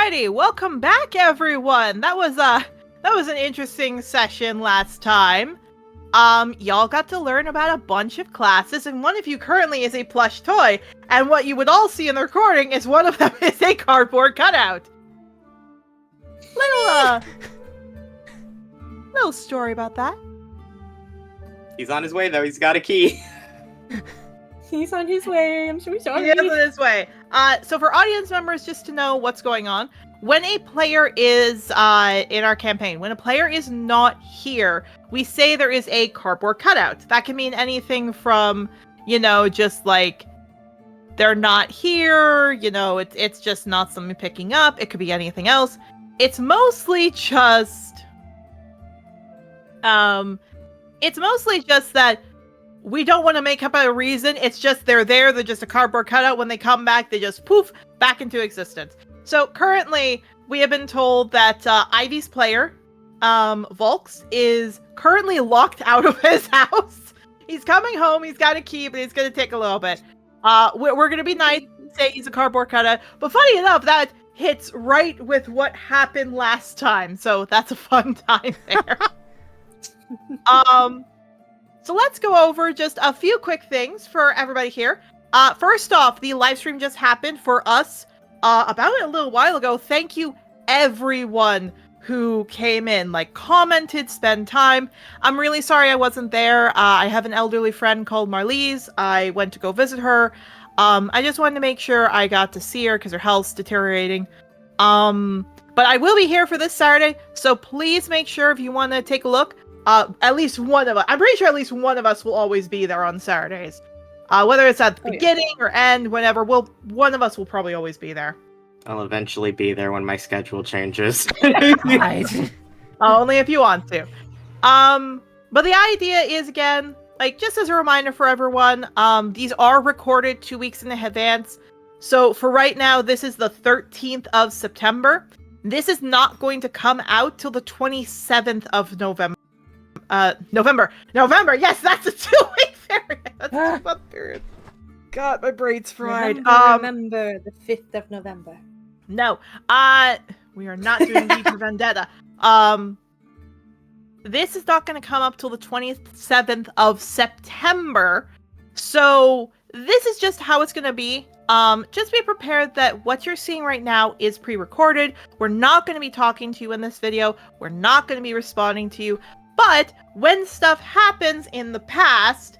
Alrighty, welcome back, everyone. That was an interesting session last time. Y'all got to learn about a bunch of classes, and one of you currently is a plush toy, and what you would all see in the recording is one of them is a cardboard cutout. Little story about that. He's on his way, though. He's got a key. He's on his way. I'm so sorry. He is on his way. So for audience members, just to know what's going on, when a player is in our campaign, when a player is not here, we say there is a cardboard cutout. That can mean anything from, just like they're not here, it's just not something picking up. It could be anything else. It's mostly just that we don't want to make up a reason. It's just they're there. They're just a cardboard cutout. When they come back, they just poof back into existence. So currently, we have been told that Ivy's player, Volks, is currently locked out of his house. He's coming home. He's got a key, but it's going to take a little bit. We're going to be nice and say he's a cardboard cutout. But funny enough, that hits right with what happened last time. So that's a fun time there. So let's go over just a few quick things for everybody here. First off, the live stream just happened for us about a little while ago. Thank you, everyone who came in, commented, spent time. I'm really sorry I wasn't there. I have an elderly friend called Marlize. I went to go visit her. I just wanted to make sure I got to see her because her health's deteriorating. But I will be here for this Saturday, so please make sure if you want to take a look. At least one of us. I'm pretty sure at least one of us will always be there on Saturdays. Whether it's at the beginning or end, whenever, one of us will probably always be there. I'll eventually be there when my schedule changes. Only if you want to. But the idea is, again, just as a reminder for everyone, these are recorded 2 weeks in advance. So for right now, this is the 13th of September. This is not going to come out till the 27th of November. November. Yes, that's a 2-week period. That's a 2-month period. God, my brain's fried. Remember the 5th of November. No. We are not doing V for Vendetta. This is not going to come up till the 27th of September. So this is just how it's going to be. Just be prepared that what you're seeing right now is pre-recorded. We're not going to be talking to you in this video. We're not going to be responding to you. But when stuff happens in the past,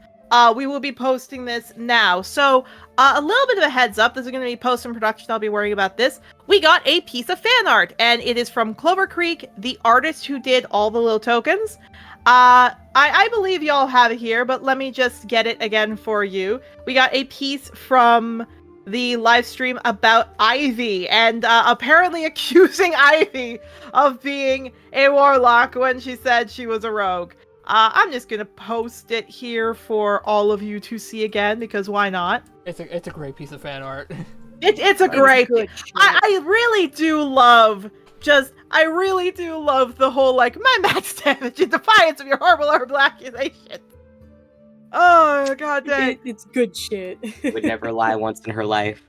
we will be posting this now. So a little bit of a heads up. This is going to be post in production. I'll be worrying about this. We got a piece of fan art, and it is from Clover Creek, the artist who did all the little tokens. I believe y'all have it here, but let me just get it again for you. We got a piece from the live stream about Ivy, and apparently accusing Ivy of being a warlock when she said she was a rogue. I'm just gonna post it here for all of you to see again, because why not? It's a great piece of fan art. It's a great. I really do love the whole my max damage in defiance of your horrible accusation. Oh, god dang. It's good shit. Would never lie once in her life.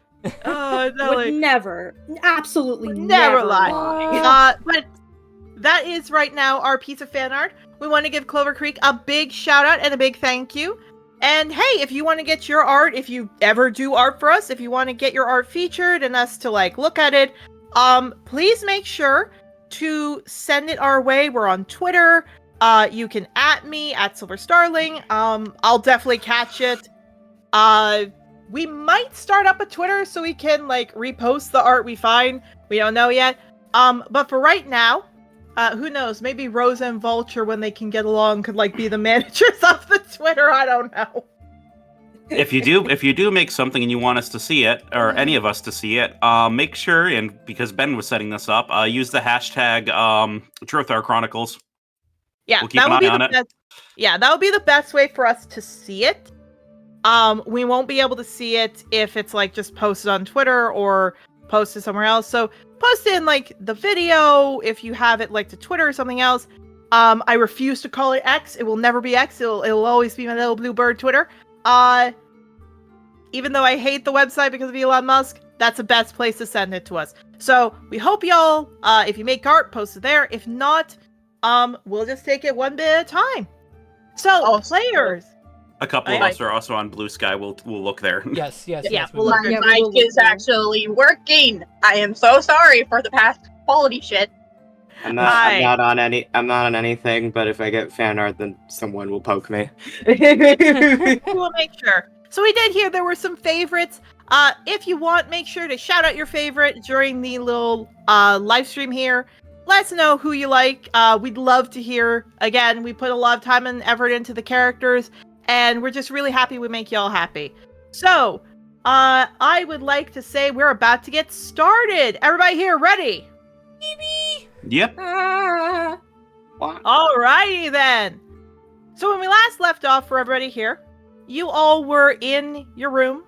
Oh, no. Would never. Absolutely never lie. But that is right now our piece of fan art. We want to give Clover Creek a big shout out and a big thank you. And hey, if you want to get your art, if you ever do art for us, if you want to get your art featured and us to look at it, please make sure to send it our way. We're on Twitter. You can @ me at Silver Starling. I'll definitely catch it. We might start up a Twitter so we can repost the art we find. We don't know yet. But for right now, who knows? Maybe Rosa and Vulture, when they can get along, could be the managers of the Twitter. I don't know. If you do make something and you want us to see it, or any of us to see it, make sure, and because Ben was setting this up, use the hashtag Trothar Chronicles. Yeah, we'll keep an eye on it. Yeah, that would be the best way for us to see it. We won't be able to see it if it's just posted on Twitter or posted somewhere else. So post in the video if you have it to Twitter or something else. I refuse to call it X. It will never be X. It'll always be my little blue bird Twitter. Even though I hate the website because of Elon Musk, that's the best place to send it to us. So we hope y'all, if you make art, post it there. If not, we'll just take it one bit at a time. So, players. A couple of us are also on Blue Sky. We'll look there. Yes. Yeah, we we'll will. look My at- mic is actually working. I am so sorry for the past quality shit. I'm Hi. not on anything, but if I get fan art, then someone will poke me. We'll make sure. So we did hear there were some favorites. If you want, make sure to shout out your favorite during the little live stream here. Let us know who you like. We'd love to hear. Again, we put a lot of time and effort into the characters, and we're just really happy we make y'all happy. So, I would like to say we're about to get started. Everybody here ready? Yep. Ah, Alrighty then. So when we last left off for everybody here, you all were in your room.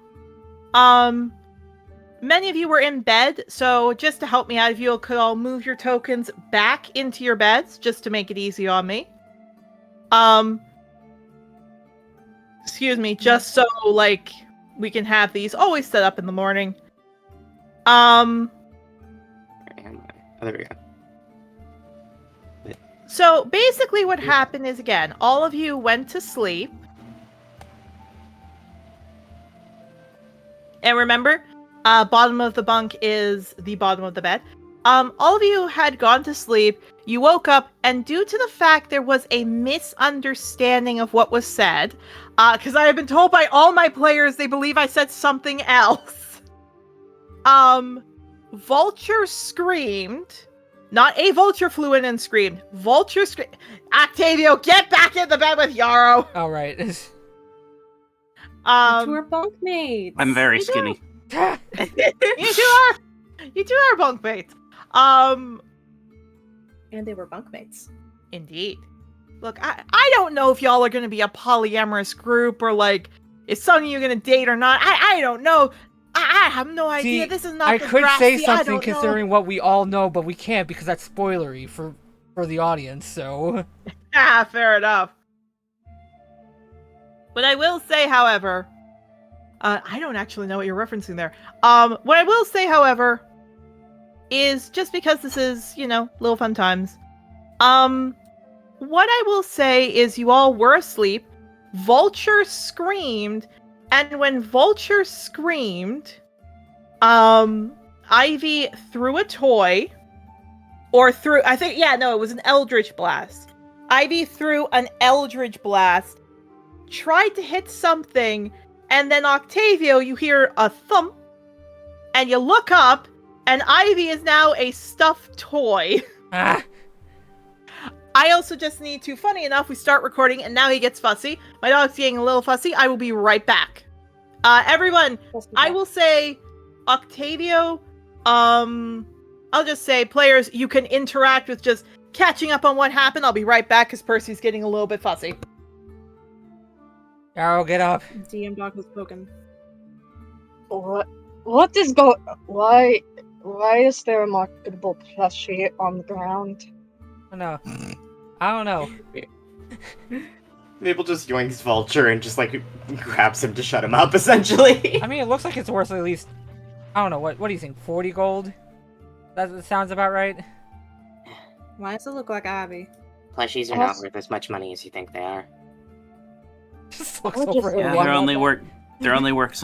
Many of you were in bed, so just to help me out, if you could all move your tokens back into your beds, just to make it easy on me. Excuse me, just so, like, we can have these always set up in the morning. Where am I? Oh, there we go. So basically what happened is, again, all of you went to sleep. And remember, bottom of the bunk is the bottom of the bed. All of you had gone to sleep. You woke up, and due to the fact there was a misunderstanding of what was said, because I have been told by all my players they believe I said something else. Vulture screamed. Not a vulture flew in and screamed. Vulture screamed. Octavio, get back in the bed with Yarrow. All right. you two are bunkmates. I'm very You skinny. You two are bunkmates. And they were bunkmates. Indeed. Look, I don't know if y'all are gonna be a polyamorous group or like is some of you gonna date or not. I don't know. I have no idea. See, This is not. I the could say Degrassi. I something don't know. considering what we all know, but we can't because that's spoilery for the audience. So Fair enough. What I will say, however, I don't actually know what you're referencing there. What I will say, however, is just because this is, little fun times. What I will say is you all were asleep. Vulture screamed, and when Vulture screamed, Ivy threw a toy, it was an Eldritch Blast. Ivy threw an Eldritch Blast, tried to hit something, and then Octavio, you hear a thump, and you look up, and Ivy is now a stuffed toy. I also just need to, funny enough, we start recording, and now he gets fussy. My dog's getting a little fussy. I will be right back. Everyone, I will say, Octavio, I'll just say, players, you can interact with just catching up on what happened. I'll be right back, because Percy's getting a little bit fussy. Arrow, get up. DM dog has spoken. What is going? Why is there a marketable plushie on the ground? No, I don't know. Mabel just yoinks Vulture and just like grabs him to shut him up, essentially. I mean, it looks like it's worth at least, I don't know, what do you think, 40 gold? That sounds about right. Why does it look like Abby? Plushies are not worth as much money as you think they are. Just looks I'll just over say it. Yeah, one they're only more worth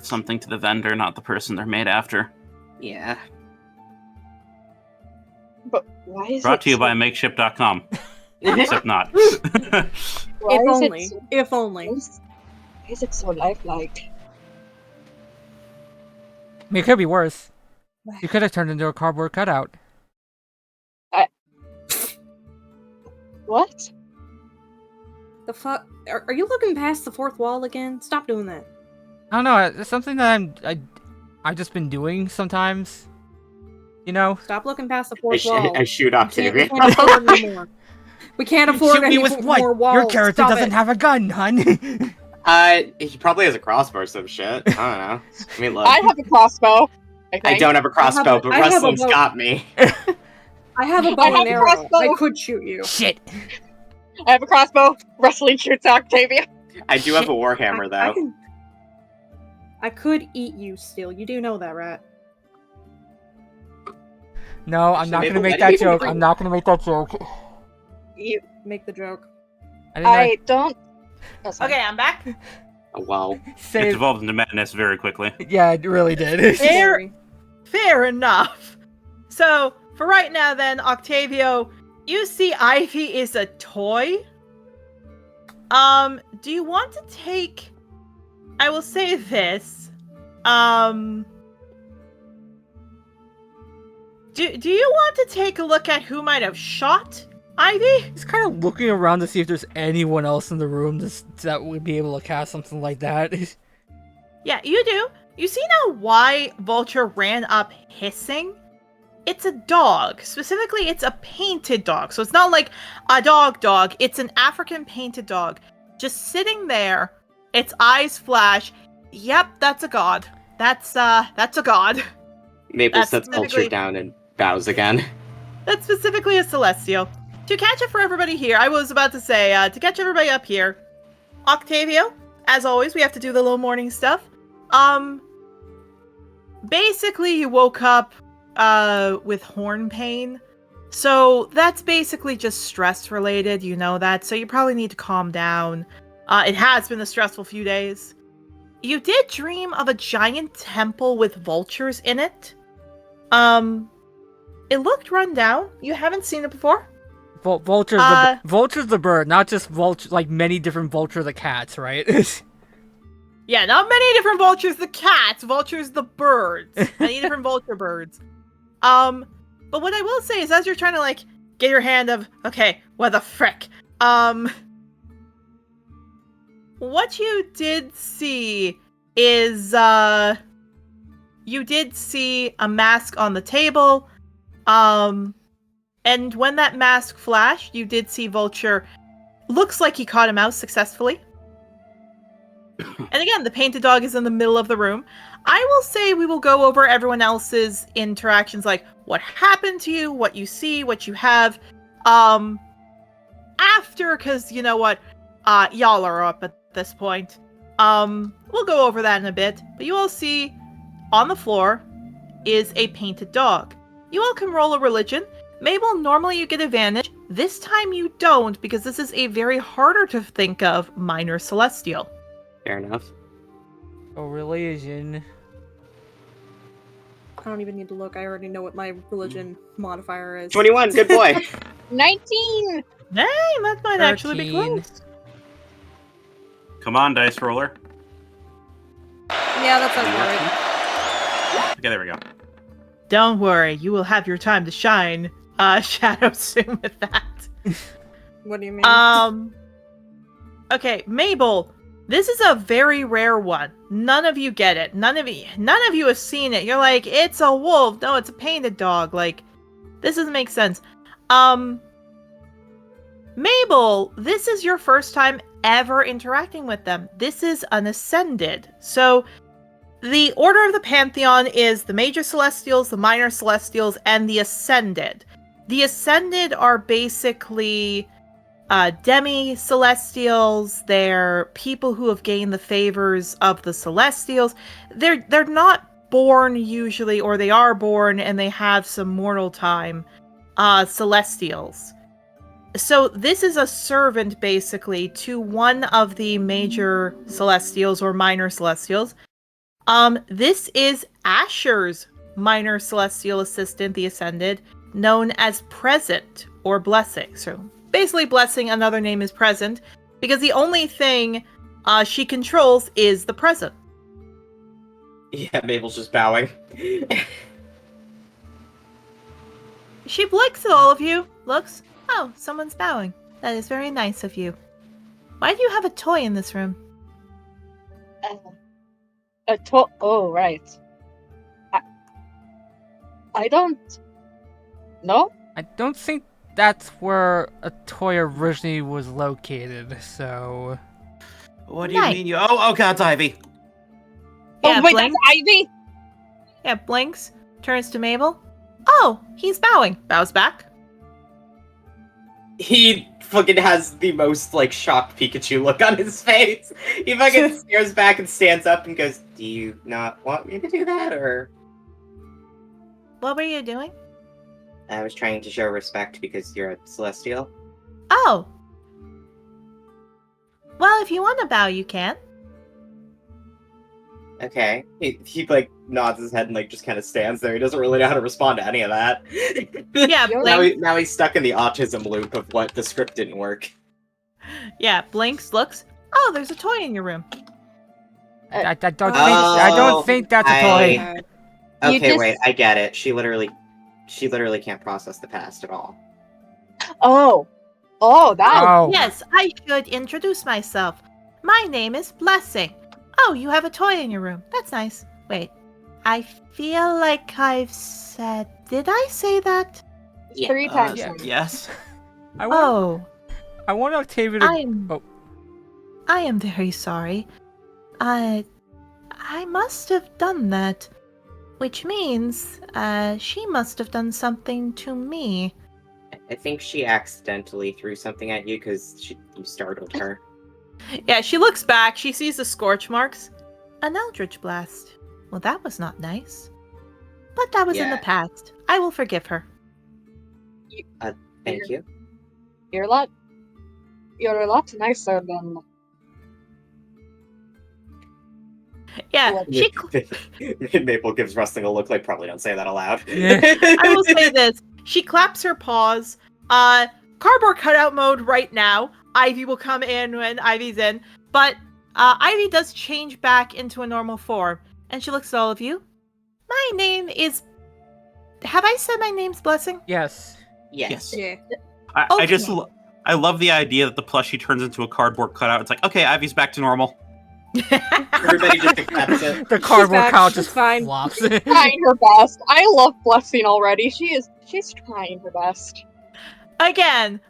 something to the vendor, not the person they're made after. Yeah. But why is Brought it to you so, by makeshift.com. Except not. why If is only. It so, If only. why is it so lifelike? I mean, it could be worse. You could have turned into a cardboard cutout. What? The fuck? Are you looking past the fourth wall again? Stop doing that. I don't know, it's something that I've just been doing sometimes. You know? Stop looking past the fourth wall. I shoot We Octavia. can't afford anymore. We can't afford Shoot me any with what? more walls. Your character Stop doesn't it. have a gun, hun. He probably has a crossbow or some shit. I don't know. I mean, look. I have a crossbow. I don't have a crossbow, but I have a Rustling's bow. got me. I have a I bow have and a arrow. crossbow. I could shoot you. Shit. I have a crossbow. Wrestling shoots Octavia. I do have a warhammer, I though. can... I could eat you still. You do know that, right? No, I'm not Mabel, gonna why make do you that even joke. bring- I'm not gonna make that joke. You, Make the joke. I didn't I don't. Oh, sorry. Okay, I'm back. Oh, wow. It say. devolved into madness very quickly. Yeah, it really did. Fair, Sorry. fair enough. So, for right now then, Octavio, you see Ivy is a toy. Do you want to take... I will say this. Do you want to take a look at who might have shot Ivy? He's kind of looking around to see if there's anyone else in the room that would be able to cast something like that. Yeah, you do. You see now why Vulture ran up hissing? It's a dog. Specifically, it's a painted dog. So it's not like a dog. It's an African painted dog. Just sitting there, its eyes flash. Yep, that's a god. That's a god. Mabel That's sets Vulture specifically- down and bows again. That's specifically a celestial. To catch up for everybody here, I was about to say, to catch everybody up here, Octavio, as always, we have to do the little morning stuff. Basically, you woke up, with horn pain. So that's basically just stress related, you know that. So you probably need to calm down. It has been a stressful few days. You did dream of a giant temple with vultures in it. It looked run down. You haven't seen it before? Vulture's the bird, not just vulture, like many different vulture the cats, right? Yeah, not many different vultures the cats, vultures the birds. Many different vulture birds. But what I will say is as you're trying to like get your hand of, okay, what the frick? What you did see is you did see a mask on the table. And when that mask flashed, you did see Vulture. Looks like he caught a mouse successfully. And again, the painted dog is in the middle of the room. I will say we will go over everyone else's interactions, like what happened to you, what you see, what you have. After, because you know what, y'all are up at this point. We'll go over that in a bit. But you all see on the floor is a painted dog. You all can roll a religion. Mabel, normally you get advantage. This time you don't, because this is a very harder to think of minor celestial. Fair enough. Religion. I don't even need to look. I already know what my religion modifier is. 21, good boy. 19! Dang, that might actually be 13. close. Come on, dice roller. Yeah, that sounds right. Okay, there we go. Don't worry, you will have your time to shine, Shadow soon with that. What do you mean? Okay, Mabel, this is a very rare one. None of you get it. None of you have seen it. You're like, it's a wolf. No, it's a painted dog. Like, this doesn't make sense. Mabel, this is your first time ever interacting with them. This is an ascended. So, the Order of the Pantheon is the major celestials, the minor celestials, and the ascended. The ascended are basically demi-celestials. They're people who have gained the favors of the celestials. They're not born usually, or they are born and they have some mortal time. Celestials. So this is a servant basically to one of the major celestials or minor celestials. This is Asher's minor celestial assistant, the Ascended, known as Present or Blessing. So basically, Blessing, another name is Present, because the only thing she controls is the present. Yeah, Mabel's just bowing. She blinks at all of you, looks, oh, someone's bowing. That is very nice of you. Why do you have a toy in this room? Oh, right. I don't know. I don't think that's where a toy originally was located, so... What do you Nice. mean you? Oh, God, it's Ivy. Yeah, Oh, wait, blinks. that's Ivy? Yeah, blinks, turns to Mabel. Oh, he's bowing. Bows back. He fucking has the most, like, shocked Pikachu look on his face. He fucking stares back and stands up and goes, "Do you not want me to do that, or...?" What were you doing? I was trying to show respect because you're a Celestial. Oh. Well, if you want to bow, you can. Okay. He like, nods his head and, like, just kind of stands there. He doesn't really know how to respond to any of that. Yeah, Blink. now he's stuck in the autism loop of what the script didn't work. Yeah, blinks, looks. Oh, there's a toy in your room. I don't think that's a toy. You Okay, just- wait, I get it. She literally can't process the past at all. Oh, that. Oh. Yes, I should introduce myself. My name is Blessing. Oh, you have a toy in your room. That's nice. Wait, I feel like I've said... Did I say that? Yeah. 3 times. yeah. Yes. I want Octavio to... I am very sorry. I must have done that. Which means, she must have done something to me. I think she accidentally threw something at you because you startled her. Yeah, she looks back. She sees the scorch marks. An Eldritch Blast. Well, that was not nice. But that was in the Yeah. past. I will forgive her. Thank you. You're a lot nicer than. Yeah, she... Maple gives Rustling a look like, probably don't say that aloud. Yeah. I will say this. She claps her paws. Cardboard cutout mode right now. Ivy will come in when Ivy's in. But Ivy does change back into a normal form. And she looks at all of you. My name is... Have I said my name's Blessing? Yes. Yes. Yeah. Okay. I love the idea that the plushie turns into a cardboard cutout. It's like, okay, Ivy's back to normal. Everybody just accepts it. The cardboard back, couch she's just fine. flops. Trying her best. I love Blessing already. She's trying her best. Again,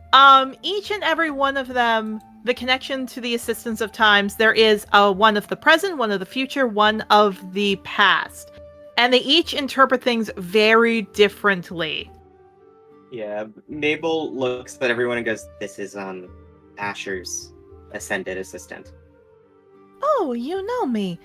each and every one of them, the connection to the assistance of times, there is one of the present, one of the future, one of the past. And they each interpret things very differently. Yeah, Mabel looks at everyone and goes, "This is Asher's ascended assistant." Oh, you know me.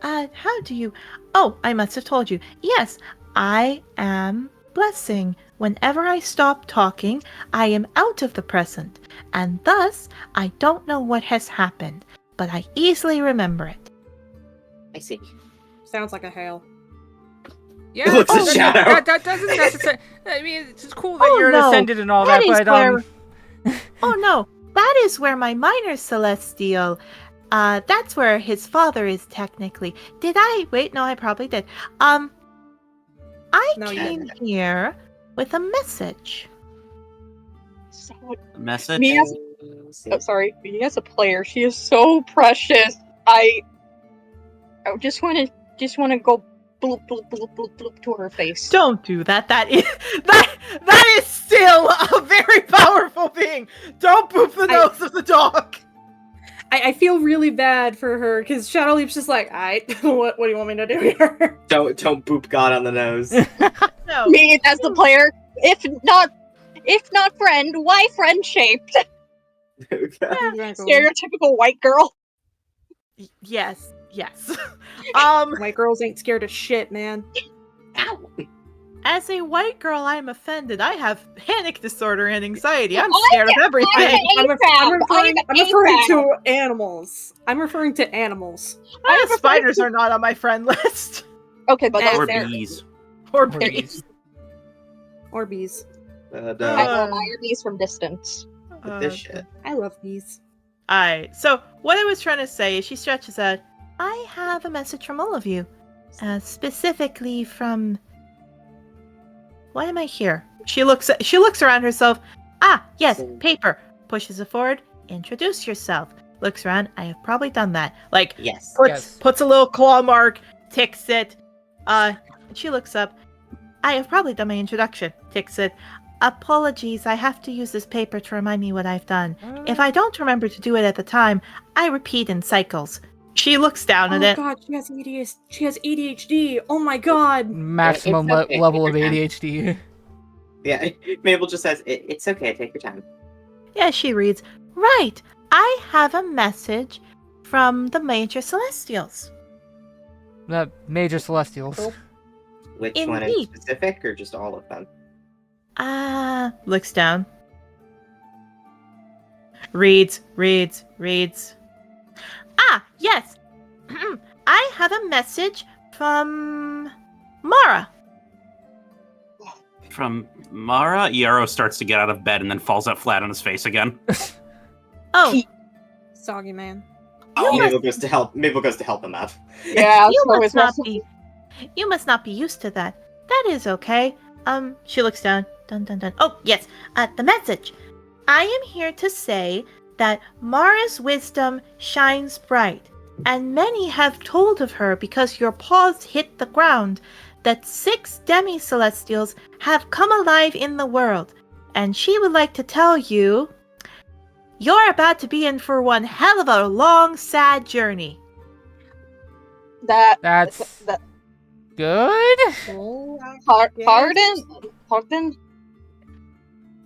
How do you... Oh, I must have told you. Yes, I am Blessing. Whenever I stop talking, I am out of the present, and thus I don't know what has happened, but I easily remember it. I see. Sounds like a hail. Yeah, looks at Shadow. that doesn't necessarily... I mean, it's cool that Oh, you're no. ascended and all That that, is but where... Oh no, that is where my minor celestial... that's where his father is technically. Did I? Wait, no, I probably did. I No, you came didn't. here with a message. So, Message. me sorry, me as a player, she is so precious. I just want to go bloop bloop bloop bloop bloop to her face. Don't do that. That is still a very powerful being. Don't boop the nose of the dog. I feel really bad for her because Shadow Leap's just like, what do you want me to do here? Don't boop God on the nose. No. Me as the player, if not friend, why friend shaped? Stereotypical white girl. Yes. Yes. White girls ain't scared of shit, man. Ow. As a white girl, I'm offended. I have panic disorder and anxiety. I'm scared of everything. I'm referring Arab. to animals. I'm referring to animals. Spiders are not on my friend list. Okay, but Or Or that's fair. bees. Or Or bees. bees. Or bees. I Uh, admire these from distance. This shit. I love bees. Alright, so what I was trying to say is she stretches out, I have a message from all of you. Specifically from... Why am I here? She looks around herself. Ah, yes, paper. Pushes it forward. Introduce yourself. Looks around. I have probably done that. Like, Yes. puts a little claw mark, ticks it. She looks up. I have probably done my introduction. Ticks it. Apologies, I have to use this paper to remind me what I've done. If I don't remember to do it at the time, I repeat in cycles. She looks down at Oh it. god, she has ADHD. Oh my god. Maximum It's okay. level of ADHD. Yeah, Mabel just says, it's okay, take your time. Yeah, she reads, right, I have a message from the Major Celestials. The major celestials. Cool. Which one in Indeed. specific, or just all of them? Looks down. Reads. Ah, yes. I have a message from Mara. From Mara, Yarrow starts to get out of bed and then falls out flat on his face again. Oh, Soggy man. You Mabel goes to help. Mabel goes to help him up. Yeah, you so must it's not be. You must not be used to that. That is okay. She looks down. Dun dun dun. Oh yes. The message. I am here to say that Mara's wisdom shines bright, and many have told of her because your paws hit the ground, that 6 demi-celestials have come alive in the world, and she would like to tell you, you're about to be in for one hell of a long, sad journey. That's that good? pardon?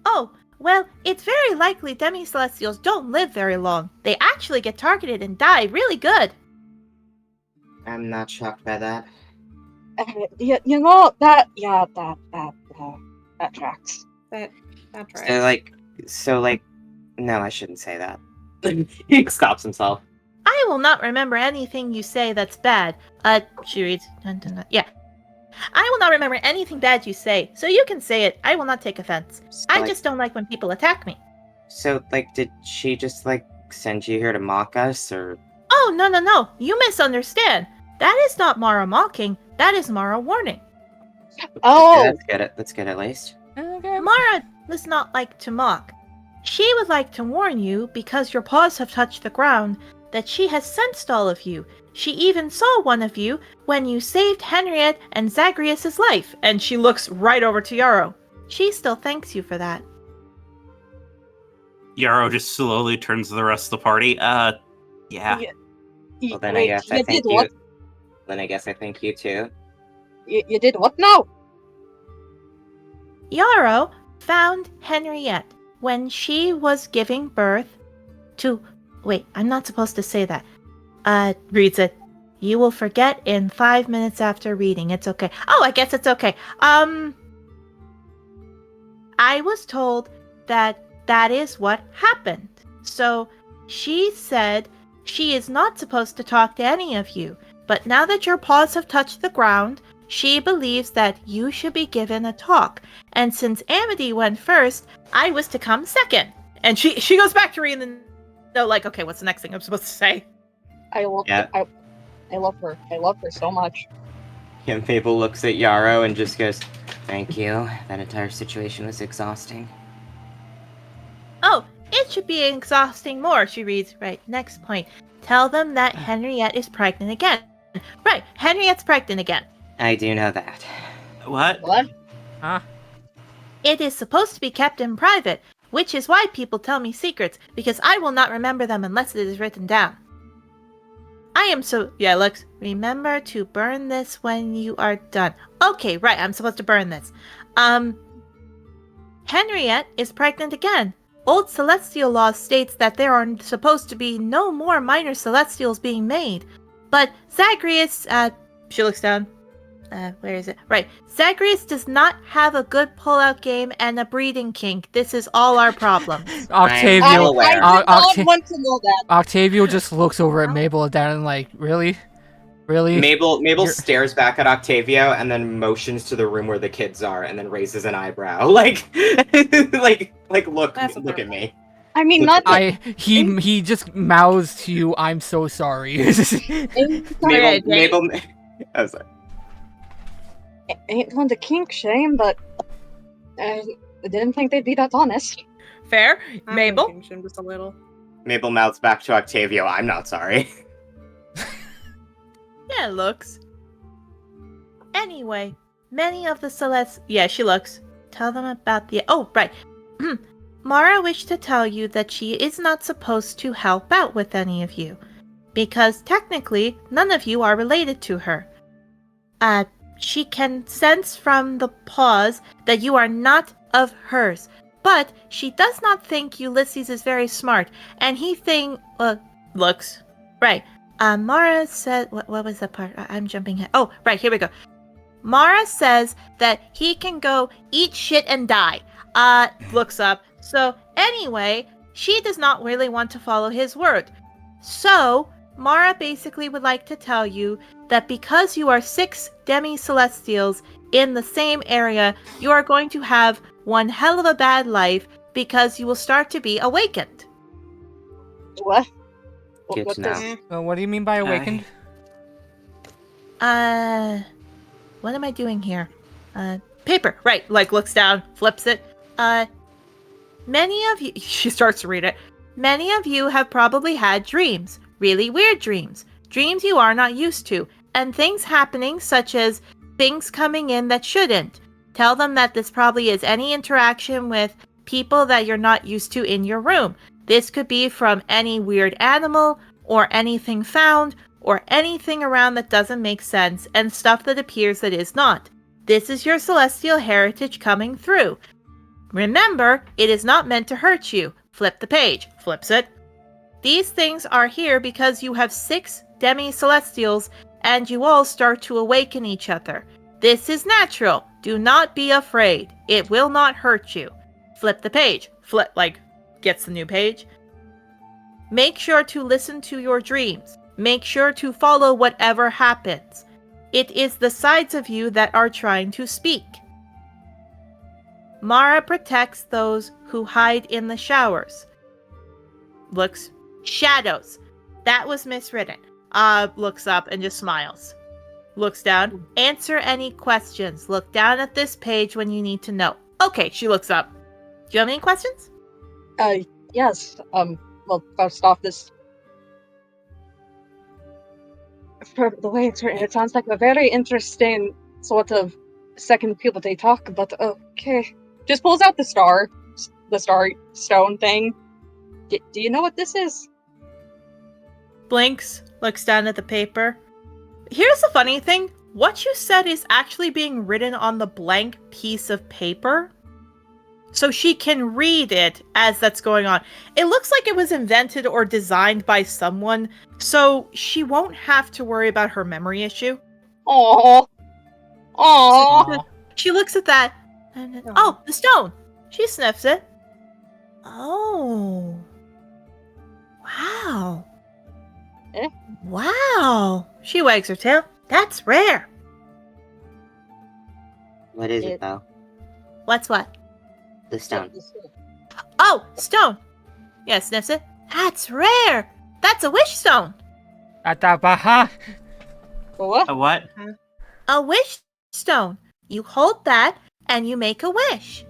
Oh, well, it's very likely demi-celestials don't live very long. They actually get targeted and die really good. I'm not shocked by that. You know that tracks. That tracks. No, I shouldn't say that. He stops himself. I will not remember anything you say that's bad. She reads. Dun, dun, dun. Yeah. I will not remember anything bad you say, so you can say it. I will not take offense. I just don't like when people attack me. So, did she just, send you here to mock us, or? Oh, no. You misunderstand. That is not Mara mocking. That is Mara warning. Oh, Let's get it at least. Okay. Mara does not like to mock. She would like to warn you, because your paws have touched the ground, that she has sensed all of you. She even saw one of you when you saved Henriette and Zagreus' life. And she looks right over to Yarrow. She still thanks you for that. Yarrow just slowly turns to the rest of the party. Yeah. Well, then wait, I guess you I did thank you. what? Then I guess I thank you too. You did what now? Yarrow found Henriette when she was giving birth to... Wait, I'm not supposed to say that. Reads it. You will forget in 5 minutes after reading. It's okay. Oh, I guess it's okay. I was told that is what happened. So she said she is not supposed to talk to any of you. But now that your paws have touched the ground, she believes that you should be given a talk. And since Amity went first, I was to come second. And she goes back to reading the note okay, what's the next thing I'm supposed to say? I love her. I love her so much. And Mabel looks at Yarrow and just goes, "Thank you. That entire situation was exhausting." Oh, it should be exhausting more, she reads. Right, next point. Tell them that Henriette is pregnant again. Right, Henriette's pregnant again. I do know that. What? What? Huh? It is supposed to be kept in private, which is why people tell me secrets, because I will not remember them unless it is written down. Yeah, looks. Remember to burn this when you are done. Okay, right, I'm supposed to burn this. Henriette is pregnant again. Old celestial law states that there are supposed to be no more minor celestials being made. But Zagreus, she looks down. Where is it? Right. Zagreus does not have a good pull-out game and a breeding kink. This is all our problem. Octavio. I'm aware. I did not want to know that. Octavio just looks over at Mabel and Dan and really? Really? Mabel stares back at Octavio and then motions to the room where the kids are and then raises an eyebrow. Look at me. I mean, not that. He just mouths to you, "I'm so sorry." Mabel. I'm sorry. Ain't one to kink shame, but I didn't think they'd be that honest. Fair. I'm Mabel? thinking shame just a little. Mabel mouths back to Octavio, "I'm not sorry." Yeah, looks. Anyway, many of the Yeah, she looks. Tell them about the... Oh, right. Mara wished to tell you that she is not supposed to help out with any of you, because technically, none of you are related to her. She can sense from the paws that you are not of hers, But she does not think Ulysses is very smart, and he looks right. Mara said, what was that part? I'm jumping ahead. Oh, right, here we go. Mara says that he can go eat shit and die. Looks up. So anyway, she does not really want to follow his word. So Mara basically would like to tell you that because you are 6 demi-celestials in the same area, you are going to have one hell of a bad life because you will start to be awakened. What? Good What to does... know. What do you mean by awakened? What am I doing here? Paper, right, looks down, flips it. Many of you, she starts to read it. Many of you have probably had dreams, really weird dreams you are not used to, and things happening such as things coming in that shouldn't. Tell them that this probably is any interaction with people that you're not used to in your room. This could be from any weird animal, or anything found, or anything around that doesn't make sense, and stuff that appears that is not. This is your celestial heritage coming through. Remember, it is not meant to hurt you. Flip the page. Flips it. These things are here because you have 6 demi-celestials, and you all start to awaken each other. This is natural. Do not be afraid. It will not hurt you. Flip the page. Gets the new page. Make sure to listen to your dreams. Make sure to follow whatever happens. It is the sides of you that are trying to speak. Mara protects those who hide in the showers. Looks. Shadows. That was miswritten. Looks up and just smiles. Looks down. Answer any questions. Look down at this page when you need to know. Okay, she looks up. Do you have any questions? Yes. Well, first off, for the way it's written, it sounds like a very interesting sort of second puberty talk, but okay. Just pulls out the star stone thing. Do you know what this is? Blinks, looks down at the paper. Here's the funny thing. What you said is actually being written on the blank piece of paper. So she can read it as that's going on. It looks like it was invented or designed by someone, so she won't have to worry about her memory issue. Aww. Aww. She looks at that. And oh, the stone. She sniffs it. Oh. Wow. Eh? Wow. She wags her tail. That's rare. What is it, though? What's what? The stone. Oh, stone. Yeah, sniffs it. That's rare. That's a wish stone. What? A what? A wish stone. You hold that and you make a wish.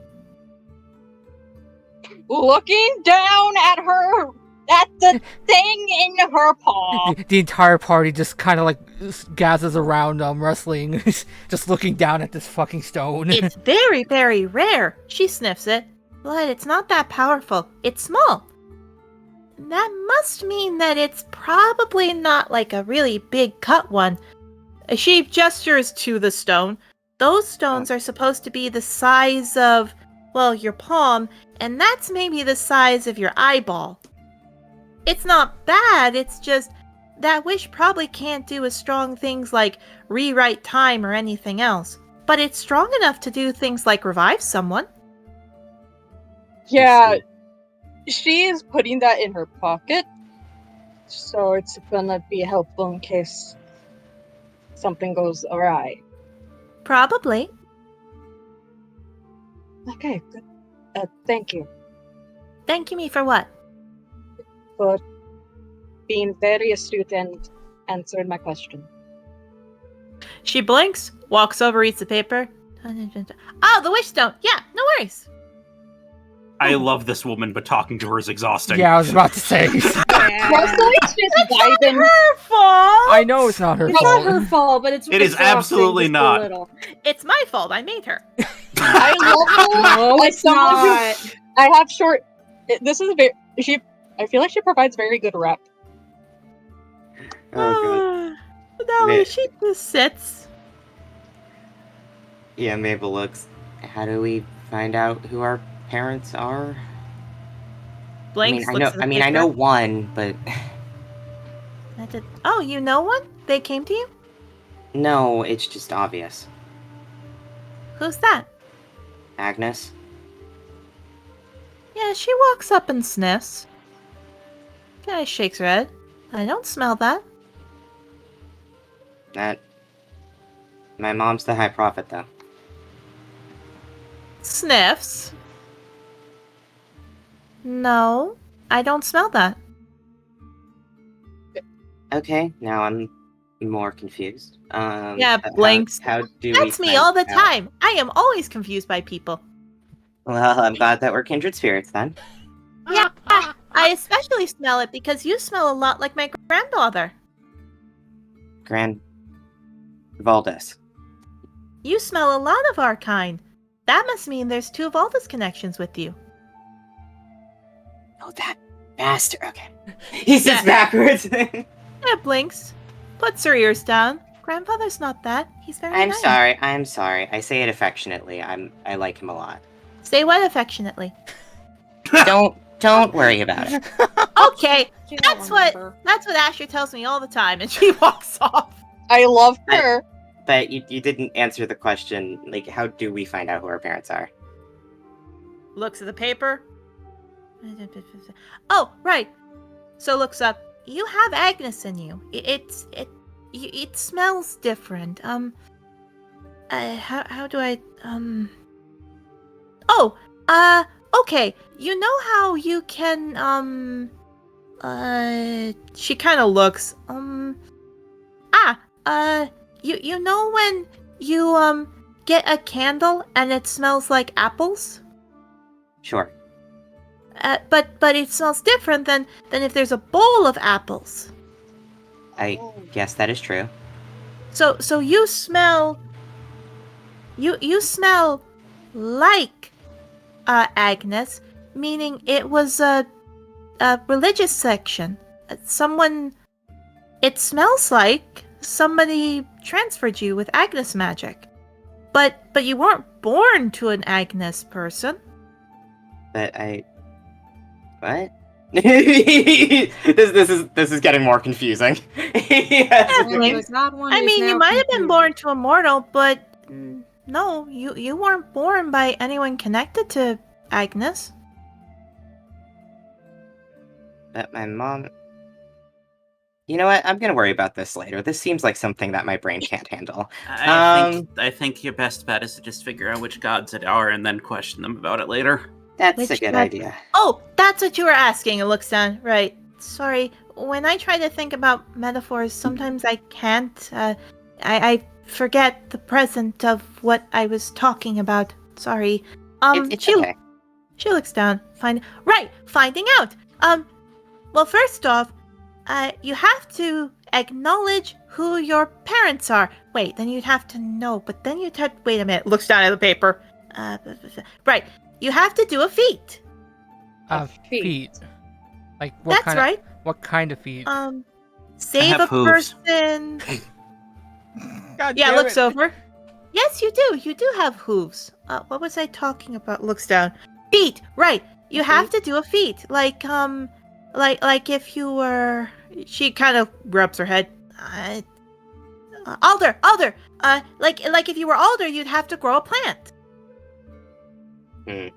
Looking down at her, at the thing in her paw. The entire party just kind of gathers around wrestling, just looking down at this fucking stone. It's very, very rare. She sniffs it. But it's not that powerful. It's small. That must mean that it's probably not like a really big cut one. She gestures to the stone. Those stones are supposed to be the size of, well, your palm, and that's maybe the size of your eyeball. It's not bad, it's just that wish probably can't do as strong things like rewrite time or anything else. But it's strong enough to do things like revive someone. Yeah, she is putting that in her pocket, so it's gonna be helpful in case something goes awry. Probably. Okay, good. Thank you Thank you me for what? for being very astute and answering my question. She blinks, walks over, eats the paper. Oh, the wish stone. Yeah, no worries. I love this woman, but talking to her is exhausting. Yeah, I was about to say. Mostly it's just vibing. Her fault. I know it's not her It's fault. not her fault, but it's It is exhausting absolutely just a not. little. It's my fault. I made her. I love her. No, As it's someone who- not. I have short. This is very. I feel like she provides very good rep. Oh, No, Ma- she just sits. Yeah, Mabel looks. How do we find out who our parents are? Blanks I looks at the I know paper. one, but Oh, you know one? They came to you? no, it's just obvious. Who's that? Agnes? Yeah, she walks up and sniffs. Guy shakes her head. I don't smell that. My mom's the High Prophet, though. Sniffs. No, I don't smell that. Okay, now I'm more confused. Yeah, blinks. How do we That's me find all the out? time. I am always confused by people. Well, I'm glad that we're kindred spirits, then. Yeah, I especially smell it because you smell a lot like my granddaughter. Valdez. You smell a lot of our kind. That must mean there's two Valdez connections with you. Oh, that bastard. Okay. He sits backwards. Yeah, blinks. Puts her ears down. Grandfather's not that. He's very I'm nice. sorry. I say it affectionately. I like him a lot. Say what affectionately? Don't worry about it. Okay, You don't that's what Asher tells me all the time, and she walks off. I love her. But you didn't answer the question, like, how do we find out who our parents are? Looks at the paper. Oh, right. So looks up. You have Agnes in you. It smells different. How do I okay. You know how you can she kind of looks you know when you get a candle and it smells like apples? Sure. But it smells different than if there's a bowl of apples. I guess that is true. So you smell you smell like Agnes, meaning it was a religious section. It smells like somebody transferred you with Agnes magic. But you weren't born to an Agnes person. But what? this is getting more confusing. Blinks. I mean, you might have been born to a mortal, but no, you weren't born by anyone connected to Agnes. But my mom... You know what? I'm gonna worry about this later. This seems like something that my brain can't handle. I think your best bet is to just figure out which gods it are and then question them about it later. That's Which a good god? idea. Oh, that's what you were asking. It looks down. Right. Sorry. When I try to think about metaphors, sometimes I can't. I forget the present of what I was talking about. Sorry. It's okay. She looks down. Finding out. Well, first off, you have to acknowledge who your parents are. Wait, then you'd have to know, but then you'd have... Wait a minute. Looks down at the paper. Right. You have to do a feat. Feet. Like what That's kind right. What kind of feet? Save a have hooves. person. God Yeah, damn looks it. over. Yes, you do. You do have hooves. What was I talking about? Looks down. Feet. Right. You have to do a feat. Like if you were... She kind of rubs her head. Alder. Like if you were Alder, you'd have to grow a plant. If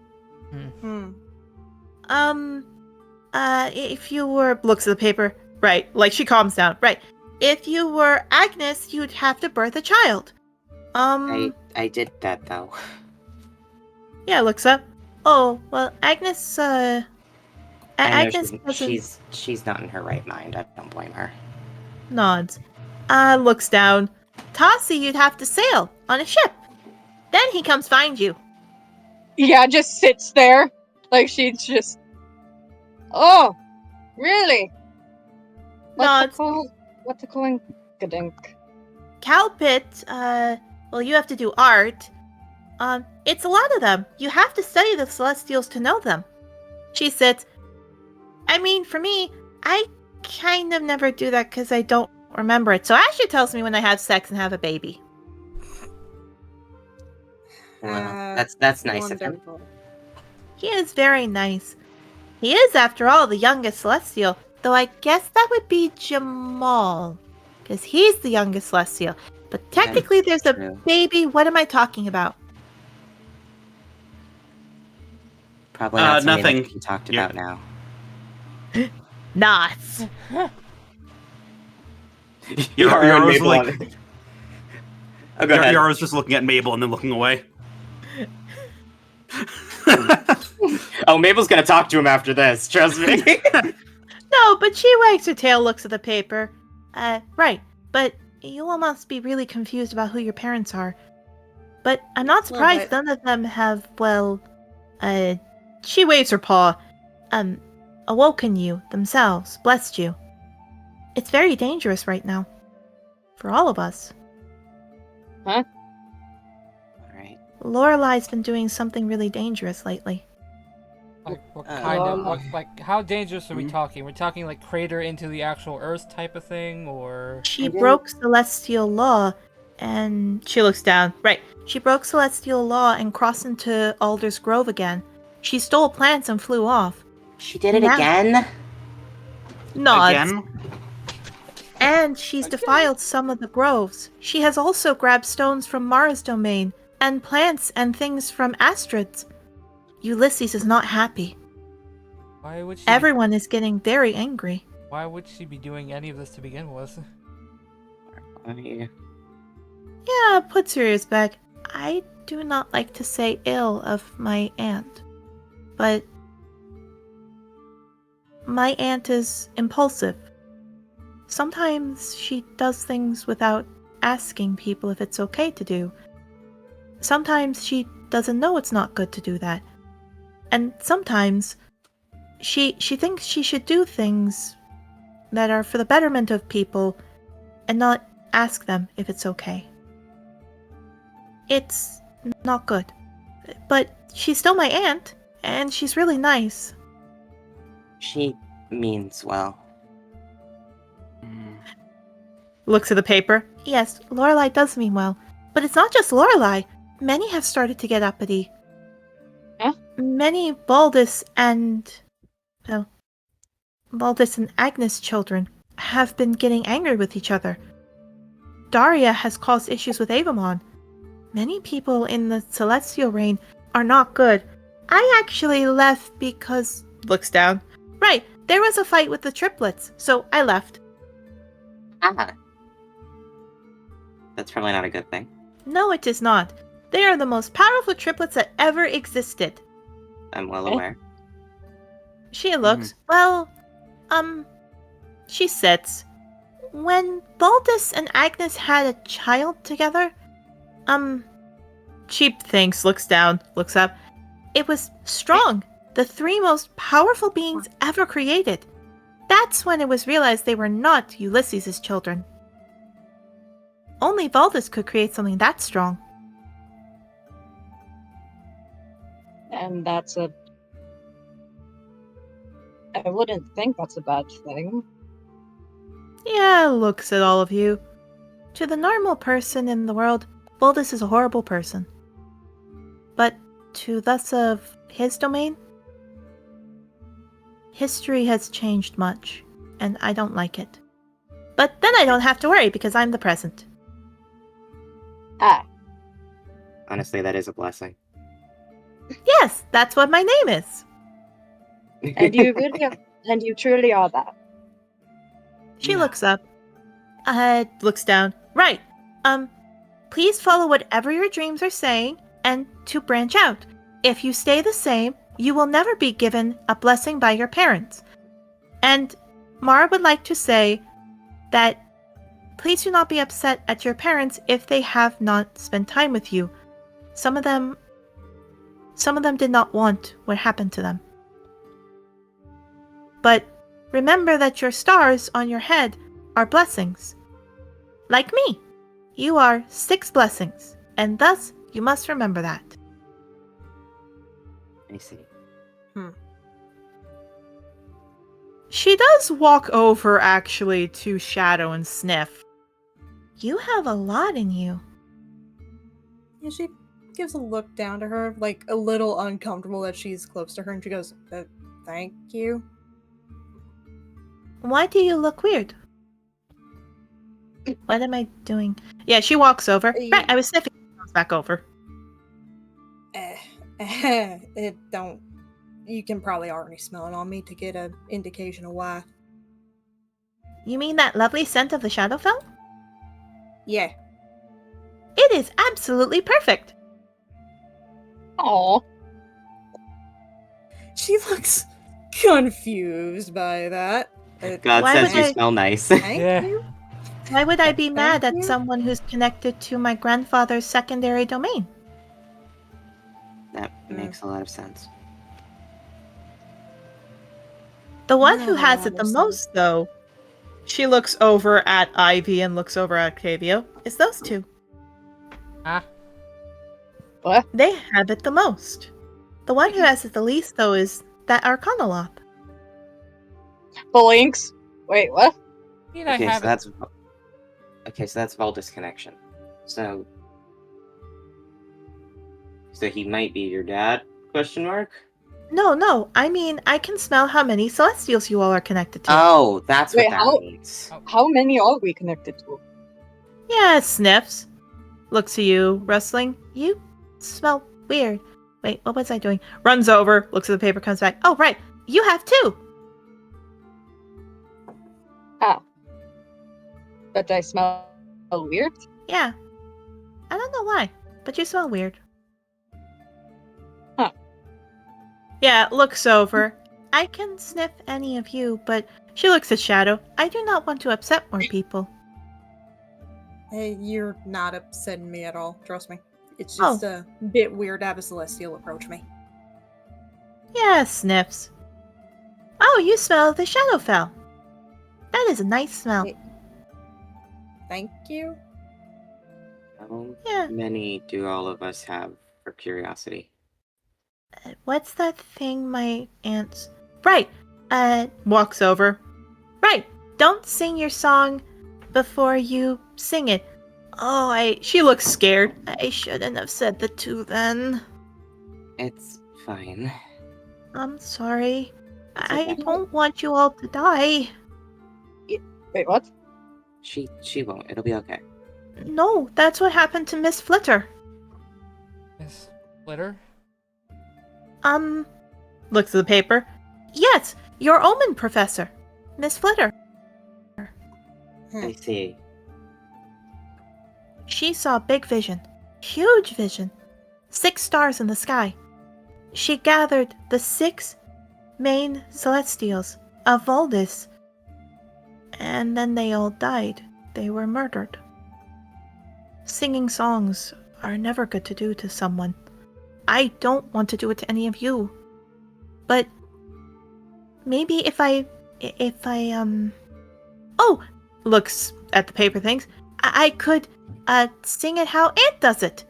you were... Looks at the paper. Right. Like she calms down. Right. If you were Agnes, you'd have to birth a child. I did that, though. Yeah, looks up. Oh, well, Agnes, I know Agnes doesn't... she's not in her right mind. I don't blame her. Nods. Looks down. Tossie, you'd have to sail on a ship. Then he comes find you. Yeah, just sits there. Like she's just... Oh, really? Nods. What's a coinkadink? Calpit, well, you have to do art. It's a lot of them. You have to study the Celestials to know them. She sits. I mean, for me, I kind of never do that because I don't remember it. So Asher tells me when I have sex and have a baby. Well, that's nice of him. Wonderful. He is very nice. He is, after all, the youngest Celestial, though I guess that would be Jamal, because he's the youngest Celestial. But technically there's a true. baby. What am I talking about? Probably not something nothing. that can be talked about now. Not. Yara and Yara's Mabel like, on it. Oh, go ahead. Yara's just looking at Mabel and then looking away. Oh, Mabel's gonna talk to him after this, trust me. No, but she wags her tail, looks at the paper. Right. But you all must be really confused about who your parents are. But I'm not surprised none of them have, well, she waves her paw, awoken you themselves, blessed you. It's very dangerous right now. For all of us. Huh? Alright. Lorelai's been doing something really dangerous lately. Like, what kind of, like, how dangerous are we talking? We're talking, like, crater into the actual Earth type of thing, or... She broke celestial law, and she looks down. Right. She broke celestial law and crossed into Alder's Grove again. She stole plants and flew off. She did it Now- again? Nods. Again? And she's defiled some of the groves. She has also grabbed stones from Mara's domain, and plants and things from Astrid's. Ulysses is not happy. Why would she... Everyone is getting very angry. Why would she be doing any of this to begin with? Yeah, puts her ears back. I do not like to say ill of my aunt. But my aunt is impulsive. Sometimes she does things without asking people if it's okay to do. Sometimes she doesn't know it's not good to do that. And sometimes she thinks she should do things that are for the betterment of people and not ask them if it's okay. It's not good. But she's still my aunt, and she's really nice. She means well. Looks at the paper. Yes, Lorelai does mean well. But it's not just Lorelai. Many have started to get uppity. Huh? Many Baldus and... well, Baldus and Agnes children have been getting angry with each other. Daria has caused issues with Avamon. Many people in the Celestial Reign are not good. I actually left because... Looks down. Right, there was a fight with the triplets, so I left. Ah. That's probably not a good thing. No, it is not. They are the most powerful triplets that ever existed. I'm well aware. She looks, well, she sits. When Baldus and Agnes had a child together, she thinks, looks down, looks up. It was strong. The three most powerful beings ever created. That's when it was realized they were not Ulysses' children. Only Baldus could create something that strong. And that's a... I wouldn't think that's a bad thing. Yeah, looks at all of you. To the normal person in the world, Baldus is a horrible person. But to thus of his domain, history has changed much, and I don't like it. But then I don't have to worry because I'm the present. Ah, Honestly, that is a blessing. Yes, that's what my name is. and you really are, and you truly are that. She looks up. Looks down. Right. Please follow whatever your dreams are saying, and to branch out. If you stay the same, you will never be given a blessing by your parents. And Mara would like to say that please do not be upset at your parents if they have not spent time with you. Some of them did not want what happened to them. But remember that your stars on your head are blessings. Like me, you are 6 blessings, and thus you must remember that. I see. She does walk over, actually, to Shadow and sniff. You have a lot in you. Yeah, she gives a look down to her, like a little uncomfortable that she's close to her, and she goes, "Thank you." Why do you look weird? What am I doing? Yeah, she walks over. Right, I was sniffing. Comes back over. It don't. You can probably already smell it on me to get an indication of why. You mean that lovely scent of the Shadowfell? Yeah. It is absolutely perfect. Aw. She looks confused by that. God Why says would you I- smell nice. Thank Yeah. you. Why would I be Thank mad at you. someone who's connected to my grandfather's secondary domain? That makes a lot of sense. The one No, who has I it the understand. most, though, she looks over at Ivy and looks over at Octavio, is those two. Ah, What? They have it the most. The one who has it the least, though, is that Arcanoloth. The links. Wait, what? I mean, I Okay, have so that's Valdis connection. So he might be your dad? Question mark. No, I mean, I can smell how many Celestials you all are connected to. Oh, that's Wait, what that how- means. How many are we connected to? Yeah, sniffs. Looks at you, rustling. You smell weird. Wait, what was I doing? Runs over, looks at the paper, comes back. Oh, right, you have two. But I smell weird? Yeah. I don't know why, but you smell weird. Huh. Yeah, looks over. I can sniff any of you, but she looks at Shadow. I do not want to upset more people. Hey, you're not upsetting me at all. Trust me. It's just a bit weird to have a Celestial approach me. Yeah, sniffs. Oh, you smell the Shadowfell. That is a nice smell. Hey. Thank you. How Yeah. many do all of us have, for curiosity? What's that thing my aunt's... Right. Walks over. Right. Don't sing your song before you sing it. Oh, she looks scared. I shouldn't have said the two then. It's fine. I'm sorry. It's I okay. don't want you all to die. Wait, what? She won't. It'll be okay. No, that's what happened to Miss Flitter. Miss Flitter. Looks at the paper. Yes, your omen professor, Miss Flitter. I see. She saw big vision, huge vision, 6 stars in the sky. She gathered the 6 main celestials of Valdis, and then they all died. They were murdered. Singing songs are never good to do to someone. I don't want to do it to any of you. But maybe if I oh, looks at the paper things. I could sing it how Aunt does it.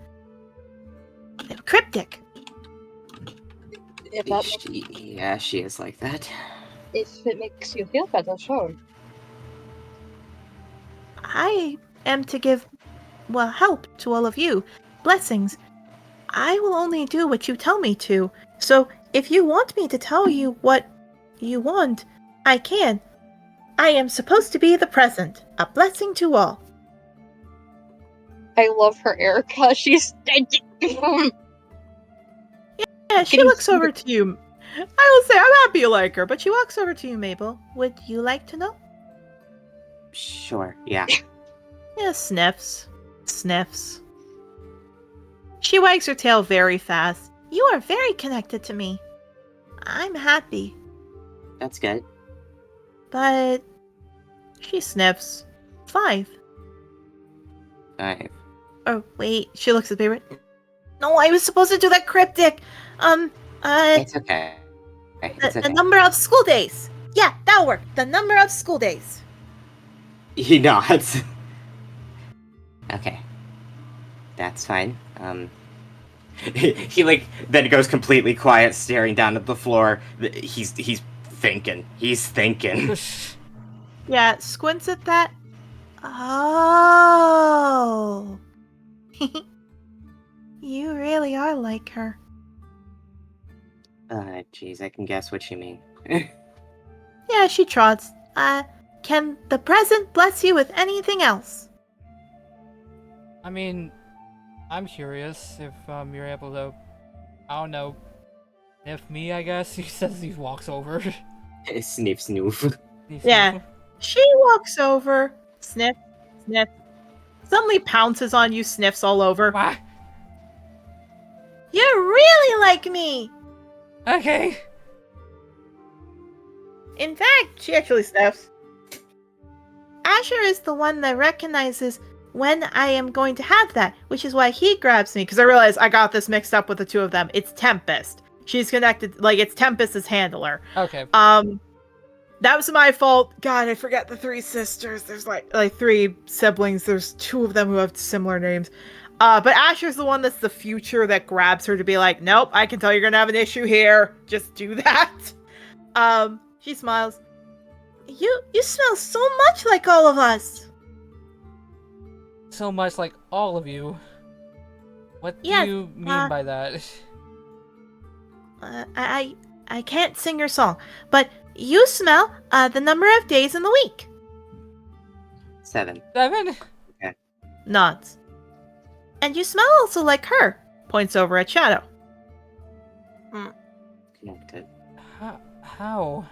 Cryptic. If, She is like that. if it makes you feel better, sure. I am to give, well, help to all of you. Blessings. I will only do what you tell me to. So if you want me to tell you what you want, I can. I am supposed to be the present. A blessing to all. I love her, Erica. She's. Yeah, she Getting looks over to you. I will say I'm happy you like her, but she walks over to you, Mabel. Would you like to know? Sure. Yeah. Yeah, sniffs. Sniffs. She wags her tail very fast. You are very connected to me. I'm happy. That's good. But she sniffs. 5. 5. Oh, wait. She looks at the paper. No, I was supposed to do that cryptic. It's okay. It's The okay. number of school days. Yeah, that'll work. The number of school days. He nods. Okay. That's fine. He like then goes completely quiet, staring down at the floor. He's thinking. He's thinking. Yeah, squints at that. Oh. You really are like her. Jeez, I can guess what you mean. Yeah, she trots. Can the present bless you with anything else? I mean, I'm curious if you're able to, I don't know, sniff me, I guess. He says he walks over. Sniff, snoof. Yeah. She walks over, sniff, sniff, suddenly pounces on you, sniffs all over. Wah! You're really like me! Okay. In fact, she actually sniffs. Asher is the one that recognizes when I am going to have that, which is why he grabs me, because I realize I got this mixed up with the two of them. It's Tempest. She's connected, like, it's Tempest's handler. Okay. That was my fault. God, I forget the three sisters. There's like three siblings. There's two of them who have similar names. But Asher's the one that's the future that grabs her to be like, nope, I can tell you're gonna have an issue here. Just do that. She smiles. You smell so much like all of us. So much like all of you. What do Yes, you mean by that? I can't sing your song, but you smell the number of days in the week. 7. 7? Nods. And you smell also like her. Points over at Shadow. Connected. How?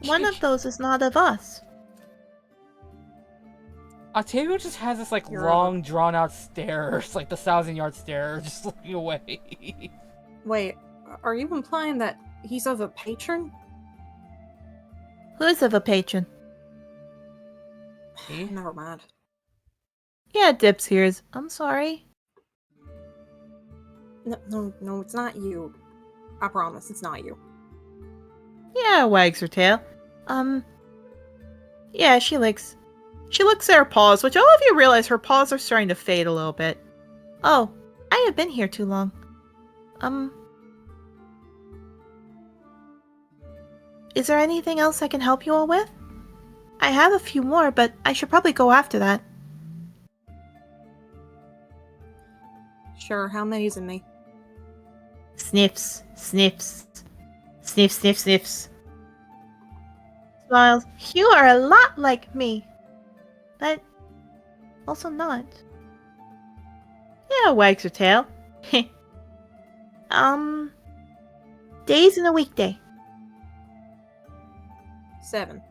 One of those is not of us. Octavio just has this like You're long drawn out stare. It's like the 1,000-yard stare, just looking away. Wait, are you implying that he's of a patron? Who is of a patron? Me? Never mind. Yeah, Dips hears. I'm sorry. No, it's not you. I promise, it's not you. Yeah, wags her tail. Yeah, she looks at her paws, which all of you realize her paws are starting to fade a little bit. Oh, I have been here too long. Is there anything else I can help you all with? I have a few more, but I should probably go after that. Sure, how many's in me? Sniffs, sniffs, sniff, sniff, sniffs. Smiles. You are a lot like me, but also not. Yeah, wags her tail. Days in a weekday. 7.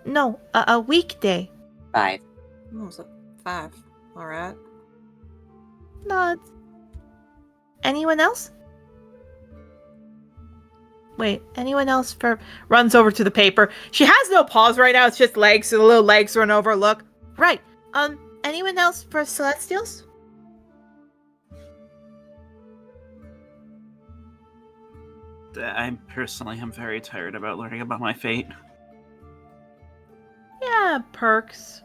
No, a weekday. 5. Oh, so 5. Alright. Nods. Anyone else? Wait, anyone else runs over to the paper. She has no paws right now, it's just legs, so the little legs run over. Look. Right. Anyone else for Celestials? I personally am very tired about learning about my fate. Yeah, Perks.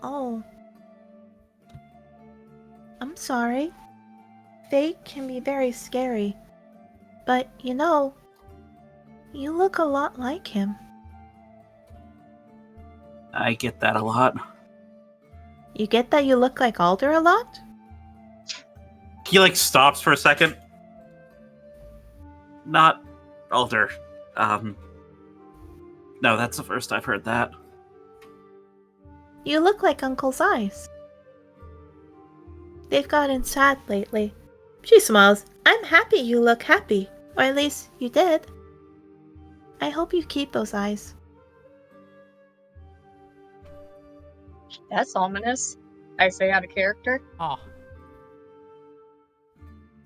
Oh. I'm sorry. Fate can be very scary. But, you know, you look a lot like him. I get that a lot. You get that you look like Alder a lot? He stops for a second. Not Alder. No, that's the first I've heard that. You look like Uncle's eyes. They've gotten sad lately. She smiles. I'm happy you look happy. Or at least you did. I hope you keep those eyes. That's ominous. I say out of character. Oh.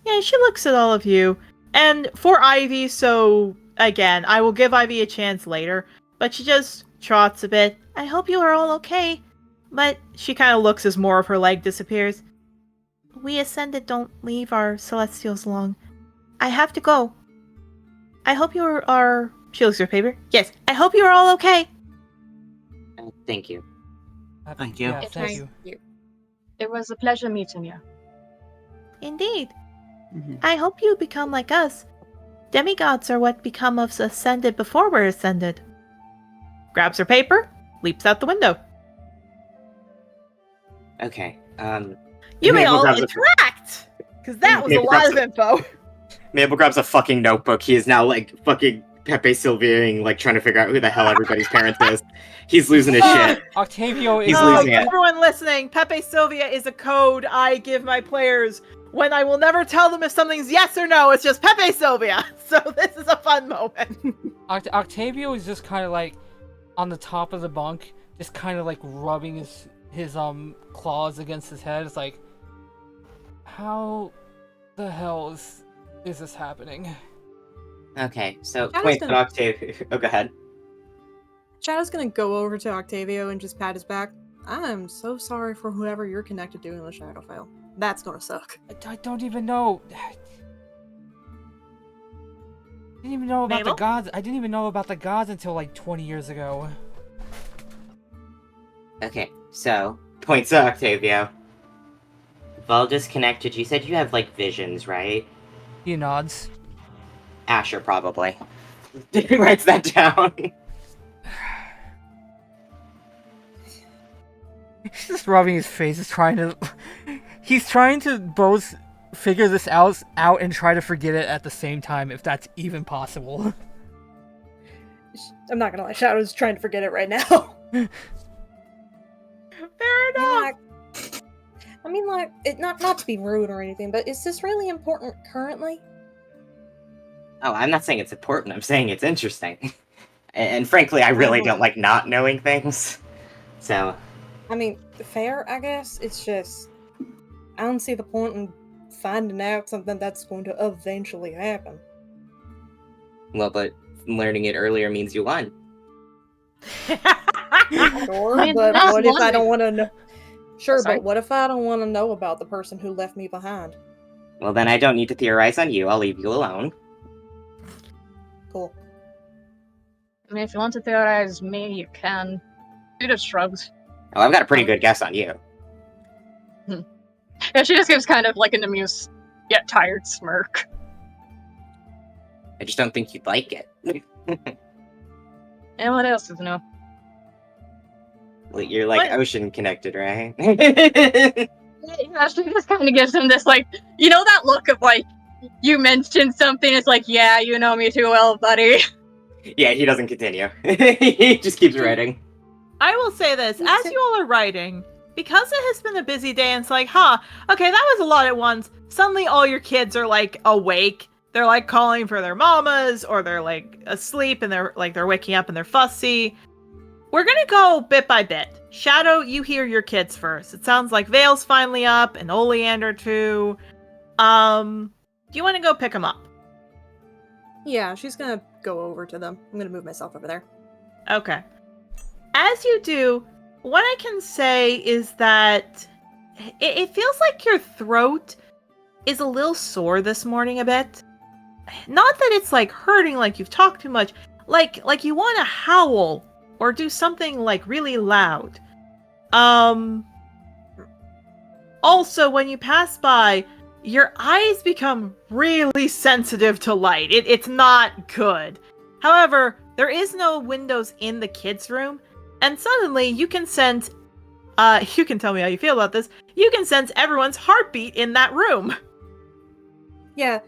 Yeah, she looks at all of you. And for Ivy, so again, I will give Ivy a chance later. But she just trots a bit. I hope you are all okay. But she kind of looks as more of her leg disappears. We Ascended don't leave our Celestials long. I have to go. I hope you are... She looks at her paper. Yes, I hope you are all okay. Thank you. Thank you. Yeah, thank you. It was a pleasure meeting you. Indeed. Mhm. I hope you become like us. Demigods are what become of Ascended before we're Ascended. Grabs her paper, leaps out the window. Okay, You may Mabel all grabs a- interact! Because that was a Mabel lot grabs of a- info. Mabel grabs a fucking notebook. He is now like fucking Pepe Sylviaing, like trying to figure out who the hell everybody's parents is. He's losing his shit. Octavio is He's Oh, losing it. everyone listening, Pepe Sylvia is a code I give my players when I will never tell them if something's yes or no. It's just Pepe Sylvia. So this is a fun moment. Octavio is just kind of like on the top of the bunk, just kind of like rubbing his claws against his head. It's like, how the hell is this happening? Okay, so I was point gonna- at Octavio. Oh, go ahead. Shadow's gonna go over to Octavio and just pat his back. I am so sorry for whoever you're connected to in the Shadowfell. That's gonna suck. I don't even know. I didn't even know about Mabel? the gods. I didn't even know about the gods until like 20 years ago. Okay, so points at Octavio. Valdis connected. You said you have like visions, right? He nods. Asher probably. He writes that down. He's just rubbing his face. He's trying to both figure this out and try to forget it at the same time, if that's even possible. I'm not gonna lie, Shadow's trying to forget it right now. Fair enough. I mean, like, not to be rude or anything, but is this really important currently? Oh, I'm not saying it's important. I'm saying it's interesting. And frankly, I really don't like not knowing things. So, I mean, fair, I guess. It's just, I don't see the point in finding out something that's going to eventually happen. well, but learning it earlier means you won. Sure, I mean, but that's what if one I way- don't want to know? Sure, Sorry? but what if I don't want to know about the person who left me behind? Well, then I don't need to theorize on you. I'll leave you alone. Cool. I mean, if you want to theorize me, you can. She just shrugs. Oh, I've got a pretty good guess on you. Yeah, she just gives kind of like an amused yet tired smirk. I just don't think you'd like it. And what else is new? Well, you're like What? ocean connected, right? Yeah, she just kind of gives him this, like, you know that look of, like, you mentioned something, it's like, yeah, you know me too well, buddy. Yeah, he doesn't continue. He just keeps writing. I will say this, as you all are writing, because it has been a busy day and it's like, okay, that was a lot at once. Suddenly all your kids are like awake. They're like calling for their mamas, or they're like asleep and they're waking up and they're fussy. We're gonna go bit by bit. Shadow, you hear your kids first. It sounds like Vale's finally up and Oleander too. Do you want to go pick them up? Yeah, she's gonna go over to them. I'm gonna move myself over there. Okay. As you do, what I can say is that it feels like your throat is a little sore this morning a bit. Not that it's like hurting, like you've talked too much, like you want to howl or do something like really loud. Also, when you pass by, your eyes become really sensitive to light. It's not good. However, there is no windows in the kids' room, and suddenly you can sense, you can tell me how you feel about this, you can sense everyone's heartbeat in that room. Yeah.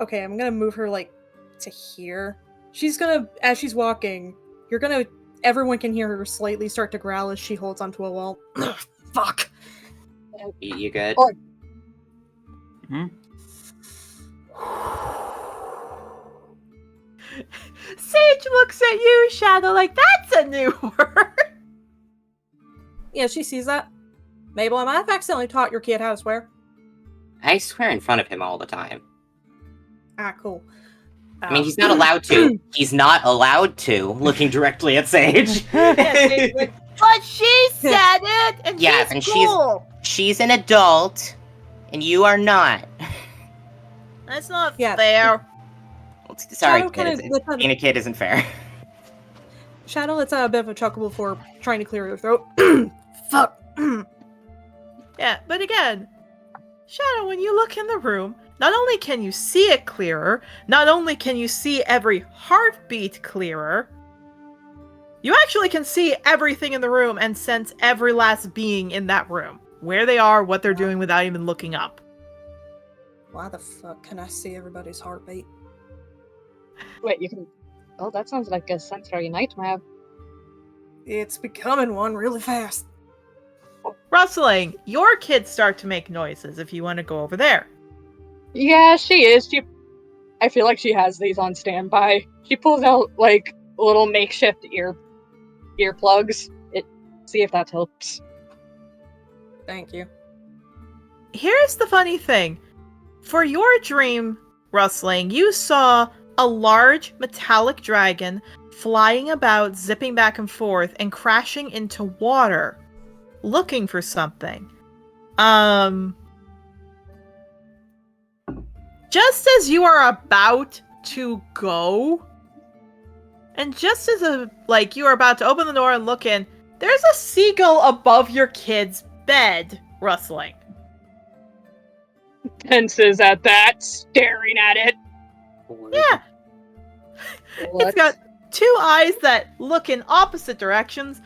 Okay, I'm gonna move her, like, to here. She's gonna, as she's walking, everyone can hear her slightly start to growl as she holds onto a wall. Fuck! You good? Oh. Sage looks at you, Shadow, like, that's a new word. Yeah, she sees that. Mabel, I might have accidentally taught your kid how to swear. I swear in front of him all the time. Ah, cool. I mean, he's not allowed to. He's not allowed to, looking directly at Sage. But she said it, and Yeah, she's and cool. She's an adult, and you are not. That's not Yeah. fair. Well, sorry, Shadow kinda kids. lets out- Being a kid isn't fair. Shadow lets out a bit of a chuckle before trying to clear her throat. Fuck. Yeah, but again, Shadow, when you look in the room, not only can you see it clearer, not only can you see every heartbeat clearer, you actually can see everything in the room and sense every last being in that room. where they are, what they're doing without even looking up. Why the fuck can I see everybody's heartbeat? Wait, you can. Oh, that sounds like a sensory nightmare. It's becoming one really fast. Rustling, your kids start to make noises if you want to go over there. Yeah, she is. I feel like she has these on standby. She pulls out like little makeshift earplugs. See if that helps. Thank you. Here's the funny thing. For your dream, Rustling, you saw a large metallic dragon flying about, zipping back and forth, and crashing into water, looking for something. Just as you are about to go, and just as you are about to open the door and look in, there's a seagull above your kid's bed, Rustling. Tenses at that, staring at it. Yeah. It's got two eyes that look in opposite directions,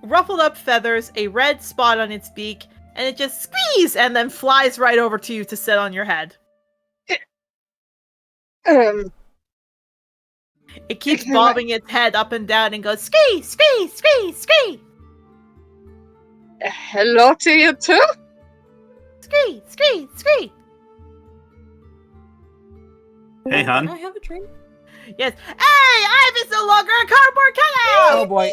ruffled up feathers, a red spot on its beak, and it just squeezes and then flies right over to you to sit on your head. It keeps bobbing its head up and down and goes, "Squee, squee, squee, squee." Hello to you too? Squee, squee, squee. Hey, Can hon. I have a dream? Yes. Hey, I'm no longer a cardboard cutout! Oh boy.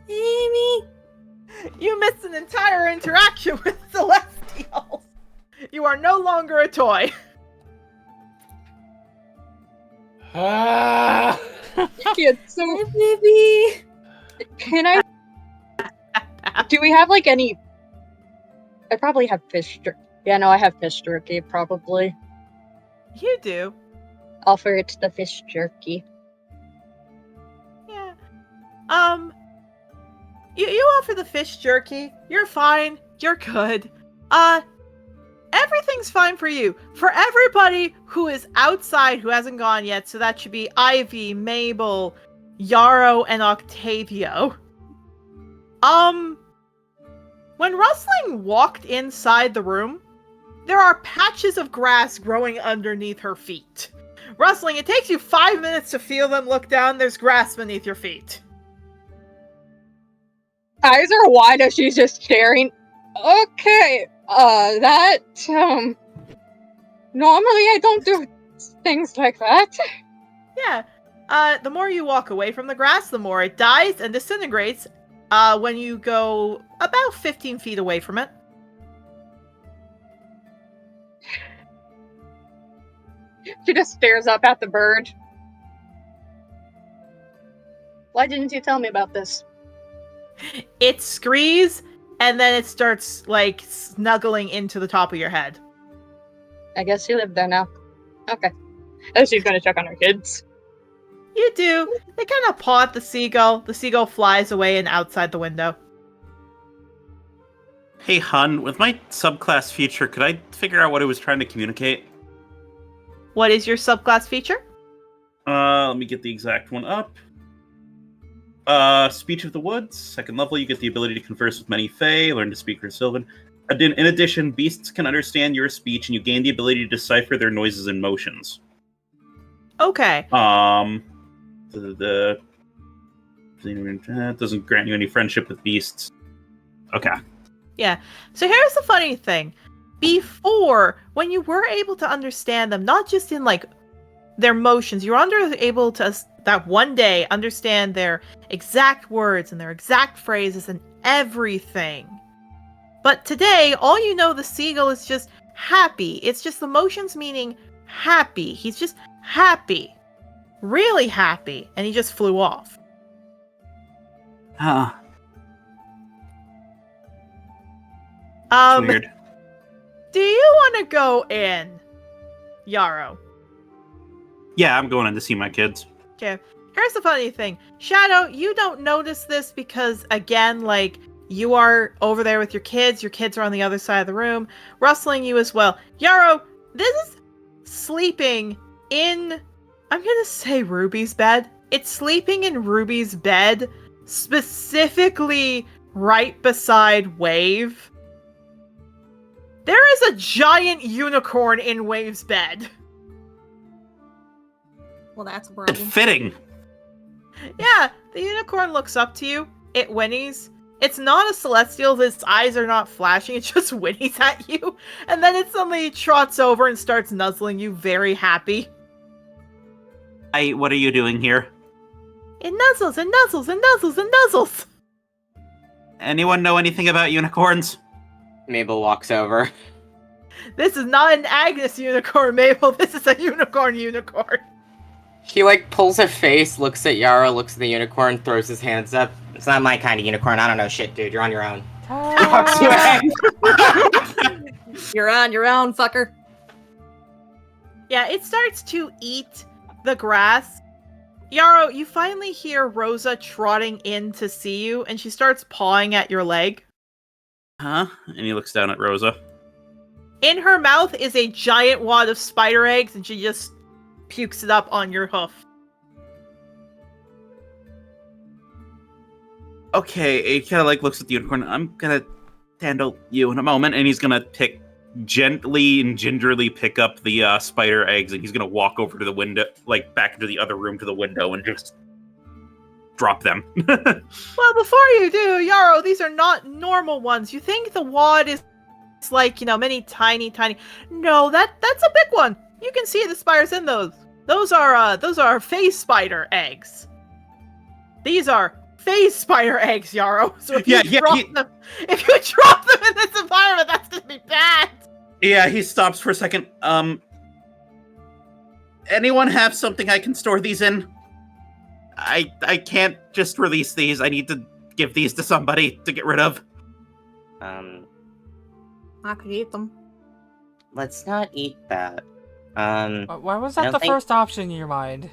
Amy! You missed an entire interaction with Celestials. You are no longer a toy. Ah. Yeah, so Hi, baby! can I? Do we have like any? I probably have fish jerky. Yeah, no, I have fish jerky. Probably. You do. Offer it the fish jerky. Yeah. You offer the fish jerky. You're fine. You're good. Everything's fine for you. For everybody who is outside who hasn't gone yet, so that should be Ivy, Mabel, Yarrow, and Octavio. When Rustling walked inside the room, there are patches of grass growing underneath her feet. Rustling, it takes you 5 minutes to feel them look down. There's grass beneath your feet. Eyes are wide as she's just staring. Okay, normally I don't do things like that. Yeah. The more you walk away from the grass, the more it dies and disintegrates when you go about 15 feet away from it. She just stares up at the bird. Why didn't you tell me about this? It screes, and then it starts, snuggling into the top of your head. I guess you live there now. Okay. Oh, she's gonna check on her kids. You do. They kind of paw at the seagull. The seagull flies away and outside the window. Hey, hun, with my subclass feature, could I figure out what it was trying to communicate? What is your subclass feature? Let me get the exact one up. Speech of the Woods. Second level, you get the ability to converse with many fae, learn to speak for Sylvan. In addition, beasts can understand your speech, and you gain the ability to decipher their noises and motions. Okay. It doesn't grant you any friendship with beasts. Okay. Yeah. So here's the funny thing. Before, when you were able to understand them, not just in their motions, you were able to that one day understand their exact words and their exact phrases and everything. But today, all you know, the seagull is just happy. It's just the motions meaning happy. He's just happy. Really happy. And he just flew off. Huh. Weird. Do you want to go in, Yarrow? Yeah, I'm going in to see my kids. Okay. Here's the funny thing. Shadow, you don't notice this because, again, you are over there with your kids. Your kids are on the other side of the room. Rustling you as well. Yarrow, this is sleeping in, I'm going to say Ruby's bed. It's sleeping in Ruby's bed specifically right beside Wave, there is a giant unicorn in Wave's bed. Well, that's a It's problem. fitting. Yeah, the unicorn looks up to you. It whinnies. It's not a celestial. Its eyes are not flashing. It just whinnies at you. And then it suddenly trots over and starts nuzzling you, very happy. What are you doing here? It nuzzles and nuzzles and nuzzles and nuzzles. Anyone know anything about unicorns? Mabel walks over. This is not an Agnes unicorn, Mabel. This is a unicorn. He, like, pulls her face, looks at Yarrow, looks at the unicorn, throws his hands up. It's not my kind of unicorn. I don't know shit, dude. You're on your own. Walks away. You're on your own, fucker. Yeah, it starts to eat the grass. Yarrow, you finally hear Rosa trotting in to see you, and she starts pawing at your leg. Huh? And he looks down at Rosa. In her mouth is a giant wad of spider eggs, and she just pukes it up on your hoof. Okay, he kind of like looks at the unicorn. I'm gonna handle you in a moment, and he's gonna gently and gingerly pick up the spider eggs, and he's gonna walk over to the window, like back into the other room to the window, and just drop them. Well, before you do, Yarrow, these are not normal ones. You think the wad is like, many tiny. No, that's a big one. You can see the spiders in those. Those are phase spider eggs. These are phase spider eggs, Yarrow. So if you drop them in this environment, that's gonna be bad. Yeah, he stops for a second. Anyone have something I can store these in? I can't just release these. I need to give these to somebody to get rid of. I could eat them. Let's not eat that. Why was that the first option in your mind?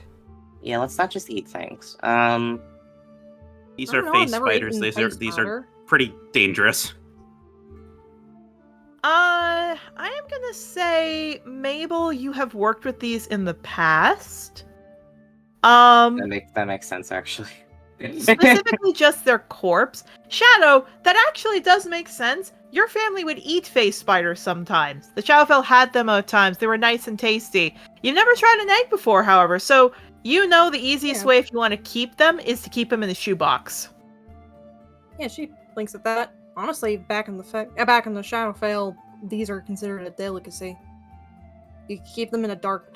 Yeah, let's not just eat things. These I are don't know, I've face never spiders. eaten These face are powder. pretty dangerous. I am gonna say, Mabel, you have worked with these in the past. That makes sense, actually. Specifically just their corpse. Shadow, that actually does make sense. Your family would eat face spiders sometimes. The Shadowfell had them at times. They were nice and tasty. You've never tried an egg before, however, so you know the easiest way if you want to keep them is to keep them in a shoebox. Yeah, she blinks at that. Honestly, back in the Shadowfell, these are considered a delicacy. You can keep them in a dark,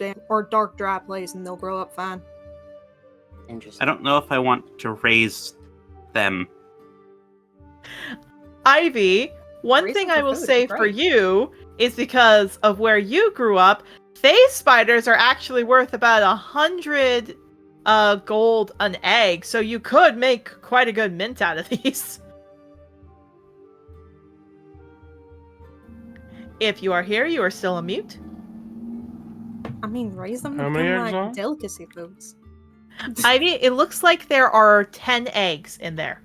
dry place, and they'll grow up fine. Interesting. I don't know if I want to raise them. Ivy, one Raise thing them I for will food, say great. for you is because of where you grew up, phase spiders are actually worth about 100 gold an egg, so you could make quite a good mint out of these. If you are here, you are still a mute. I mean, raise them How to many become eggs like are? delicacy foods. Ivy, it looks like there are 10 eggs in there.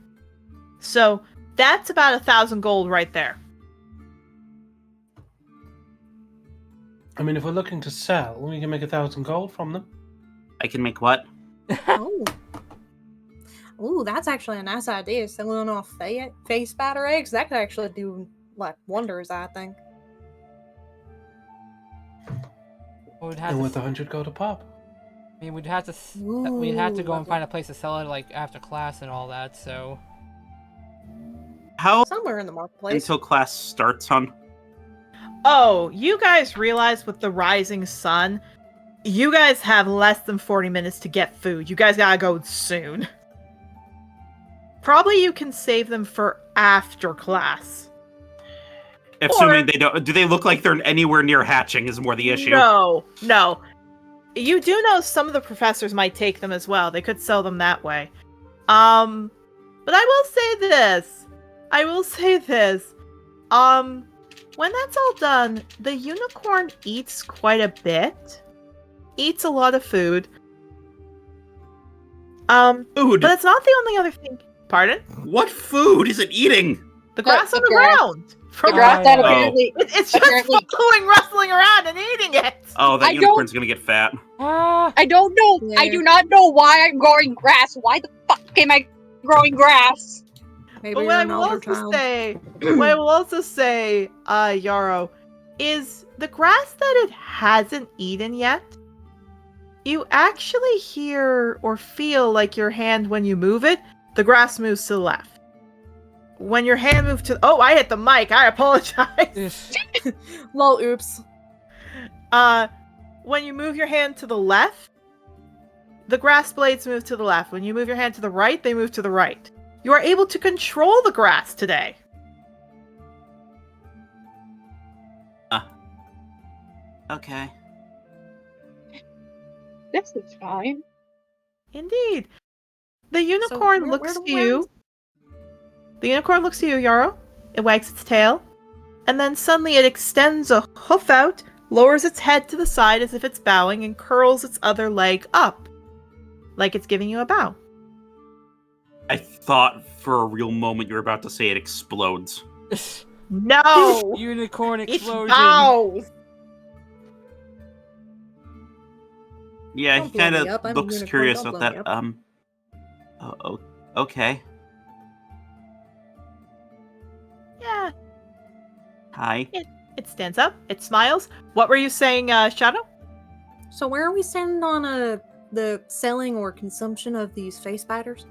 So that's about 1,000 gold right there. I mean, if we're looking to sell, we can make 1,000 gold from them. I can make what? Oh. Ooh, that's actually a nice idea. Selling off face spider eggs, that could actually do like wonders, I think. We'd have And to, with 100 gold a pop. I mean, we'd have to go and lovely. find a place to sell it, like after class and all that. So How Somewhere in the marketplace. until class starts, hon? Oh, you guys realize with the rising sun, you guys have less than 40 minutes to get food. You guys gotta go soon. Probably you can save them for after class. Assuming they don't. Do they look like they're anywhere near hatching? Is more the issue. No. You do know some of the professors might take them as well. They could sell them that way. But I will say this. When that's all done, the unicorn eats quite a bit. Eats a lot of food. Food. But it's not the only other thing. Pardon? What food is it eating? The grass the on the grass. ground. The grass that Oh. apparently. It's just Apparently- following, rustling around, and eating it. Oh, that I unicorn's gonna get fat. I don't know. I Yeah. do not know why I'm growing grass. Why the fuck am I growing grass. Maybe But you're what I an will elder also child. say, what I will also say, Yarrow, is the grass that it hasn't eaten yet, you actually hear or feel like your hand when you move it, the grass moves to the left. When your hand moves to... Oh, I hit the mic. I apologize. Lol, oops. When you move your hand to the left, the grass blades move to the left. When you move your hand to the right, they move to the right. You are able to control the grass today. Okay. This is fine. Indeed. The unicorn looks where to you. The unicorn looks to you, Yarrow. It wags its tail. And then suddenly it extends a hoof out, lowers its head to the side as if it's bowing, and curls its other leg up. Like it's giving you a bow. I thought for a real moment you were about to say it explodes. No! Unicorn It explosion. bows! Yeah, Don't he blow kind me up. of I'm a looks unicorn, curious don't about blow that. me Okay. Yeah. Hi. It stands up. It smiles. What were you saying, Shadow? So where are we standing on the selling or consumption of these face batters?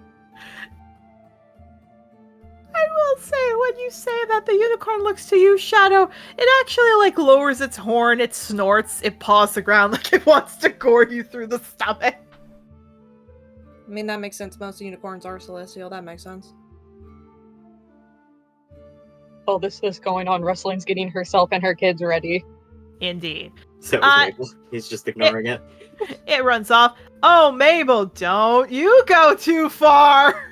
I will say, when you say that, the unicorn looks to you, Shadow. It actually, lowers its horn, it snorts, it paws the ground like it wants to gore you through the stomach. I mean, that makes sense. Most unicorns are celestial. That makes sense. Oh, this is going on. Rustling's getting herself and her kids ready. Indeed. So is Mabel. He's just ignoring it. It runs off. Oh, Mabel, don't you go too far!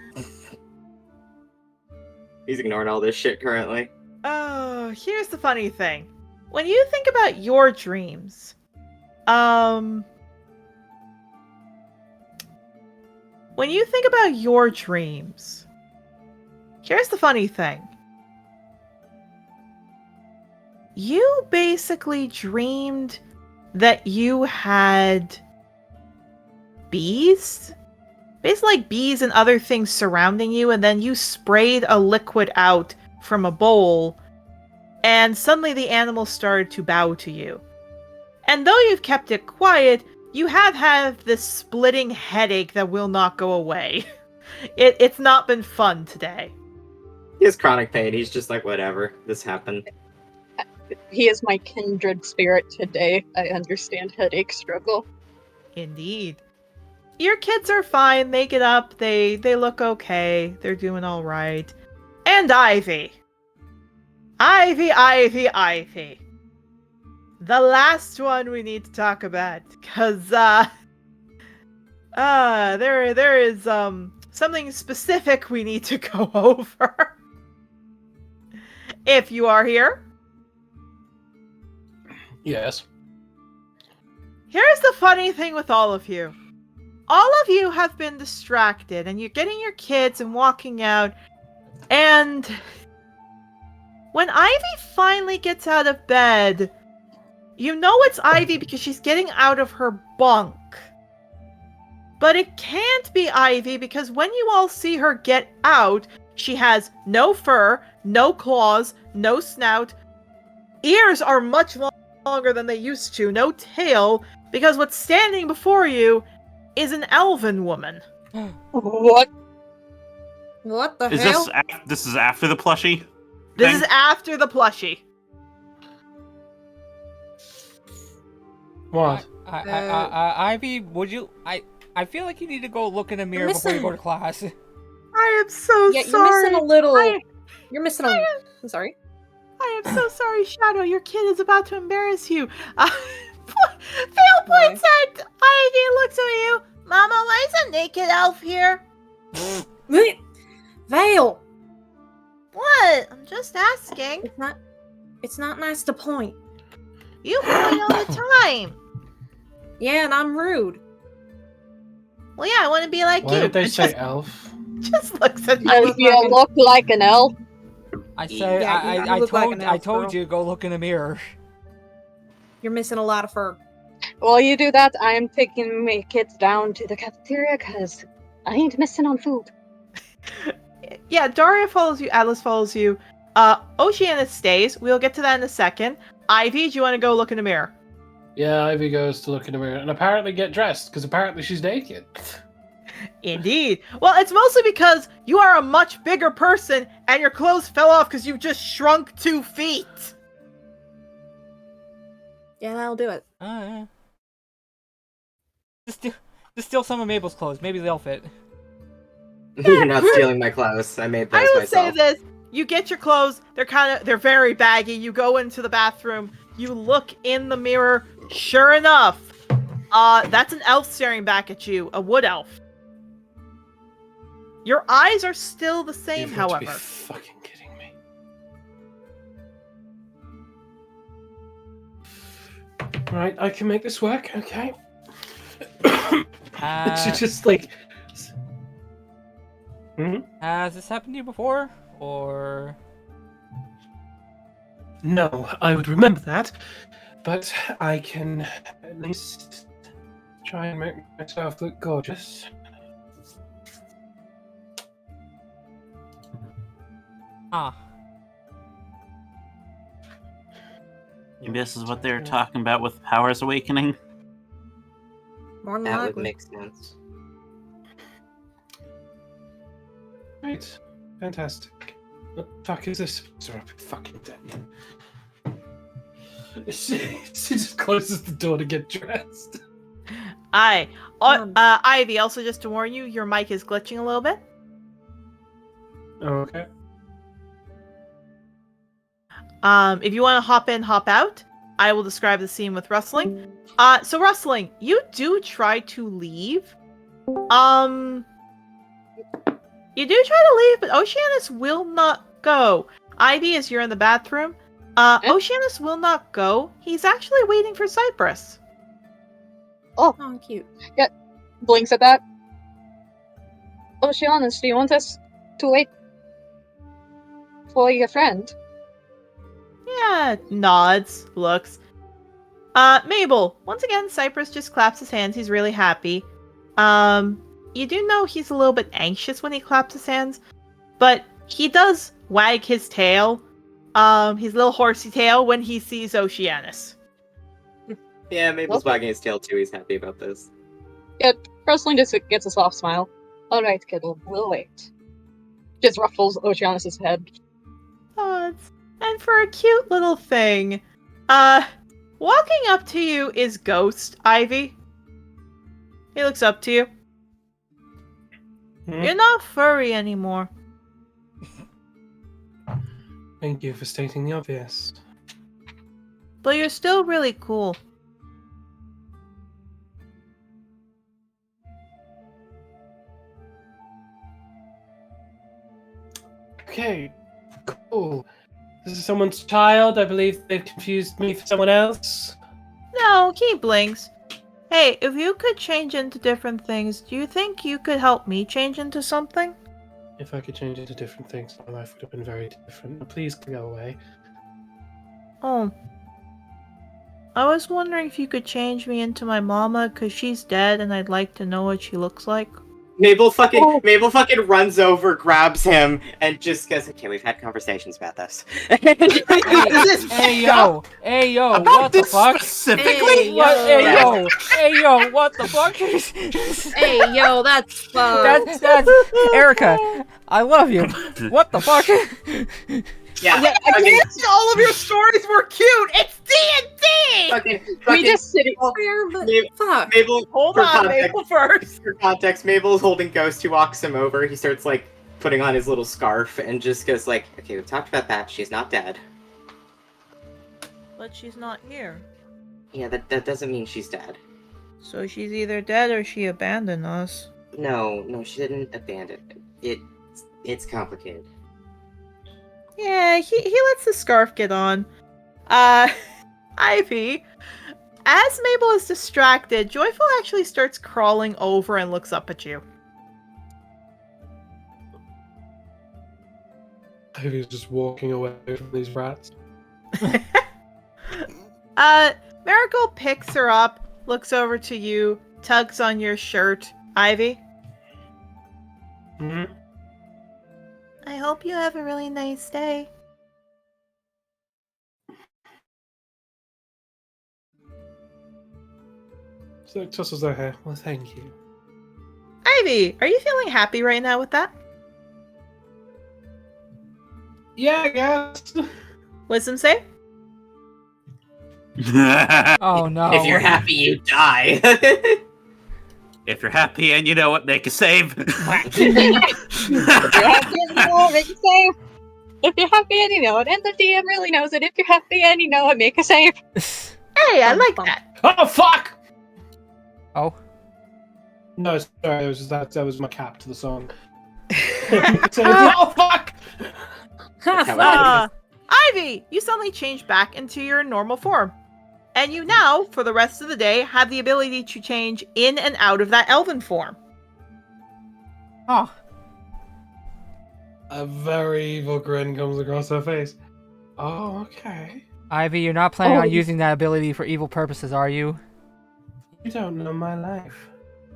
He's ignoring all this shit currently. Oh, here's the funny thing. When you think about your dreams, when you think about your dreams, here's the funny thing. You basically dreamed that you had bees? Basically like bees and other things surrounding you, and then you sprayed a liquid out from a bowl, and suddenly the animal started to bow to you. And though you've kept it quiet, you have had this splitting headache that will not go away. It's not been fun today. He has chronic pain. He's just like, whatever. This happened. He is my kindred spirit today. I understand headache struggle. Indeed. Your kids are fine. They get up. They look okay. They're doing all right. And Ivy. Ivy. The last one we need to talk about, because there is something specific we need to go over. If you are here. Yes. Here's the funny thing with all of you. All of you have been distracted, and you're getting your kids and walking out, and when Ivy finally gets out of bed, you know it's Ivy because she's getting out of her bunk. But it can't be Ivy because when you all see her get out, she has no fur, no claws, no snout. Ears are much longer than they used to, no tail, because what's standing before you is an elven woman. What? What the Is hell? this is after the plushie? This is after the plushie. What? Ivy, would you? I feel like you need to go look in the mirror before you go to class. I am so Yeah, sorry. you're missing a little. I I'm sorry. I am so sorry, Shadow. Your kid is about to embarrass you. Vale points at Ivy and looks at you. Mama, why is a naked elf here? Vale! What? I'm just asking. It's not nice to point. You point all the time. Yeah, and I'm rude. Well, yeah, I want to be like Why you. did they say Just, elf? just looks at Does you. you look like an elf? I said, Yeah, you I look like told, an I elf, told girl. you to go look in the mirror. You're missing a lot of fur. While you do that, I am taking my kids down to the cafeteria because I ain't missing on food. Yeah, Daria follows you, Atlas follows you. Oceanus stays. We'll get to that in a second. Ivy, do you want to go look in the mirror? Yeah, Ivy goes to look in the mirror and apparently get dressed, because apparently she's naked. Indeed. Well, it's mostly because you are a much bigger person and your clothes fell off because you just shrunk 2 feet. Yeah, that'll do it. Yeah. Just steal some of Mabel's clothes. Maybe they'll fit. You're not stealing my clothes. I made those I would myself. say this. You get your clothes. They're very baggy. You go into the bathroom. You look in the mirror. Sure enough, that's an elf staring back at you. A wood elf. Your eyes are still the same, You've got to be however. fucking kidding me. Right, I can make this work, okay. She just like... Has this happened to you before? Or... No, I would remember that, but I can at least try and make myself look gorgeous. Ah. Maybe this is what they're talking about with Powers Awakening. More than That would likely. make sense. Right, fantastic. What the fuck is this? Sorry, I'm fucking dead. She just closes the door to get dressed. Ivy, also just to warn you, your mic is glitching a little bit. Okay. If you want to hop in, hop out, I will describe the scene with Rustling. So Rustling, you do try to leave. You do try to leave, but Oceanus will not go. Ivy, as you're in the bathroom, Oceanus will not go. He's actually waiting for Cypress. Oh, cute. Blinks at that. Oceanus, do you want us to wait for your friend? Yeah, nods, looks. Mabel, once again, Cypress just claps his hands. He's really happy. You do know he's a little bit anxious when he claps his hands, but he does wag his tail, his little horsey tail, when he sees Oceanus. Yeah, Mabel's wagging his tail too. He's happy about this. Rustling just gets a soft smile. Alright, kiddo, we'll wait. Just ruffles Oceanus' head. And for a cute little thing, walking up to you is Ghost, Ivy. He looks up to you. You're not furry anymore. Thank you for stating the obvious. But you're still really cool. Okay, cool. This is someone's child. I believe they've confused me for someone else. No, he blinks. Hey, if you could change into different things, do you think you could help me change into something? If I could change into different things, my life would have been very different. Now, please go away. Oh. I was wondering if you could change me into my mama, because she's dead and I'd like to know what she looks like. Mabel fucking runs over, grabs him, and just goes, "Okay, we've had conversations about this." Hey yo, About what the this fuck? specifically? Hey yo, what the fuck? Hey, yo, that's fun. That's Erica. I love you. What the fuck? Yeah, I can't say all of your stories were cute! It's D&D! We just sitting. Fair, but fuck. Mabel, Hold for on, context, Mabel first. For context, Mabel's holding Ghost, who walks him over. He starts, like, putting on his little scarf and just goes, like, "Okay, we've talked about that. She's not dead." But she's not here. Yeah, that doesn't mean she's dead. So she's either dead or she abandoned us. No, she didn't abandon it. It's complicated. Yeah, he lets the scarf get on. Ivy, as Mabel is distracted, Joyful actually starts crawling over and looks up at you. Ivy's just walking away from these rats. Miracle picks her up, looks over to you, tugs on your shirt. Ivy? I hope you have a really nice day. So it tosses her hair. Well, thank you. Ivy, are you feeling happy right now with that? Yeah, I guess. Wisdom save? Oh no. If you're happy, you die. If you're happy and you know it, make a save. If you're happy and you know it, make a save. If you're happy and you know it, and the DM really knows it, if you're happy and you know it, make a save. Hey, I like that. Oh, fuck! Oh. No, sorry, that was my cap to the song. Oh, fuck! Ivy, you suddenly change back into your normal form. And you now, for the rest of the day, have the ability to change in and out of that elven form. Oh. A very evil grin comes across her face. Oh, okay. Ivy, you're not planning on using that ability for evil purposes, are you? You don't know my life.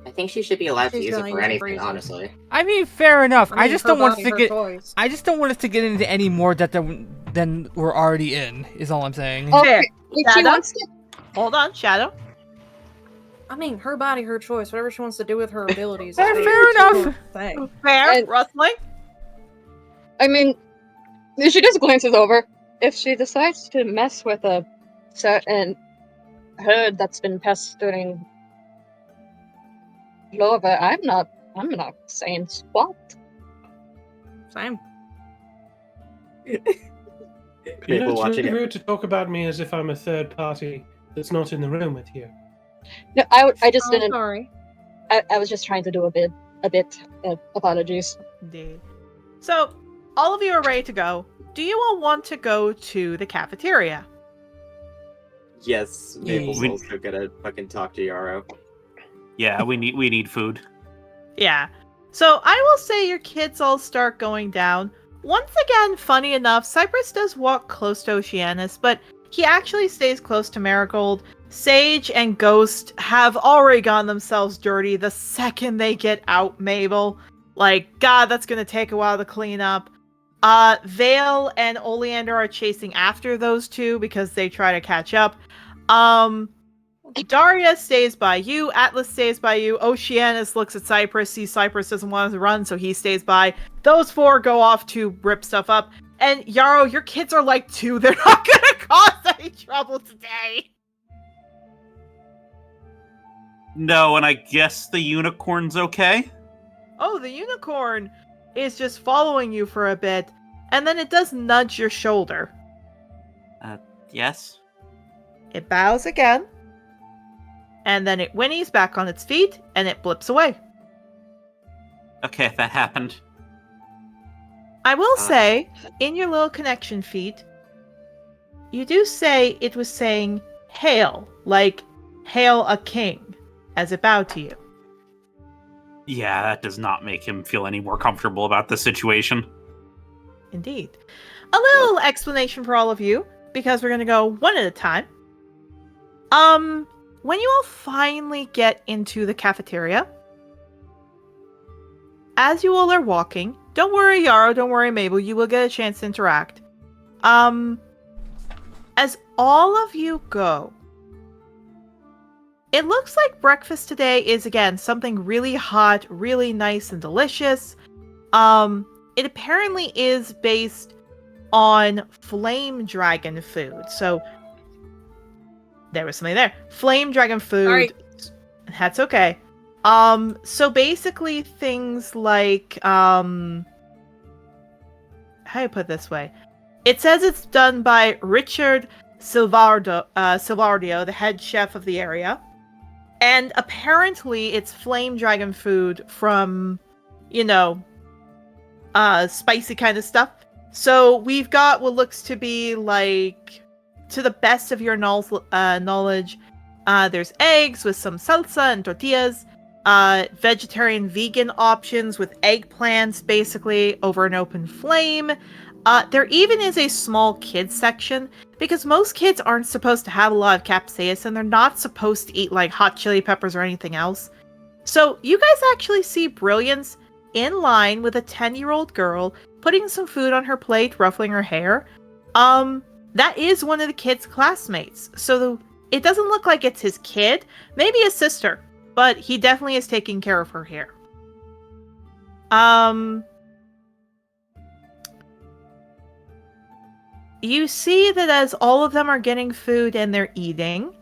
I think she should be allowed to She's use it gonna for use it anything, for reason. honestly. I mean, fair enough. I mean, just her don't want us body, to her get. choice. I just don't want us to get into any more than we're already in. Is all I'm saying. Fair. Okay, if she Shadow? wants to, Hold on, Shadow. I mean, her body, her choice. Whatever she wants to do with her abilities. Fair is her enough. thing. Fair. And- Rustling. I mean, she just glances over. If she decides to mess with a certain herd that's been pestering Lova, I'm not saying squat. Same. People It's watching really it. rude to talk about me as if I'm a third party that's not in the room with you. No, I just Oh, didn't. sorry. I was just trying to do a bit. Apologies. Indeed. So, all of you are ready to go. Do you all want to go to the cafeteria? Yes, Mabel's We- also gonna fucking talk to Yarrow. Yeah, we need food. Yeah. So, I will say your kids all start going down. Once again, funny enough, Cypress does walk close to Oceanus, but he actually stays close to Marigold. Sage and Ghost have already gotten themselves dirty the second they get out, Mabel. Like, God, that's gonna take a while to clean up. Vale and Oleander are chasing after those two because they try to catch up. Daria stays by you, Atlas stays by you, Oceanus looks at Cypress, sees Cypress doesn't want to run, so he stays by. Those four go off to rip stuff up. And Yarrow, your kids are like 2, they're not gonna cause any trouble today. No, and I guess the unicorn's okay? Oh, the unicorn is just following you for a bit, and then it does nudge your shoulder. Yes? It bows again, and then it whinnies back on its feet, and it blips away. Okay, that happened. I will say, in your little connection feat, you do say it was saying, hail, like, hail a king, as it bowed to you. Yeah, that does not make him feel any more comfortable about the situation. Indeed. A little explanation for all of you, because we're going to go one at a time. When you all finally get into the cafeteria, as you all are walking, don't worry, Yarrow, don't worry, Mabel, you will get a chance to interact. As all of you go, it looks like breakfast today is, again, something really hot, really nice and delicious. It apparently is based on flame dragon food. So, there was something there. Flame dragon food. Sorry. That's okay. So basically things like, how do you put it this way? It says it's done by Richard Silvardio, the head chef of the area. And apparently it's flame dragon food from, spicy kind of stuff. So we've got what looks to be like, to the best of your knowledge, there's eggs with some salsa and tortillas, vegetarian vegan options with eggplants basically over an open flame. There even is a small kids section because most kids aren't supposed to have a lot of capsaicin. They're not supposed to eat like hot chili peppers or anything else. So you guys actually see Brilliance in line with a 10-year-old girl putting some food on her plate, ruffling her hair. That is one of the kid's classmates. So it doesn't look like it's his kid, maybe his sister, but he definitely is taking care of her hair. You see that as all of them are getting food and they're eating,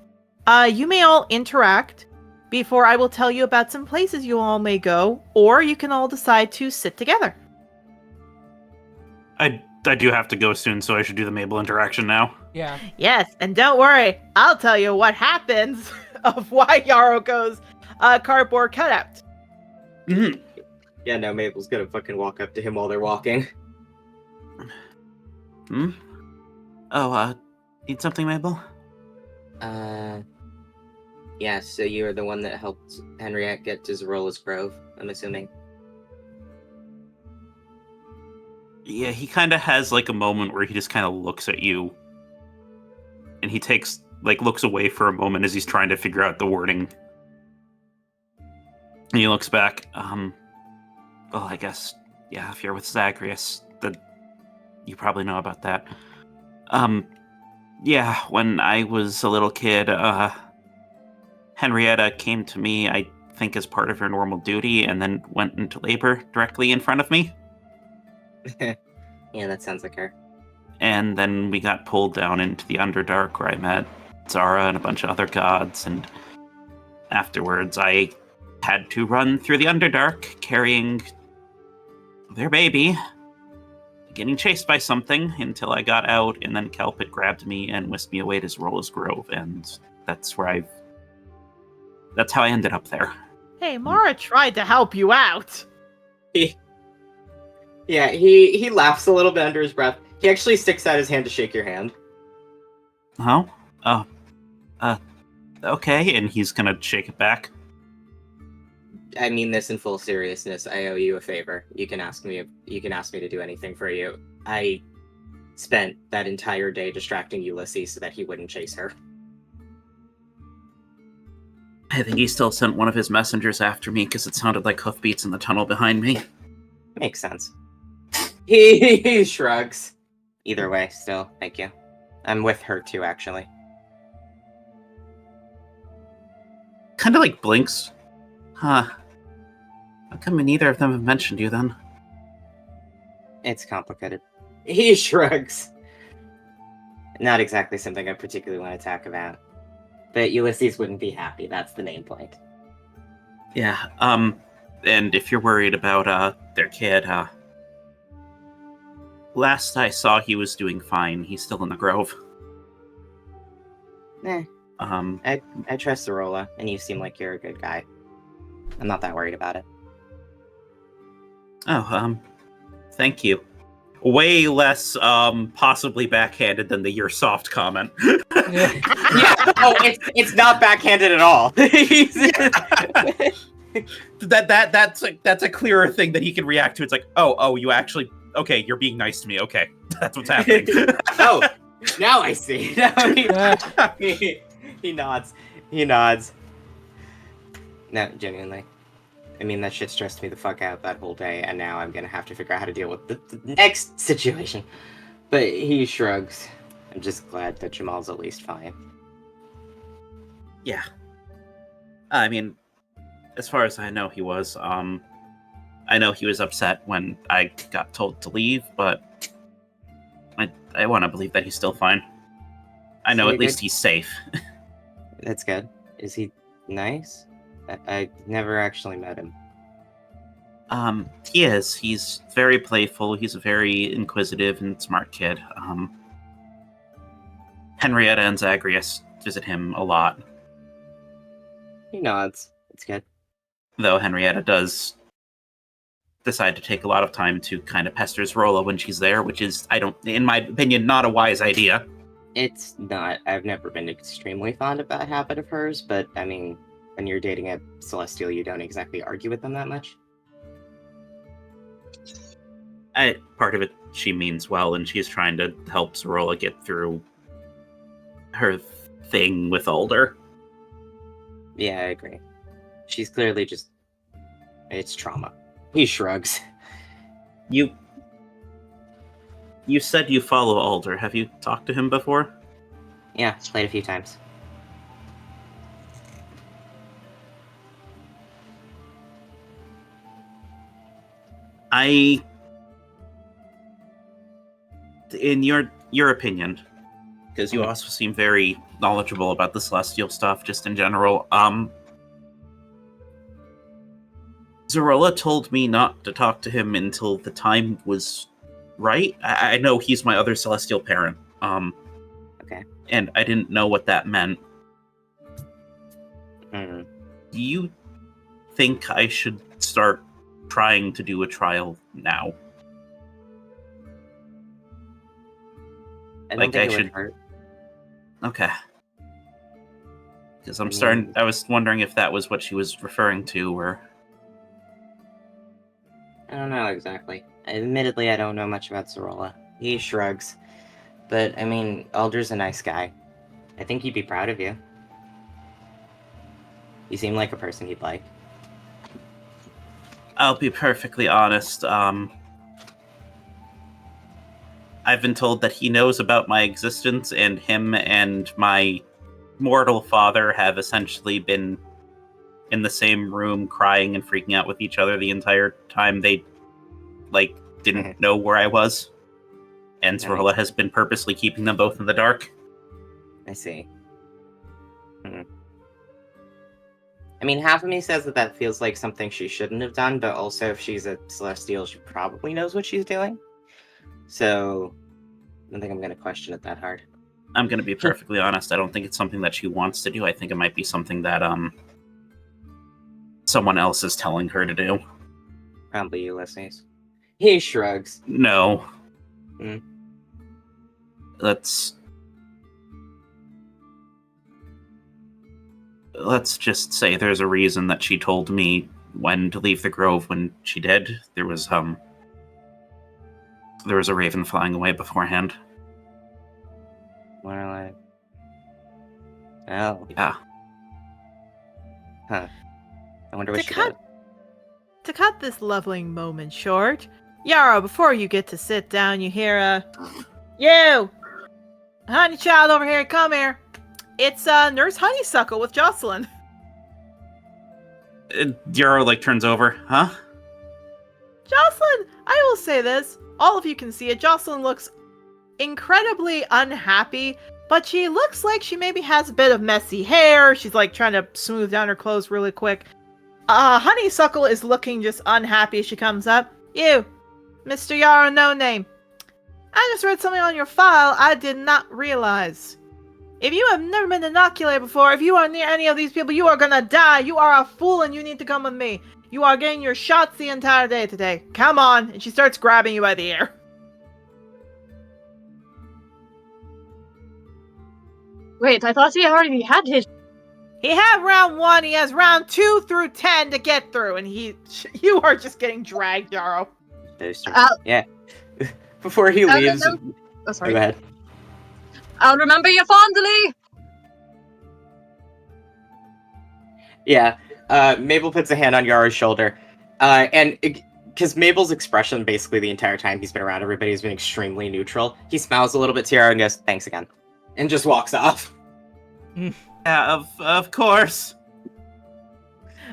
you may all interact before I will tell you about some places you all may go, or you can all decide to sit together. I do have to go soon, so I should do the Mabel interaction now. Yeah. Yes, and don't worry, I'll tell you what happens of why Yaroko's cardboard cutout. Mm-hmm. Yeah, no, Mabel's gonna fucking walk up to him while they're walking. Hmm? Oh, need something, Mabel? Yeah, so you are the one that helped Henriette get to Zorola's Grove, I'm assuming. Yeah, he kind of has like a moment where he just kind of looks at you, and he takes looks away for a moment as he's trying to figure out the wording. And he looks back. Well, I guess yeah. If you're with Zagreus, then you probably know about that. Yeah. When I was a little kid, Henrietta came to me, I think, as part of her normal duty, and then went into labor directly in front of me. Yeah, that sounds like her. And then we got pulled down into the Underdark, where I met Zara and a bunch of other gods, and afterwards I had to run through the Underdark carrying their baby, getting chased by something until I got out, and then Kelpit grabbed me and whisked me away to Zorola's Grove, and that's how I ended up there. Hey, Mara tried to help you out. Yeah, he laughs a little bit under his breath. He actually sticks out his hand to shake your hand. Oh? Okay, and he's gonna shake it back. I mean this in full seriousness. I owe you a favor. You can ask me to do anything for you. I spent that entire day distracting Ulysses so that he wouldn't chase her. I think he still sent one of his messengers after me because it sounded like hoofbeats in the tunnel behind me. Makes sense. He shrugs. Either way, still, thank you. I'm with her too, actually. Kind of blinks. Huh. How come neither of them have mentioned you then? It's complicated. He shrugs. Not exactly something I particularly want to talk about. But Ulysses wouldn't be happy, that's the main point. Yeah, and if you're worried about, their kid, last I saw he was doing fine. He's still in the Grove. I trust Zorola, and you seem like you're a good guy. I'm not that worried about it. Oh, thank you. Way less, possibly backhanded than the "you're soft" comment. Yeah. Oh, it's not backhanded at all. That's a clearer thing that he can react to. It's like, oh, you actually, okay, you're being nice to me. Okay, that's what's happening. Oh, now I see. He nods. He nods. No, genuinely. I mean, that shit stressed me the fuck out that whole day, and now I'm gonna have to figure out how to deal with the next situation. But he shrugs. I'm just glad that Jamal's at least fine. Yeah. I mean, as far as I know, he was. I know he was upset when I got told to leave, but I want to believe that he's still fine. I know at least he's safe. That's good. Is he nice? I never actually met him. He is. He's very playful. He's a very inquisitive and smart kid. Henrietta and Zagreus visit him a lot. He nods. It's good. Though Henrietta does decide to take a lot of time to kind of pester Zorola when she's there, which is, in my opinion, not a wise idea. It's not. I've never been extremely fond of that habit of hers, but I mean, when you're dating a Celestial, you don't exactly argue with them that much. Part of it, she means well, and she's trying to help Zorola get through her thing with Alder. Yeah, I agree. She's clearly just... It's trauma. He shrugs. You You said you follow Alder. Have you talked to him before? Yeah, played a few times. In your opinion, because you also seem very knowledgeable about the celestial stuff, just in general. Zarola told me not to talk to him until the time was right. I know he's my other celestial parent. Okay. And I didn't know what that meant. Hmm. Do you think I should start trying to do a trial now? I don't Like, think I it would should- hurt. Okay. Because I mean- I was wondering if that was what she was referring to, or... I don't know exactly. Admittedly, I don't know much about Zarola. He shrugs. But, I mean, Alder's a nice guy. I think he'd be proud of you. You seem like a person he'd like. I'll be perfectly honest, I've been told that he knows about my existence, and him and my mortal father have essentially been in the same room crying and freaking out with each other the entire time they, didn't know where I was. And Zarola has been purposely keeping them both in the dark. I see. I mean, half of me says that feels like something she shouldn't have done, but also if she's a Celestial, she probably knows what she's doing. So, I don't think I'm going to question it that hard. I'm going to be perfectly honest. I don't think it's something that she wants to do. I think it might be something that, someone else is telling her to do. Probably Ulysses. He shrugs. No. Hmm. Let's just say there's a reason that she told me when to leave the grove when she did. There was a raven flying away beforehand. More like... Oh. Yeah. Huh. I wonder what she did. To cut this leveling moment short, Yarrow, before you get to sit down, you hear you! Honey child over here, come here. It's Nurse Honeysuckle with Jocelyn. Yarrow, turns over. Huh? Jocelyn, I will say this. All of you can see it. Jocelyn looks incredibly unhappy, but she looks like she maybe has a bit of messy hair. She's trying to smooth down her clothes really quick. Honeysuckle is looking just unhappy as she comes up. You, Mr. Yarrow No Name. I just read something on your file I did not realize. If you have never been inoculated before, if you are near any of these people, you are gonna die. You are a fool and you need to come with me. You are getting your shots the entire day today. Come on. And she starts grabbing you by the ear. Wait, I thought he already had his. He had round 1, he has round 2 through 10 to get through, and you are just getting dragged, Yarrow. Those two. Yeah. Before he leaves... Oh, sorry. Go ahead. I'll remember you fondly! Yeah. Mabel puts a hand on Yarrow's shoulder. Because Mabel's expression basically the entire time he's been around everybody has been extremely neutral. He smiles a little bit to Yarrow and goes, thanks again. And just walks off. Yeah, of course.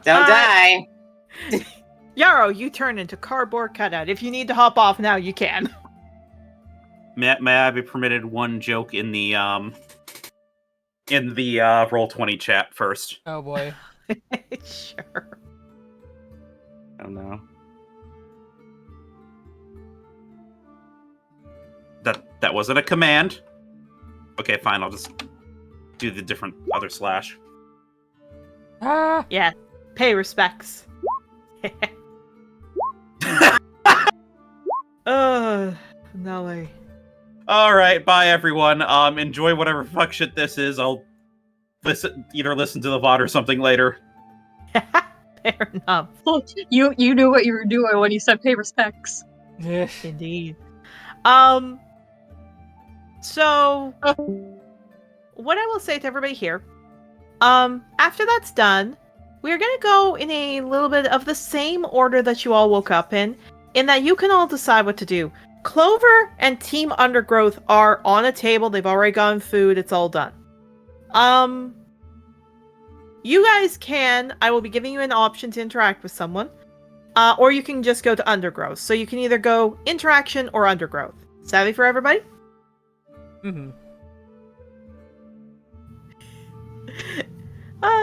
Don't die! Yarrow, you turn into cardboard cutout. If you need to hop off now, you can. May I be permitted one joke in the Roll20 chat first? Oh boy. Sure. Oh no. That wasn't a command. Okay, fine. I'll just do the different other slash. Ah! Yeah. Pay respects. Nelly. All right, bye everyone. Enjoy whatever fuck shit this is. I'll either listen to the VOD or something later. Fair enough. You knew what you were doing when you said pay respects. Indeed. So what I will say to everybody here, after that's done, we're gonna go in a little bit of the same order that you all woke up in that you can all decide what to do. Clover and Team Undergrowth are on a table. They've already gotten food. It's all done. You guys can. I will be giving you an option to interact with someone. Or you can just go to Undergrowth. So you can either go interaction or Undergrowth. Savvy for everybody? Mm-hmm.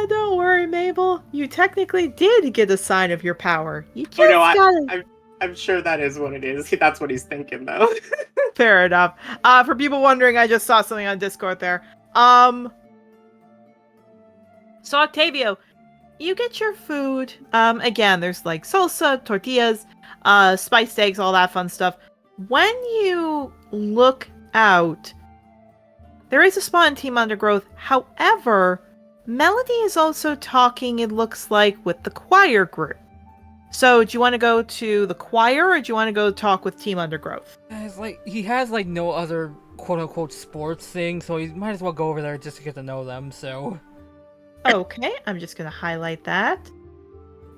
Don't worry, Mabel. You technically did get a sign of your power. You just Oh, no, got it. I'm sure that is what it is. That's what he's thinking, though. Fair enough. For people wondering, I just saw something on Discord there. So Octavio, you get your food. Again, there's like salsa, tortillas, spiced eggs, all that fun stuff. When you look out, there is a spot in Team Undergrowth. However, Melody is also talking, it looks like, with the choir group. So, do you want to go to the choir, or do you want to go talk with Team Undergrowth? He has no other quote-unquote sports thing, so he might as well go over there just to get to know them, so... Okay, I'm just going to highlight that. If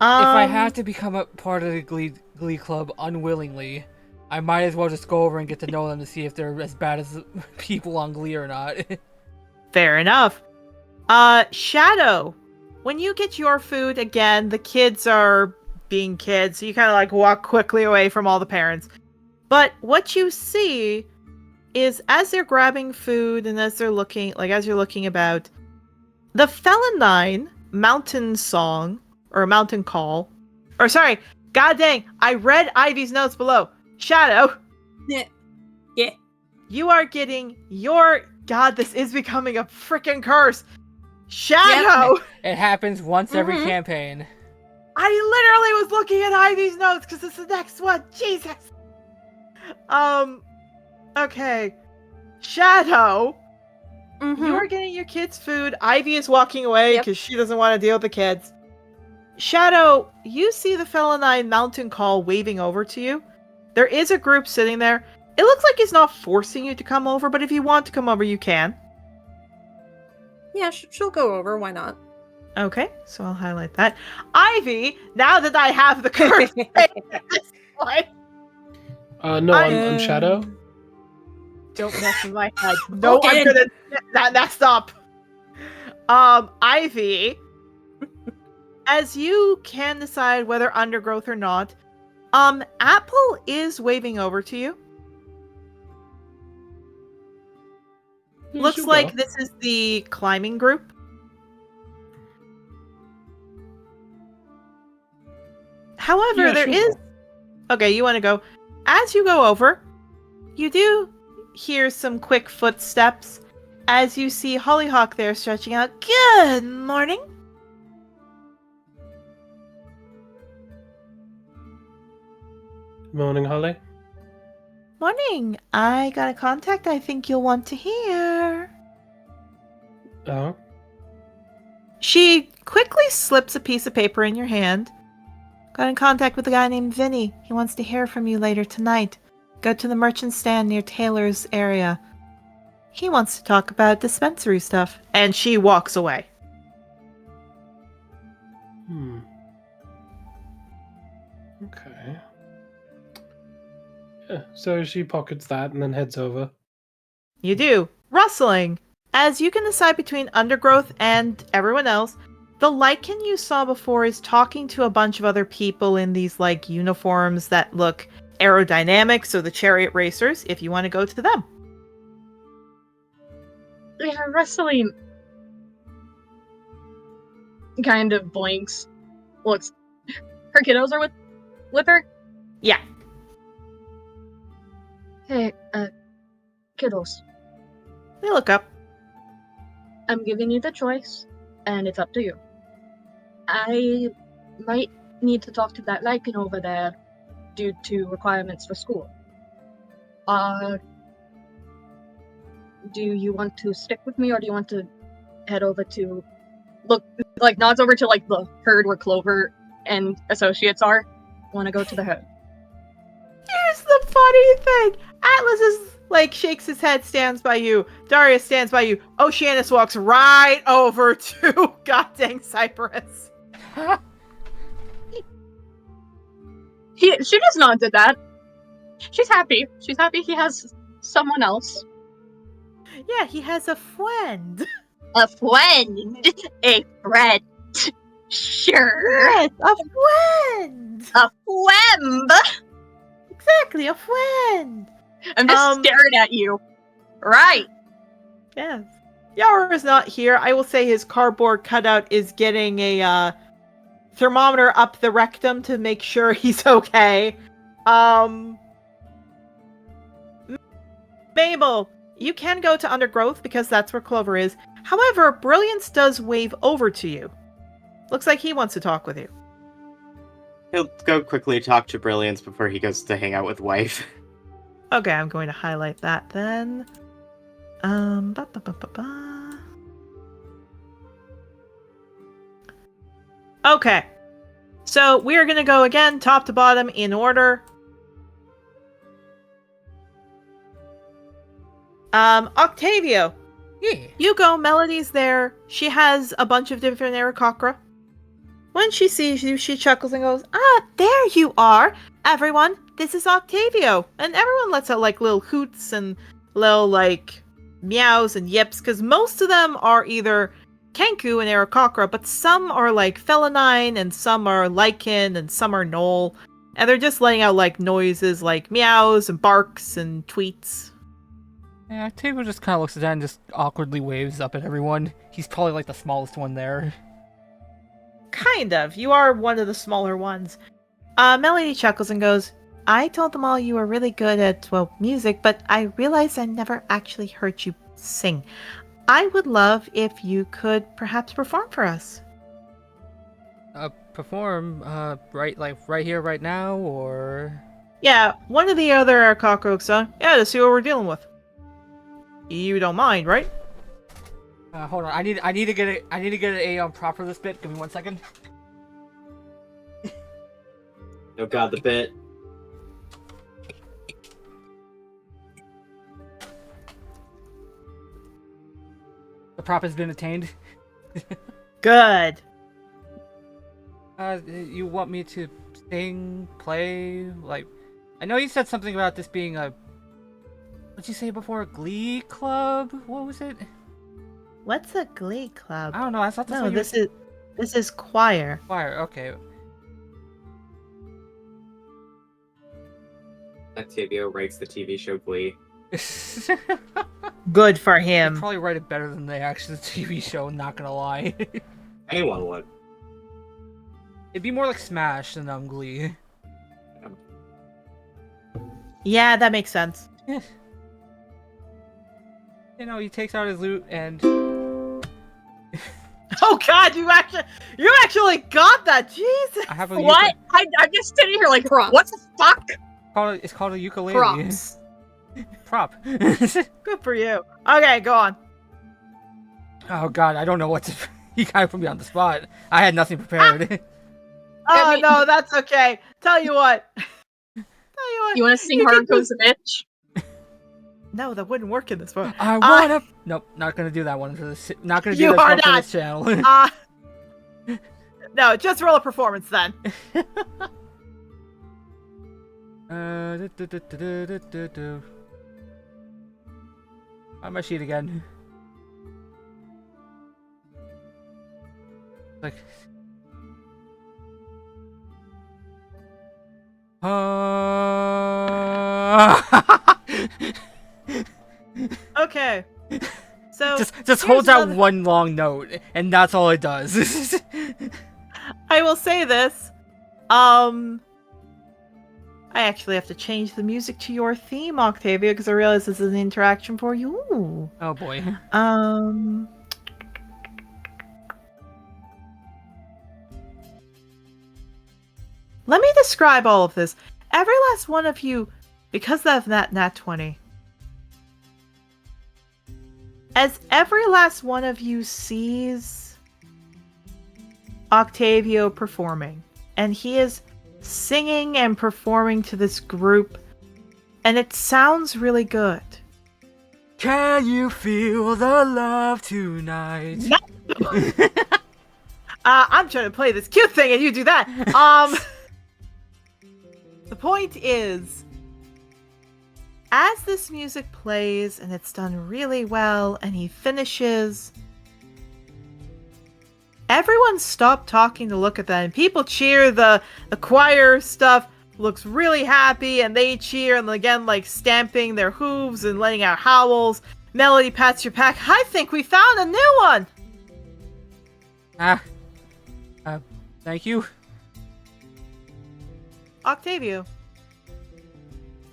I have to become a part of the Glee Club unwillingly, I might as well just go over and get to know them to see if they're as bad as people on Glee or not. Fair enough. Shadow, when you get your food, again, the kids are being kids, so you kind of walk quickly away from all the parents. But what you see is as they're grabbing food and as they're looking, as you're looking about, the Felinine mountain song, or mountain call, or sorry, god dang, I read Ivy's notes below. Shadow. Yeah. You are getting your, god, this is becoming a freaking curse. Shadow! Yep. It happens once every campaign. I literally was looking at Ivy's notes because it's the next one. Jesus. Okay. Shadow. You are getting your kids' food. Ivy is walking away because she doesn't want to deal with the kids. Shadow, you see the Felinine mountain call waving over to you. There is a group sitting there. It looks like he's not forcing you to come over, but if you want to come over, you can. Yeah, she'll go over. Why not? Okay, so I'll highlight that. Ivy, now that I have the curse, No, I'm Shadow. Don't mess with my head. No, I'm gonna that messed up. Ivy, as you can decide whether Undergrowth or not, Apple is waving over to you. Yeah, Looks she'll like go. this is the climbing group. However, Yeah, there she'll is... go. Okay, you want to go. As you go over, you do hear some quick footsteps as you see Hollyhock there stretching out. Good morning. Morning, Holly. Morning. I got a contact I think you'll want to hear. Oh. She quickly slips a piece of paper in your hand. Got in contact with a guy named Vinny. He wants to hear from you later tonight. Go to the merchant stand near Taylor's area. He wants to talk about dispensary stuff. And she walks away. Okay. Yeah, so she pockets that and then heads over. You do. Rustling. As you can decide between Undergrowth and everyone else, the Lycan you saw before is talking to a bunch of other people in these, uniforms that look aerodynamic, so the chariot racers, if you want to go to them. Yeah, Wrestling kind of blinks. Looks. Her kiddos are with her? Yeah. Hey, kiddos. They look up. I'm giving you the choice, and it's up to you. I might need to talk to that Lycan over there due to requirements for school. Do you want to stick with me, or do you want to head over to... Look, nods over to, the herd where Clover and associates are. Want to go to the herd. Here's the funny thing. Atlas is shakes his head, stands by you. Darius stands by you. Oceanus walks right over to goddamn Cypress. She just nods at that. She's happy. She's happy he has someone else. Yeah, he has a friend. A friend. A friend. Sure. Yes, a friend. A friend. Exactly, a friend. I'm just staring at you. Right. Yes. Yara is not here. I will say his cardboard cutout is getting a thermometer up the rectum to make sure he's okay. Mabel, you can go to undergrowth because that's where Clover is. However, Brilliance does wave over to you. Looks like he wants to talk with you. He'll go quickly talk to Brilliance before he goes to hang out with wife. Okay, I'm going to highlight that then. Okay. So we are going to go again, top to bottom in order. Octavio. Yeah. You go, Melody's there. She has a bunch of different Aarakocra. When she sees you, she chuckles and goes, "Ah, there you are! Everyone, this is Octavio." And everyone lets out, like, little hoots and little, like, meows and yips, because most of them are either Kenku and Aarakocra, but some are, like, felinine, and some are lichen, and some are knoll. And they're just letting out, like, noises like meows and barks and tweets. Yeah, Octavio just kind of looks at that and just awkwardly waves up at everyone. He's probably like the smallest one there. Kind of. You are one of the smaller ones. Melody chuckles and goes, "I told them all you were really good at, well, music, but I realized I never actually heard you sing. I would love if you could perhaps perform for us." Perform, right here, right now, or? Yeah, one of the other cockroaches, yeah, to see what we're dealing with. You don't mind, right? Hold on. I need to get a prop for this bit. Give me 1 second. Oh god, the bit. The prop has been attained. Good. You want me to sing, play, like? I know you said something about this being a. What'd you say before? A glee club? What was it? What's a glee club? I don't know. I thought No, this is choir. Choir. Okay. Octavio writes the TV show Glee. Good for They him. probably write it better than the actual TV show. Not gonna lie. Anyone would. It'd be more like Smash than Glee. Yeah, that makes sense. You know, he takes out his loot and. Oh god, you actually got that. Jesus. I have a What? I'm just sitting here like, Props. what the fuck? It's called a ukulele. Props. Prop. Good for you. Okay, go on. Oh god, I don't know what to. He kind of put me on the spot. I had nothing prepared. Oh mean- no, that's okay. Tell you what. You want to sing You Hard can Goes the Bitch? No, that wouldn't work in this one. I wanna. Nope, not gonna do that one for this. Not gonna do You this are one for not. this channel. No, just roll a performance then. On my sheet again. Like. Okay. So just here's holds out another- one long note, and that's all it does. I will say this. I actually have to change the music to your theme, Octavia, because I realize this is an interaction for you. Oh boy. Let me describe all of this. Every last one of you, because of that nat 20, as every last one of you sees Octavio performing, and he is singing and performing to this group, and it sounds really good. Can you feel the love tonight? I'm trying to play this cute thing and you do that. The point is, as this music plays and it's done really well and he finishes, everyone stopped talking to look at that, and people cheer. The choir stuff looks really happy, and they cheer, and again, like, stamping their hooves and letting out howls. Melody pats your back. I think we found a new one! Thank you. Octavio,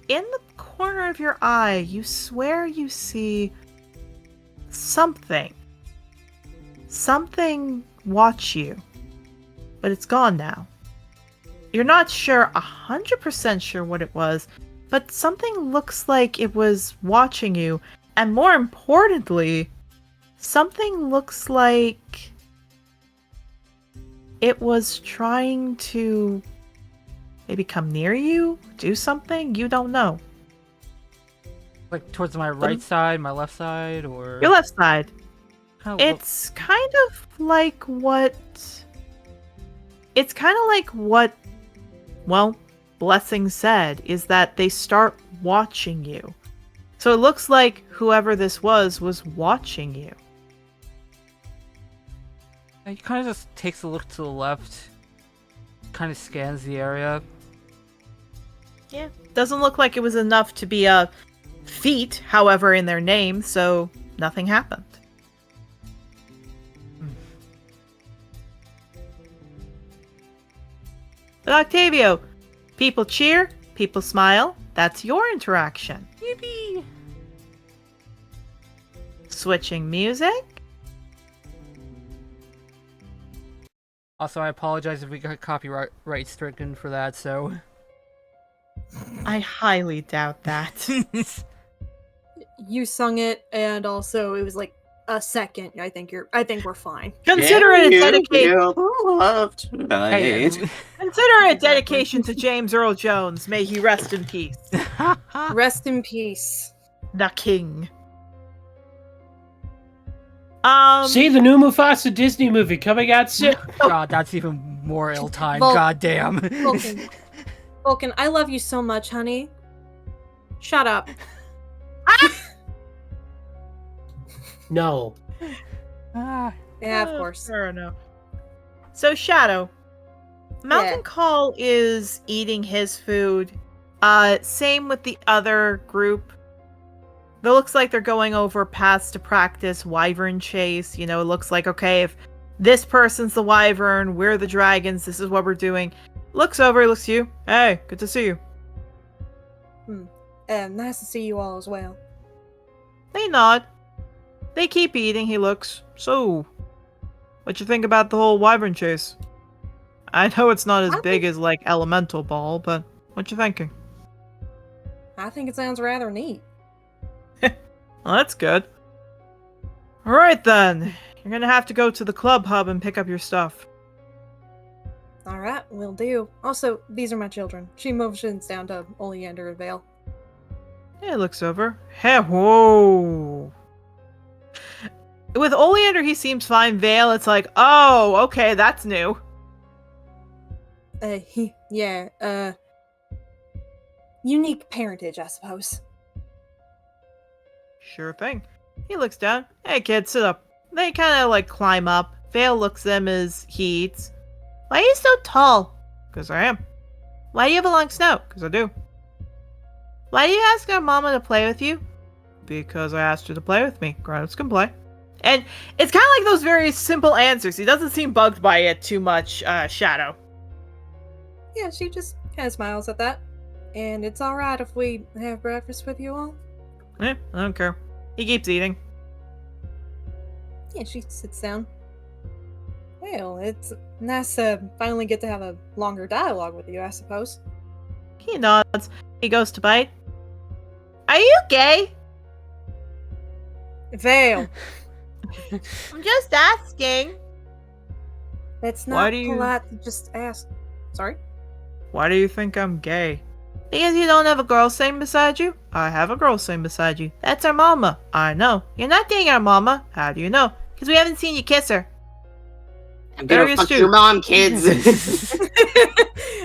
in the corner of your eye, you swear you see something. Something watch you. But it's gone now. You're not 100% sure what it was, but something looks like it was watching you. And more importantly, something looks like it was trying to maybe come near you, do something, you don't know. Like towards my right side, my left side, or Your left side. Kinda It's kind of like what... It's kind of like what, well, Blessing said, is that they start watching you. So it looks like whoever this was watching you. He kind of just takes a look to the left, kind of scans the area. Yeah. Doesn't look like it was enough to be a feat, however, in their name, so nothing happened. But Octavio, people cheer, people smile. That's your interaction. Yippee! Switching music. Also, I apologize if we got copyright stricken for that, so... I highly doubt that. You sung it, and also it was like a second. I think we're fine. Consider it a dedication. Hey, Consider it a dedication to James Earl Jones. May he rest in peace. Rest in peace. The king. See the new Mufasa Disney movie coming out soon. God, that's even more ill-timed. Vul- God damn. Vulcan, I love you so much, honey. Shut up. No. Ah, Yeah, of course. Fair enough. So, Shadow. Mountain Yeah. Call is eating his food. Same with the other group. It looks like they're going over paths to practice Wyvern chase. You know, it looks like, okay, if this person's the Wyvern, we're the dragons, this is what we're doing. Looks over, looks to you. Hey, good to see you. Nice to see you all as well. They nod. They keep eating, he looks. So, what you think about the whole Wyvern chase? I know it's not as big as, like, Elemental Ball, but what you thinking? I think it sounds rather neat. Well, that's good. Alright then. You're gonna have to go to the club hub and pick up your stuff. Alright, will do. Also, these are my children. She motions down to Oleander and Vale. Yeah, looks over. Hey, whoa. With Oleander, he seems fine. Vale, it's like, oh, okay, that's new. Unique parentage, I suppose. Sure thing. He looks down. Hey, kid, sit up. They kind of, like, climb up. Vale looks at him as he eats. Why are you so tall? Because I am. Why do you have a long snout? Because I do. Why do you ask our mama to play with you? Because I asked her to play with me. Grown-ups can play. And it's kind of like those very simple answers. He doesn't seem bugged by it too much, Shadow. Yeah, she just kind of smiles at that. And it's alright if we have breakfast with you all? I don't care. He keeps eating. Yeah, she sits down. Well, it's nice to finally get to have a longer dialogue with you, I suppose. He nods. He goes to bite. Are you gay? Vale! I'm just asking. That's Why not do you- polite to just ask. Sorry? Why do you think I'm gay? Because you don't have a girl sitting beside you? I have a girl sitting beside you. That's our mama. I know. You're not dating our mama. How do you know? Because we haven't seen you kiss her. I'm gonna Very fuck astute. your mom, kids.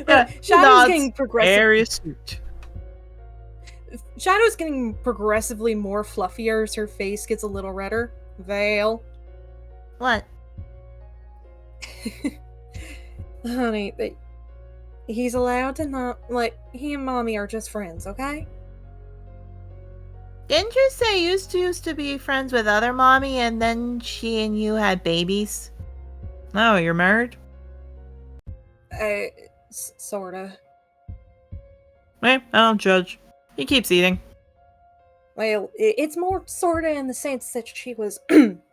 Yeah, Shadow's nods. getting progressive. Very astute. Shadow's getting progressively more fluffier as her face gets a little redder. Vale. What? Honey, he's allowed to not, like, he and Mommy are just friends, okay? Didn't you say you used to be friends with other mommy and then she and you had babies? No, you're married? Sorta. Eh, I don't judge. He keeps eating. Well, it's more sorta in the sense that she was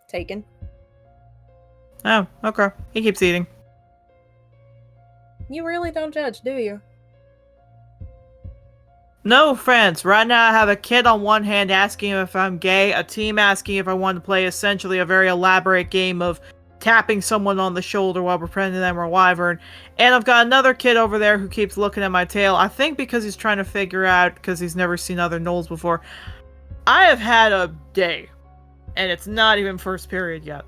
taken. Oh, okay. He keeps eating. You really don't judge, do you? No offense. Right now I have a kid on one hand asking if I'm gay, a team asking if I want to play essentially a very elaborate game of tapping someone on the shoulder while pretending them are Wyvern, and I've got another kid over there who keeps looking at my tail, I think because he's trying to figure out, because he's never seen other gnolls before. I have had a day, and it's not even first period yet.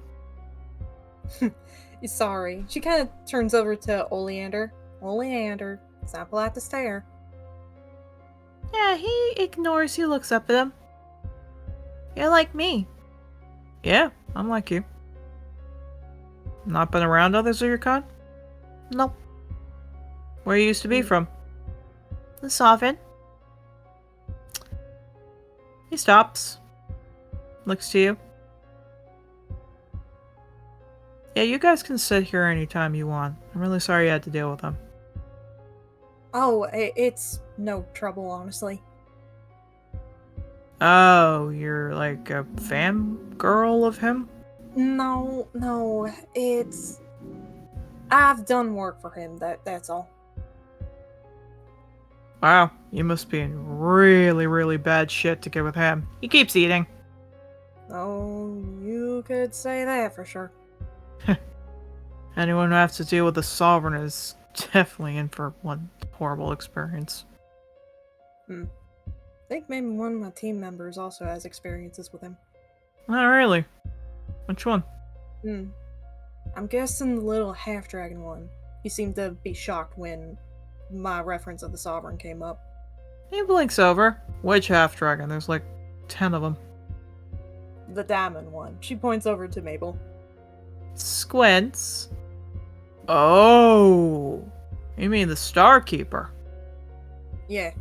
Sorry. She kind of turns over to Oleander. Oleander, it's not polite to stare. Yeah, he ignores you, looks up at him. You're like me. Yeah, I'm like you. Not been around others of your kind? Nope. Where you used to be from? The Sovereign. He stops. Looks to you. Yeah, you guys can sit here anytime you want. I'm really sorry you had to deal with him. Oh, it's no trouble, honestly. Oh, you're like a fangirl of him? No, it's... I've done work for him, that's all. Wow, you must be in really, really bad shit to get with him. He keeps eating. Oh, you could say that for sure. Anyone who has to deal with the Sovereign is definitely in for one horrible experience. I think maybe one of my team members also has experiences with him. Not really. Which one? I'm guessing the little half-dragon one. He seemed to be shocked when my reference of the Sovereign came up. He blinks over. Which half-dragon? There's like 10 of them. The diamond one. She points over to Mabel. Squints. Oh! You mean the Starkeeper? Yeah.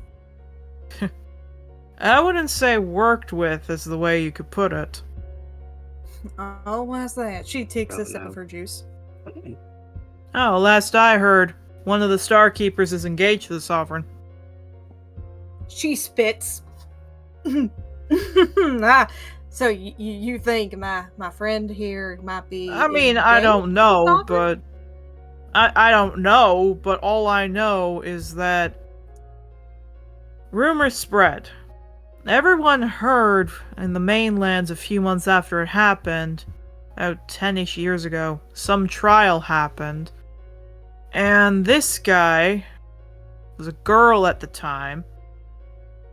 I wouldn't say worked with is the way you could put it. Oh, why's that? She takes a sip of her juice. Oh, last I heard, one of the Starkeepers is engaged to the Sovereign. She spits. So you think my friend here might be... I mean, I don't know, but... I don't know, but all I know is that... rumors spread. Everyone heard in the mainlands a few months after it happened, about 10-ish years ago, some trial happened. And this guy was a girl at the time.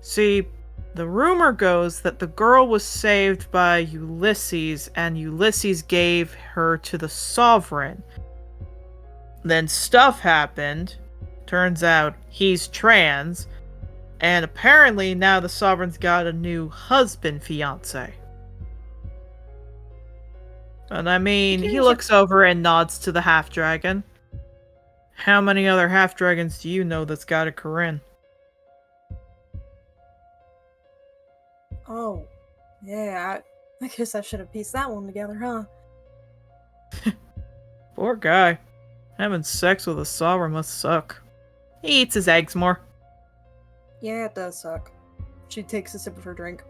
See, the rumor goes that the girl was saved by Ulysses, and Ulysses gave her to the Sovereign. Then stuff happened. Turns out he's trans. And apparently now the Sovereign's got a new husband, fiancé. And I mean, he looks over and nods to the half-dragon. How many other half-dragons do you know that's got a Corinne? Oh, yeah, I guess I should have pieced that one together, huh? Poor guy. Having sex with a Sovereign must suck. He eats his eggs more. Yeah, it does suck. She takes a sip of her drink.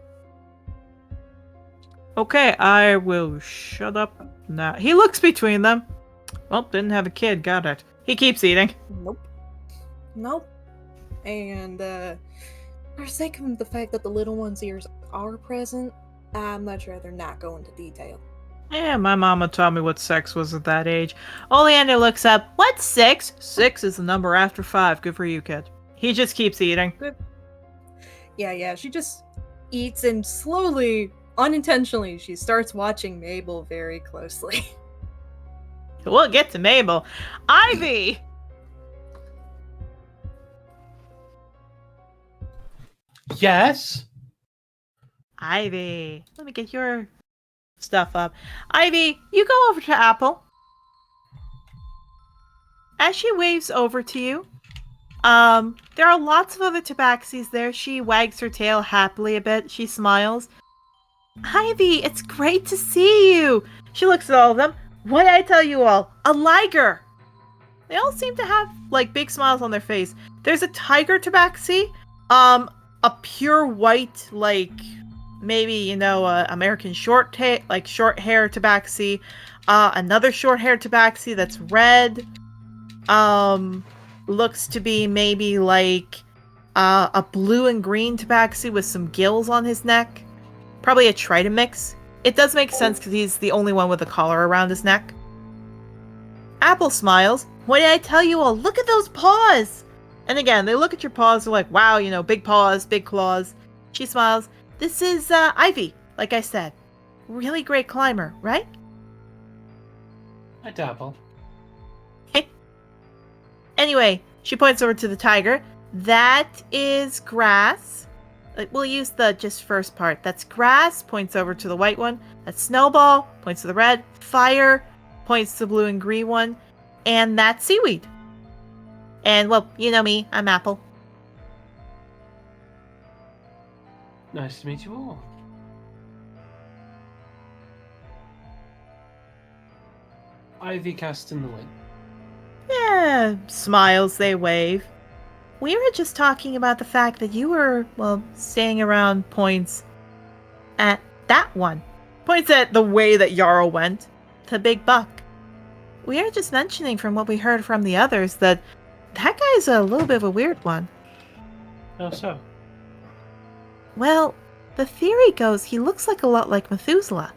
Okay, I will shut up now. He looks between them. Well, didn't have a kid, got it. He keeps eating. Nope. And, for the sake of the fact that the little one's ears are present, I'd much rather not go into detail. Yeah, my mama taught me what sex was at that age. Oleander looks up. What's 6? 6 is the number after 5. Good for you, kid. He just keeps eating. Good. Yeah, she just eats and slowly, unintentionally, she starts watching Mabel very closely. We'll get to Mabel. Ivy! Yes. Ivy, let me get your stuff up. Ivy, you go over to Apple. As she waves over to you, there are lots of other tabaxis there. She wags her tail happily a bit. She smiles. Ivy, it's great to see you. She looks at all of them. What did I tell you all? A liger. They all seem to have, like, big smiles on their face. There's a tiger tabaxi, a pure white, like, maybe, American short hair tabaxi, another short hair tabaxi that's red, looks to be maybe, like, a blue and green tabaxi with some gills on his neck. Probably a trident mix. It does make sense because he's the only one with a collar around his neck. Apple smiles. What did I tell you all? Look at those paws! And again, they look at your paws, they're like, wow, big paws, big claws. She smiles. This is Ivy, like I said. Really great climber, right? I dabble. Anyway, she points over to the tiger. That is Grass. We'll use the just first part. That's Grass, points over to the white one. That's Snowball, points to the red. Fire, points to the blue and green one. And that's Seaweed. And, well, you know me, I'm Apple. Nice to meet you all. Ivy cast in the wind. Yeah, smiles, they wave. We were just talking about the fact that you were, well, staying around points at that one. Points at the way that Jarl went. To Big Buck. We were just mentioning from what we heard from the others that guy's a little bit of a weird one. How so? Well, the theory goes he looks like a lot like Methuselah.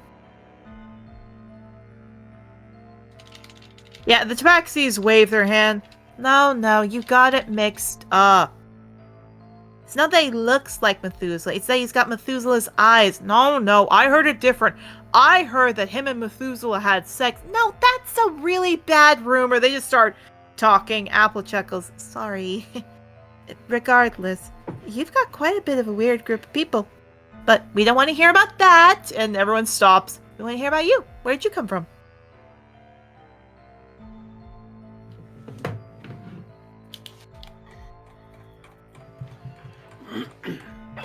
Yeah, the tabaxis wave their hand. No, you got it mixed up. It's not that he looks like Methuselah. It's that he's got Methuselah's eyes. No, I heard it different. I heard that him and Methuselah had sex. No, that's a really bad rumor. They just start talking. Apple chuckles. Sorry. Regardless, you've got quite a bit of a weird group of people. But we don't want to hear about that. And everyone stops. We want to hear about you. Where'd you come from?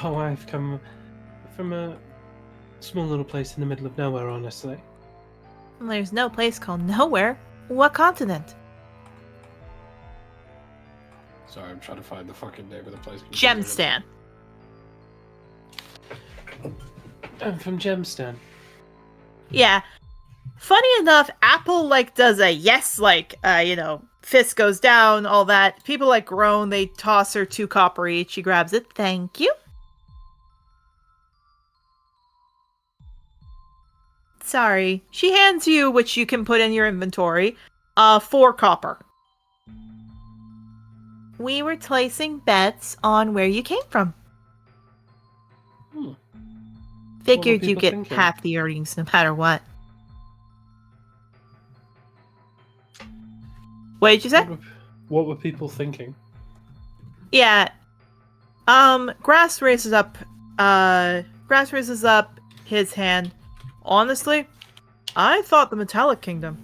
Oh, I've come from a small little place in the middle of nowhere, honestly. There's no place called nowhere. What continent? Sorry, I'm trying to find the fucking name of the place. Gemstan. I'm from Gemstan. Yeah. Funny enough, Apple does a yes, fist goes down, all that. People groan, they toss her 2 copper each. She grabs it. Thank you. Sorry. She hands you, which you can put in your inventory, 4 copper. We were placing bets on where you came from. Figured you get thinking? half the earnings no matter what. What did you say? What were people thinking? Yeah. Grass raises up his hand. Honestly, I thought the Metallic Kingdom.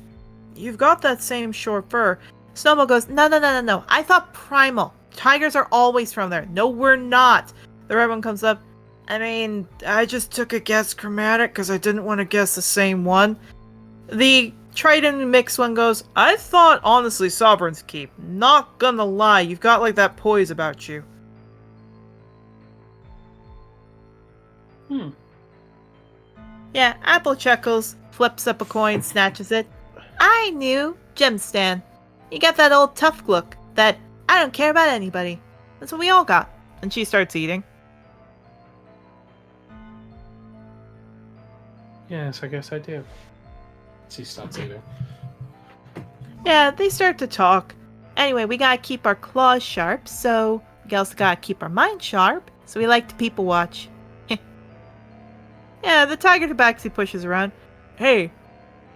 You've got that same short fur. Snowball goes, no. I thought Primal. Tigers are always from there. No, we're not. The red one comes up. I mean, I just took a guess chromatic because I didn't want to guess the same one. The Trident mix one goes, I thought, honestly, Sovereign's Keep. Not gonna lie, you've got that poise about you. Yeah, Apple chuckles, flips up a coin, snatches it. I knew. Gemstan. You got that old tough look that I don't care about anybody. That's what we all got. And she starts eating. Yes, I guess I do. She starts eating. Yeah, they start to talk. Anyway, we gotta keep our claws sharp, so we also gotta keep our mind sharp, so we like to people watch. Yeah, the tiger tabaxi pushes around. Hey,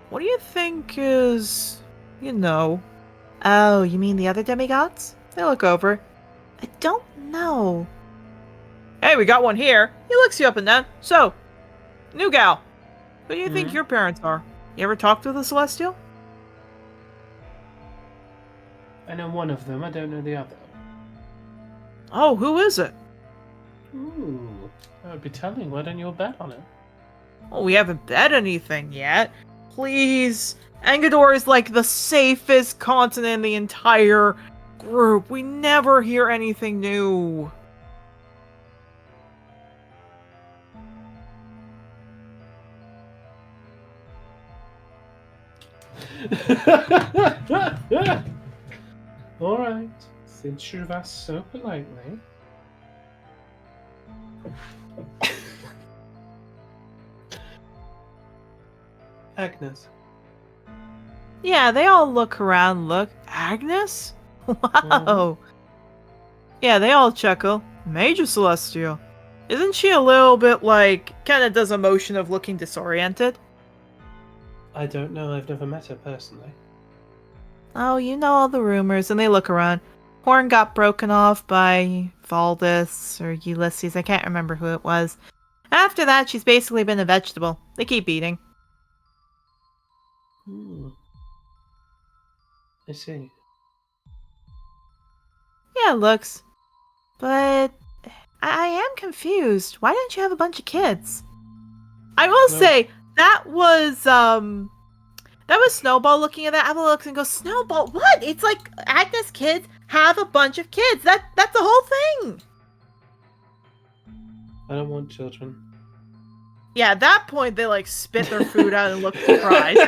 what do you think is, Oh, you mean the other demigods? They look over. I don't know. Hey, we got one here. He looks you up and down. So, new gal, who do you think your parents are? You ever talked with a Celestial? I know one of them, I don't know the other. Oh, who is it? Ooh, that would be telling. Why don't you bet on it? Oh, we haven't bet anything yet. Please. Engador is like the safest continent in the entire group. We never hear anything new. Alright, since you've asked so politely. Agnes. Yeah, they all look around. Look. Agnes? Wow. Yeah, they all chuckle. Major Celestial. Isn't she a little bit like, kind of does a motion of looking disoriented? I don't know, I've never met her personally. Oh, you know all the rumors, and they look around. Horn got broken off by Valdis or Ulysses, I can't remember who it was. After that, she's basically been a vegetable. They keep eating. I see. Yeah, it looks. But I am confused. Why didn't you have a bunch of kids? I will say, that was Snowball looking at that. Apple looks and goes, Snowball, what? It's like Agnes kids have a bunch of kids. That's the whole thing. I don't want children. Yeah, at that point, they like spit their food out and look surprised.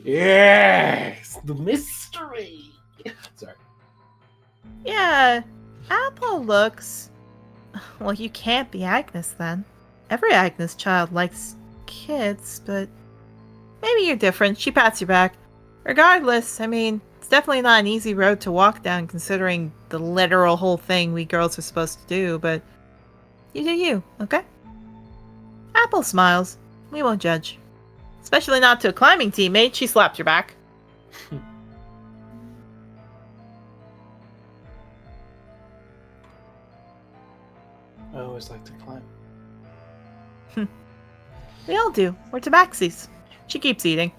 Yes! The mystery! Sorry. Yeah, Apple looks... Well, you can't be Agnes then. Every Agnes child likes kids, but maybe you're different. She pats your back. Regardless, I mean, it's definitely not an easy road to walk down considering the literal whole thing we girls are supposed to do, but you do you, okay? Apple smiles. We won't judge. Especially not to a climbing teammate. She slapped your back. I always like to climb. We all do. We're tabaxis. She keeps eating.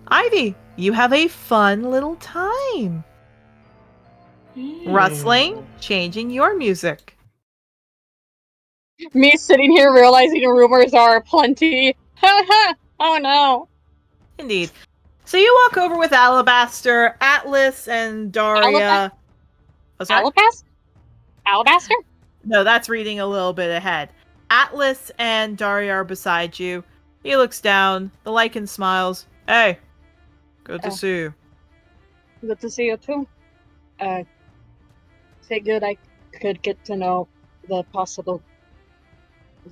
Ivy, you have a fun little time. Rustling, changing your music. Me sitting here realizing rumors are plenty. Oh no. Indeed. So you walk over with Alabaster, Atlas, and Daria. Oh, sorry? Alabaster? No, that's reading a little bit ahead. Atlas and Daria are beside you. He looks down. The lichen smiles. Hey, good to see you. Good to see you too. Figured I could get to know the possible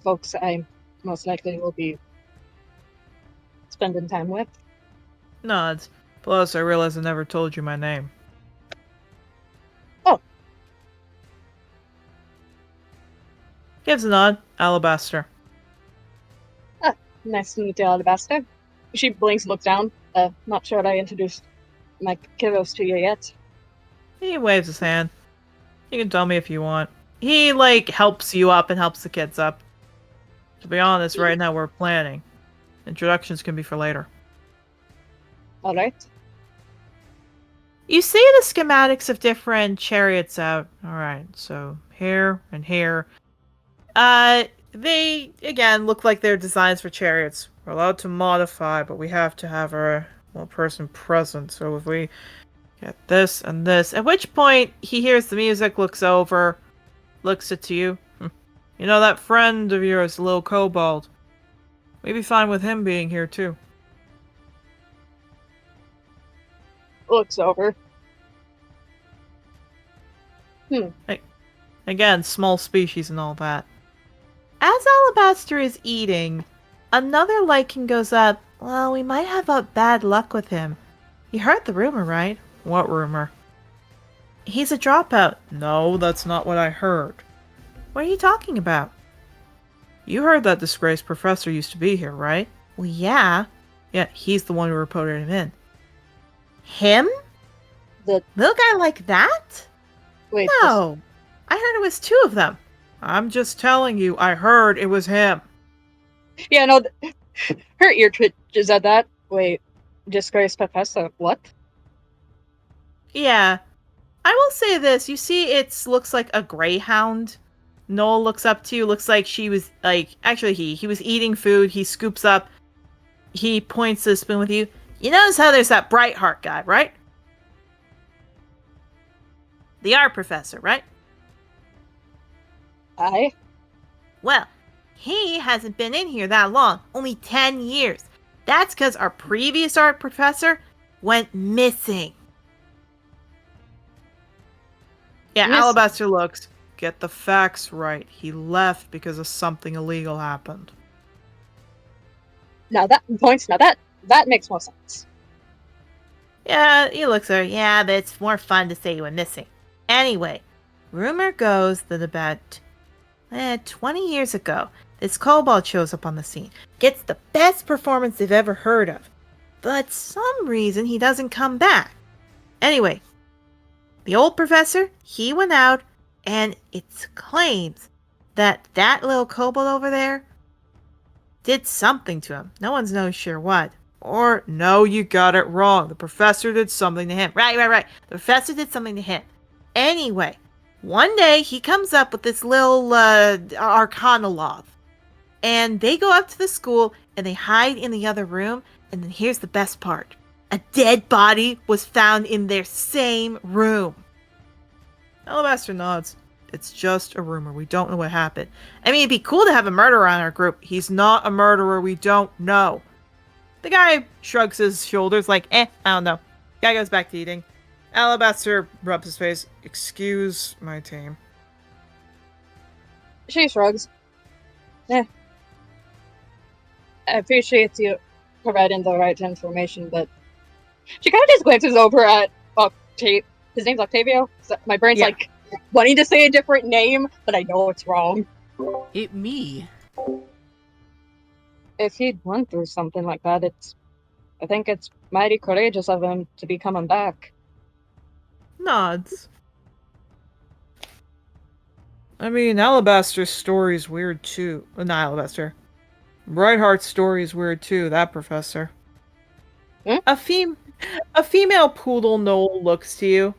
folks I most likely will be spending time with. Nods. Plus, I realize I never told you my name. Oh. Gives a nod. Alabaster. Nice to meet you, Alabaster. She blinks, looks down. Not sure I introduced my kiddos to you yet. He waves his hand. You can tell me if you want. He, like, helps you up and helps the kids up. To be honest, right now we're planning. Introductions can be for later. Alright. You see the schematics of different chariots out. Alright, so here and here. They, again, look like they're designs for chariots. We're allowed to modify, but we have to have our person present. So if we get this and this, at which point he hears the music, looks over, looks at you. You know that friend of yours, the little kobold? We'd be fine with him being here too. Looks over. Again, small species and all that. As Alabaster is eating, another lichen goes up. Well, we might have bad luck with him. You heard the rumor, right? What rumor? He's a dropout. No, that's not what I heard. What are you talking about? You heard that disgraced professor used to be here, right? Well, yeah. Yeah, he's the one who reported him in. Him? The Little guy like that? wait, No. I heard it was 2 of them. I'm just telling you, I heard it was him. yeah, no, her ear twitches at that. Wait, disgraced professor, what? Yeah. I will say this. You see, it looks like a greyhound. Noel looks up to you. Looks like she was, like, actually he was eating food. He scoops up. He points the spoon with you. You notice how there's that Brightheart guy, right? The art professor, right? I? Well, he hasn't been in here that long. Only 10 years. That's because our previous art professor went missing. Yeah, Missing? Alabaster looks. Get the facts right. He left because of something illegal happened. Now that makes more sense. Yeah, he looks at her. Yeah, but it's more fun to say you went missing. Anyway, rumor goes that about 20 years ago, this kobold shows up on the scene. Gets the best performance they've ever heard of. But some reason he doesn't come back. Anyway, the old professor, he went out, and it claims that little kobold over there did something to him. No one's no sure what. Or, no, you got it wrong. The professor did something to him. Right. The professor did something to him. Anyway, one day he comes up with this little arcanologue. And they go up to the school and they hide in the other room. And then here's the best part. A dead body was found in their same room. Alabaster nods. It's just a rumor. We don't know what happened. I mean, it'd be cool to have a murderer on our group. He's not a murderer. We don't know. The guy shrugs his shoulders like, I don't know. Guy goes back to eating. Alabaster rubs his face. Excuse my team. She shrugs. I appreciate you providing the right information, but she kind of just glances over at Octavio. His name's Octavio. So my brain's like wanting to say a different name, but I know it's wrong. It me. If he'd went through something like that, I think it's mighty courageous of him to be coming back. Nods. I mean, Alabaster's story's weird too. Not Alabaster. Brightheart's story is weird too, that professor. Hmm? A female poodle Noel looks to you.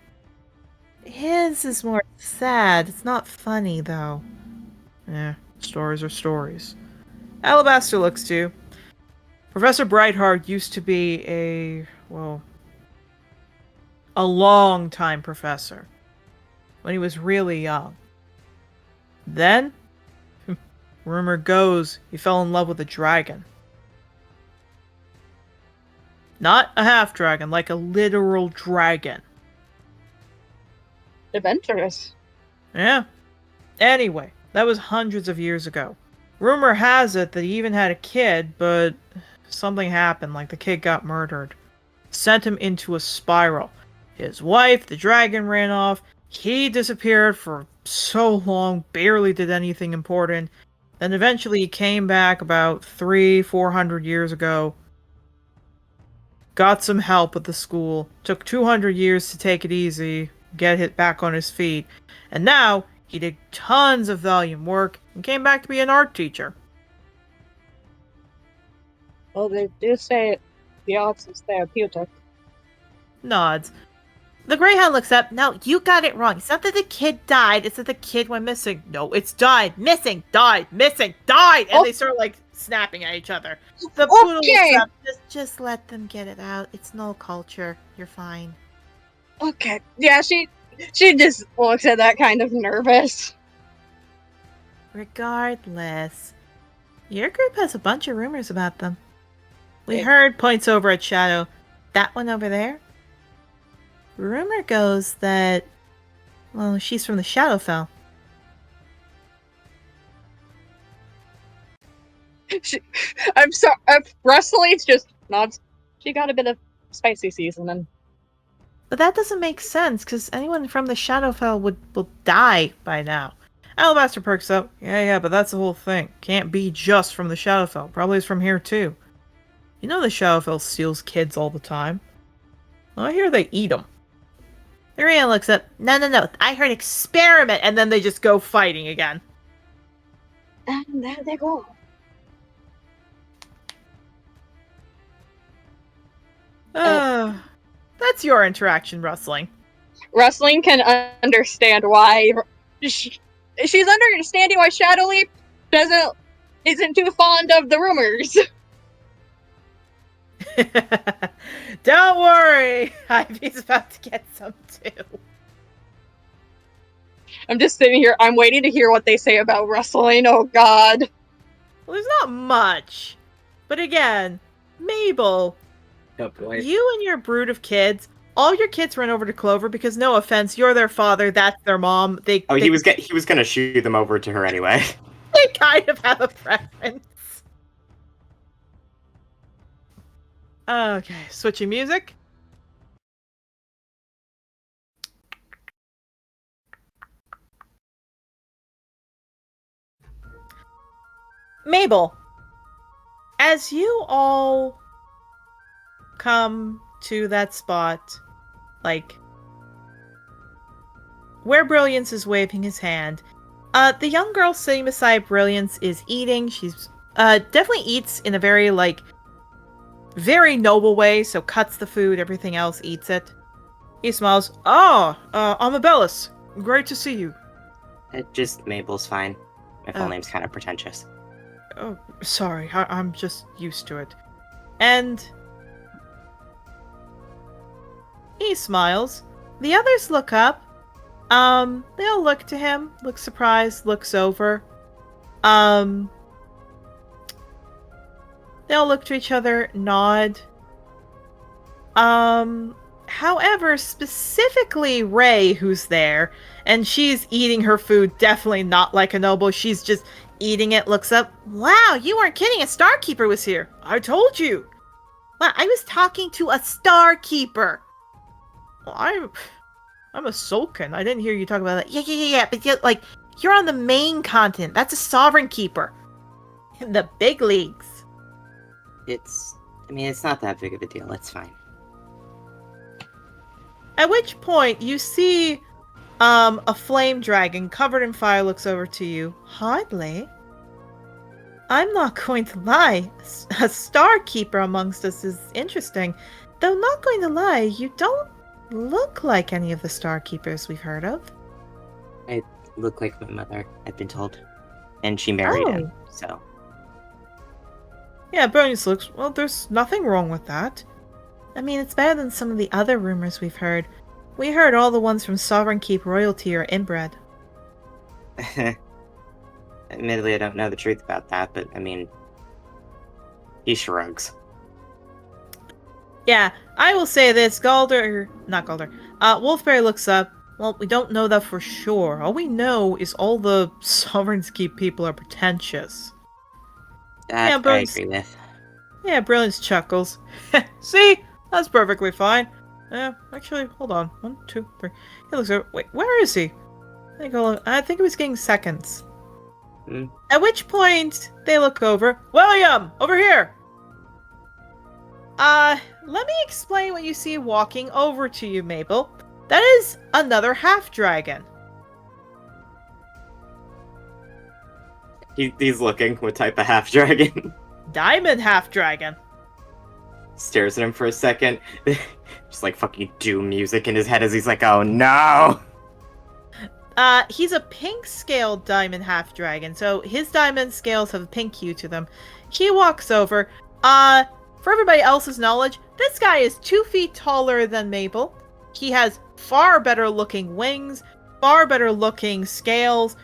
His is more sad. It's not funny, though. Stories are stories. Alabaster looks to you. Professor Brightheart used to be a long-time professor. When he was really young. Then, rumor goes, he fell in love with a dragon. Not a half-dragon, like a literal dragon. Adventurous. Yeah. Anyway, that was hundreds of years ago. Rumor has it that he even had a kid, but something happened, like the kid got murdered. Sent him into a spiral. His wife, the dragon, ran off. He disappeared for so long, barely did anything important. Then eventually he came back about 300-400 years ago. Got some help at the school. Took 200 years to take it easy, get hit back on his feet. And now, he did tons of volume work and came back to be an art teacher. Well, they do say the arts is therapeutic. Nods. The Greyhound looks up. No, you got it wrong. It's not that the kid died, it's that the kid went missing. No, it's died, missing, died, missing, died! And they start, like, snapping at each other. The poodle looks up. Just let them get it out. It's no culture. You're fine. Okay. Yeah, she just looks at that kind of nervous. Regardless, your group has a bunch of rumors about them. We heard, points over at Shadow, that one over there. Rumor goes that, she's from the Shadowfell. I'm sorry. Wrestling's just nods. She got a bit of spicy seasoning. But that doesn't make sense, because anyone from the Shadowfell will die by now. Alabaster perks up. Yeah, but that's the whole thing. Can't be just from the Shadowfell. Probably is from here, too. You know the Shadowfell steals kids all the time. Well, I hear they eat them. Maria looks up. No. I heard experiment, and then they just go fighting again. And there they go. That's your interaction, Rustling. Rustling can understand why she's understanding why Shadowleap isn't too fond of the rumors. Don't worry, Ivy's about to get some too. I'm just sitting here. I'm waiting to hear what they say about Rustling. Oh God. Well, there's not much, but again, Mabel, Oh boy. you and your brood of kids. All your kids run over to Clover because, no offense, you're their father, that's their mom. He was gonna shoo them over to her anyway. They kind of have a preference. Okay, switching music. Mabel, as you all come to that spot, like where Brilliance is waving his hand, the young girl sitting beside Brilliance is eating. She's definitely eats in a very very noble way, so cuts the food, everything else, eats it. He smiles. Amabellus, great to see you. Just Mabel's fine. My full name's kind of pretentious. Oh, sorry, I'm just used to it. And he smiles. The others look up. They all look to him, look surprised, looks over. They all look to each other, nod. However, specifically Ray, who's there, and she's eating her food, definitely not like a noble. She's just eating it, looks up. Wow, you weren't kidding. A Starkeeper was here. I told you. Wow, I was talking to a Starkeeper. Well, I'm a Sulcan. I didn't hear you talk about that. Yeah. But you're on the main continent. That's a Sovereign Keeper. In the big leagues. It's not that big of a deal. It's fine. At which point, you see a flame dragon covered in fire looks over to you. Hardly. I'm not going to lie. A Starkeeper amongst us is interesting. Though not going to lie, you don't look like any of the Starkeepers we've heard of. I look like my mother, I've been told. And she married him, so. Yeah, Brilliance looks. Well, there's nothing wrong with that. I mean, it's better than some of the other rumors we've heard. We heard all the ones from Sovereign Keep royalty are inbred. Admittedly, I don't know the truth about that, but he shrugs. Yeah, I will say this, Wolfberry looks up. Well, we don't know that for sure. All we know is all the Sovereign's Keep people are pretentious. That I agree with. Yeah, Brilliance chuckles. See? That's perfectly fine. Actually, hold on. 1, 2, 3. He looks over. Wait, where is he? I think he was getting seconds. At which point, they look over. William! Over here! Let me explain what you see walking over to you, Mabel. That is another half-dragon. He's looking. What type of half-dragon? Diamond half-dragon. Stares at him for a second. Just fucking doom music in his head as he's like, oh no! He's a pink-scaled diamond half-dragon, so his diamond scales have a pink hue to them. He walks over. For everybody else's knowledge, this guy is 2 feet taller than Mabel. He has far better looking wings, far better looking scales,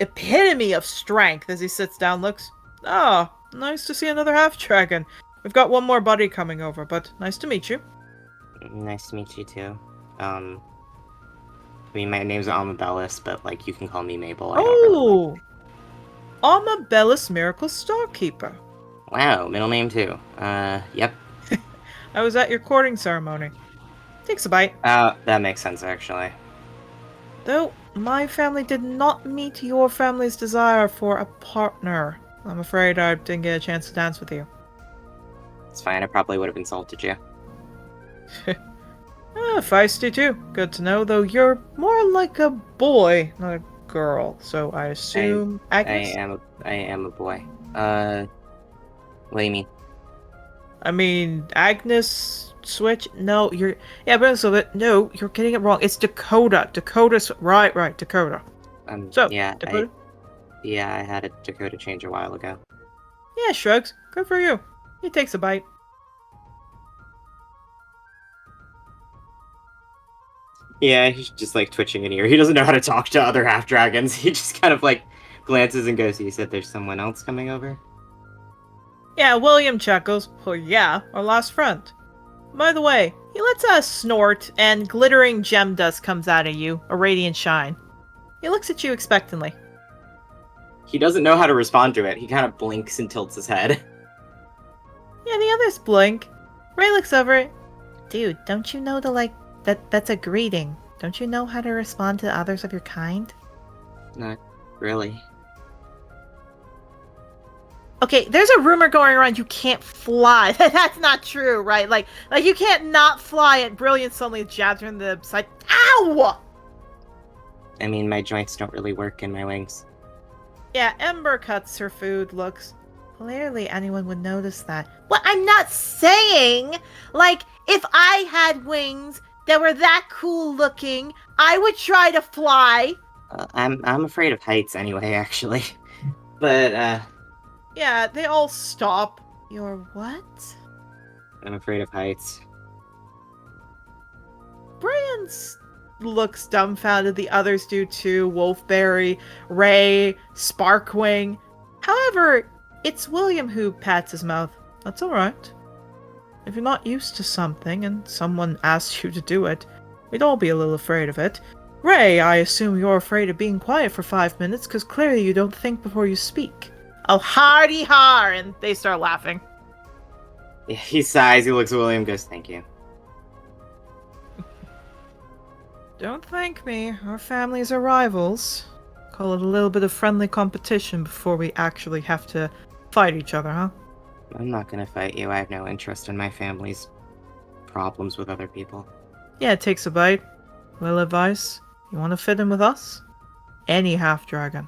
epitome of strength as he sits down, looks, nice to see another half-dragon. We've got one more buddy coming over, but nice to meet you. Nice to meet you too. My name's Amabellus, but you can call me Mabel. Amabellus Miracle Starkeeper. Wow, middle name too. Yep. I was at your courting ceremony. Takes a bite. That makes sense, actually. Though, my family did not meet your family's desire for a partner. I'm afraid I didn't get a chance to dance with you. It's fine. I probably would have insulted you. Feisty too. Good to know, though you're more like a boy, not a girl. So I assume Agnes? I am a boy. What do you mean? I mean, Agnes Switch? No, you're... Yeah, but so no, you're getting it wrong. It's Dakota. Dakota's... Right, Dakota. So, yeah, Dakota? I had a Dakota change a while ago. Yeah, shrugs. Good for you. He takes a bite. Yeah, he's just like twitching an ear. He doesn't know how to talk to other half-dragons. He just kind of like glances and goes, "You said there's someone else coming over?" Yeah, William chuckles. Oh yeah, our last friend. By the way, he lets us snort, and glittering gem dust comes out of you, a radiant shine. He looks at you expectantly. He doesn't know how to respond to it. He kind of blinks and tilts his head. Yeah, the others blink. Ray looks over. Dude, don't you know that's a greeting? Don't you know how to respond to others of your kind? Not really. Okay, there's a rumor going around you can't fly. That's not true, right? Like you can't not fly and Brilliance suddenly jabs her in the side. Ow! I mean, my joints don't really work in my wings. Yeah, Ember cuts her food, looks. Clearly anyone would notice that. Well, I'm not saying, like, if I had wings that were that cool looking, I would try to fly. I'm afraid of heights anyway, actually. But, Yeah, they all stop. You're what? I'm afraid of heights. Brilliance looks dumbfounded. The others do too. Wolfberry, Ray, Sparkwing. However, it's William who pats his mouth. That's alright. If you're not used to something and someone asks you to do it, we'd all be a little afraid of it. Ray, I assume you're afraid of being quiet for 5 minutes because clearly you don't think before you speak. Oh, hardy har! And they start laughing. Yeah, he sighs, he looks at William, goes, "Thank you." Don't thank me. Our families are rivals. Call it a little bit of friendly competition before we actually have to fight each other, huh? I'm not gonna fight you. I have no interest in my family's problems with other people. Yeah, it takes a bite. Little advice. You want to fit in with us? Any half-dragon.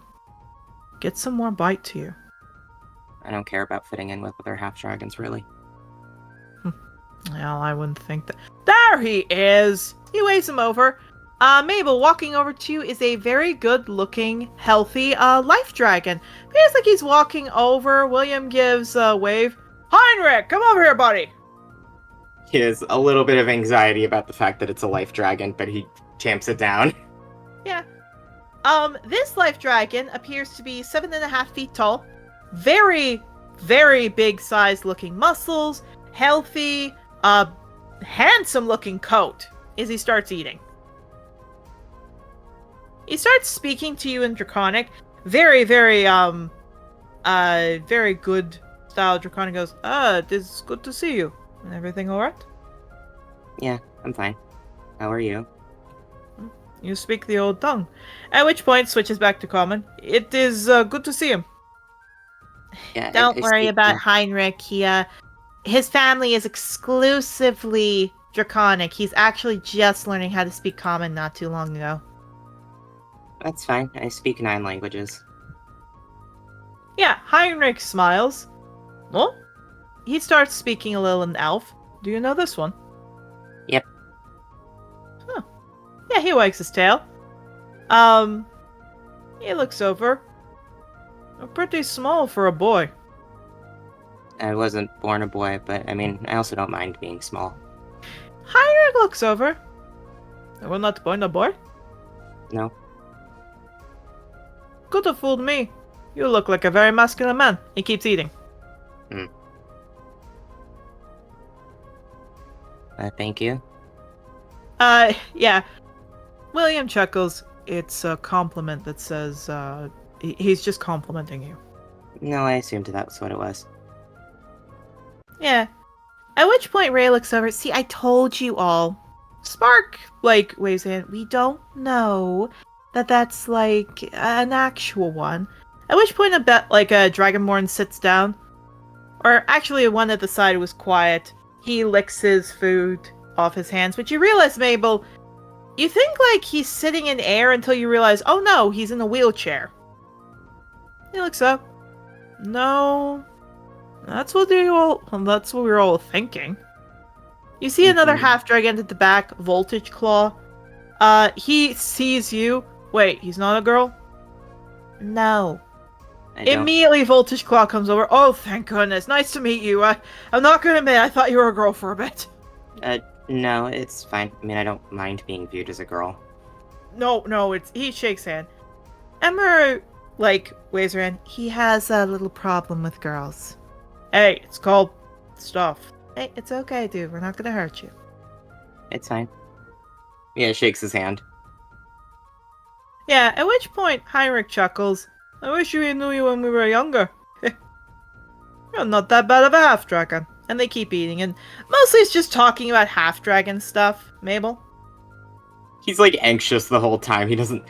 Get some more bite to you. I don't care about fitting in with other half-dragons, really. Well, I wouldn't think that. There he is! He waves him over. Mabel, walking over to you is a very good-looking, healthy, life dragon. Feels like he's walking over. William gives a wave. Heinrich, come over here, buddy! He has a little bit of anxiety about the fact that it's a life dragon, but he tamps it down. Yeah. This life dragon appears to be 7.5 feet tall. Very, very big size looking muscles. Healthy, handsome looking coat as he starts eating. He starts speaking to you in Draconic. Very, very, very good style Draconic. Goes, it is good to see you. Everything alright? Yeah, I'm fine. How are you? You speak the old tongue. At which point, switches back to common. It is good to see him. Yeah, Don't I worry speak- about Heinrich. His family is exclusively Draconic. He's actually just learning how to speak common not too long ago. That's fine. I speak 9 languages. Yeah, Heinrich smiles. Well, he starts speaking a little in Elf. Do you know this one? Yep. Huh. Yeah, he wags his tail. He looks over. Pretty small for a boy. I wasn't born a boy, but I mean, I also don't mind being small. Heinrich looks over. I will not born a boy. No. Could have fooled me. You look like a very masculine man. He keeps eating. Thank you. Yeah. William chuckles. It's a compliment that says, he's just complimenting you. No, I assumed that's what it was. Yeah. At which point Ray looks over. See, I told you all. Spark, waves in. We don't know that that's, an actual one. At which point a Dragonborn sits down. Or actually, one at the side was quiet. He licks his food off his hands, but you realize, Mabel, you think like he's sitting in air until you realize, oh no, he's in a wheelchair. He looks up. No, that's what we were all thinking. You see another half dragon at the back, Voltage Claw. He sees you. Wait, he's not a girl? No. Immediately, Voltage Claw comes over. Oh, thank goodness. Nice to meet you. I'm not gonna admit, I thought you were a girl for a bit. No, it's fine. I mean, I don't mind being viewed as a girl. No, he shakes hand. Ember, waves her hand. He has a little problem with girls. Hey, it's called stuff. Hey, it's okay, dude. We're not gonna hurt you. It's fine. Yeah, shakes his hand. Yeah, at which point, Heinrich chuckles. I wish we knew you when we were younger. You're not that bad of a half-dragon. And they keep eating, and mostly it's just talking about half-dragon stuff. Mabel? He's, anxious the whole time. He doesn't...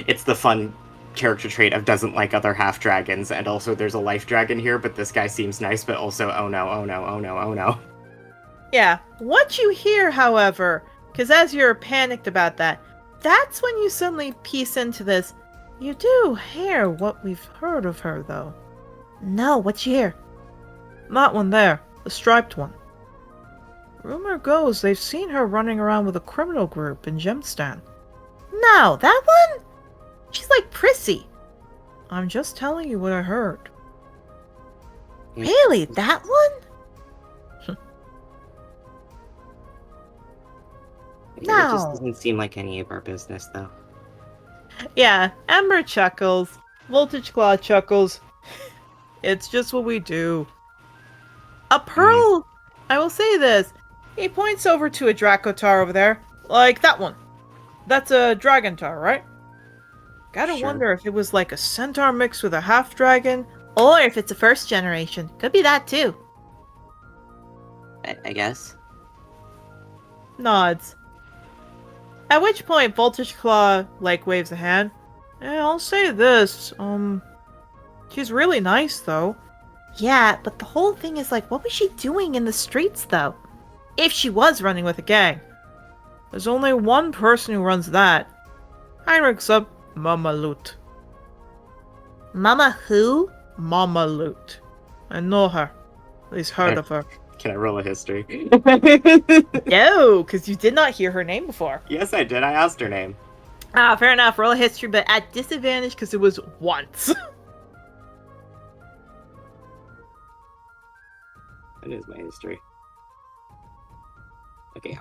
It's the fun character trait of doesn't like other half-dragons, and also there's a life dragon here, but this guy seems nice, but also, oh no, oh no, oh no, oh no. Yeah, what you hear, however, because as you're panicked about that, that's when you suddenly piece into this. You do hear what we've heard of her, though. No, what you hear? That one there. The striped one. Rumor goes they've seen her running around with a criminal group in Gemstan. No, that one? She's like prissy. I'm just telling you what I heard. Really? That one? No. It just doesn't seem like any of our business, though. Yeah, Ember chuckles. Voltage Claw chuckles. It's just what we do. A pearl! I will say this. He points over to a Dracotar over there. Like that one. That's a Dragontar, right? Gotta wonder if it was like a centaur mixed with a half-dragon. Or if it's a first generation. Could be that too. I guess. Nods. At which point, Voltage Claw, waves a hand. Yeah, I'll say this. She's really nice, though. Yeah, but the whole thing is, what was she doing in the streets, though? If she was running with a gang. There's only one person who runs that. Heinrich's up, Mama Loot. Mama who? Mama Loot. I know her. At least heard of her. Can I roll a history? No, because you did not hear her name before. Yes, I did. I asked her name. Ah, fair enough. Roll a history, but at disadvantage because it was once. That is my history. Okay.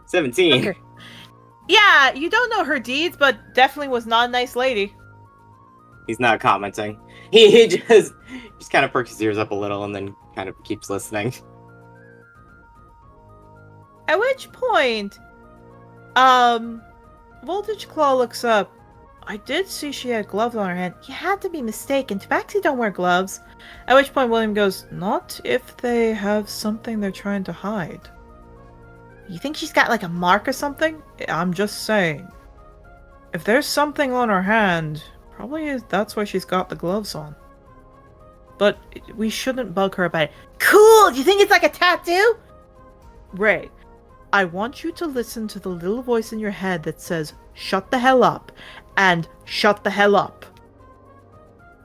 17. Okay. Yeah, you don't know her deeds, but definitely was not a nice lady. He's not commenting. He just kind of perks his ears up a little and then kind of keeps listening. At which point, Voltage Claw looks up. I did see she had gloves on her hand. You had to be mistaken. Tabaxi don't wear gloves. At which point William goes, not if they have something they're trying to hide. You think she's got a mark or something? I'm just saying. If there's something on her hand, probably that's why she's got the gloves on. But we shouldn't bug her about it. Cool! Do you think it's like a tattoo? Ray, I want you to listen to the little voice in your head that says, shut the hell up, and shut the hell up.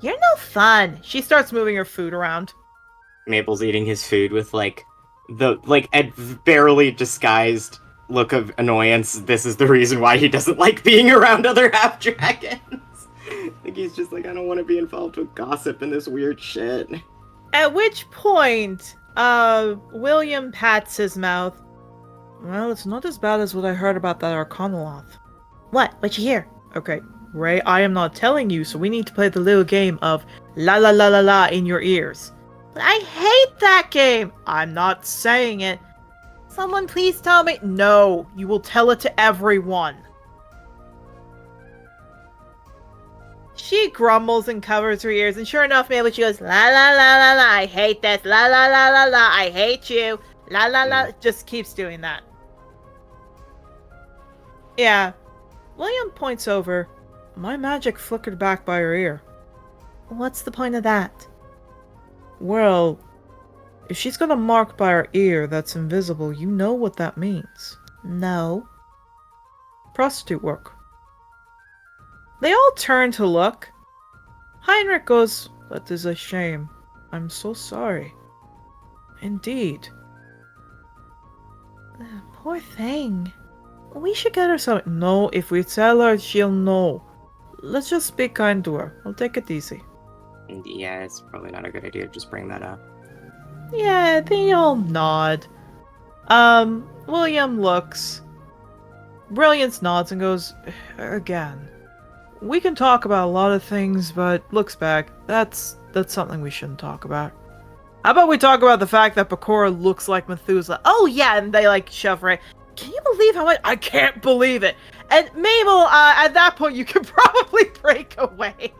You're no fun. She starts moving her food around. Mabel's eating his food with, a barely disguised look of annoyance. This is the reason why he doesn't like being around other half-dragons. He's just I don't want to be involved with gossip and this weird shit. At which point, William pats his mouth. Well, it's not as bad as what I heard about that Arcanoloth. What? What'd you hear? Okay, Ray, I am not telling you, so we need to play the little game of la la la la la in your ears. But I hate that game! I'm not saying it. Someone please tell me. No, you will tell it to everyone. She grumbles and covers her ears, and sure enough, maybe she goes, la la la la la, I hate this, la la la la la, I hate you, la la la, just keeps doing that. Yeah. William points over. My magic flickered back by her ear. What's the point of that? Well, if she's got a mark by her ear that's invisible, you know what that means. No. Prostitute work. They all turn to look. Heinrich goes, "That is a shame. I'm so sorry." Indeed. Poor thing. We should get her something. No, if we tell her, she'll know. Let's just be kind to her. I'll take it easy. Yeah, it's probably not a good idea to just bring that up. Yeah, they all nod. William looks. Brilliance nods and goes, "Again. We can talk about a lot of things, but looks back, that's something we shouldn't talk about. How about we talk about the fact that Bakura looks like Methuselah?" "Oh yeah," and they like shove right. "Can you believe how much?" "I can't believe it." And Mabel, at that point, you can probably break away.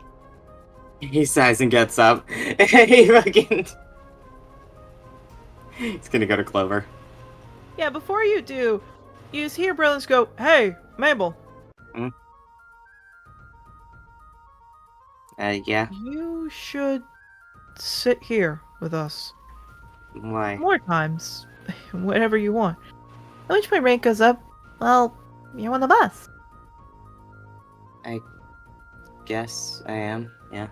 He sighs and gets up. He fucking... He's gonna go to Clover. Yeah, before you do, you hear Brilliance go, "Hey, Mabel." Yeah? "You should sit here with us. Why? More times. Whatever you want." At which my rank goes up. Well, you're one of us. I guess I am, yeah.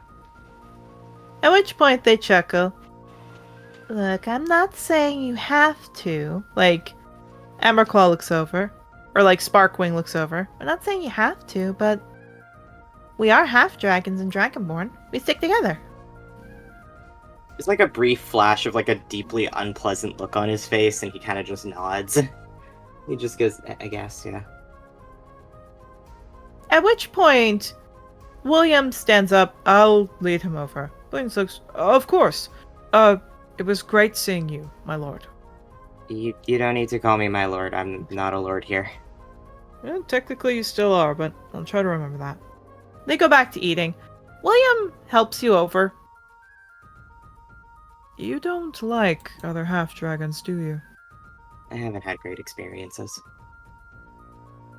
At which point they chuckle. Look, I'm not saying you have to. Like, Emberclaw looks over. Or like Sparkwing looks over. I'm not saying you have to, but we are half dragons and dragonborn. We stick together. There's like a brief flash of like a deeply unpleasant look on his face, and he kind of just nods. He just goes, I guess, yeah. At which point, William stands up. "I'll lead him over." Brilliance looks, "Of course. It was great seeing you, my lord." You don't need to call me my lord. I'm not a lord here. Well, technically you still are, but I'll try to remember that. They go back to eating. William helps you over. "You don't like other half-dragons, do you?" I haven't had great experiences.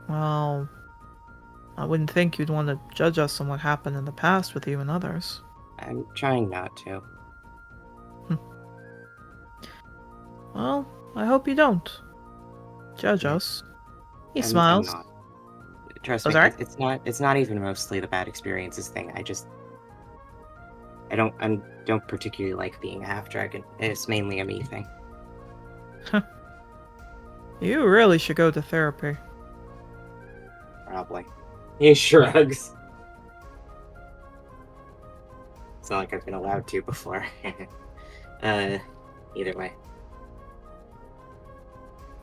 Well, I wouldn't think you'd want to judge us on what happened in the past with you and others. I'm trying not to. Well, I hope you don't judge us. He I'm smiles. not. Trust Oh, me, sorry? it's not even mostly the bad experiences thing. I don't particularly like being a half dragon. It's mainly a me thing. You really should go to therapy. Probably. He shrugs. It's not like I've been allowed to before. Either way.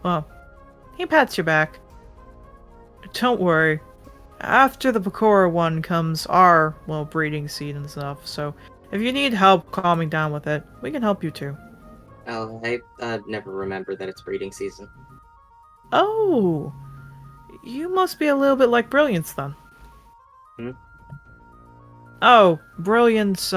Well, he pats your back. Don't worry. After the Bakura one comes our, well, breeding seed and stuff, so if you need help calming down with it, we can help you too. Oh, I never remembered that it's breeding season. Oh! You must be a little bit like Brilliance then. Oh, Brilliance,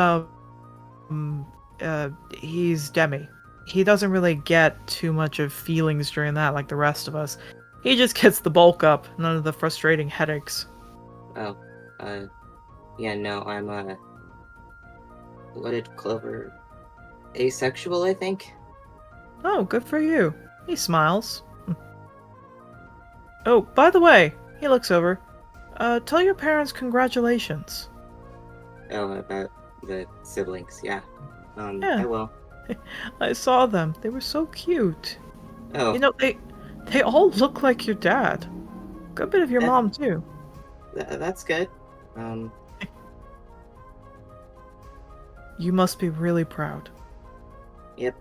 he's Demi. He doesn't really get too much of feelings during that like the rest of us. He just gets the bulk up, none of the frustrating headaches. Oh, yeah, no, I'm, what did Clover... Asexual, I think? Oh, good for you. He smiles. Oh, by the way, he looks over. Tell your parents congratulations. Oh, about the siblings, yeah. Yeah. I will. I saw them. They were so cute. Oh, You know, they all look like your dad. Good bit of your Yeah. mom, too. that's good. You must be really proud. Yep.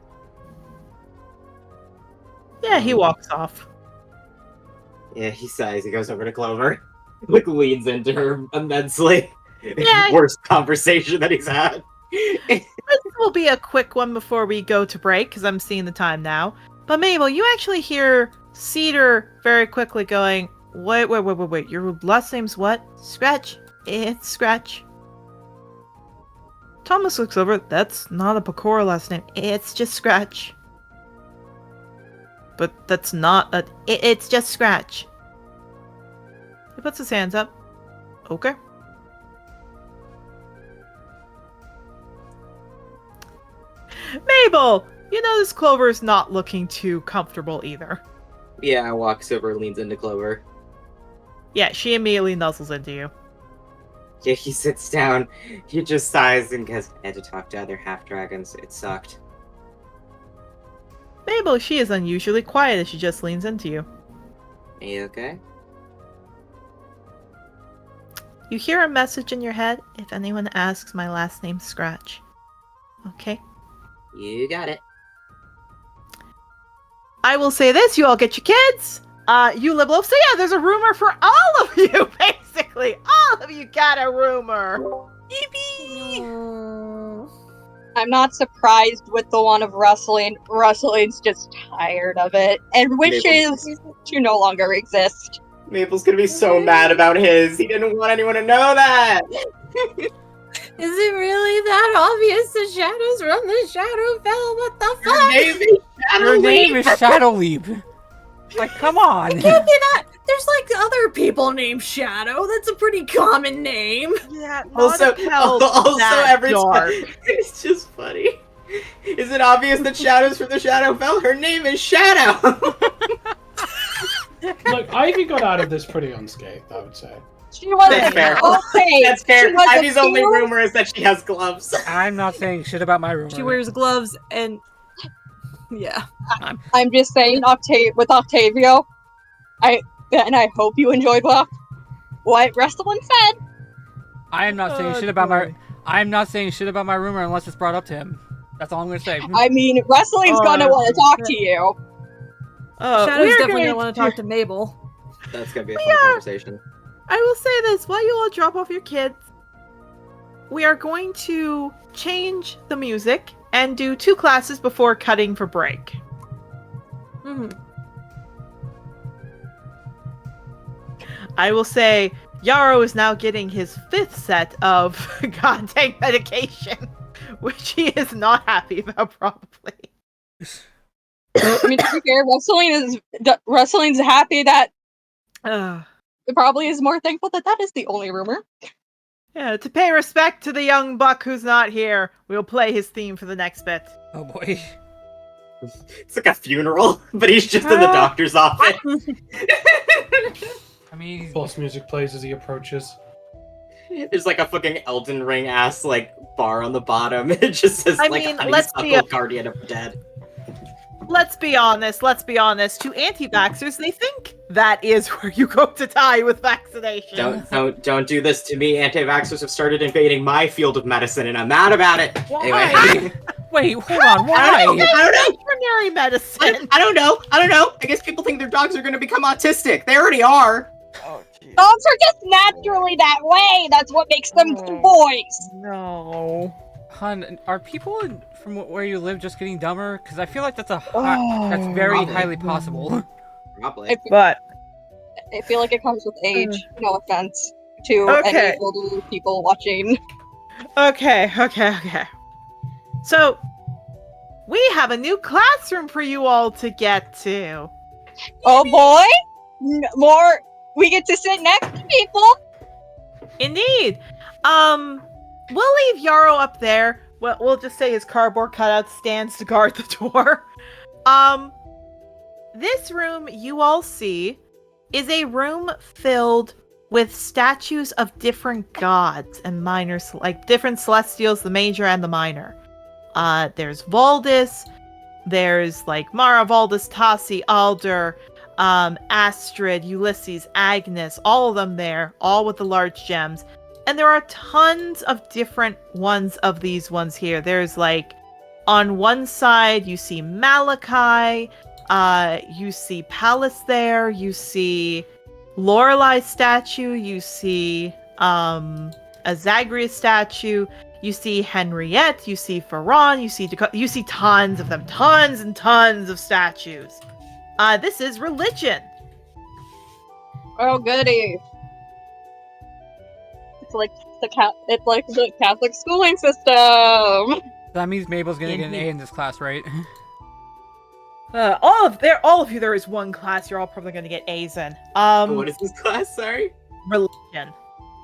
Yeah, he walks off. Yeah, he sighs. He goes over to Clover. Like, leans into her immensely. Yeah. Worst conversation that he's had. This will be a quick one before we go to break, because I'm seeing the time now. But Mabel, you actually hear Cedar very quickly going, wait, your last name's what? Scratch. It's Scratch. Thomas looks over, that's not a Bakura last name. It's just Scratch. But that's not a... It's just Scratch. He puts his hands up. Okay. Mabel, you notice Clover's not looking too comfortable either. Yeah, walks over, leans into Clover. Yeah, she immediately nuzzles into you. Yeah, he sits down. He just sighs and goes, I had to talk to other half-dragons. It sucked. Mabel, she is unusually quiet as she just leans into you. Are you okay? You hear a message in your head. If anyone asks, my last name's Scratch. Okay? You got it. I will say this, you all get your kids. You live low. So yeah, there's a rumor for all of you, basically. All of you got a rumor. Yippee! I'm not surprised with the one of wrestling. Wrestling's just tired of it and wishes to no longer exist. Maple's gonna be so mad about his. He didn't want anyone to know that. Is it really that obvious? The shadows run the Shadowfell? What the Your fuck? name is Shadow Your name Leap. is Shadow Leap. Like, come on. It can't be that. There's like other people named Shadow. That's a pretty common name. Yeah, Also, that every dark. time it's just funny. Is it obvious that Shadow's from the Shadowfell? Her name is Shadow. Look, Ivy got out of this pretty unscathed, I would say. She was That's fair. okay. That's fair. She was Ivy's only accused- rumor is that she has gloves. I'm not saying shit about my rumor. She wears gloves and yeah. I'm just saying, with Octavio, I hope you enjoyed what Wrestling said. I am not saying shit about I'm not saying shit about my rumor unless it's brought up to him. That's all I'm gonna say. I mean, Wrestling's gonna want to talk to you. Shadow's we're definitely going gonna want to talk to Mabel. That's gonna be a fun conversation. I will say this, while you all drop off your kids, we are going to change the music and do 2 classes before cutting for break. Mm-hmm. I will say, Yarrow is now getting his 5th set of goddamn medication, which he is not happy about, probably. I mean, to be fair, Wrestling's happy that it probably is more thankful that is the only rumor. Yeah, to pay respect to the young buck who's not here, we'll play his theme for the next bit. Oh boy. It's like a funeral, but he's just in the doctor's office. I mean, Boss music plays as he approaches. There's like a fucking Elden Ring ass like bar on the bottom. It just says I like mean, Honeysuckle Guardian of the Dead. Let's be honest. To anti-vaxxers, they think that is where you go to die with vaccination. Don't do this to me. Anti-vaxxers have started invading my field of medicine, and I'm mad about it. Why? Anyway, Wait, hold on. Why? I don't know. Veterinary medicine. I don't know. I guess people think their dogs are going to become autistic. They already are. Dogs are just naturally that way. That's what makes them boys. No. Hun, are people from where you live just getting dumber? Because I feel like that's that's very probably. highly possible. Probably. But I feel like it comes with age. No offense to Okay. any older people watching. okay. So we have a new classroom for you all to get to. Oh boy! More. We get to sit next to people. Indeed. We'll leave Yarrow up there. We'll just say his cardboard cutout stands to guard the door. This room you all see is a room filled with statues of different gods and minors, like different celestials, the major and the minor. There's Valdis, there's like Mara, Valdis, Tassi, Alder, Astrid, Ulysses, Agnes, all of them there, all with the large gems. And there are tons of different ones of these ones here. There's like, on one side, you see Malachi, you see Pallas there, you see Lorelai's statue, you see a Zagreus statue, you see Henriette, you see Ferran, you see tons of them, tons and tons of statues. This is religion. Oh goody! It's like the Catholic schooling system. That means Mabel's gonna get an A in this class, right? All of you, there is one class you're all probably going to get A's in. What is this class? Sorry. Religion.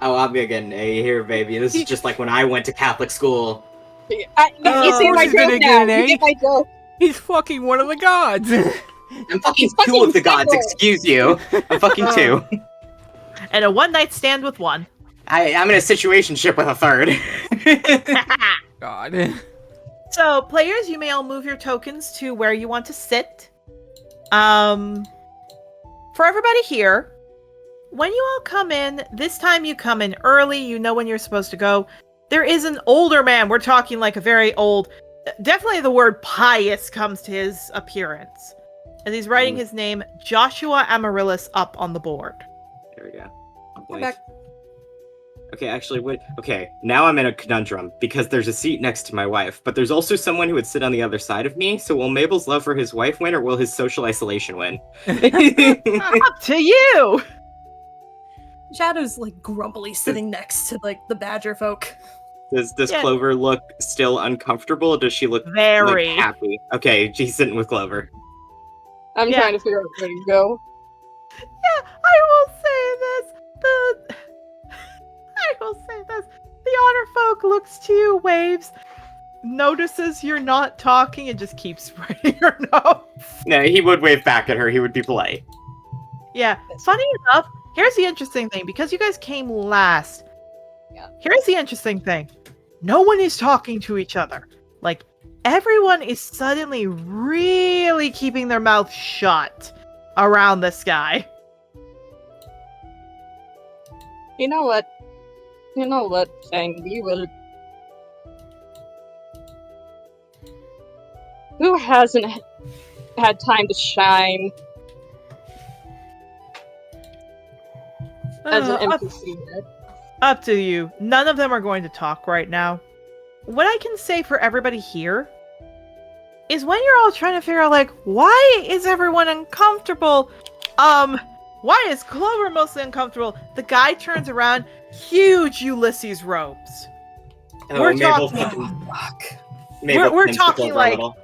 Oh, I'm gonna get an A here, baby. This is just like when I went to Catholic school. You see my he's gonna joke get now. an You A. get my joke. He's fucking one of the gods. I'm fucking It's two of the fucking gods, simple. excuse you. I'm fucking two. And a one-night stand with one. I'm in a situationship with a third. God. So, players, you may all move your tokens to where you want to sit. For everybody here, when you all come in, this time you come in early, you know when you're supposed to go. There is an older man, we're talking like a very old, definitely the word pious comes to his appearance. As he's writing his name, Joshua Amaryllis, up on the board. There we go. I'm back. Okay, actually, wait. Okay, now I'm in a conundrum because there's a seat next to my wife, but there's also someone who would sit on the other side of me. So will Mabel's love for his wife win, or will his social isolation win? Up to you! Shadow's like grumpily sitting next to like the badger folk. Does Yeah. Clover look still uncomfortable, or does she look Very. like, happy? Okay, she's sitting with Clover. I'm Yeah. trying to figure out where to go. Yeah, I will say this. I will say this. The honor folk looks to you, waves, notices you're not talking, and just keeps writing her notes. No, he would wave back at her. He would be polite. Yeah. Funny enough, here's the interesting thing. Because you guys came last, here's the interesting thing. No one is talking to each other. Like, everyone is suddenly really keeping their mouth shut around this guy. You know what? Thing we will. Who hasn't had time to shine as an NPC yet? Up to you. None of them are going to talk right now. What I can say for everybody here is when you're all trying to figure out, like, why is everyone uncomfortable? Why is Clover mostly uncomfortable? The guy turns around, huge Ulysses robes. We're Mabel talking- fucking- Mabel we're pinches talking Clover a like- little.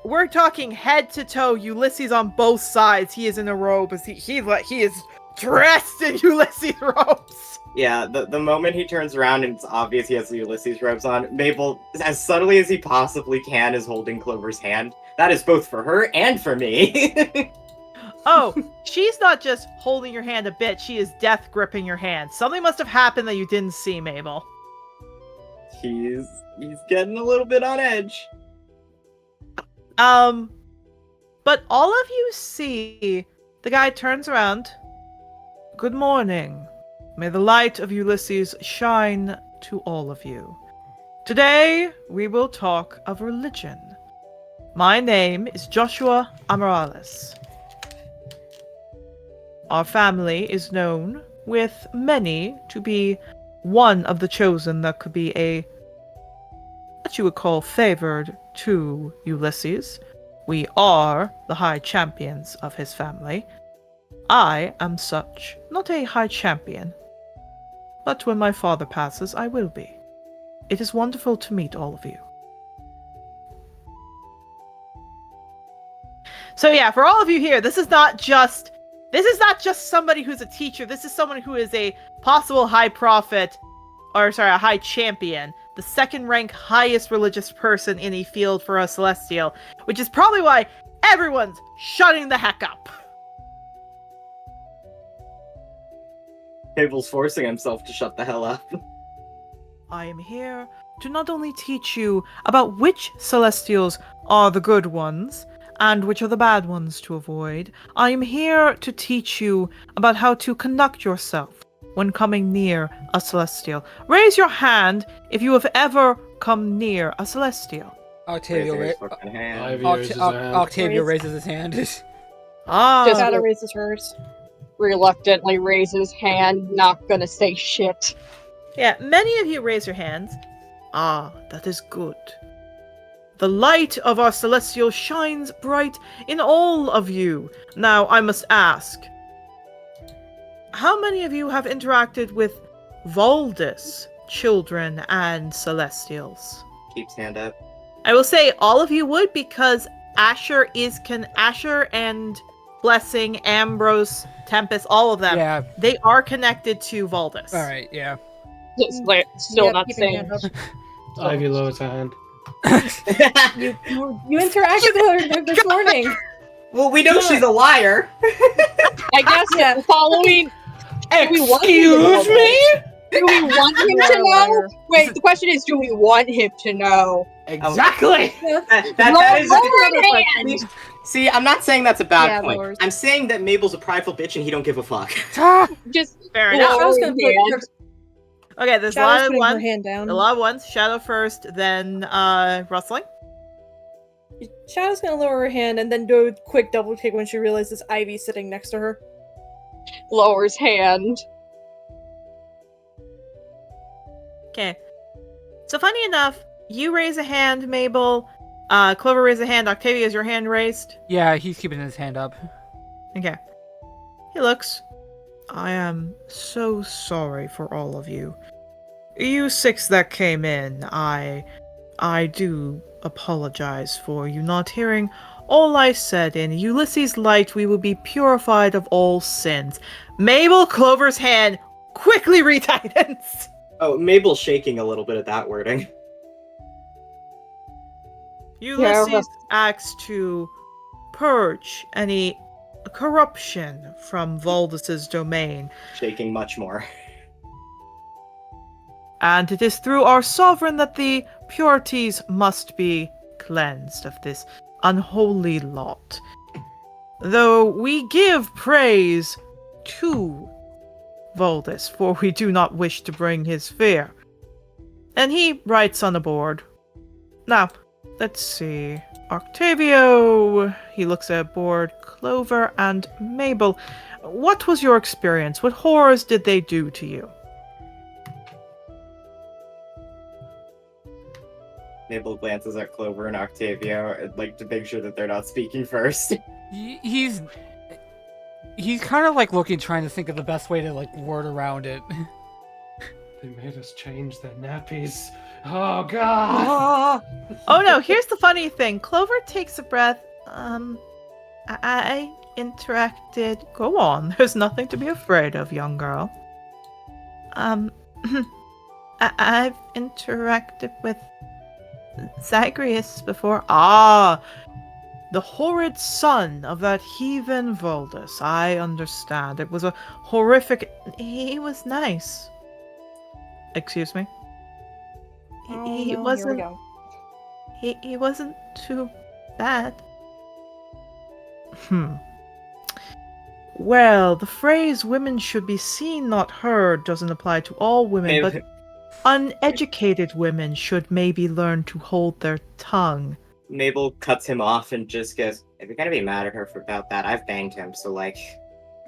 We're talking head to toe, Ulysses on both sides. He is in a robe. He is dressed in Ulysses robes. Yeah, the moment he turns around and it's obvious he has the Ulysses robes on, Mabel, as subtly as he possibly can, is holding Clover's hand. That is both for her and for me. Oh, she's not just holding your hand a bit, she is death gripping your hand. Something must have happened that you didn't see, Mabel. He's getting a little bit on edge. But all of you see the guy turns around. Good morning. May the light of Ulysses shine to all of you. Today, we will talk of religion. My name is Joshua Amaryllis. Our family is known with many to be one of the chosen that could be what you would call favored to Ulysses. We are the high champions of his family. I am such, not a high champion, but when my father passes, I will be. It is wonderful to meet all of you. So yeah, for all of you here, this is not just somebody who's a teacher. This is someone who is a possible high prophet, a high champion, the second rank highest religious person in a field for a celestial, which is probably why everyone's shutting the heck up. Mabel's forcing himself to shut the hell up. I am here to not only teach you about which celestials are the good ones, and which are the bad ones to avoid. I am here to teach you about how to conduct yourself when coming near a celestial. Raise your hand if you have ever come near a celestial. Octavio, Raises his fucking hand. Ivy raises her hand. Octavio raises his hand. Ah, Shadow raises hers. Reluctantly raises hand, not gonna say shit. yeah, many of you raise your hands. Ah, that is good. The light of our celestial shines bright in all of you. Now, I must ask, how many of you have interacted with Valdis, children and celestials? Keeps hand up. I will say all of you would, because Asher and Blessing, Ambrose, Tempest, all of them, Yeah. they are connected to Valdis. All right. Yeah. Just like, still Yeah, not keeping saying. hand up. Ivy lowers her hand. You interacted with her this morning. Well, we know she's a liar. I guess Yeah. following. Excuse me? Do we want him to know? Wait, the question is, do we want him to know? Exactly. That is Lower hand. See, I'm not saying that's a bad Yeah, point. lowers. I'm saying that Mabel's a prideful bitch and he don't give a fuck. Just Fair lower enough. Shadow's gonna put hand. Okay, there's a Shadow's lot of putting her ones. hand down. A lot of ones. Shadow first, then rustling. Shadow's gonna lower her hand and then do a quick double take when she realizes Ivy's sitting next to her. Lowers hand. Okay. So funny enough, you raise a hand, Mabel. Clover raise a hand. Octavio, is your hand raised? Yeah, he's keeping his hand up. Okay. He looks. I am so sorry for all of you. You six that came in, I do apologize for you not hearing all I said. In Ulysses' light, we will be purified of all sins. Mabel, Clover's hand quickly retightens. Oh, Mabel's shaking a little bit at that wording. Ulysses acts to purge any corruption from Valdis's domain. Shaking much more. And it is through our sovereign that the purities must be cleansed of this unholy lot. Though we give praise to Valdis, for we do not wish to bring his fear. And he writes on the board. Now, let's see. Octavio, he looks at a board. Clover and Mabel, what was your experience? What horrors did they do to you? Mabel glances at Clover and Octavio and like to make sure that they're not speaking first. He's kind of like looking, trying to think of the best way to like word around it. They made us change their nappies. Oh god! Oh no, here's the funny thing. Clover takes a breath. I interacted. Go on, there's nothing to be afraid of, young girl. I've interacted with Zagreus before. Ah, the horrid son of that heathen Valdis. I understand. It was a horrific. He was nice. Excuse me. He wasn't. Here He wasn't too bad. Well, the phrase "women should be seen, not heard" doesn't apply to all women, but uneducated women should maybe learn to hold their tongue. Mabel cuts him off and just goes, if you're gonna be mad at her about that, I've banged him, so like...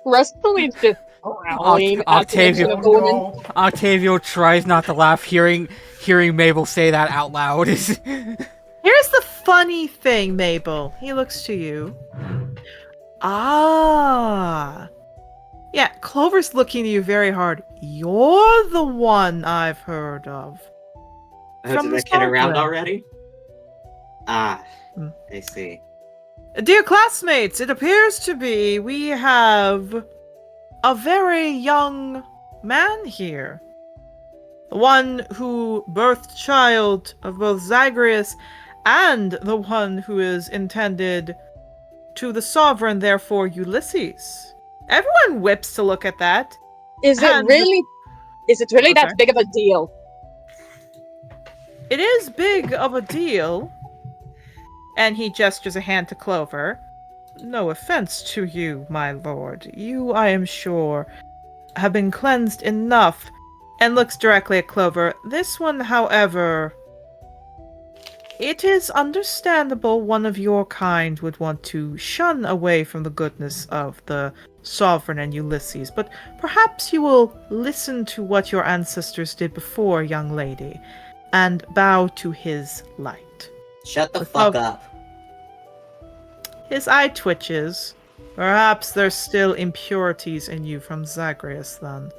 Rustling just growling at the mention of the woman. Octavio tries not to laugh hearing Mabel say that out loud. Here's the funny thing, Mabel. He looks to you. Ah. Yeah, Clover's looking at you very hard. You're the one I've heard of. Did that get around already? Ah, I see. Dear classmates, it appears to be we have a very young man here. The one who birthed child of both Zagreus and the one who is intended to the sovereign, therefore Ulysses. Everyone whips to look at that. Is it really that Okay. big of a deal? It is big of a deal. And he gestures a hand to Clover. No offense to you, my lord. You, I am sure, have been cleansed enough. And looks directly at Clover. This one, however, it is understandable one of your kind would want to shun away from the goodness of the sovereign and Ulysses, but perhaps you will listen to what your ancestors did before, young lady, and bow to his light. Shut the fuck up. His eye twitches. Perhaps there's still impurities in you from Zagreus, then.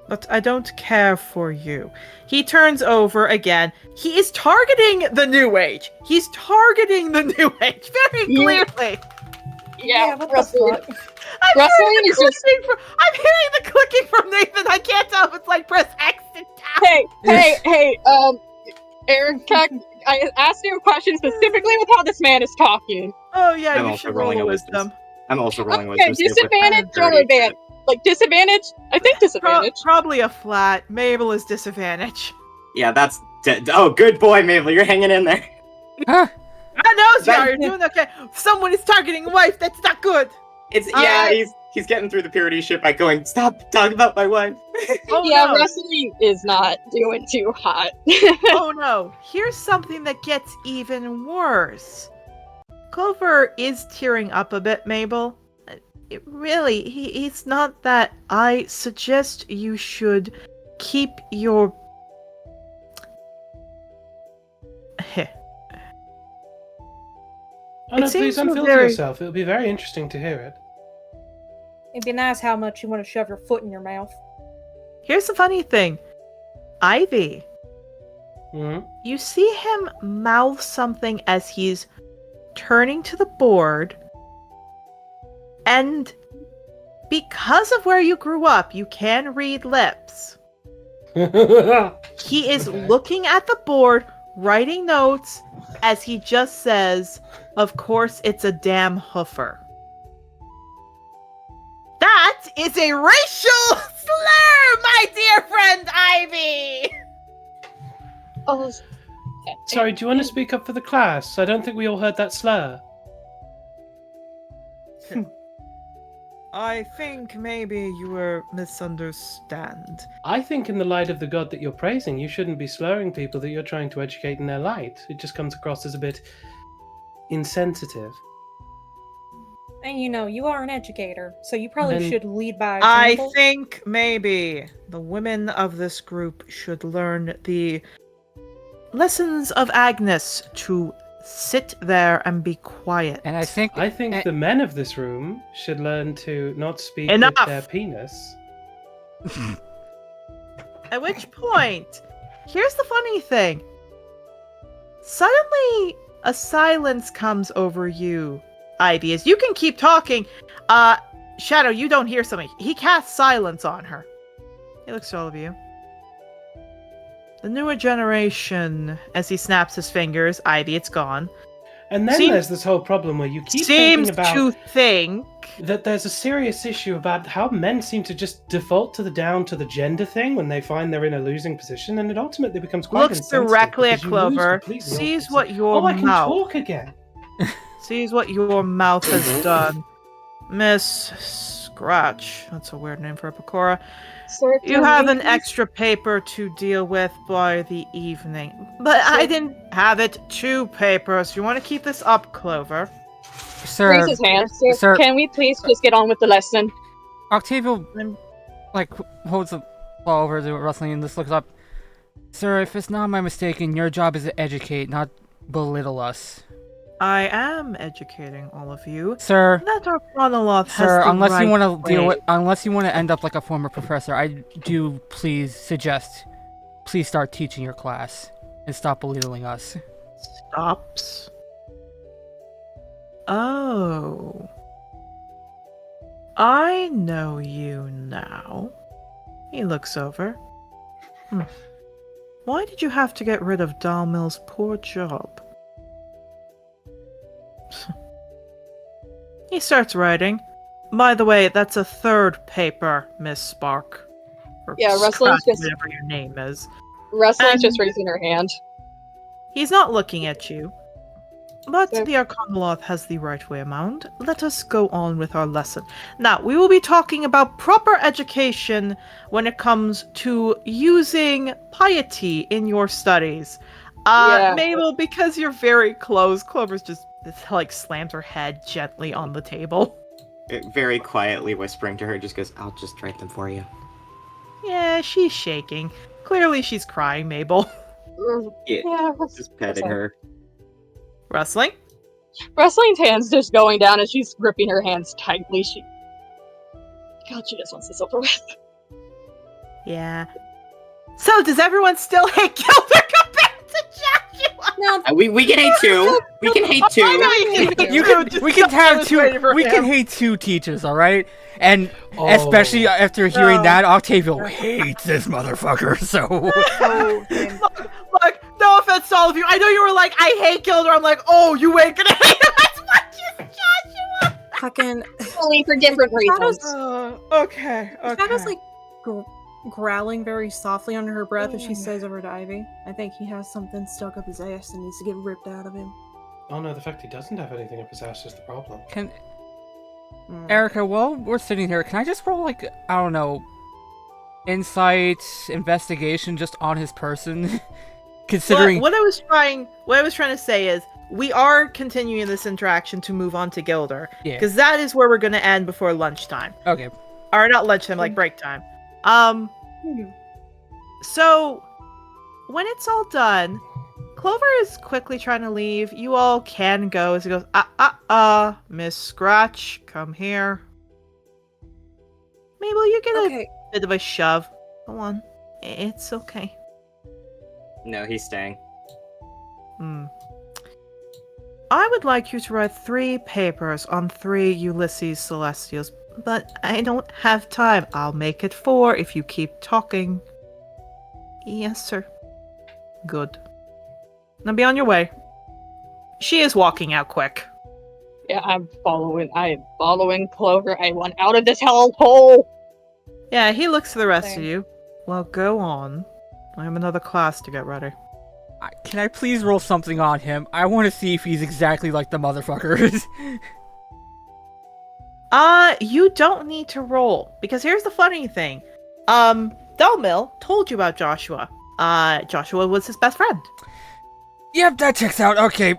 But I don't care for you. He turns over again. He is targeting the New Age. He's targeting the New Age very clearly. Yeah, what the Rustling. fuck? I'm Rustling hearing the is just- clicking I'm hearing the clicking from Nathan. I can't tell if it's like press X and down. Hey, Erica, I asked you a question specifically with how this man is talking. Oh yeah, I'm you also should rolling roll a a wisdom. wisdom. I'm also rolling Okay, wisdom. save with disadvantage or 30. advantage? Like disadvantage? I think disadvantage. Probably a flat. Mabel is disadvantage. Yeah, that's oh, good boy, Mabel. You're hanging in there. Huh? I know, That- Ziar, you're doing okay. Someone is targeting a wife. That's not good. It's he's getting through the purity shit by going, stop talking about my wife. Oh Yeah, no. wrestling is not doing too hot. Oh no. Here's something that gets even worse. Clover is tearing up a bit, Mabel. He's not that. I suggest you should keep your... Oh no, It seems please unfilter very- yourself. It'll be very interesting to hear it. It'd be nice how much you want to shove your foot in your mouth. Here's the funny thing. Ivy, Mm-hmm. you see him mouth something as he's turning to the board, and because of where you grew up, you can read lips. He is Okay. looking at the board, writing notes, as he just says, "Of course it's a damn hoofer." That is a racial slur, my dear friend Ivy! Oh, Sorry, do you want to speak up for the class? I don't think we all heard that slur. I think maybe you were misunderstand. I think in the light of the god that you're praising, you shouldn't be slurring people that you're trying to educate in their light. It just comes across as a bit insensitive. And you are an educator, so you probably Then- should lead by I example. think maybe the women of this group should learn the lessons of Agnes to sit there and be quiet. And I think The men of this room should learn to not speak Enough! with their penis. At which point, here's the funny thing. Suddenly, a silence comes over you, Ivy, as you can keep talking. Shadow, you don't hear something. He casts silence on her. He looks at all of you. The newer generation, as he snaps his fingers, Ivy, it's gone. And then Seems- there's this whole problem where you keep Seems thinking about to think. that there's a serious issue about how men seem to just default to the gender thing when they find they're in a losing position, and it ultimately becomes quite Looks insensitive directly at because you lose Clover, completely sees opposite. what your Oh, I can mouth talk again. sees what your mouth has done. Miss Scratch, that's a weird name for a Pecora. sir, You can have we an please- extra paper to deal with by the evening. But I didn't have it. 2 papers. You want to keep this up, Clover? Sir, Raise his hand. sir. Can we please just get on with the lesson? Octavio I'm- holds the ball over the wrestling and just looks up. Sir, if it's not my mistaken, your job is to educate, not belittle us. I am educating all of you. Sir, That our chronoloth has sir, the unless you right want to deal way. with, unless you want to end up like a former professor, I do please start teaching your class and stop belittling us. Stops. Oh. I know you now. He looks over. Why did you have to get rid of Dalmil's poor job? He starts writing. By the way, that's a 3rd paper, Miss Spark. Or Yeah, wrestling's Scratch, just- whatever your name is. Wrestling's just raising her hand. He's not looking at you. But So- the Arcanoloth has the right way around. Let us go on with our lesson. Now, we will be talking about proper education when it comes to using piety in your studies. Yeah. Mabel, because you're very close, Clover's just slams her head gently on the table. Very quietly whispering to her, just goes, I'll just write them for you. Yeah, she's shaking. Clearly she's crying, Mabel. Yeah, just petting her. Wrestling? Wrestling's hands just going down as she's gripping her hands tightly. God, she just wants this over with. Yeah. So, does everyone still hate Gilbert compared to Joshua? No, We can hate 2. We can hate 2. I know you can. We can have two. for We can him. hate 2 teachers, all right? And Oh. especially after hearing No. that, Octavio hates this motherfucker. So Look, no offense, offense to all of you. I know you were like, I hate Gilder. I'm like, oh, you ain't gonna hate him as much as Joshua. Fucking. Only for different reasons. Okay. Shadow's like growling very softly under her breath as she says over to Ivy, I think he has something stuck up his ass that needs to get ripped out of him. Oh no, the fact he doesn't have anything up his ass is the problem. Erica, while we're sitting here, can I just roll, like, I don't know, insight, investigation just on his person? Considering... What I was trying to say is, we are continuing this interaction to move on to Gilder. Yeah. Because that is where we're going to end before lunchtime. Okay. Or not lunchtime, like break time. So, when it's all done, Clover is quickly trying to leave. You all can go as he goes, Miss Scratch, come here. Mabel, you get a bit of a shove. Go on. It's okay. No, he's staying. I would like you to write 3 papers on 3 Ulysses Celestials, but I don't have time. I'll make it 4 if you keep talking. Yes, sir. Good. Now be on your way. She is walking out quick. Yeah, I'm following Clover. I want out of this hellhole. Yeah, he looks to the rest of you. Well, go on. I have another class to get ready. Can I please roll something on him? I want to see if he's exactly like the motherfuckers. You don't need to roll, because here's the funny thing. Delmill told you about Joshua. Joshua was his best friend. Yep, that checks out. Okay.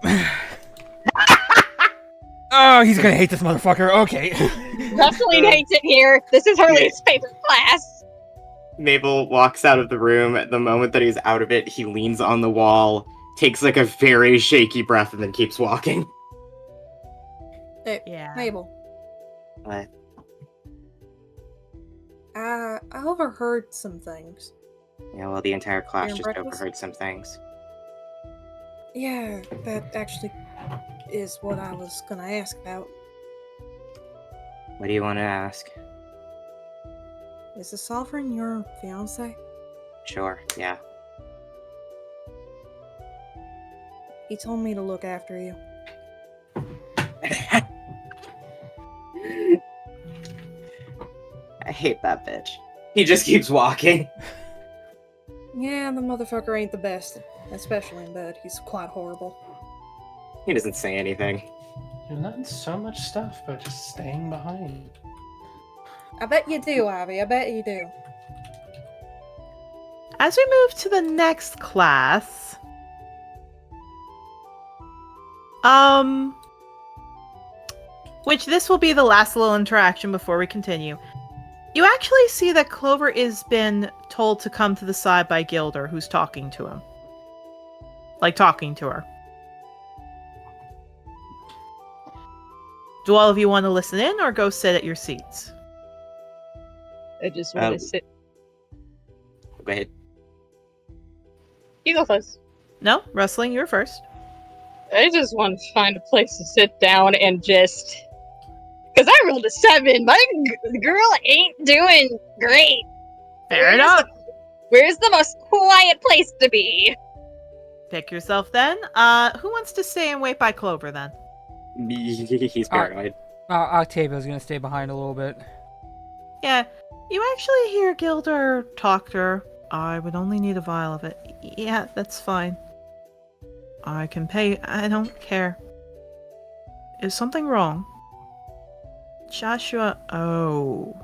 Oh, he's gonna hate this motherfucker. Okay. Wrestling hates it here. This is her least favorite class. Mabel walks out of the room. At the moment that he's out of it, he leans on the wall, takes like a very shaky breath, and then keeps walking. Hey, Yeah. Mabel. What? I overheard some things. Yeah, well, the entire class During just breakfast? overheard some things. Yeah, that actually is what I was gonna ask about. What do you want to ask? Is the Sovereign your fiance? Sure, yeah. He told me to look after you. I hate that bitch. He just keeps walking. Yeah, the motherfucker ain't the best, especially in bed. He's quite horrible. He doesn't say anything. You learn so much stuff by just staying behind. I bet you do, Ivy. I bet you do. As we move to the next class, which this will be the last little interaction before we continue. You actually see that Clover is been told to come to the side by Gilder, who's talking to him. Like, talking to her. Do all of you want to listen in or go sit at your seats? I just want to sit. Go ahead. You go first. No? Wrestling, you're first. I just want to find a place to sit down and just... Because I rolled a 7. My girl ain't doing great. Fair enough. Where's the most quiet place to be? Pick yourself then. Who wants to stay and wait by Clover then? He's paranoid. Octavio's gonna stay behind a little bit. Yeah, you actually hear Gilder talk to her. I would only need a vial of it. Yeah, that's fine. I can pay. I don't care. Is something wrong? Joshua, oh.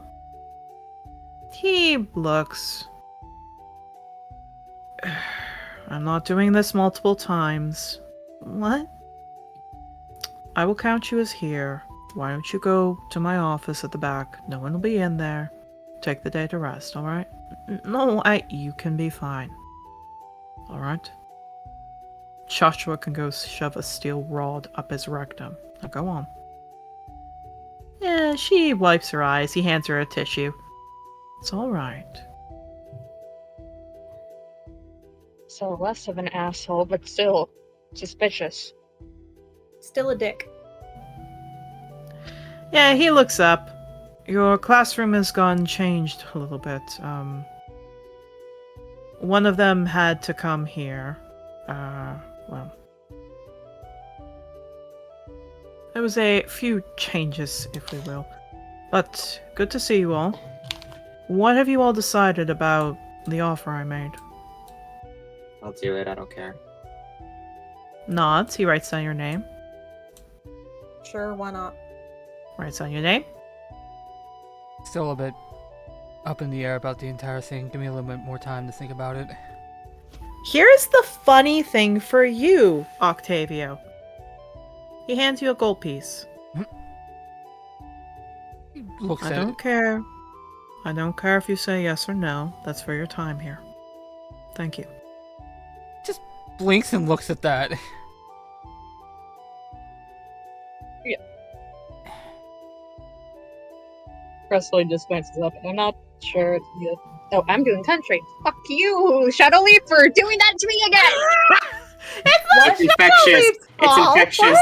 He looks... I'm not doing this multiple times. What? I will count you as here. Why don't you go to my office at the back? No one will be in there. Take the day to rest, alright? No, you can be fine. Alright? Joshua can go shove a steel rod up his rectum. Now go on. Yeah, she wipes her eyes. He hands her a tissue. It's alright. So less of an asshole, but still suspicious. Still a dick. Yeah, he looks up. Your classroom has gone changed a little bit. One of them had to come here. Well. There was a few changes, if we will. But good to see you all. What have you all decided about the offer I made? I'll do it, I don't care. Nods, he writes down your name. Sure, why not? Writes down your name. Still a bit up in the air about the entire thing. Give me a little bit more time to think about it. Here's the funny thing for you, Octavio. He hands you a gold piece. He looks I at don't it. care. I don't care if you say yes or no. That's for your time here. Thank you. Just blinks and looks at that. Presley just glances up, and I'm not sure it's good. Oh, I'm doing country. Fuck you, Shadow Leap, for doing that to me again! It's infectious. It's infectious.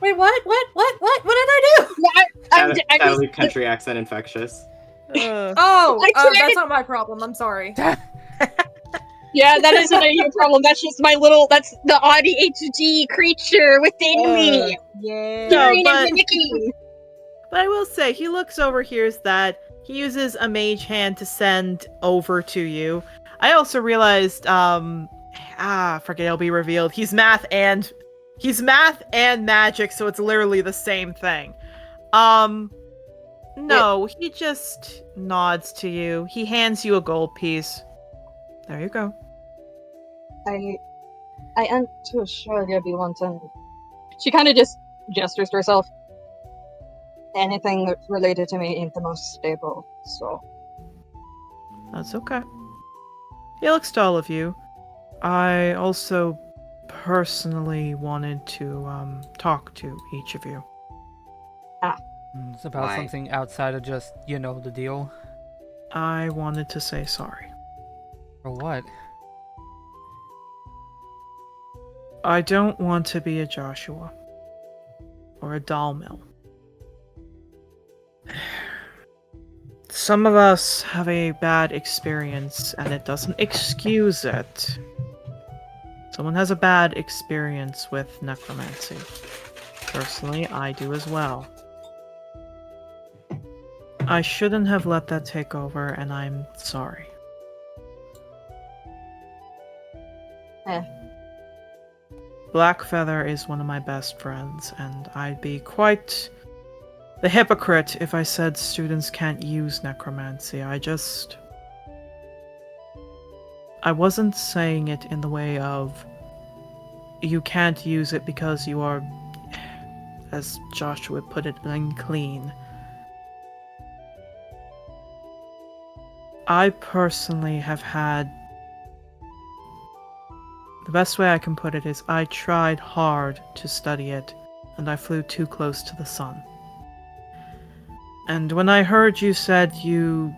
Wait, what? What did I do? Shadow Leap country accent infectious. Oh, that's not my problem. I'm sorry. Yeah, that isn't a you problem. That's just that's the ADHD creature within me. Yeah. Hearing No, and but- mimicking. But I will say, he looks over, hears that. He uses a mage hand to send over to you. I also realized, forget it'll be revealed. He's math and magic, so it's literally the same thing. No, he just nods to you. He hands you a gold piece. There you go. I am too sure you'll be wanting. She kind of just gestures to herself. Anything that's related to me ain't the most stable, so. That's okay. He looks to all of you. I also personally wanted to talk to each of you. It's about Why? something outside of just, the deal. I wanted to say sorry. For what? I don't want to be a Joshua. Or a Dalmil. Some of us have a bad experience, and it doesn't excuse it. Someone has a bad experience with necromancy. Personally, I do as well. I shouldn't have let that take over, and I'm sorry. Blackfeather is one of my best friends, and I'd be quite the hypocrite if I said students can't use necromancy. I wasn't saying it in the way of you can't use it because you are, as Joshua put it, unclean. I personally have had... The best way I can put it is I tried hard to study it, and I flew too close to the sun. And when I heard you said you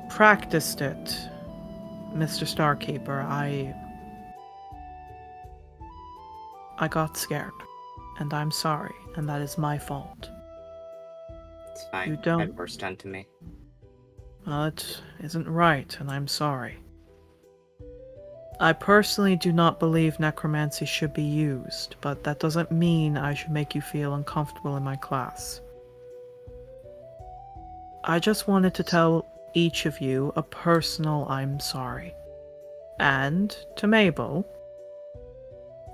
practiced it, Mr. Starkeeper, I got scared. And I'm sorry, and that is my fault. It's fine. You don't- Had worse done to me. Well, it isn't right, and I'm sorry. I personally do not believe necromancy should be used, but that doesn't mean I should make you feel uncomfortable in my class. I just wanted to tell each of you a personal I'm sorry. And, to Mabel,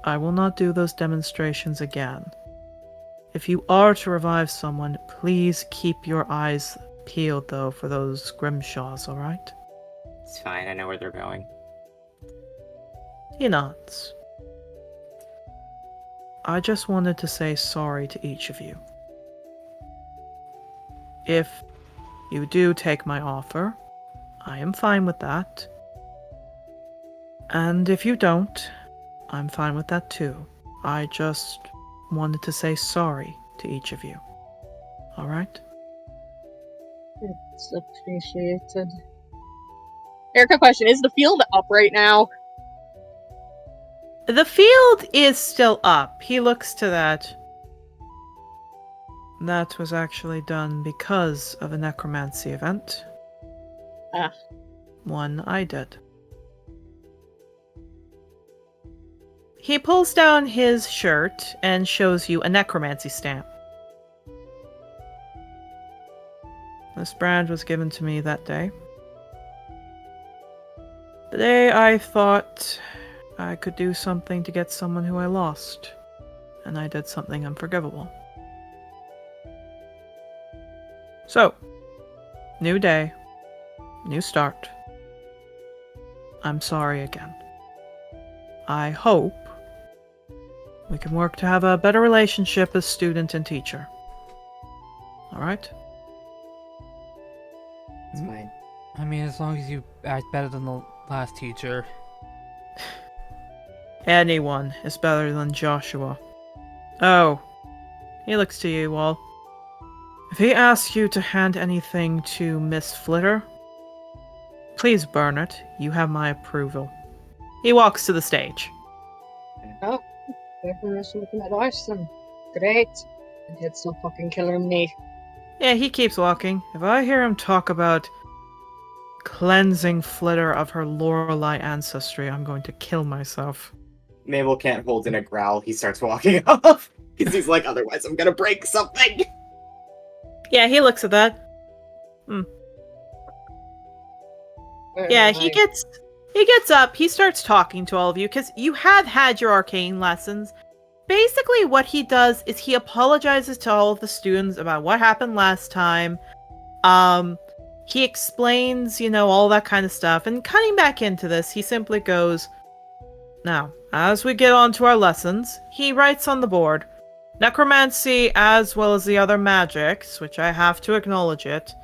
I will not do those demonstrations again. If you are to revive someone, please keep your eyes peeled, though, for those Grimshaws, alright? It's fine, I know where they're going. He nods. I just wanted to say sorry to each of you. If you do take my offer, I am fine with that. And if you don't, I'm fine with that too. I just wanted to say sorry to each of you. Alright? It's appreciated. Erica, question: is the field up right now? The field is still up. He looks to that. That was actually done because of a necromancy event. Ah. One I did. He pulls down his shirt and shows you a necromancy stamp. This brand was given to me that day. The day I thought I could do something to get someone who I lost. And I did something unforgivable. So, new day, new start. I'm sorry again. I hope we can work to have a better relationship as student and teacher. Alright? It's fine. I mean, as long as you act better than the last teacher. Anyone is better than Joshua. Oh, he looks to you all. If he asks you to hand anything to Miss Flitter, please burn it. You have my approval. He walks to the stage. Oh, everyone's looking at us, and great. And it's not fucking killing me. Yeah, he keeps walking. If I hear him talk about cleansing Flitter of her Lorelei ancestry, I'm going to kill myself. Mabel can't hold in a growl. He starts walking off. Because he's like, otherwise I'm gonna break something. Yeah, he looks at that. Yeah, he gets up, he starts talking to all of you, because you have had your arcane lessons. Basically, what he does is he apologizes to all of the students about what happened last time. He explains, all that kind of stuff. And cutting back into this, he simply goes, now, as we get on to our lessons, he writes on the board, necromancy as well as the other magics, which I have to acknowledge it,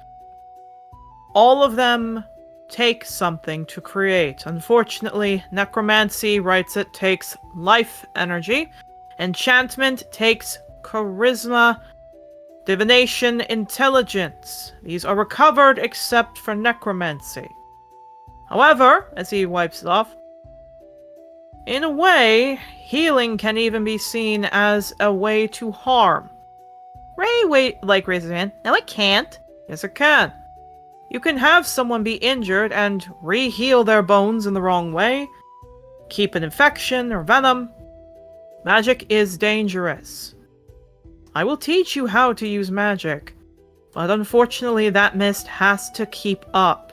all of them take something to create. Unfortunately, necromancy, writes it, takes life energy. Enchantment takes charisma, divination, intelligence. These are recovered except for necromancy. However, as he wipes it off, in a way, healing can even be seen as a way to harm. Ray raises his hand. No, it can't. Yes, it can. You can have someone be injured and re-heal their bones in the wrong way, keep an infection or venom. Magic is dangerous. I will teach you how to use magic, but unfortunately that mist has to keep up,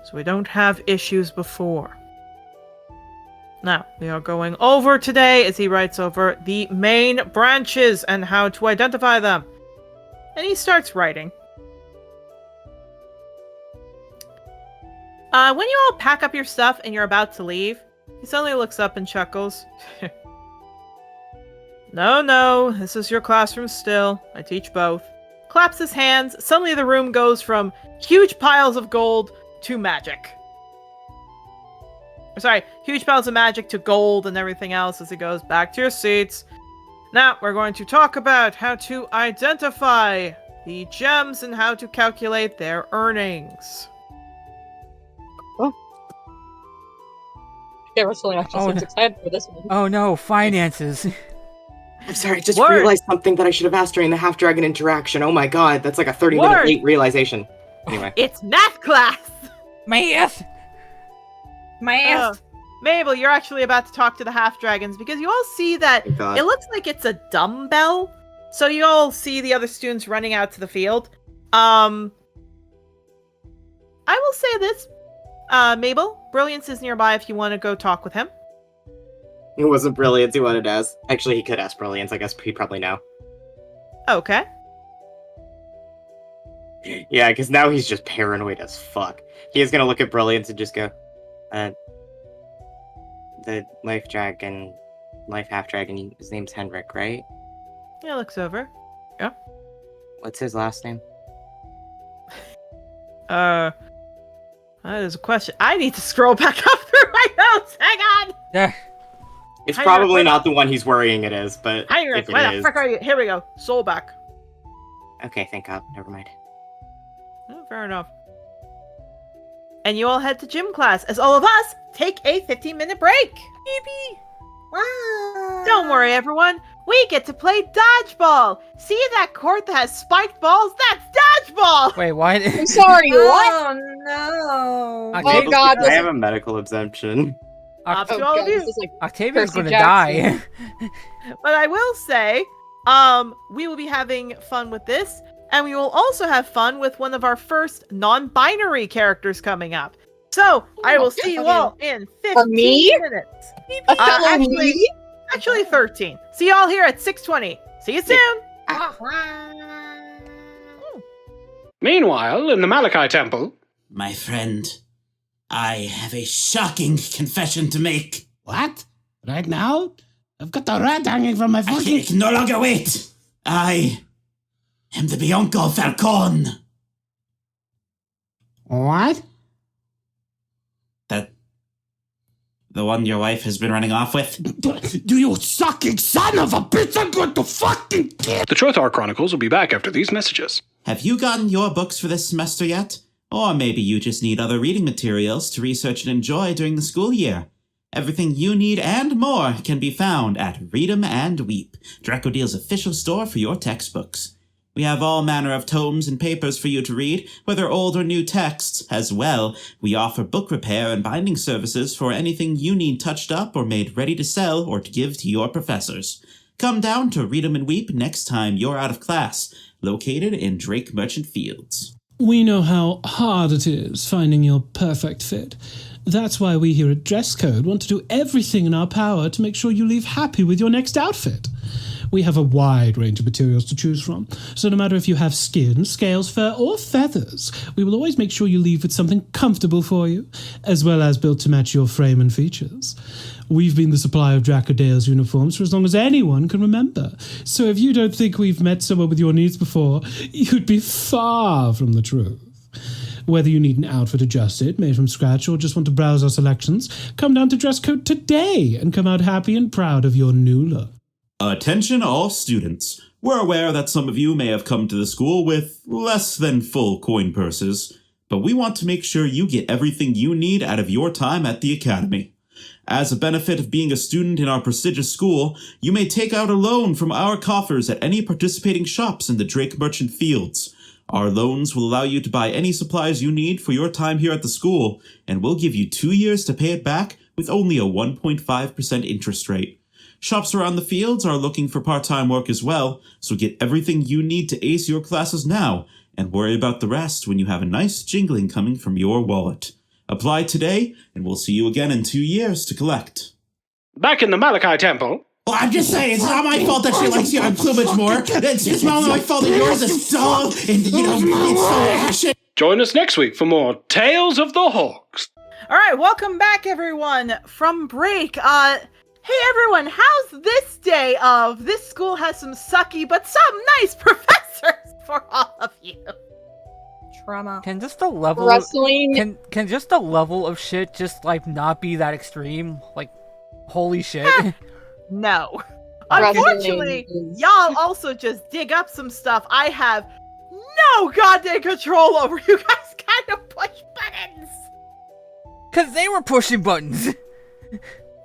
so we don't have issues before. Now, we are going over today, as he writes over, the main branches and how to identify them. And he starts writing. When you all pack up your stuff and you're about to leave, he suddenly looks up and chuckles. No, this is your classroom still. I teach both. Claps his hands. Suddenly the room goes from huge piles of gold to magic. Sorry, huge piles of magic to gold and everything else as he goes back to your seats. Now, we're going to talk about how to identify the gems and how to calculate their earnings. Yeah, Russell actually seems excited for this one. Oh no, finances. I'm sorry, I just realized something that I should have asked during the half-dragon interaction. Oh my god, that's like a 30-minute late realization. Anyway. It's math class! Math! Mabel, you're actually about to talk to the half-dragons, because you all see that it looks like it's a dumbbell. So you all see the other students running out to the field. I will say this, Mabel, Brilliance is nearby if you want to go talk with him. It wasn't Brilliance, he wanted to ask. Actually, he could ask Brilliance, I guess he'd probably know. Okay. Yeah, because now he's just paranoid as fuck. He is gonna look at Brilliance and just go, the life half-dragon, his name's Henrik, right? Yeah, looks over. Yeah. What's his last name? That is a question. I need to scroll back up through my notes. Hang on. Yeah. It's probably not the one he's worrying it is, but Heinrich, where the frick are you? Here we go. Soul back. Okay, thank God. Never mind. Oh, fair enough. And you all head to gym class as all of us take a 15-minute break. Yippee! Wow. Don't worry, everyone. We get to play dodgeball. See that court that has spiked balls? That's dodgeball. Wait, what? I'm sorry, what? Oh no. Okay. Oh god, I have a medical exemption. Up Oct- to all of you. This is like Octavio's Percy gonna Jackson. die. But I will say, we will be having fun with this, and we will also have fun with one of our first non-binary characters coming up. So I will see you Okay. all in 15 For me? minutes. A fellow actually- me? Actually 13. See you all here at 6:20. See you soon. Meanwhile, in the Malachi Temple. My friend, I have a shocking confession to make. What? Right now? I've got the rat hanging from my I fucking... can no longer wait. I am the Bianco Falcon. What? The one your wife has been running off with? Do you sucking son of a bitch? I'm going to fucking kill... The Trothar Chronicles will be back after these messages. Have you gotten your books for this semester yet? Or maybe you just need other reading materials to research and enjoy during the school year. Everything you need and more can be found at Read 'em and Weep, Dracodeal's official store for your textbooks. We have all manner of tomes and papers for you to read, whether old or new texts. As well, we offer book repair and binding services for anything you need touched up or made ready to sell or to give to your professors. Come down to Read 'em and Weep next time you're out of class, located in Drake Merchant Fields. We know how hard it is finding your perfect fit. That's why we here at Dress Code want to do everything in our power to make sure you leave happy with your next outfit. We have a wide range of materials to choose from, so no matter if you have skin, scales, fur, or feathers, we will always make sure you leave with something comfortable for you, as well as built to match your frame and features. We've been the supplier of Dracodale's uniforms for as long as anyone can remember, so if you don't think we've met someone with your needs before, you'd be far from the truth. Whether you need an outfit adjusted, made from scratch, or just want to browse our selections, come down to Dress Code today and come out happy and proud of your new look. Attention all students. We're aware that some of you may have come to the school with less than full coin purses, but we want to make sure you get everything you need out of your time at the academy. As a benefit of being a student in our prestigious school, you may take out a loan from our coffers at any participating shops in the Drake Merchant Fields. Our loans will allow you to buy any supplies you need for your time here at the school, and we'll give you 2 years to pay it back with only a 1.5% interest rate. Shops around the fields are looking for part-time work as well, so get everything you need to ace your classes now, and worry about the rest when you have a nice jingling coming from your wallet. Apply today, and we'll see you again in 2 years to collect. Back in the Malachi Temple. Well, I'm just saying, it's not my fault that she likes you so much more. It's not my fault that yours is dull, and, it's so ashy. Join us next week for more Tales of the Hawks. All right, welcome back, everyone, from break. Hey, everyone, how's this day of? This school has some sucky but some nice professors for all of you. Trauma. Can just the level Wrestling. can just the level of shit just like not be that extreme? Like, holy shit. No. Wrestling Unfortunately, is- y'all also just dig up some stuff I have no goddamn control over. You guys kind of push buttons. Cause they were pushing buttons.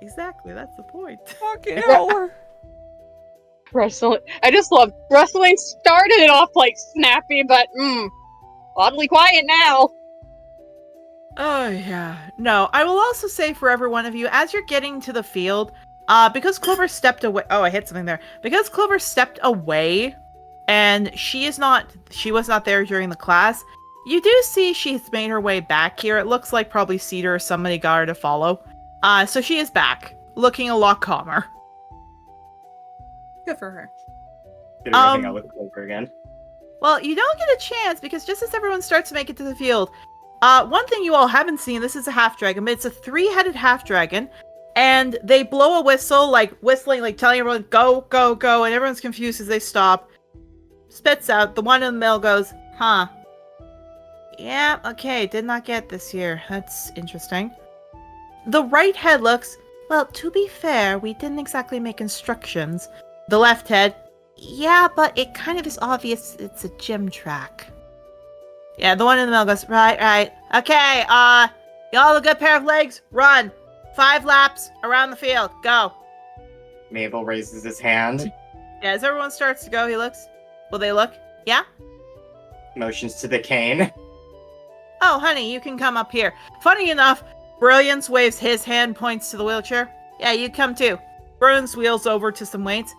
Exactly, that's the point. Fucking hell. Wrestling. I just love wrestling. Started it off like snappy, but oddly quiet now. Oh, yeah. No, I will also say for every one of you, as you're getting to the field, because Clover stepped away. Oh, I hit something there. Because Clover stepped away, and she was not there during the class, you do see she's made her way back here. It looks like probably Cedar or somebody got her to follow. So she is back, looking a lot calmer. Good for her. Gonna go hang out with Clover again. Well, you don't get a chance because just as everyone starts to make it to the field, one thing you all haven't seen, this is a half dragon, but it's a 3-headed half dragon, and they blow a whistle, like whistling, like telling everyone, go, go, go, and everyone's confused as they stop. Spits out, the one in the middle goes, huh. Yeah, okay, did not get this year. That's interesting. The right head looks, well, to be fair, we didn't exactly make instructions. The left head, yeah, but it kind of is obvious it's a gym track. Yeah, the one in the middle goes, right. Okay, y'all a good pair of legs? Run. 5 laps around the field. Go. Mabel raises his hand, Yeah, as everyone starts to go, he looks. Will they look? Yeah? motions to the cane. Oh, honey, you can come up here. Funny enough, Brilliance waves his hand, points to the wheelchair. Yeah, you come too. Brilliance wheels over to some weights.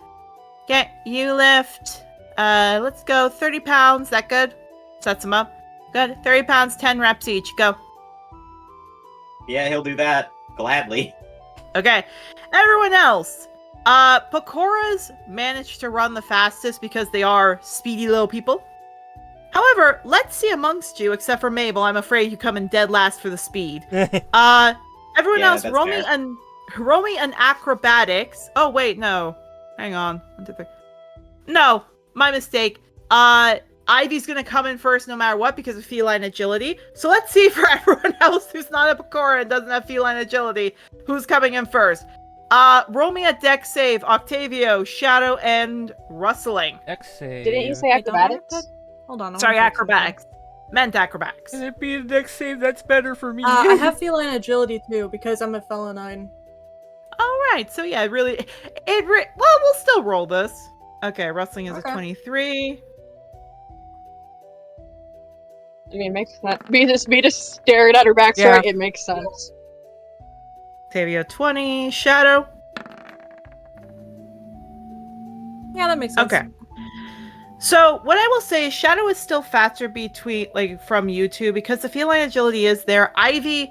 Okay, you lift, let's go 30 pounds. That good? Sets him up. Good. 30 pounds, 10 reps each. Go. Yeah, he'll do that. Gladly. Okay. Everyone else. Pakoras managed to run the fastest because they are speedy little people. However, let's see amongst you, except for Mabel, I'm afraid you come in dead last for the speed. Everyone Yeah, else, that's roll fair. me an acrobatics. Oh wait, no. Hang on. 1, 2, 3. No, my mistake. Ivy's gonna come in first no matter what because of feline agility. So let's see for everyone else who's not a Pakora and doesn't have feline agility, who's coming in first. Roll me a dex save, Octavio, Shadow, and Rustling. Dex save. Didn't you say Wait, don't I have acrobatics? that? Hold on. I Sorry, wanna check something. acrobatics. Meant acrobatics. Can it be a dex save? That's better for me. I have feline agility too because I'm a feline. Alright, so yeah, really, well, we'll still roll this. Okay, Rustling is Okay. a 23. I mean, makes sense. Me just staring at her backstory, it makes sense. Octavio 20. Shadow. Yeah, that makes sense. Okay. So what I will say is Shadow is still faster from you two because the feline agility is there. Ivy,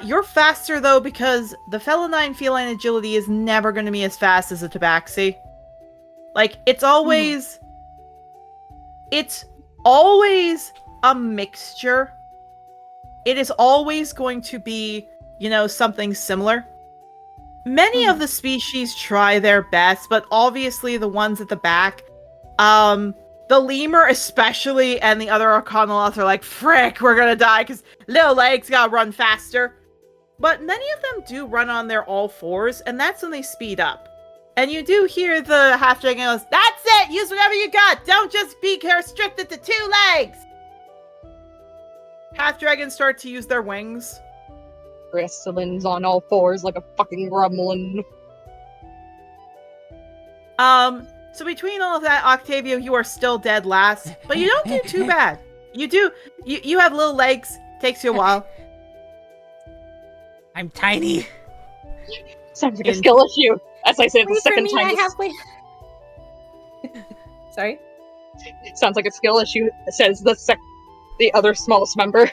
you're faster though because the feline feline agility is never going to be as fast as a tabaxi. Like it's always a mixture. It is always going to be, something similar. Many of the species try their best, but obviously the ones at the back, the lemur especially, and the other Arcanoloths are like, frick, we're gonna die, because little legs gotta run faster. But many of them do run on their all fours, and that's when they speed up. And you do hear the half-dragon goes, that's it! Use whatever you got! Don't just be restricted to 2 legs! Half-dragons start to use their wings. Wrestling's on all fours like a fucking gremlin. So between all of that, Octavio, you are still dead last, but you don't do too bad. You have little legs, takes you a while. I'm tiny. Sounds like a skill issue, as I say it the second time. Sorry? Sounds like a skill issue, says the other smallest member.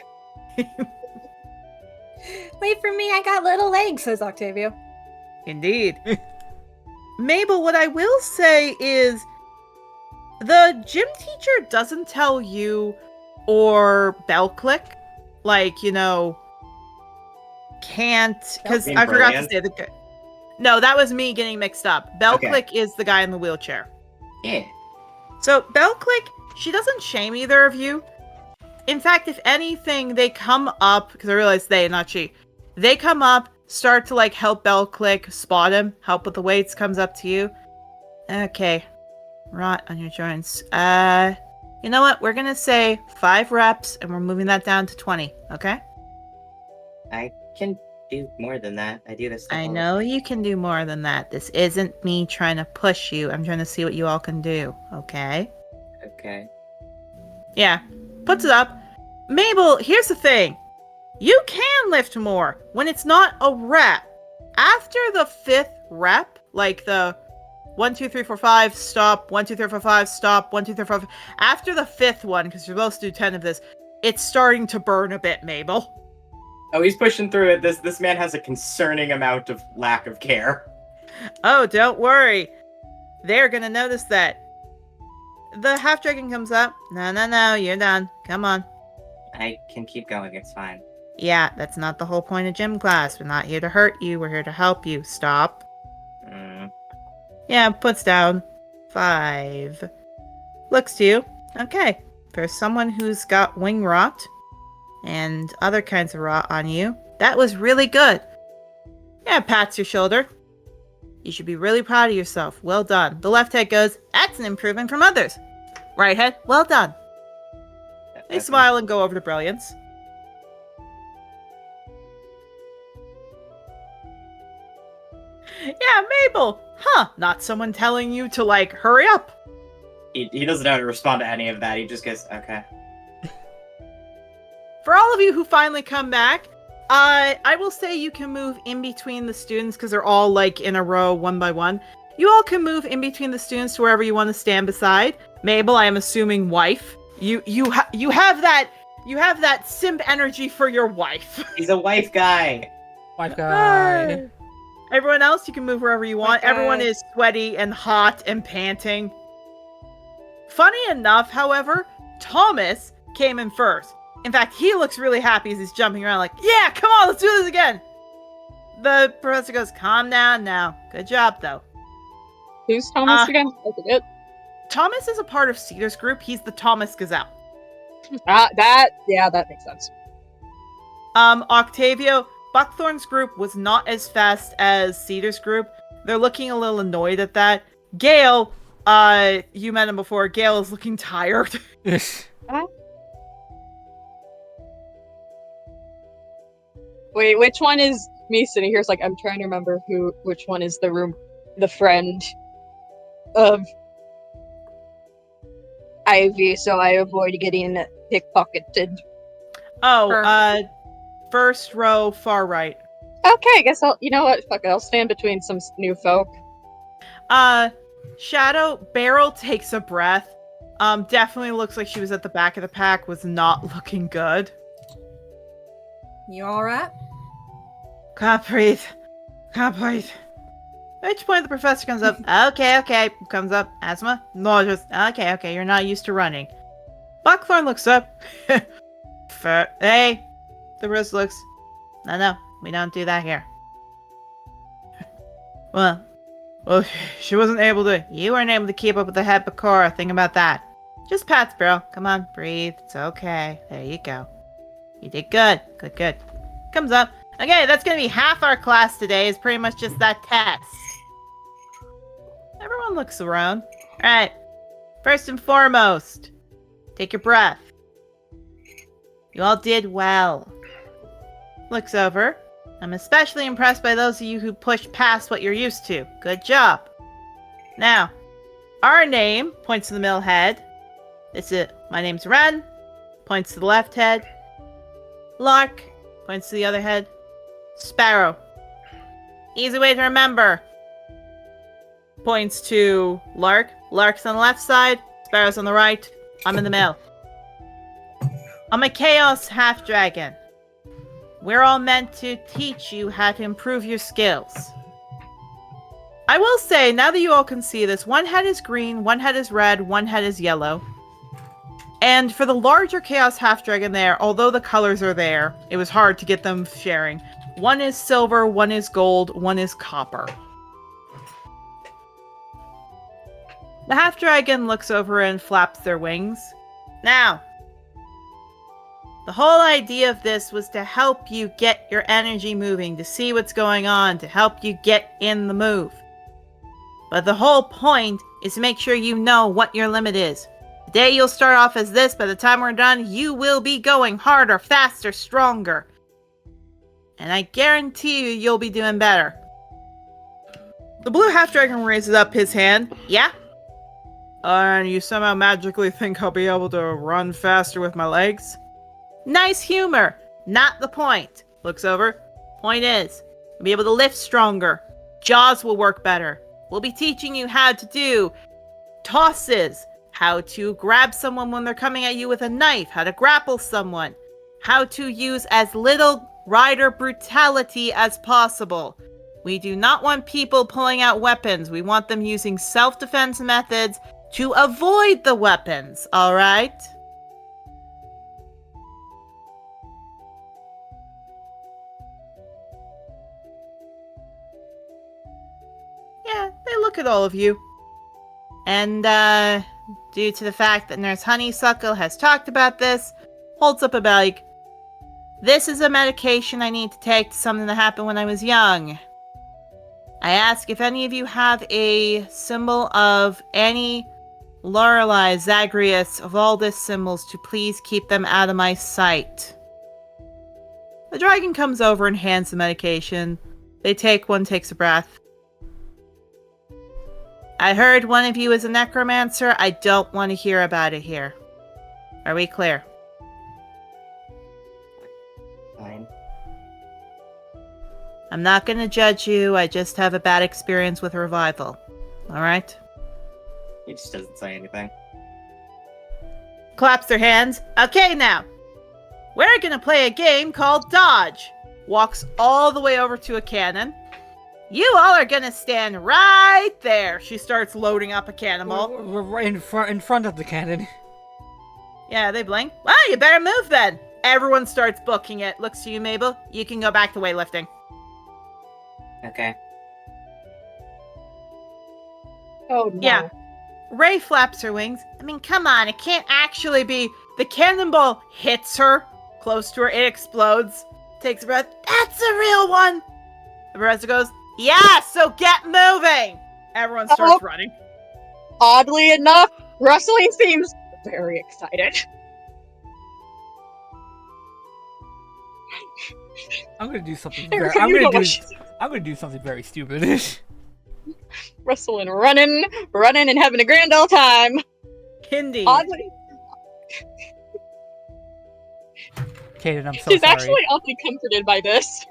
Wait for me, I got little legs, says Octavio. Indeed. Mabel, what I will say is the gym teacher doesn't tell you or Bellclick, can't, because I forgot to say no, that was me getting mixed up. Bellclick is the guy in the wheelchair. Yeah. So Bellclick, she doesn't shame either of you. In fact, if anything, they come up, because I realize they, not she, they come up, start to help Bellclick spot him, help with the weights, comes up to you. Okay. Rot on your joints. You know what? We're gonna say 5 reps, and we're moving that down to 20, okay? I can do more than that. I do this. I know you can do more than that. This isn't me trying to push you. I'm trying to see what you all can do, okay? Okay. Yeah. Puts it up. Mabel, here's the thing. You can lift more when it's not a rep. After the 5th rep, like the 1, 2, 3, 4, 5, stop, 1, 2, 3, 4, 5, stop, 1, 2, 3, 4, 5. After the 5th one, because you're supposed to do 10 of this, it's starting to burn a bit, Mabel. Oh, he's pushing through it. This man has a concerning amount of lack of care. Oh, don't worry. They're gonna notice that. The half-dragon comes up. No, you're done. Come on. I can keep going, it's fine. Yeah, that's not the whole point of gym class. We're not here to hurt you. We're here to help you. Stop. Yeah, puts down 5. Looks to you. Okay. For someone who's got wing rot and other kinds of rot on you, that was really good. Yeah, pats your shoulder. You should be really proud of yourself. Well done. The left head goes, that's an improvement from others. Right head, well done. They smile and go over to Brilliance. Yeah, Mabel. Huh, not someone telling you to, hurry up. He doesn't know how to respond to any of that. He just goes, okay. For all of you who finally come back, I will say you can move in between the students because they're all like in a row, one by one. You all can move in between the students to wherever you want to stand beside. Mabel, I am assuming wife. You have that simp energy for your wife. He's a wife guy. Wife guy. Everyone else, you can move wherever you want. Okay. Everyone is sweaty and hot and panting. Funny enough, however, Thomas came in first. In fact, he looks really happy as he's jumping around like, yeah, come on, let's do this again. The professor goes, calm down now. Good job, though. Who's Thomas again? I forget. Thomas is a part of Cedar's group. He's the Thomas Gazelle. That makes sense. Octavio, Buckthorn's group was not as fast as Cedar's group. They're looking a little annoyed at that. Gale, you met him before. Gale is looking tired. Wait, which one is me sitting here? It's like I'm trying to remember which one is the friend of Ivy, so I avoid getting pickpocketed. Oh, first row, far right. Okay, I guess you know what? Fuck it, I'll stand between some new folk. Shadow, Beryl takes a breath. Definitely looks like she was at the back of the pack, was not looking good. You alright? Can't breathe. Can't breathe. At which point the professor comes up. Okay. Comes up. Asthma? No, just, okay. You're not used to running. Buckthorn looks up. Hey. The rest looks. No. We don't do that here. Well, she wasn't able to. You weren't able to keep up with the head Bakura. Think about that. Just pats, bro. Come on, breathe. It's okay. There you go. You did good. Good. Comes up. Okay, that's gonna be half our class today. Is pretty much just that test. Everyone looks around. Alright. First and foremost, take your breath. You all did well. Looks over. I'm especially impressed by those of you who push past what you're used to. Good job. Now, our name points to the middle head. My name's Ren. Points to the left head. Lark points to the other head. Sparrow. Easy way to remember. Points to Lark. Lark's on the left side. Sparrow's on the right. I'm in the middle. I'm a Chaos Half-Dragon. We're all meant to teach you how to improve your skills. I will say, now that you all can see this, one head is green, one head is red, one head is yellow. And for the larger Chaos Half-Dragon there, although the colors are there, it was hard to get them sharing. One is silver, one is gold, one is copper. The Half-Dragon looks over and flaps their wings. Now, the whole idea of this was to help you get your energy moving, to see what's going on, to help you get in the move. But the whole point is to make sure you know what your limit is. Today you'll start off as this. By the time we're done, you will be going harder, faster, stronger. And I guarantee you'll be doing better. The blue half-dragon raises up his hand. Yeah? And you somehow magically think I'll be able to run faster with my legs? Nice humor. Not the point. Looks over. Point is, you'll be able to lift stronger. Jaws will work better. We'll be teaching you how to do tosses. How to grab someone when they're coming at you with a knife, how to grapple someone, how to use as little rider brutality as possible. We do not want people pulling out weapons. We want them using self-defense methods to avoid the weapons, alright? Yeah, they look at all of you. And, due to the fact that Nurse Honeysuckle has talked about this, holds up a bag. This is a medication I need to take to something that happened when I was young. I ask if any of you have a symbol of any Lorelei, Zagreus, of all this symbols to please keep them out of my sight. The dragon comes over and hands the medication. They take one, takes a breath. I heard one of you is a necromancer. I don't want to hear about it here. Are we clear? Fine. I'm not gonna judge you, I just have a bad experience with revival. Alright? He just doesn't say anything. Claps their hands. Okay, now. We're gonna play a game called Dodge. Walks all the way over to a cannon. You all are gonna stand right there. She starts loading up a cannonball. We're right in front of the cannon. Yeah, they blink. Well, you better move then. Everyone starts booking it. Looks to you, Mabel. You can go back to weightlifting. Okay. Oh no. Yeah. Ray flaps her wings. I mean, come on, it can't actually be. The cannonball hits her close to her. It explodes. Takes a breath. That's a real one. The rest goes, yeah, so get moving. Everyone starts running. Oddly enough, Rustling seems very excited. I'm gonna do something. Erica, I'm you know gonna what do. she's- I'm gonna do something very stupid. Rustling, running, and having a grand old time. Indeed. Oddly, Kaden, I'm so she's sorry. actually oddly comforted by this.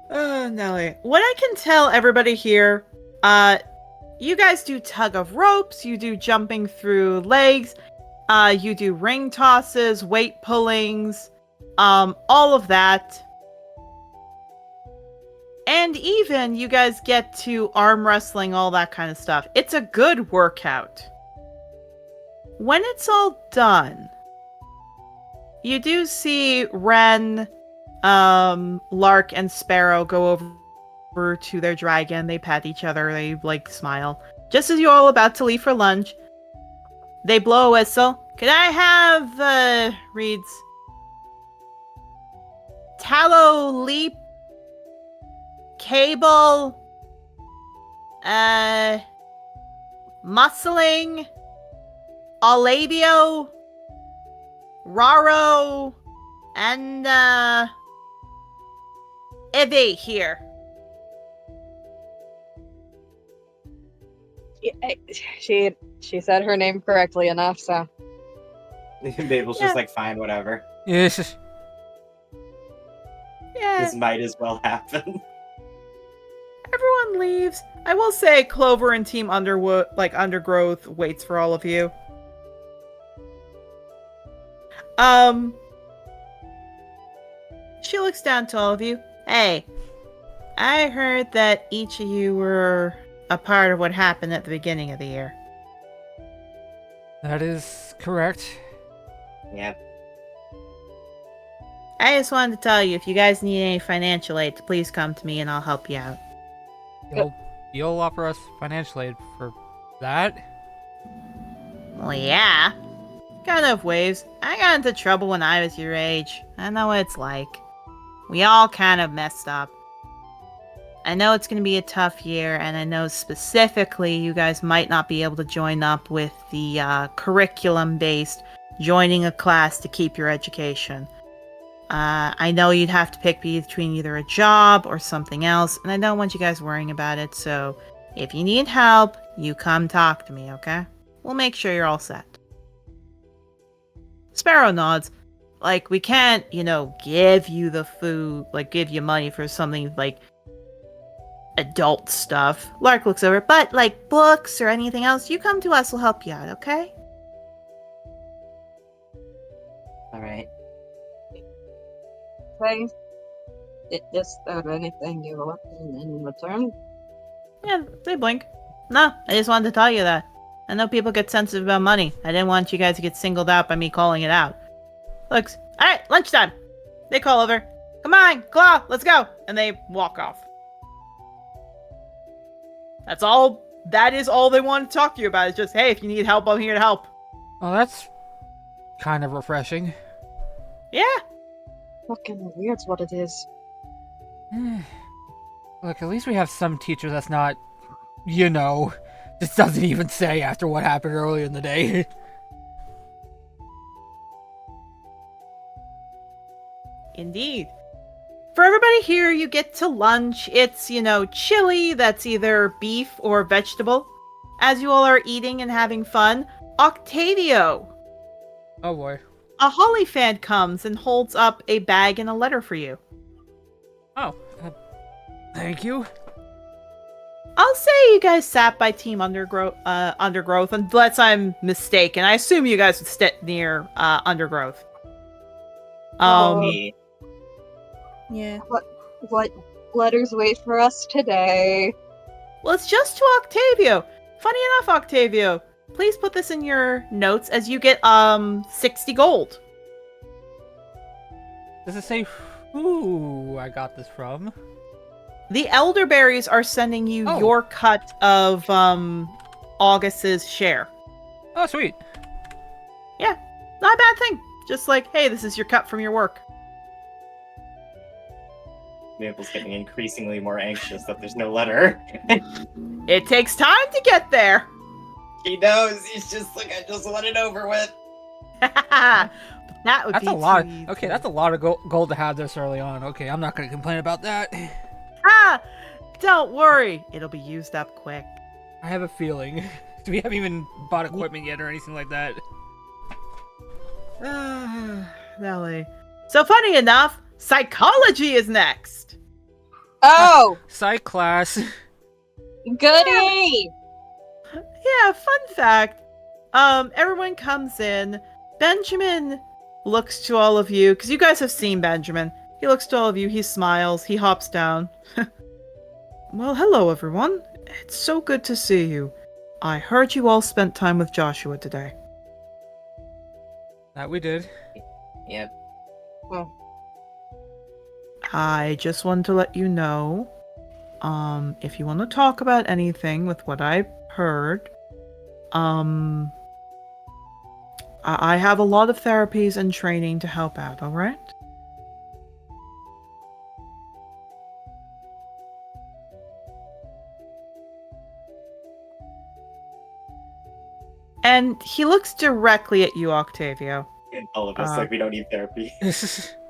Oh, Nelly. What I can tell everybody here, you guys do tug of ropes, you do jumping through legs, you do ring tosses, weight pullings, all of that. And even you guys get to arm wrestling, all that kind of stuff. It's a good workout. When it's all done, you do see Ren, Lark, and Sparrow go over to their dragon. They pat each other. They, smile. Just as you're all about to leave for lunch, they blow a whistle. Could I have, reads... Tallow Leap... Cable... Muscling... Alabio... Raro... And, Evie here. She said her name correctly enough, so. Mabel's Yeah. just like, fine, whatever. Yes. Yeah, This might as well happen. everyone leaves. I will say Clover and Team Undergrowth waits for all of you. She looks down to all of you. Hey, I heard that each of you were a part of what happened at the beginning of the year. That is correct. Yep. I just wanted to tell you, if you guys need any financial aid, please come to me and I'll help you out. You'll offer us financial aid for that? Well, yeah. Kind of waves. I got into trouble when I was your age. I know what it's like. We all kind of messed up. I know it's going to be a tough year, and I know specifically you guys might not be able to join up with the curriculum-based joining a class to keep your education. I know you'd have to pick between either a job or something else, and I don't want you guys worrying about it, so if you need help, you come talk to me, okay? We'll make sure you're all set. Sparrow nods. We can't, give you the food, give you money for something, adult stuff. Lark looks over, but, books or anything else, you come to us, we'll help you out, okay? Alright. Thanks. Is there anything you want in return? Yeah, they blink. No, I just wanted to tell you that. I know people get sensitive about money. I didn't want you guys to get singled out by me calling it out. Looks, alright, lunchtime. They call over. Come on, Claw, let's go. And they walk off. That is all they want to talk to you about. It's just, hey, if you need help, I'm here to help. Oh, that's kind of refreshing. Yeah. Fucking weird's what it is. Look, at least we have some teacher that's not, just doesn't even say after what happened earlier in the day. Indeed. For everybody here, you get to lunch. It's, chili that's either beef or vegetable. As you all are eating and having fun, Octavio, Oh boy. a Holly fan, comes and holds up a bag and a letter for you. Oh, thank you. I'll say you guys sat by Team Undergrowth, unless I'm mistaken. I assume you guys would sit near Undergrowth. Yeah. What letters wait for us today? Well, it's just to Octavio. Funny enough, Octavio, please put this in your notes as you get 60 gold. Does it say who I got this from? The elderberries are sending you your cut of August's share. Oh, sweet. Yeah, not a bad thing. Just like, hey, this is your cut from your work. Mabel's getting increasingly more anxious that there's no letter. It takes time to get there. He knows. He's just like, I just want it over with. That would That's be a lot. too easy. Okay, that's a lot of gold to have this early on. Okay, I'm not going to complain about that. Don't worry. It'll be used up quick. I have a feeling. We haven't even bought equipment yet or anything like that. Nelly. So funny enough, psychology is next. Oh, Psych class. goody! Yeah, fun fact. Everyone comes in. Benjamin looks to all of you, because you guys have seen Benjamin. He looks to all of you, he smiles, he hops down. Well, hello everyone. It's so good to see you. I heard you all spent time with Joshua today. That we did. Yep. Well, I just wanted to let you know, if you want to talk about anything with what I heard, I have a lot of therapies and training to help out, alright? And he looks directly at you, Octavio. And all of us, like, we don't need therapy.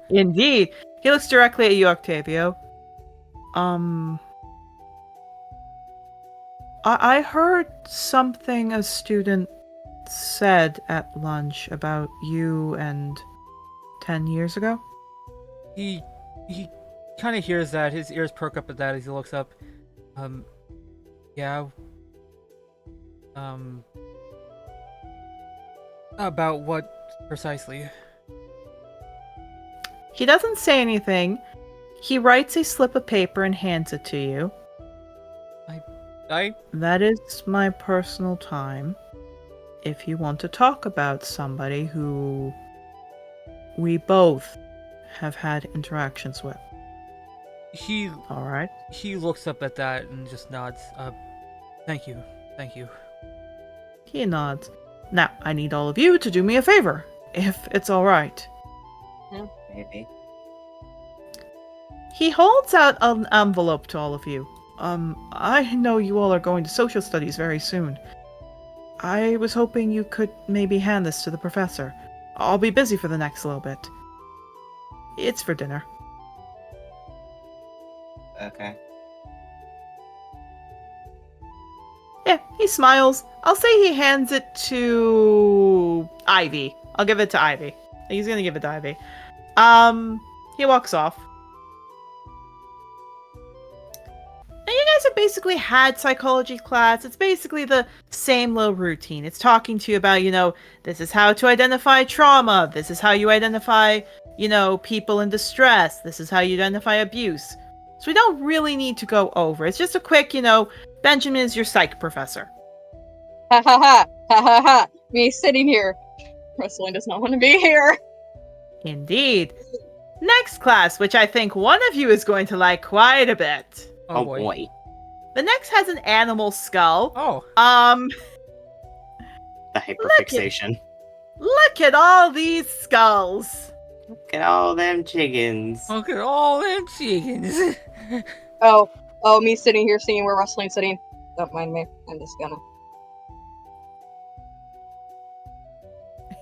Indeed. He looks directly at you, Octavio. I heard something a student said at lunch about you and 10 years ago. He kind of hears that. His ears perk up at that as he looks up. Yeah. About what precisely? He doesn't say anything. He writes a slip of paper and hands it to you. That is my personal time. If you want to talk about somebody who we both have had interactions with. Alright. He looks up at that and just nods. Thank you. Thank you. He nods. Now, I need all of you to do me a favor, if it's alright. Maybe. He holds out an envelope to all of you. I know you all are going to social studies very soon. I was hoping you could maybe hand this to the professor. I'll be busy for the next little bit. It's for dinner. Okay. Yeah, he smiles. I'll say he hands it to Ivy. I'll give it to Ivy. He's gonna give it to Ivy. He walks off. Now you guys have basically had psychology class. It's basically the same little routine. It's talking to you about, this is how to identify trauma. This is how you identify, people in distress. This is how you identify abuse. So we don't really need to go over. It's just a quick, Benjamin is your psych professor. Ha ha ha! Ha ha ha! Me sitting here. Wrestling does not want to be here. Indeed. Next class, which I think one of you is going to like quite a bit. Oh boy. The next has an animal skull. Oh. The hyperfixation. Look at all these skulls. Look at all them chickens. Look at all them chickens. Oh, me sitting here seeing where Wrestling's sitting. Don't mind me. I'm just gonna.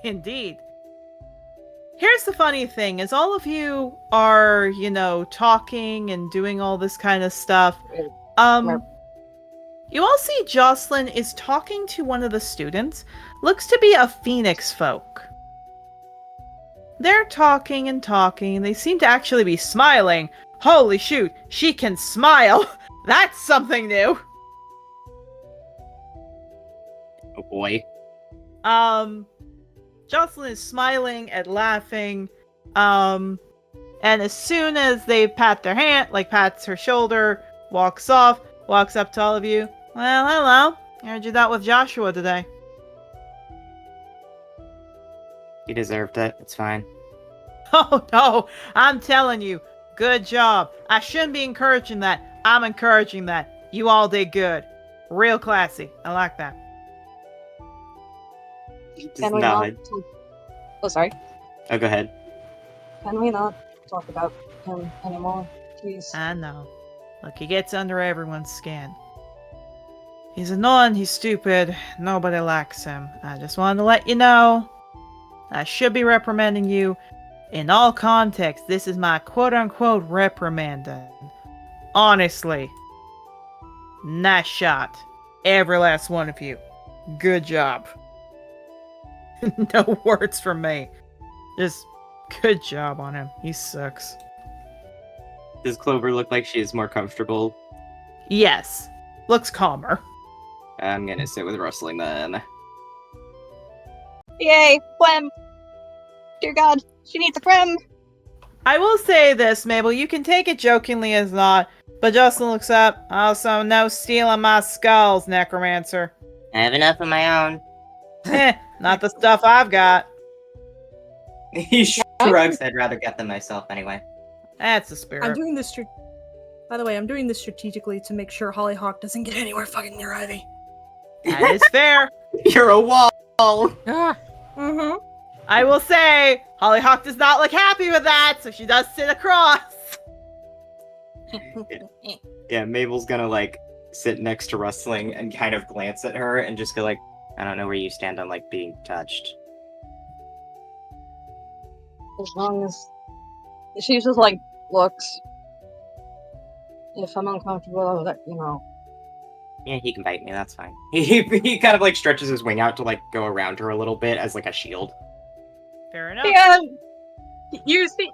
Indeed. Here's the funny thing, is all of you are, talking and doing all this kind of stuff. You all see Jocelyn is talking to one of the students. Looks to be a phoenix folk. They're talking and talking. They seem to actually be smiling, Holy shoot, she can smile. That's something new. Oh boy. Jocelyn is smiling and laughing. And as soon as they pat their hand, like pats her shoulder, walks off, walks up to all of you. Well, hello. I heard you dealt with Joshua today. You deserved it. It's fine. Oh no, I'm telling you, good job. I shouldn't be encouraging that. I'm encouraging that. You all did good. Real classy. I like that. Just Can we not nod. talk- Oh, sorry. Oh, go ahead. Can we not talk about him anymore, please? I know. Look, he gets under everyone's skin. He's annoying, he's stupid, nobody likes him. I just wanted to let you know. I should be reprimanding you. In all context, this is my quote-unquote reprimanding. Honestly. Nice shot. Every last one of you. Good job. No words from me. Just good job on him. He sucks. Does Clover look like she's more comfortable? Yes. Looks calmer. I'm gonna sit with Rustling then. Yay! Phlegm! Dear God, she needs a friend! I will say this, Mabel. You can take it jokingly as not, but Justin looks up. Also, no stealing my skulls, Necromancer. I have enough of my own. Not the stuff I've got. He shrugs. I'd rather get them myself anyway. That's the spirit. I'm doing this. By the way, I'm doing this strategically to make sure Hollyhock doesn't get anywhere fucking near Ivy. That is fair. You're a wall. Ah, Mm-hmm. I will say, Hollyhock does not look happy with that, so she does sit across. Yeah, Mabel's gonna like sit next to Rustling and kind of glance at her and just go like, I don't know where you stand on like being touched. As long as she just like looks. If I'm uncomfortable, I'll let you know. Yeah, he can bite me. That's fine. He kind of like stretches his wing out to like go around her a little bit as like a shield. Fair enough. Yeah, you see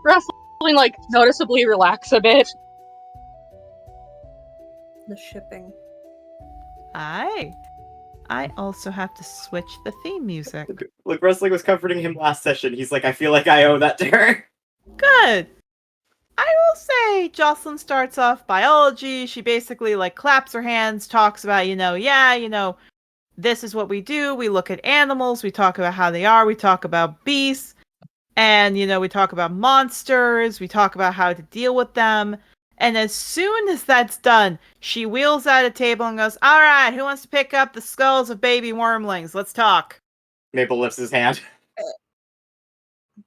Wrestling like noticeably relax a bit. The shipping. I also have to switch the theme music. Look, Wrestling was comforting him last session. He's like, I feel like I owe that to her. Good. I will say Jocelyn starts off biology. She basically like claps her hands, talks about, this is what we do. We look at animals. We talk about how they are. We talk about beasts. And, we talk about monsters. We talk about how to deal with them. And as soon as that's done, she wheels out a table and goes, all right, who wants to pick up the skulls of baby wormlings? Let's talk. Mabel lifts his hand.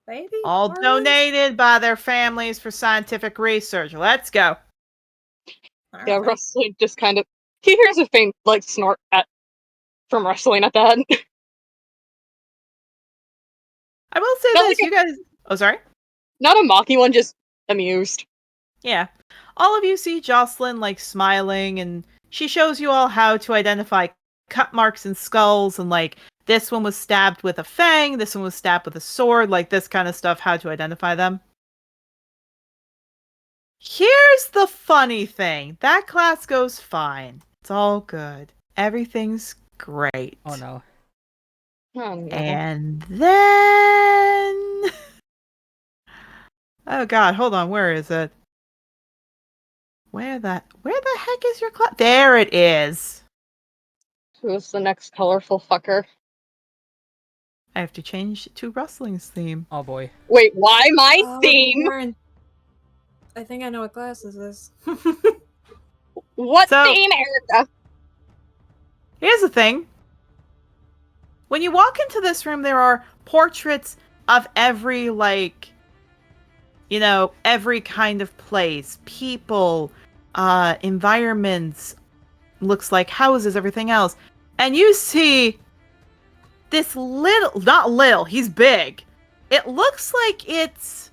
Baby? All worms? donated by their families for scientific research. Let's go. Yeah, Alright. Wrestling just kind of he hears a faint like snort from Wrestling at that. I will say Not this, like you guys... Oh, sorry? Not a mocking one, just amused. Yeah. All of you see Jocelyn, like, smiling, and she shows you all how to identify cut marks and skulls, and, like, this one was stabbed with a fang, this one was stabbed with a sword, like, this kind of stuff, how to identify them. Here's the funny thing. That class goes fine. It's all good. Everything's great. oh no. Oh, no. And then... Oh god, hold on, where is it? Where the heck is your class? There it is! Who's the next colorful fucker? I have to change to Rustling's theme. Oh boy. Wait, why my Oh, theme? we're in- I think I know what class this is. What So- theme, Erica? Here's the thing. When you walk into this room, there are portraits of every, every kind of place. People, environments, looks like houses, everything else. And you see this not little, he's big. It looks like it's,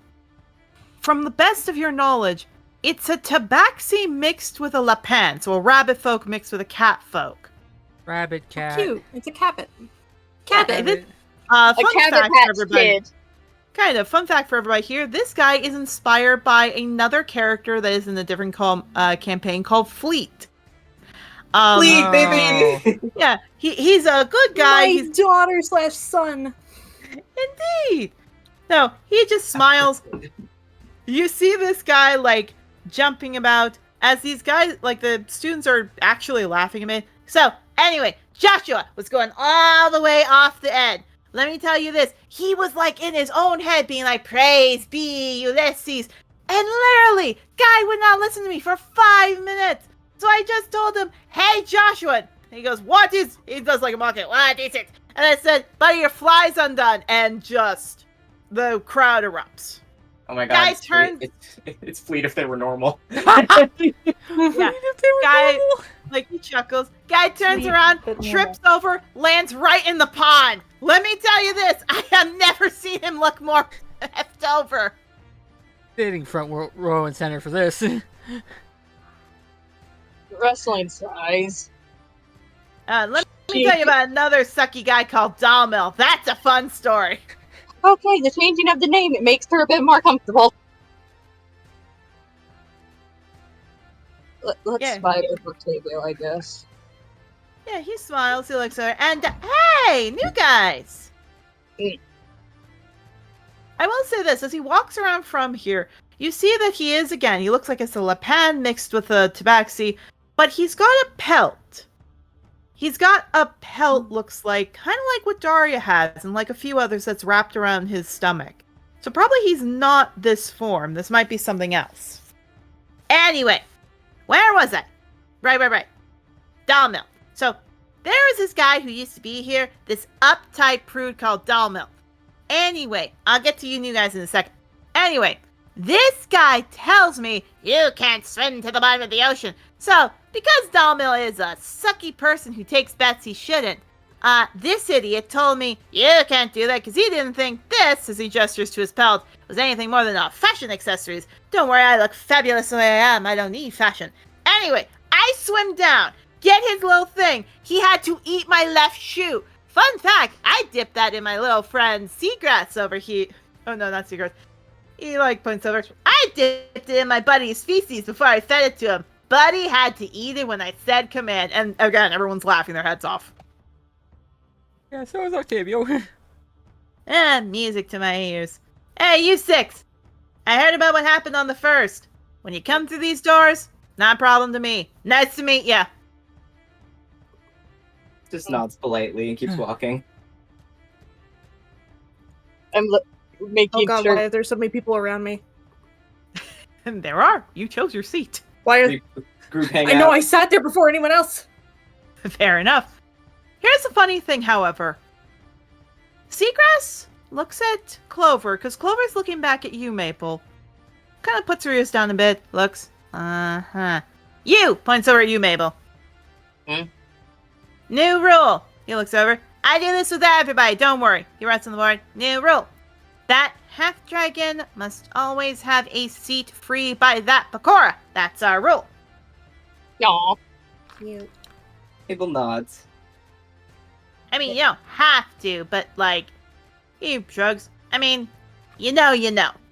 from the best of your knowledge, it's a tabaxi mixed with a lapin, so a rabbit folk mixed with a cat folk. Rabbit cat. Cute. It's a cabot. Yeah, Cabot. this, A fun Cabot fact for Patch everybody. Kid. kind of fun fact for everybody here, this guy is inspired by another character that is in a different campaign called Fleet. Fleet, baby! Yeah, he's a good guy. My daughter/son. Indeed. No, he just smiles. You see this guy, like, jumping about as these guys, like, the students are actually laughing at me. So, anyway, Joshua was going all the way off the edge. Let me tell you this. He was, like, in his own head being like, praise be Ulysses. And literally, guy would not listen to me for 5 minutes. So I just told him, hey, Joshua. And he goes, what is... He does like a mock-it. What is it? And I said, buddy, your fly's undone. And just... the crowd erupts. Oh my god. Guy turns... It's Fleet if they were normal. Yeah. Guy, like, he chuckles. Guy turns around, trips over, lands right in the pond. Let me tell you this. I have never seen him look more effed over. Sitting front row and center for this. Wrestling size. Let me tell you about another sucky guy called Dalmil. That's a fun story. Okay, the changing of the name, it makes her a bit more comfortable. Let's spider Octavio, I guess. Yeah, he smiles, he looks at her, and hey, new guys! I will say this, as he walks around from here, you see that he is, again, he looks like it's a Lapan mixed with a tabaxi, but he's got a pelt. He's got a pelt, looks like, kind of like what Daria has, and like a few others that's wrapped around his stomach. So probably he's not this form. This might be something else. Anyway, where was I? Right. Dalmil. So, there is this guy who used to be here, this uptight prude called Dalmil. Anyway, I'll get to you new guys in a second. Anyway, this guy tells me you can't swim to the bottom of the ocean. So, because Dalmil is a sucky person who takes bets he shouldn't, this idiot told me you can't do that because he didn't think this, as he gestures to his pelt, was anything more than a fashion accessories. Don't worry, I look fabulous the way I am. I don't need fashion. Anyway, I swim down, get his little thing. He had to eat my left shoe. Fun fact, I dipped that in my little friend Seagrass over here. Oh no, not Seagrass. He points over. I dipped it in my buddy's feces before I fed it to him. Buddy had to eat it when I said command. And again, everyone's laughing their heads off. Yeah, so is Octavio. Music to my ears. Hey, you six! I heard about what happened on the first. When you come through these doors, not a problem to me. Nice to meet ya. Just nods politely and keeps walking. I'm making sure. Why are there so many people around me? And there are. You chose your seat. Why are... Group hang I know, out. I sat there before anyone else. Fair enough. Here's the funny thing, however. Seagrass looks at Clover, because Clover's looking back at you, Maple. Kind of puts her ears down a bit, looks. You! Points over at you, Mabel. New rule! He looks over. I do this with everybody, don't worry. He writes on the board. New rule. That half-dragon must always have a seat free by that Bakura. That's our rule. Aw. Cute. Mabel nods. I mean, you don't have to, but, he shrugs. I mean, you know.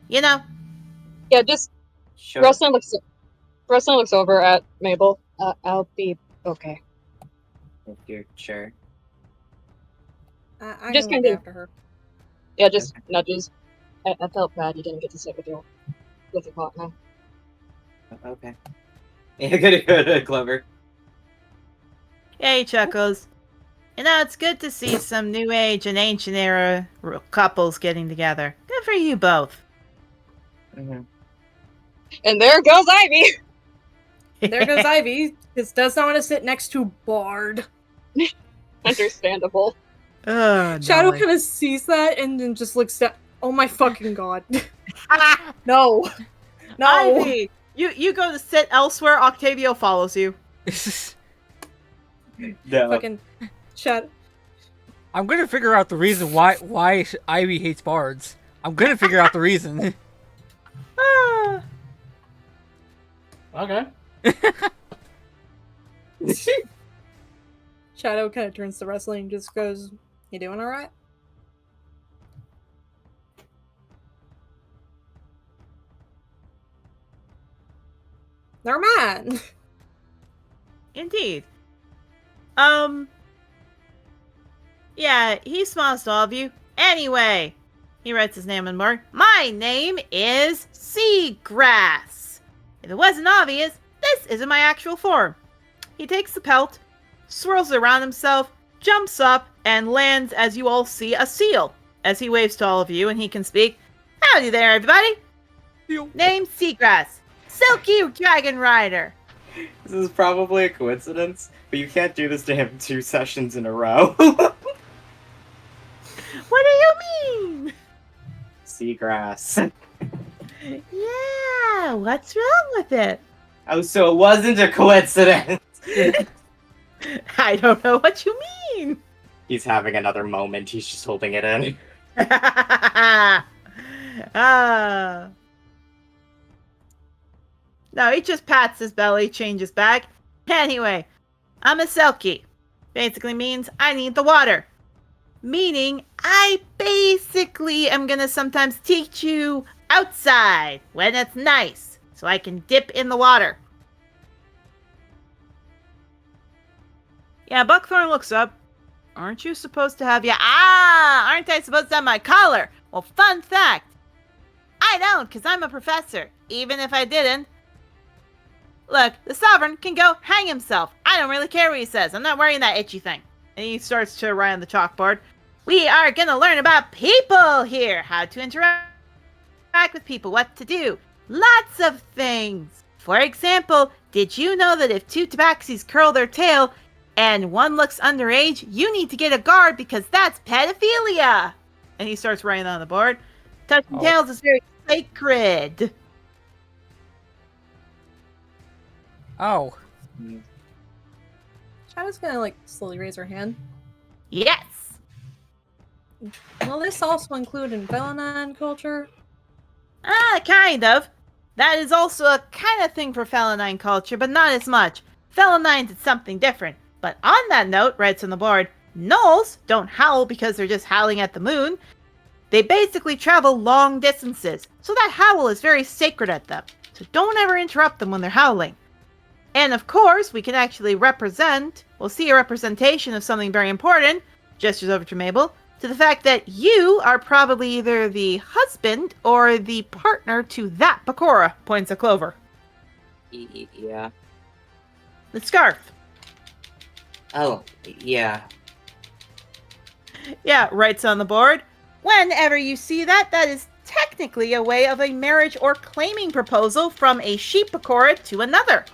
Yeah, just... Sure. Rosalind looks over at Mabel. I'll be okay. If you're sure. I Just can kinda- look after her. Yeah, just nudges. I felt bad you didn't get to sit with your partner. Okay. Yeah, good, Clover. Yeah, he chuckles. It's good to see some New Age and Ancient Era couples getting together. Good for you both. Mm-hmm. And there goes Ivy! There goes Ivy. This does not want to sit next to Bard. Understandable. Shadow kind of sees that and then just looks at... Oh my fucking god. No. Ivy, you go to sit elsewhere. Octavio follows you. No. Fucking Shadow. I'm gonna figure out the reason why Ivy hates bards. I'm gonna figure out the reason. Okay. Shadow kind of turns to wrestling and just goes, "You doing alright?" They're mine. Indeed. Yeah, he smiles to all of you. Anyway, he writes his name on the board. My name is Seagrass. If it wasn't obvious, this isn't my actual form. He takes the pelt, swirls it around himself, jumps up, and lands as you all see a seal. As he waves to all of you and he can speak. Howdy there, everybody. Name Seagrass. Silky Dragon Rider. This is probably a coincidence, but you can't do this to him 2 sessions in a row. What do you mean? Seagrass. Yeah, what's wrong with it? Oh, so it wasn't a coincidence. I don't know what you mean. He's having another moment. He's just holding it in. No, he just pats his belly, changes back. Anyway, I'm a Selkie. Basically means I need the water. Meaning, I basically am gonna sometimes teach you outside when it's nice, so I can dip in the water. Yeah, Buckthorn looks up. Aren't you supposed to have aren't I supposed to have my collar? Well, fun fact. I don't, because I'm a professor. Even if I didn't. Look, the Sovereign can go hang himself. I don't really care what he says. I'm not wearing that itchy thing. And he starts to write on the chalkboard. We are going to learn about people here. How to interact with people. What to do. Lots of things. For example, did you know that if 2 tabaxis curl their tail and one looks underage, you need to get a guard because that's pedophilia. And he starts writing on the board. Touching tails is very sacred. Oh. Shadow's gonna slowly raise her hand. Yes. Will this also include in Felinine culture? Kind of. That is also a kind of thing for Felinine culture, but not as much. Felinines is something different. But on that note, writes on the board, gnolls don't howl because they're just howling at the moon. They basically travel long distances, so that howl is very sacred at them. So don't ever interrupt them when they're howling. And of course, we can actually we'll see a representation of something very important, gestures over to Mabel, to the fact that you are probably either the husband or the partner to that Bakura, points at Clover. Yeah. The scarf. Oh, yeah. Yeah, writes on the board. Whenever you see that, that is technically a way of a marriage or claiming proposal from a sheep Bakura to another.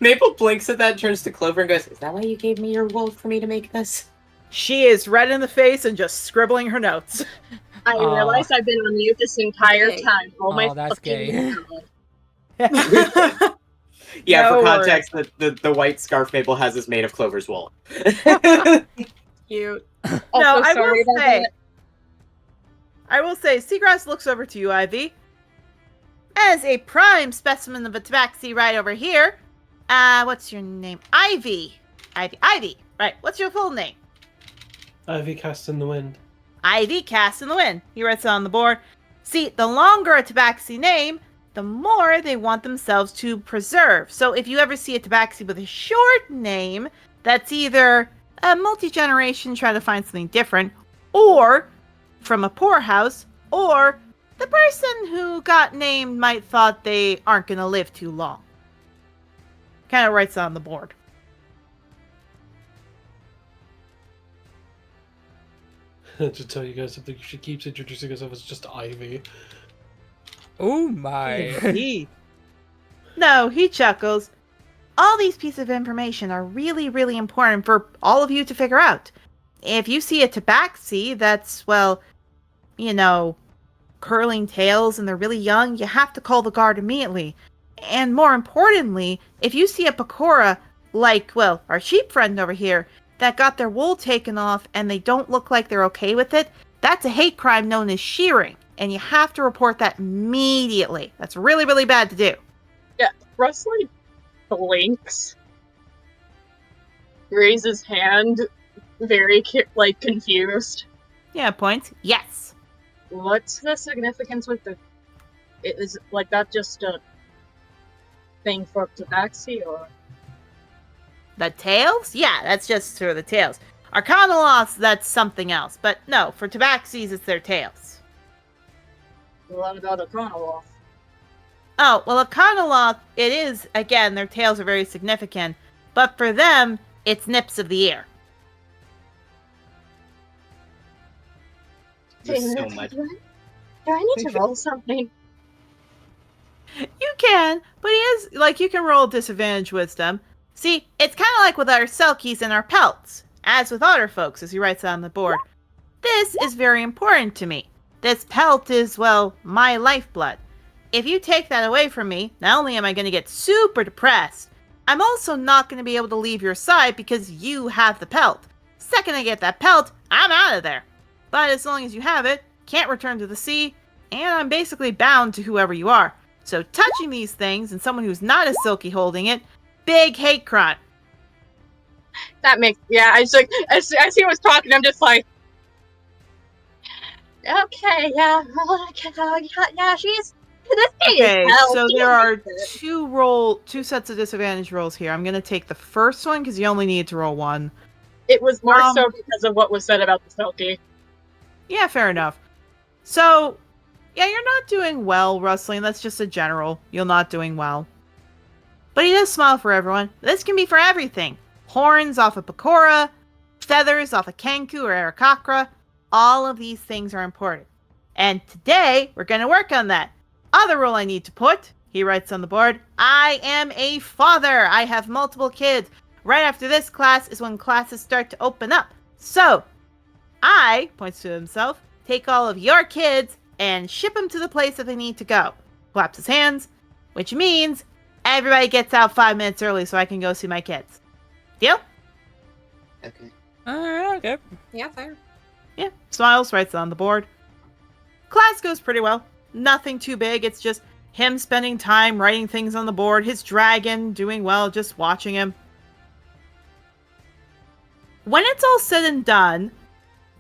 Maple blinks at that, turns to Clover and goes, is that why you gave me your wolf for me to make this? She is red in the face and just scribbling her notes. I realized I've been on mute this entire time. Oh my that's fucking gay. God. Yeah, No for context, the white scarf Maple has is made of Clover's wool. Cute. Also, I sorry will about say, that. I will say, Seagrass looks over to you, Ivy. As a prime specimen of a tabaxi right over here. What's your name? Ivy. Ivy. Right, what's your full name? Ivy cast in the wind. Ivy cast in the wind. He writes it on the board. See, the longer a tabaxi name, the more they want themselves to preserve. So if you ever see a tabaxi with a short name, that's either a multi-generation trying to find something different, or from a poorhouse, or the person who got named might thought they aren't going to live too long. Kind of writes on the board. To tell you guys something, she keeps introducing herself as just Ivy. Oh my. No, he chuckles. All these pieces of information are really, really important for all of you to figure out. If you see a tabaxi that's, well, you know, curling tails and they're really young, you have to call the guard immediately. And more importantly, if you see a Bakura, like, well, our sheep friend over here, that got their wool taken off and they don't look like they're okay with it, that's a hate crime known as shearing. And you have to report that immediately. That's really, really bad to do. Yeah, Rusley blinks, raises hand, very confused. Yeah, points. Yes. What's the significance with the? Is that just a thing for Tabaxi, or? The tails? Yeah, that's just for the tails. Arcanoloths, that's something else. But no, for Tabaxis, it's their tails. What about a Chronoloth? Oh, well, a Arcanoloth, it is, again, their tails are very significant. But for them, it's nips of the ear. There's so much. Do I need to roll something? You can, but you can roll disadvantage wisdom. See, it's kind of like with our Selkies and our pelts. As with other folks, as he writes on the board. This is very important to me. This pelt is, well, my lifeblood. If you take that away from me, not only am I going to get super depressed, I'm also not going to be able to leave your side because you have the pelt. Second I get that pelt, I'm out of there. But as long as you have it, can't return to the sea, and I'm basically bound to whoever you are. So touching these things and someone who's not a Silky holding it, big hate crime. That makes, yeah, I just like, as he was talking, I'm just like, okay, yeah, she's, this thing Okay, is hell. so She there are likes it. two sets of disadvantage rolls here. I'm going to take the first one because you only need to roll one. It was more so because of what was said about the Selkie. Yeah, fair enough. So, yeah, you're not doing well, Rustling. That's just a general. You're not doing well. But he does smile for everyone. This can be for everything. Horns off of Pecora, feathers off of Kenku or Arakakra. All of these things are important. And today, we're going to work on that. Other rule I need to put, he writes on the board, I am a father. I have multiple kids. Right after this class is when classes start to open up. So, I, points to himself, take all of your kids and ship them to the place that they need to go. Claps his hands, which means everybody gets out 5 minutes early so I can go see my kids. Deal? Okay. Okay. Yeah, fair. Yeah, smiles, writes it on the board. Class goes pretty well. Nothing too big, it's just him spending time writing things on the board, his dragon doing well, just watching him. When it's all said and done,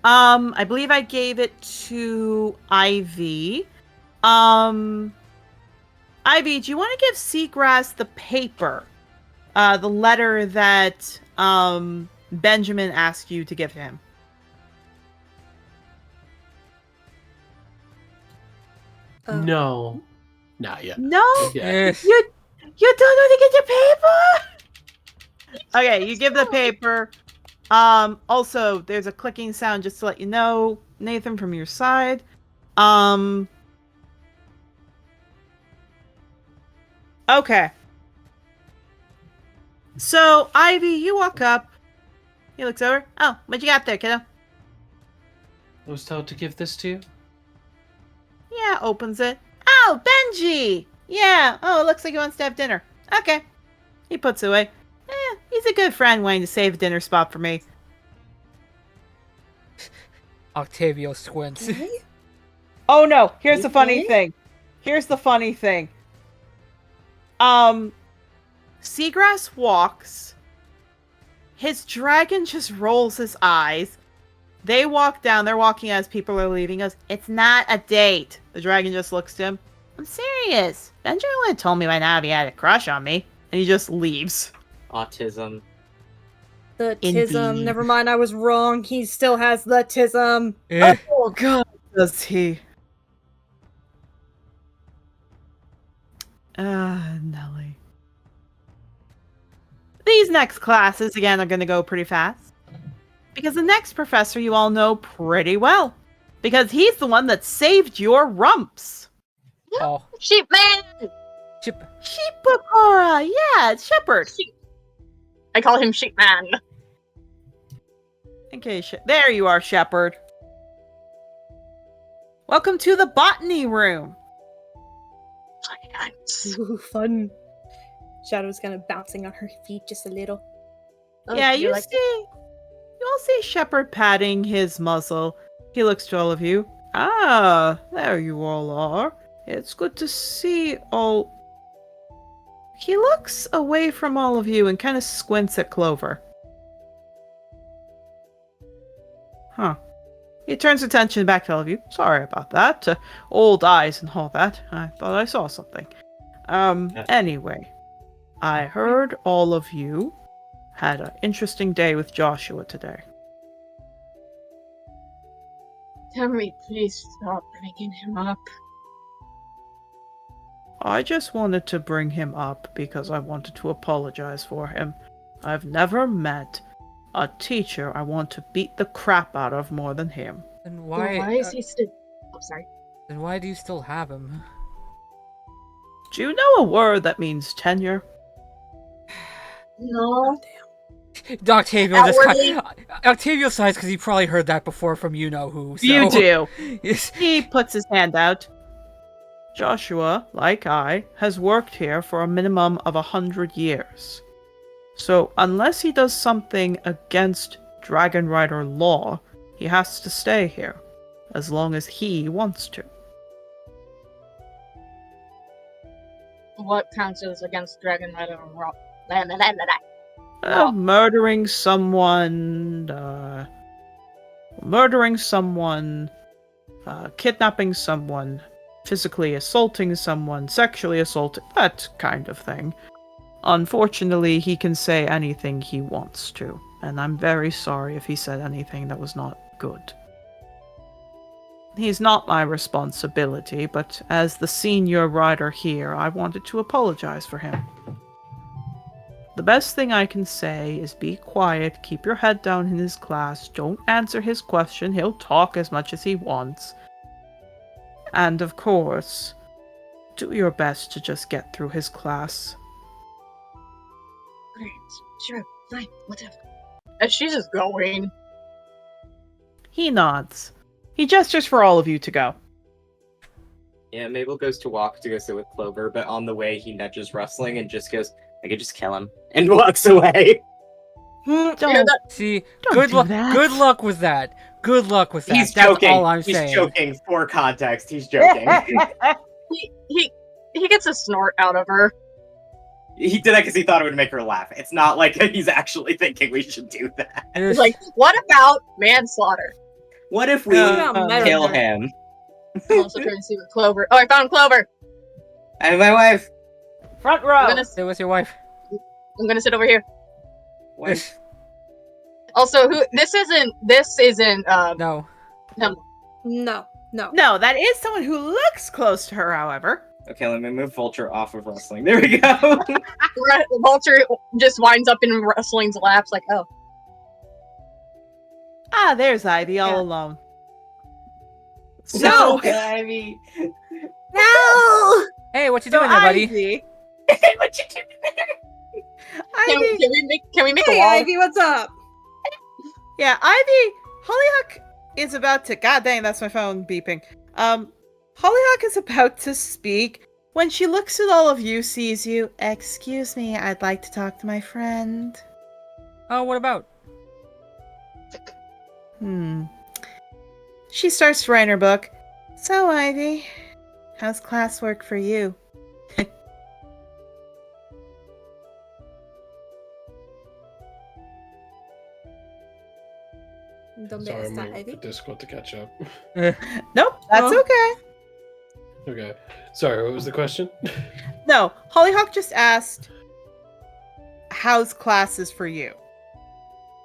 I believe I gave it to Ivy. Ivy, do you want to give Seagrass the paper? The letter that Benjamin asked you to give to him. No. Not yet. No? Yeah. You don't know to get your paper? Okay, you give the paper. Also, there's a clicking sound just to let you know, Nathan, from your side. Okay. So, Ivy, you walk up. He looks over. Oh, what you got there, kiddo? I was told to give this to you. Yeah, opens it. Oh, Benji! Yeah, oh, it looks like he wants to have dinner. Okay. He puts it away. He's a good friend wanting to save a dinner spot for me. Octavio squints. Oh no, here's the funny thing. Seagrass walks. His dragon just rolls his eyes. They walk down. They're walking as people are leaving. He goes, it's not a date. The dragon just looks to him. I'm serious. Benjamin would have told me by now if he had a crush on me. And he just leaves. Autism. The Indeed. tism. Never mind, I was wrong. He still has the tism. Oh god, does he? Nelly. These next classes, again, are going to go pretty fast. Because the next professor you all know pretty well. Because he's the one that saved your rumps. Oh. Sheep man! Sheepakora! Yeah, it's Shepherd. I call him Sheep man. Okay, there you are, Shepherd. Welcome to the Botany room. Ooh, fun. Shadow's kind of bouncing on her feet just a little. Yeah, you all see Shepherd patting his muzzle. He looks to all of you. Ah, there you all are. It's good to see all... He looks away from all of you and kind of squints at Clover. Huh. He turns attention back to all of you. Sorry about that. Old eyes and all that. I thought I saw something. Anyway. I heard all of you had an interesting day with Joshua today. Can we please stop bringing him up? I just wanted to bring him up because I wanted to apologize for him. I've never met a teacher I want to beat the crap out of more than him. Then Why is he still... Oh, sorry. Then why do you still have him? Do you know a word that means tenure? No. Octavio Octavio sighs because he probably heard that before from you-know-who. So. You do. Yes. He puts his hand out. Joshua, like I, has worked here for a minimum of 100 years. So unless he does something against Dragon Rider law, he has to stay here, as long as he wants to. What counts as against Dragon Rider law? Murdering someone, kidnapping someone, physically assaulting someone, sexually assaulting, that kind of thing. Unfortunately, he can say anything he wants to, and I'm very sorry if he said anything that was not good. He's not my responsibility, but as the senior rider here, I wanted to apologize for him. The best thing I can say is be quiet, keep your head down in his class, don't answer his question, he'll talk as much as he wants. And of course, do your best to just get through his class. Great. Sure. Fine. Whatever. And she's just going. He nods. He gestures for all of you to go. Yeah, Mabel goes to walk to go sit with Clover, but on the way he nudges Rustling and just goes, I could just kill him, and walks away. Don't. See, Don't good do luck. that. Good luck with that. Good luck with that. He's That's joking. all I'm He's saying. joking. For context, he's joking. He gets a snort out of her. He did that because he thought it would make her laugh. It's not like he's actually thinking we should do that. He's like, what about manslaughter? What if we kill him? I'm also trying to see what Clover. Oh, I found Clover. And my wife. Front row. Stay with your wife. I'm gonna sit over here. Wife. Also, this isn't. No. No. No, that is someone who looks close to her, however. Okay, let me move Vulture off of Rustling. There we go. Vulture just winds up in Rustling's laps, like, oh. Ah, there's Ivy all alone. No, Ivy. No! Hey, what you doing there, buddy? Ivy, What you doing there? Can we make a Hey, wall? Ivy, what's up? Yeah, Ivy, Hollyhock is about to. God dang, that's my phone beeping. Hollyhock is about to speak when she looks at all of you, sees you. Excuse me, I'd like to talk to my friend. Oh, what about? She starts to write in her book. So, Ivy, how's classwork for you? Sorry, I'm waiting for Discord to catch up. Nope, that's okay. Okay. Sorry, what was the question? No, Hollyhock just asked, how's classes for you?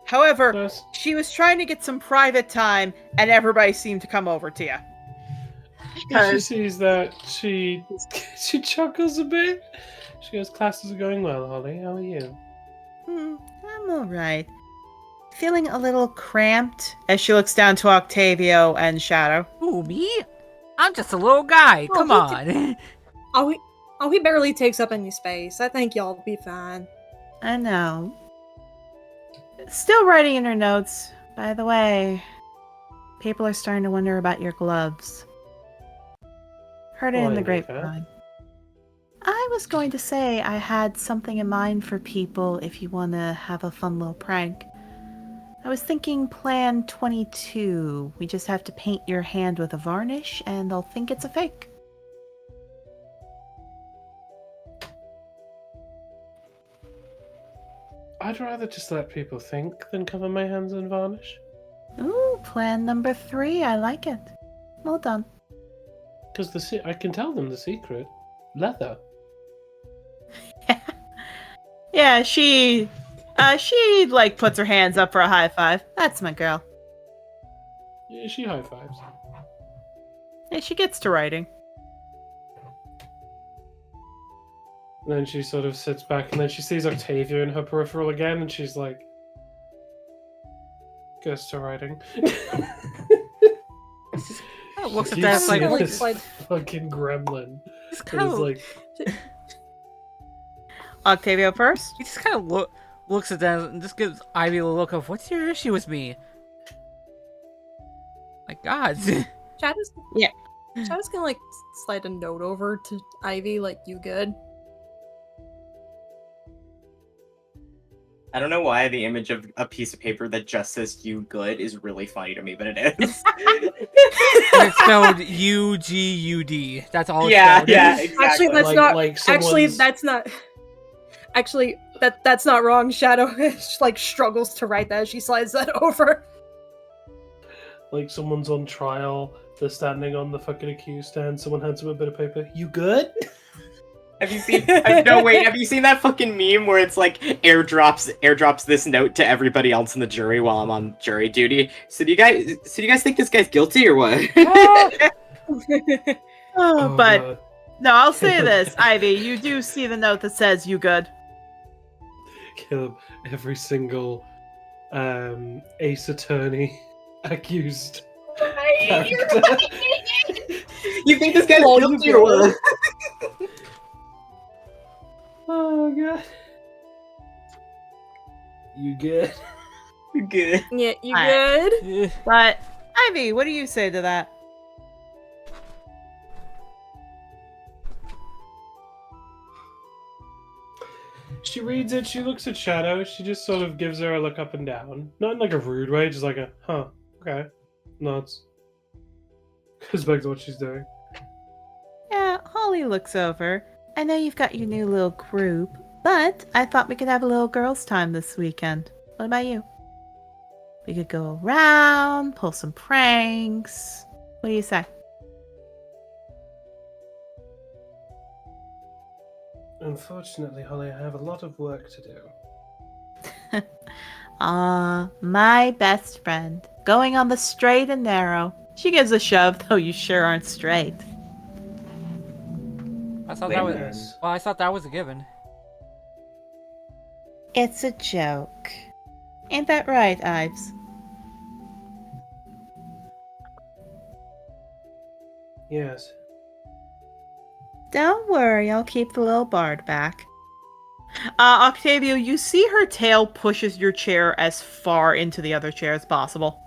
However, she was trying to get some private time, and everybody seemed to come over to you. She sees that, she chuckles a bit. She goes, classes are going well, Holly. How are you? I'm alright. Feeling a little cramped as she looks down to Octavio and Shadow. Ooh, me? I'm just a little guy. Oh, Come on. He barely takes up any space. I think y'all will be fine. I know. Still writing in her notes. By the way, people are starting to wonder about your gloves. Heard it in the grapevine. I was going to say I had something in mind for people if you want to have a fun little prank. I was thinking Plan 22. We just have to paint your hand with a varnish and they'll think it's a fake. I'd rather just let people think than cover my hands in varnish. Ooh, plan number 3. I like it. Well done. Because I can tell them the secret. Leather. Yeah, she like puts her hands up for a high five. That's my girl. Yeah, she high fives. Hey, she gets to writing. And then she sort of sits back, and then she sees Octavio in her peripheral again, and she's like, "Goes to writing." Looks at You that see like, this like- fucking gremlin. just It kind is of like, Octavio first. he just kind of looks at that and just gives Ivy a look of, "What's your issue with me?" My God. Shadow's Yeah. Shadow's gonna like slide a note over to Ivy, like, "You good?" I don't know why the image of a piece of paper that just says "you good" is really funny to me, but it is. And it's spelled UGUD. That's all it's Yeah, spelled. yeah, exactly. Actually, that's like, not. like Actually, someone's- that's not. Actually, that's not wrong. Shadow like struggles to write that. She slides that over. like someone's on trial. They're standing on the fucking accused stand. Someone hands them a bit of paper. You good? Have you seen? No, wait. Have you seen that fucking meme where it's like airdrops this note to everybody else in the jury while I'm on jury duty? So do you guys think this guy's guilty or what? Oh, but God. no, I'll say this, Ivy. You do see the note that says "you good." Kill every single Ace Attorney accused. character. You think this guy's Lol, guilty you or what? Oh god. You good? Good. Yeah, you Alright. good? But Ivy, what do you say to that? She reads it, she looks at Shadow, she just sort of gives her a look up and down. Not in like a rude way, just like a, huh, okay. Nods. Goes back to what she's doing. Yeah, Holly looks over. I know you've got your new little group, but I thought we could have a little girls' time this weekend. What about you? We could go around, pull some pranks. What do you say? Unfortunately, Holly, I have a lot of work to do. My best friend. Going on the straight and narrow. She gives a shove, though you sure aren't straight. I thought that was. Yes. Well, I thought that was a given. It's a joke. Ain't that right, Ives? Yes. Don't worry, I'll keep the little bard back. Octavio, you see her tail pushes your chair as far into the other chair as possible.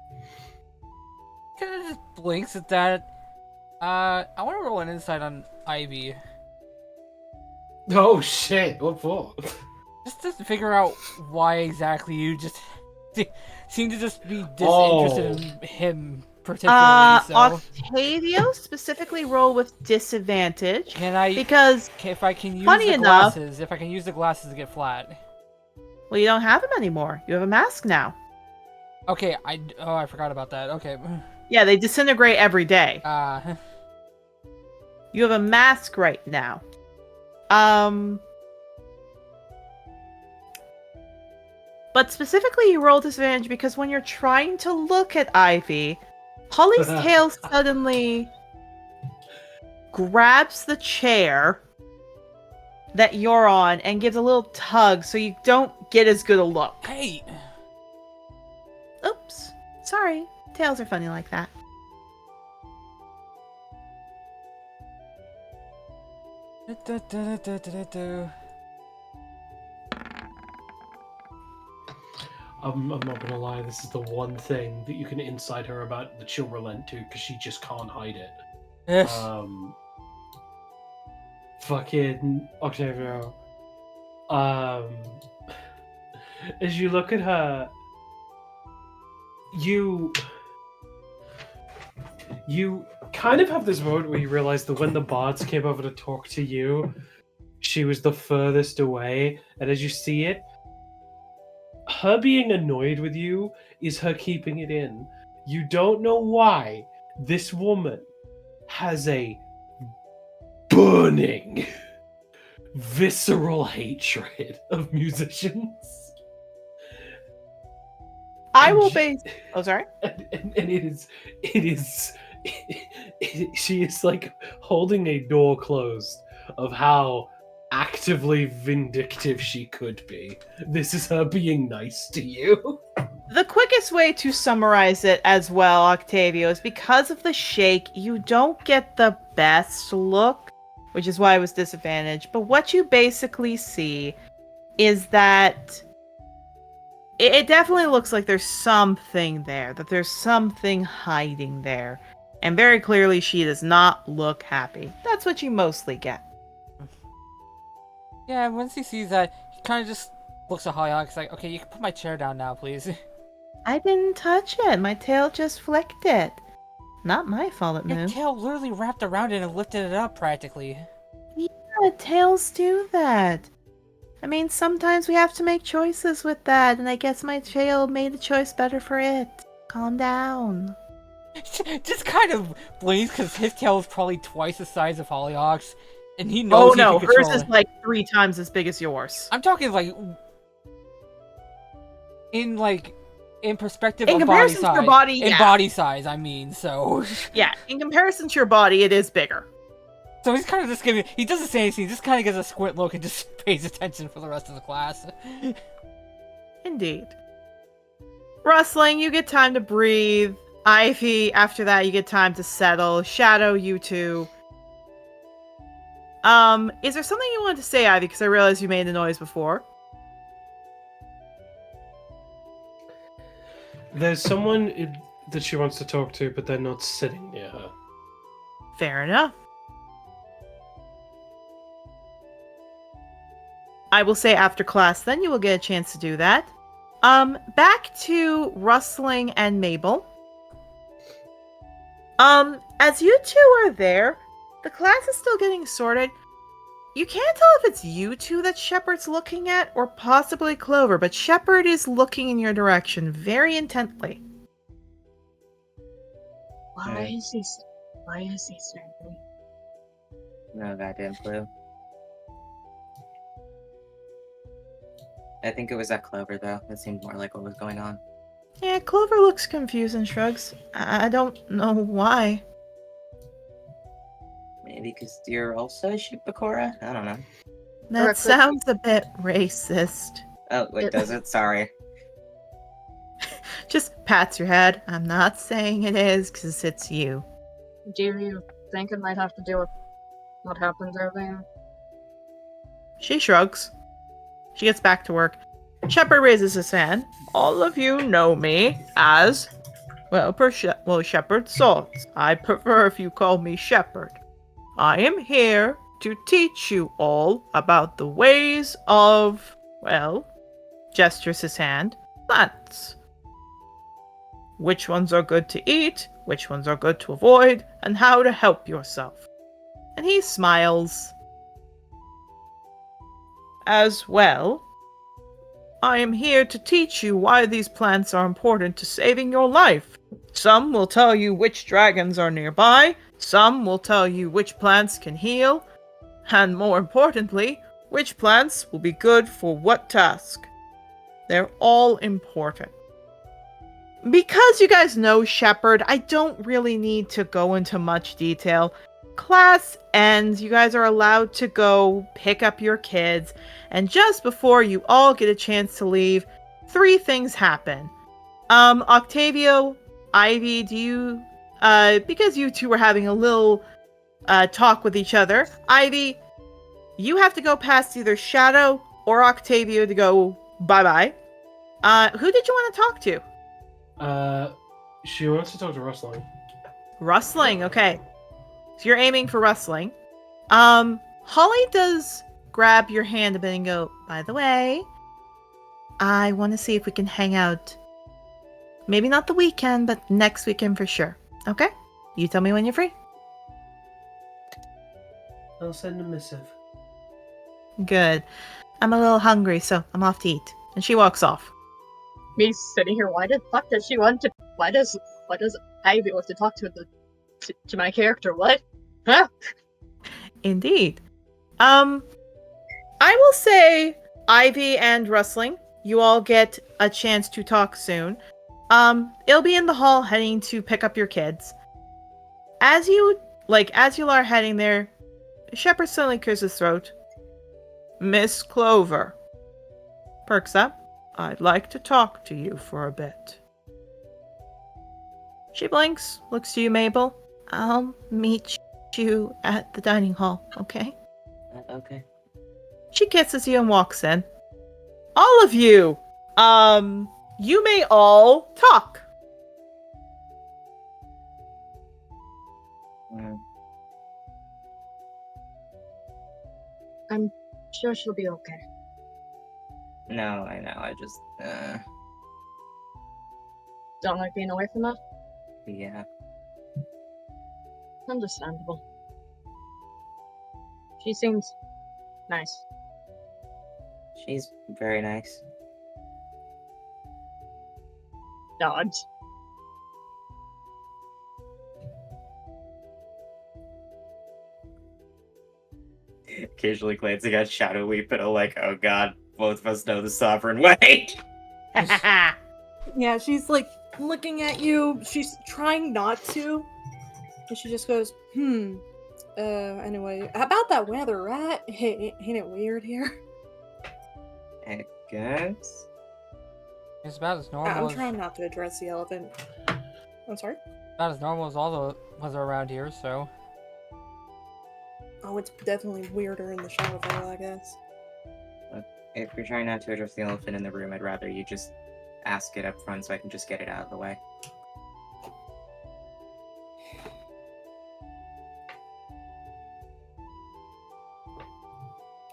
Kind of just blinks at that. I want to roll an insight on Ivy. Oh shit, what for? Just to figure out why exactly you just seem to just be disinterested Oh. in him particularly. So Octavio, specifically roll with disadvantage. can I? Because, If I can use funny the enough- glasses, if I can use the glasses to get flat. well, you don't have them anymore. You have a mask now. Okay, I forgot about that. Okay. Yeah, they disintegrate every day. You have a mask right now. But specifically, you roll disadvantage because when you're trying to look at Ivy, Holly's tail suddenly grabs the chair that you're on and gives a little tug so you don't get as good a look. Hey. Oops. Sorry. Tails are funny like that. I'm not gonna lie, this is the one thing that you can inside her about that she'll relent to because she just can't hide it. Fucking Octavio. As you look at her, you kind of have this moment where you realize that when the bards came over to talk to you, she was the furthest away, and as you see it, her being annoyed with you is her keeping it in. You don't know why this woman has a burning visceral hatred of musicians. I And will she- base. Oh, sorry. And she is like holding a door closed of how actively vindictive she could be. This is her being nice to you. The quickest way to summarize it as well, Octavio, is because of the shake, you don't get the best look, which is why I was disadvantaged. But what you basically see is that it definitely looks like there's something there, that there's something hiding there. And very clearly, she does not look happy. That's what you mostly get. Yeah, once he sees that, he kind of just looks at Hollyhock. Like, okay, you can put my chair down now, please. I didn't touch it. My tail just flicked it. Not my fault it Your moved. tail literally wrapped around it and lifted it up practically. Yeah, tails do that. I mean, sometimes we have to make choices with that, and I guess my tail made the choice better for it. Calm down. Just kind of blinks because his tail is probably twice the size of Hollyhock's, and he knows Oh no, he can hers control is it. like 3 times as big as yours. I'm talking like in perspective In of comparison body to your size. body, In yeah. body size, I mean, so. Yeah, in comparison to your body, it is bigger. So he's kind of just giving. He doesn't say anything. He just kind of gives a squint look and just pays attention for the rest of the class. Indeed. Rustling, you get time to breathe. Ivy, after that, you get time to settle. Shadow, you two. Is there something you wanted to say, Ivy? Because I realized you made the noise before. There's someone that she wants to talk to, but they're not sitting near her. Fair enough. I will say after class, then you will get a chance to do that. Back to Rustling and Mabel. As you two are there, the class is still getting sorted. You can't tell if it's you two that Shepard's looking at, or possibly Clover, but Shepard is looking in your direction very intently. Why is he staring? No goddamn clue. I think it was that Clover, though. That seemed more like what was going on. Yeah, Clover looks confused and shrugs. I don't know why. Maybe because you're also a Shipakora? I don't know. That sounds a bit racist. Oh, wait, does it? Sorry. Just pats your head. I'm not saying it is, because it's you. Do you think it might have to do with what happened earlier? She shrugs. She gets back to work. Shepard raises his hand. All of you know me as, Shepard Swords. I prefer if you call me Shepard. I am here to teach you all about the ways of, gestures his hand, plants. Which ones are good to eat, which ones are good to avoid, and how to help yourself. And he smiles. As well, I am here to teach you why these plants are important to saving your life. Some will tell you which dragons are nearby, some will tell you which plants can heal, and more importantly, which plants will be good for what task. They're all important. Because you guys know Shepard, I don't really need to go into much detail. Class ends, you guys are allowed to go pick up your kids, and just before you all get a chance to leave, 3 things happen. Octavio, Ivy, do you, because you two were having a little, talk with each other, Ivy, you have to go past either Shadow or Octavio to go bye-bye. Who did you want to talk to? She wants to talk to Rustling. Rustling, okay. So you're aiming for Rustling. Holly does grab your hand a bit and go, by the way, I want to see if we can hang out. Maybe not the weekend, but next weekend for sure. Okay? You tell me when you're free. I'll send a missive. Good. I'm a little hungry, so I'm off to eat. And she walks off. Me sitting here, why does she want to, why does Ivy want to talk to my character? What? Huh? Indeed. I will say, Ivy and Rustling, you all get a chance to talk soon. It'll be in the hall heading to pick up your kids. As you are heading there, Shepard suddenly clears his throat. Miss Clover. Perks up. I'd like to talk to you for a bit. She blinks, looks to you, Mabel. I'll meet you at the dining hall, okay? Okay. She kisses you and walks in. All of you, you may all talk. I'm sure she'll be okay. No, I know. I just, Don't like being away from her? yeah. Understandable. She seems nice. She's very nice. Nods. Occasionally glancing at Shadow Weep and like, oh god, both of us know the sovereign way. Yeah, she's like looking at you. She's trying not to. And she just goes, anyway, how about that weather, right? Ain't it weird here? I guess. It's about as normal. I'm trying not to address the elephant. I'm sorry? About as normal as all the weather around here, so. Oh, it's definitely weirder in the Shadowfell, I guess. If you're trying not to address the elephant in the room, I'd rather you just ask it up front so I can just get it out of the way.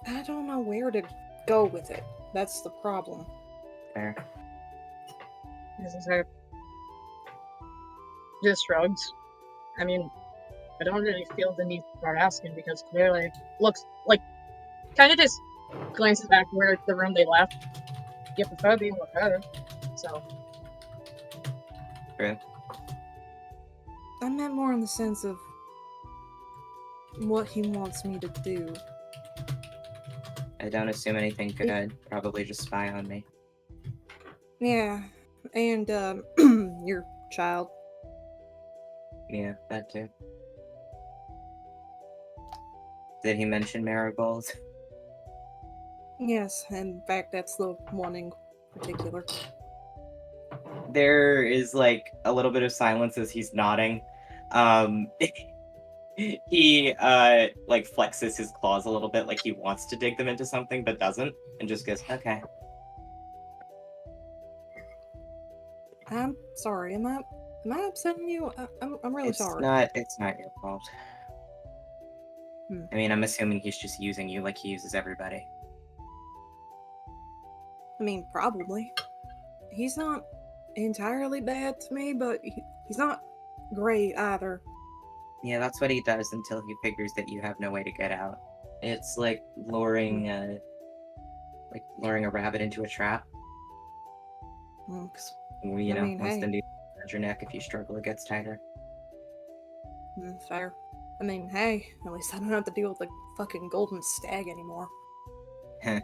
I don't know where to go with it. That's the problem. Fair. As I said, just shrugs. I mean, I don't really feel the need to start asking because clearly it looks like kind of just glances back where the room they left. You prefer being with her, so. True. I meant more in the sense of what he wants me to do. I don't assume anything good. Probably just spy on me. Yeah, and your child. Yeah, that too. Did he mention marigolds? Yes, in fact, that's the one in particular. There is like a little bit of silence as he's nodding. He like flexes his claws a little bit like he wants to dig them into something but doesn't, and just goes, okay. I'm sorry. Am I upsetting you? I'm really sorry. It's not your fault. I mean, I'm assuming he's just using you like he uses everybody. I mean, probably. He's not entirely bad to me, but he's not great either. Yeah, that's what he does until he figures that you have no way to get out. It's like luring a rabbit into a trap. You know, once the needle around your neck, if you struggle, it gets tighter. Fair. I mean, hey, at least I don't have to deal with the fucking golden stag anymore. Heh.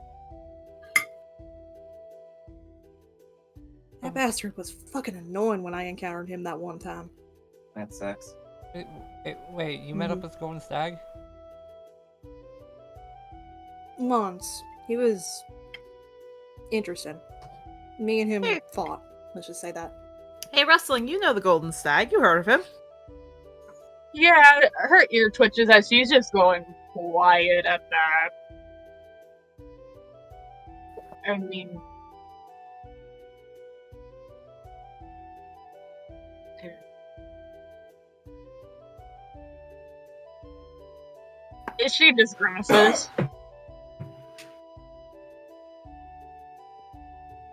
That bastard was fucking annoying when I encountered him that one time. That sucks. Wait, you met up with Golden Stag? Once. He was interesting. Me and him fought. Let's just say that. Hey, Rustling, you know the Golden Stag. You heard of him. Yeah, her ear twitches as she's just going quiet at that. I mean... She just grimaces.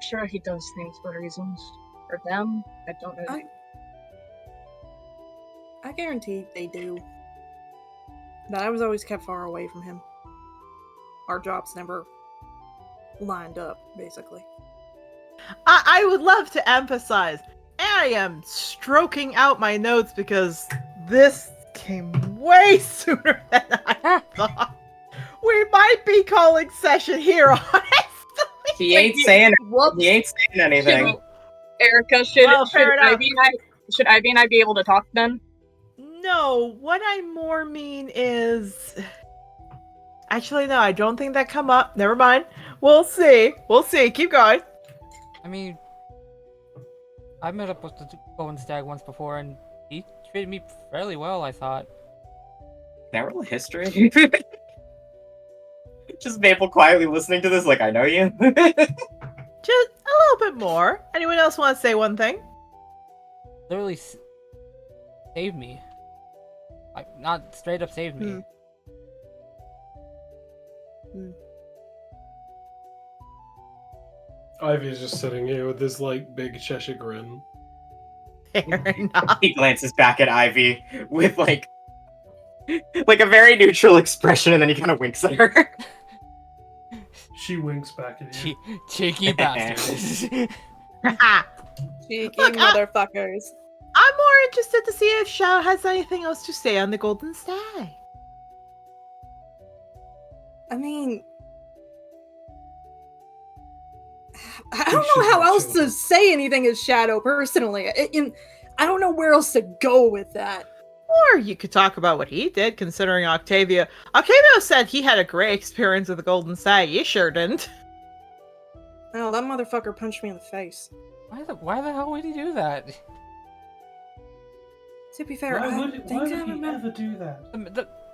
Sure, he does things for reasons. For them, I don't know. I guarantee they do. But I was always kept far away from him. Our jobs never lined up, basically. I would love to emphasize, I am stroking out my notes because this came way sooner than I thought. We might be calling session here, honestly. He ain't saying. Whoops. He ain't saying anything. Erica, should Well, fair enough. Ivy and I be able to talk then? No, what I more mean is... Actually, no, I don't think that come up. Never mind. We'll see. We'll see. Keep going. I mean, I met up with the Golden Stag once before, and he treated me fairly well, I thought. Can I roll a history? Just Maple quietly listening to this, like, I know you. Just a little bit more. Anyone else want to say one thing? Literally saved me. Like, not straight up saved me. Ivy is just sitting here with this like big Cheshire grin. Fair enough. He glances back at Ivy with like a very neutral expression, and then he kind of winks at her. She winks back at you. Cheeky bastards. Cheeky Look, motherfuckers. I'm more interested to see if Shao has anything else to say on the Golden Stag. I mean, I don't know how else to say anything as Shadow, personally. I don't know where else to go with that. Or you could talk about what he did, considering Octavio. Octavio said he had a great experience with the Golden Stag. You sure didn't. Oh, that motherfucker punched me in the face. Why the hell would he do that? To be fair, Why I would think he I remember. ever do that?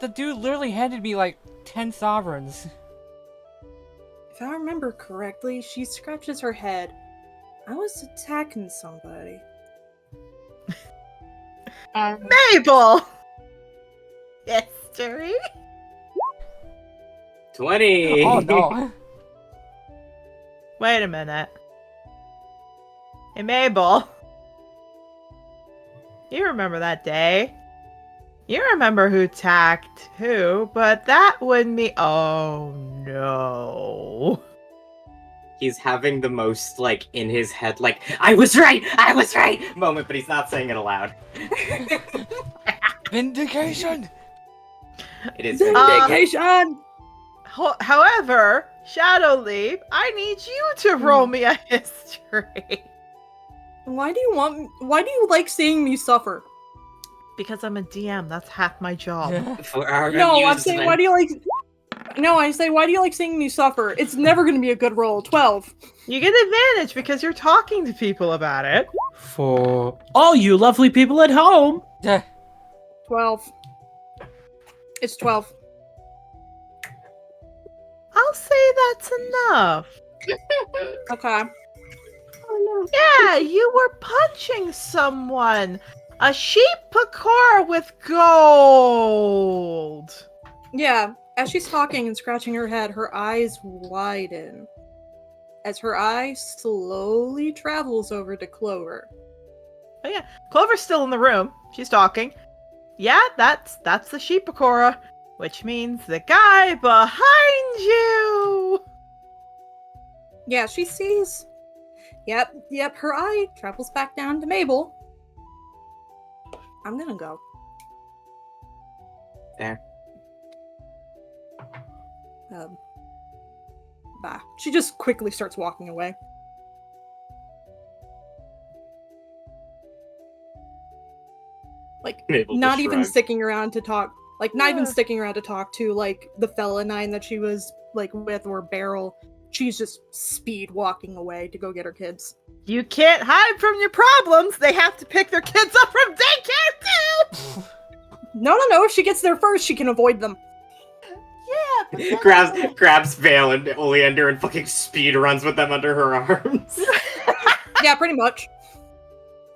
The dude literally handed me like 10 sovereigns. If I remember correctly, she scratches her head. I was attacking somebody. Mabel! History? 20! Oh no. Wait a minute. Hey, Mabel. You remember that day? You remember who attacked who, but that wouldn't be. Oh no. He's having the most, like, in his head, like, I was right moment, but he's not saying it aloud. Vindication! It is Vindication! However, Shadow Leap, I need you to roll me a history. Why do you like seeing me suffer? Because I'm a DM, that's half my job. For our No, I'm saying why do you like seeing me suffer? It's never gonna be a good roll. 12. You get advantage because you're talking to people about it. For all you lovely people at home. 12. It's 12. I'll say that's enough. Okay. Yeah, you were punching someone. A sheep pakor with gold. Yeah, as she's talking and scratching her head, her eyes widen. As her eye slowly travels over to Clover. Oh yeah, Clover's still in the room. She's talking. Yeah, that's the sheep pakora, which means the guy behind you. Yeah, she sees. Yep, her eye travels back down to Mabel. I'm gonna go. There. Bye. She just quickly starts walking away. Like, Mabel not just even shrugged. sticking around to talk. Like, not even sticking around to talk to, like, the fella 9 that she was, like, with, or Beryl. She's just speed walking away to go get her kids. You can't hide from your problems. They have to pick their kids up from daycare too. No. If she gets there first, she can avoid them. Yeah, but grabs Vale and Oleander and fucking speed runs with them under her arms. Yeah, pretty much.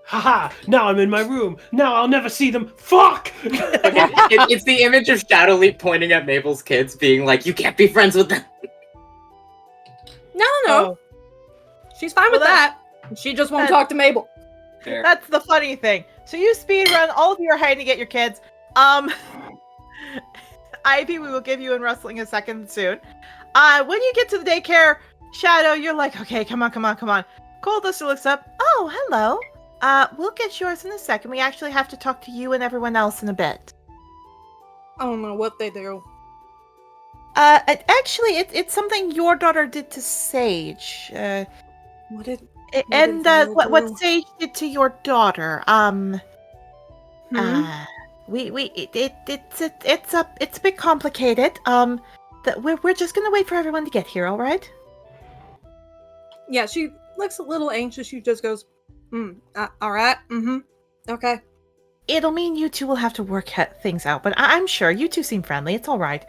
Haha! Now I'm in my room. Now I'll never see them. Fuck! It's the image of Shadowleap pointing at Mabel's kids, being like, "You can't be friends with them." No. Oh. She's fine with that. She just won't talk to Mabel. Fair. That's the funny thing. So you speed run. All of you are hiding to get your kids. Ivy, we will give you in wrestling a second soon. When you get to the daycare, Shadow, you're like, okay, come on. Coldluster looks up. Oh, hello. We'll get yours in a second. We actually have to talk to you and everyone else in a bit. I don't know what they do. Actually, it's something your daughter did to Sage. What did And Vale what do? Sage did to your daughter. Hmm? It's a bit complicated. That we're just gonna wait for everyone to get here. All right? Yeah, she looks a little anxious. She just goes, all right, okay. It'll mean you two will have to work things out, but I'm sure you two seem friendly. It's all right.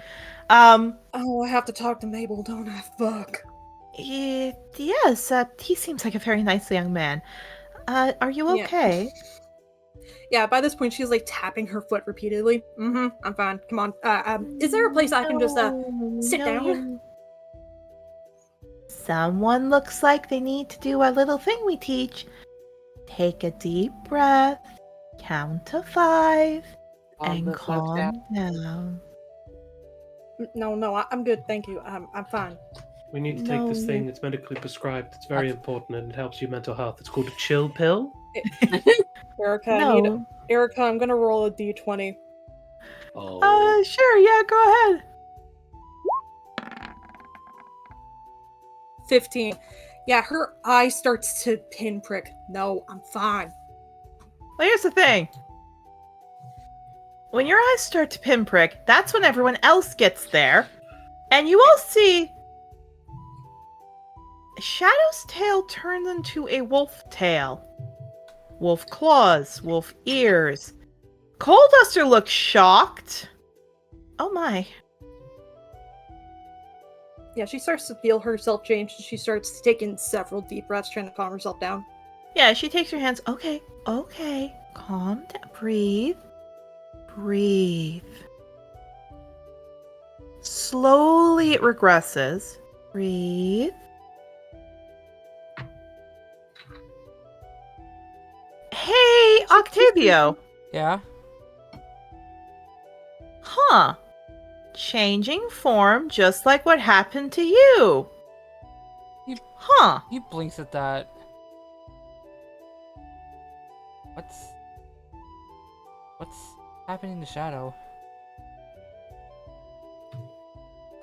Oh, I have to talk to Mabel, don't I? Fuck. Yes. He seems like a very nice young man. Are you Yeah. okay? Yeah, by this point, she's like tapping her foot repeatedly. I'm fine. Come on. Is there a place I can just sit down? Someone looks like they need to do a little thing we teach. Take a deep breath, count to 5, and calm down. No, I'm good, thank you. I'm fine. We need to take this thing that's medically prescribed. It's very important and it helps your mental health. It's called a chill pill. Erica, Erica, I'm gonna roll a d20. Oh. Sure, yeah, go ahead. 15. Yeah, her eye starts to pinprick. No, I'm fine. Well, here's the thing. When your eyes start to pinprick, that's when everyone else gets there. And you all see Shadow's tail turns into a wolf tail. Wolf claws, wolf ears. Coal Duster looks shocked. Oh my. Yeah, she starts to feel herself change. She starts taking several deep breaths, trying to calm herself down. Yeah, she takes her hands. Okay. Calm down. Breathe. Slowly it regresses. Breathe. Hey, Octavio. Yeah? Huh. Changing form just like what happened to you. Huh. He blinks at that. What's happening to Shadow?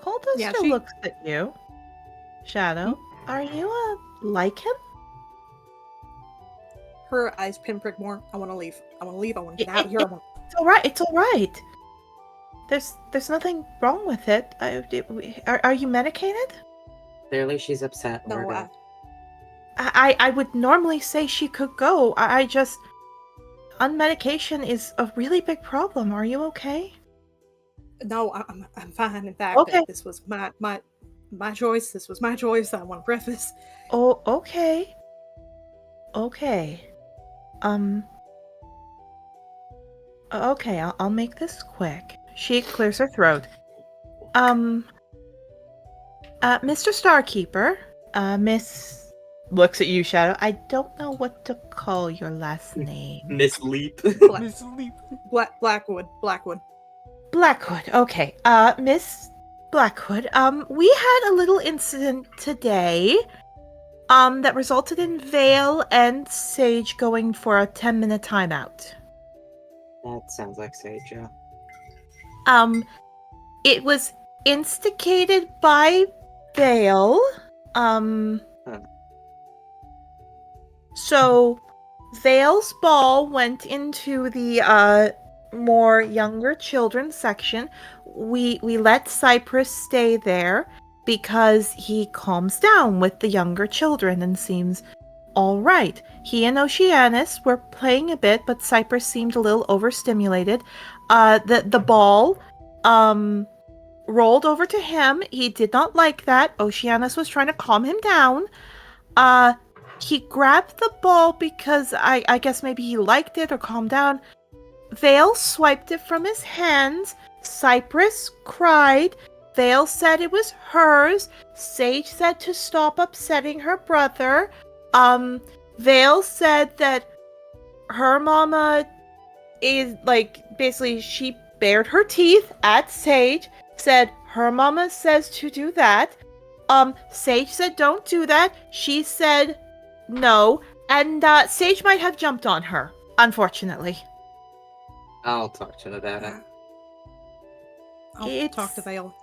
Coal Duster Yeah, looks at you. Shadow, are you, like him? Her eyes pinprick more. I want to leave. I want to get out of here. It's all right. There's nothing wrong with it. Are you medicated? Clearly she's upset. No, I would normally say she could go. I just... Unmedication is a really big problem. Are you okay? No, I'm fine. In fact, Okay. This was my choice. This was my choice. I want to preface. Oh, okay. Okay. Okay, I'll make this quick. She clears her throat. Mr. Starkeeper, Miss... Looks at you, Shadow. I don't know what to call your last name. Miss Leap. Miss Leap. Blackwood. Blackwood. Okay. Miss Blackwood. We had a little incident today. That resulted in Vale and Sage going for a 10-minute timeout. That sounds like Sage, yeah. It was instigated by Vale. So, Vale's ball went into the more younger children section. We let Cypress stay there because he calms down with the younger children and seems all right. He and Oceanus were playing a bit, but Cypress seemed a little overstimulated. The ball rolled over to him. He did not like that. Oceanus was trying to calm him down. He grabbed the ball because I guess maybe he liked it or calmed down. Vale swiped it from his hands. Cypress cried. Vale said it was hers. Sage said to stop upsetting her brother. Vale said that her mama is basically she bared her teeth at Sage, said her mama says to do that. Sage said don't do that. She said no, and Sage might have jumped on her, unfortunately. I'll talk to him about it. I'll talk to Vale.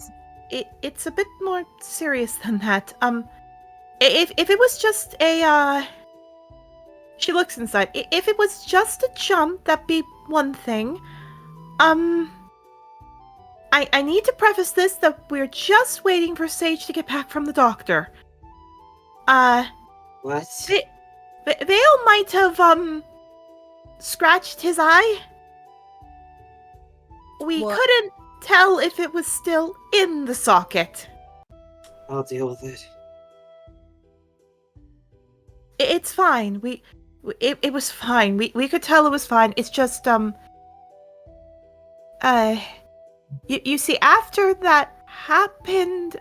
it's a bit more serious than that. If it was just a, she looks inside. If it was just a jump, that'd be one thing. I need to preface this that we're just waiting for Sage to get back from the doctor. What? Vale might have, scratched his eye. We What? couldn't tell if it was still in the socket. I'll deal with it. It's fine. It was fine. We could tell it was fine. It's just, you see, after that happened,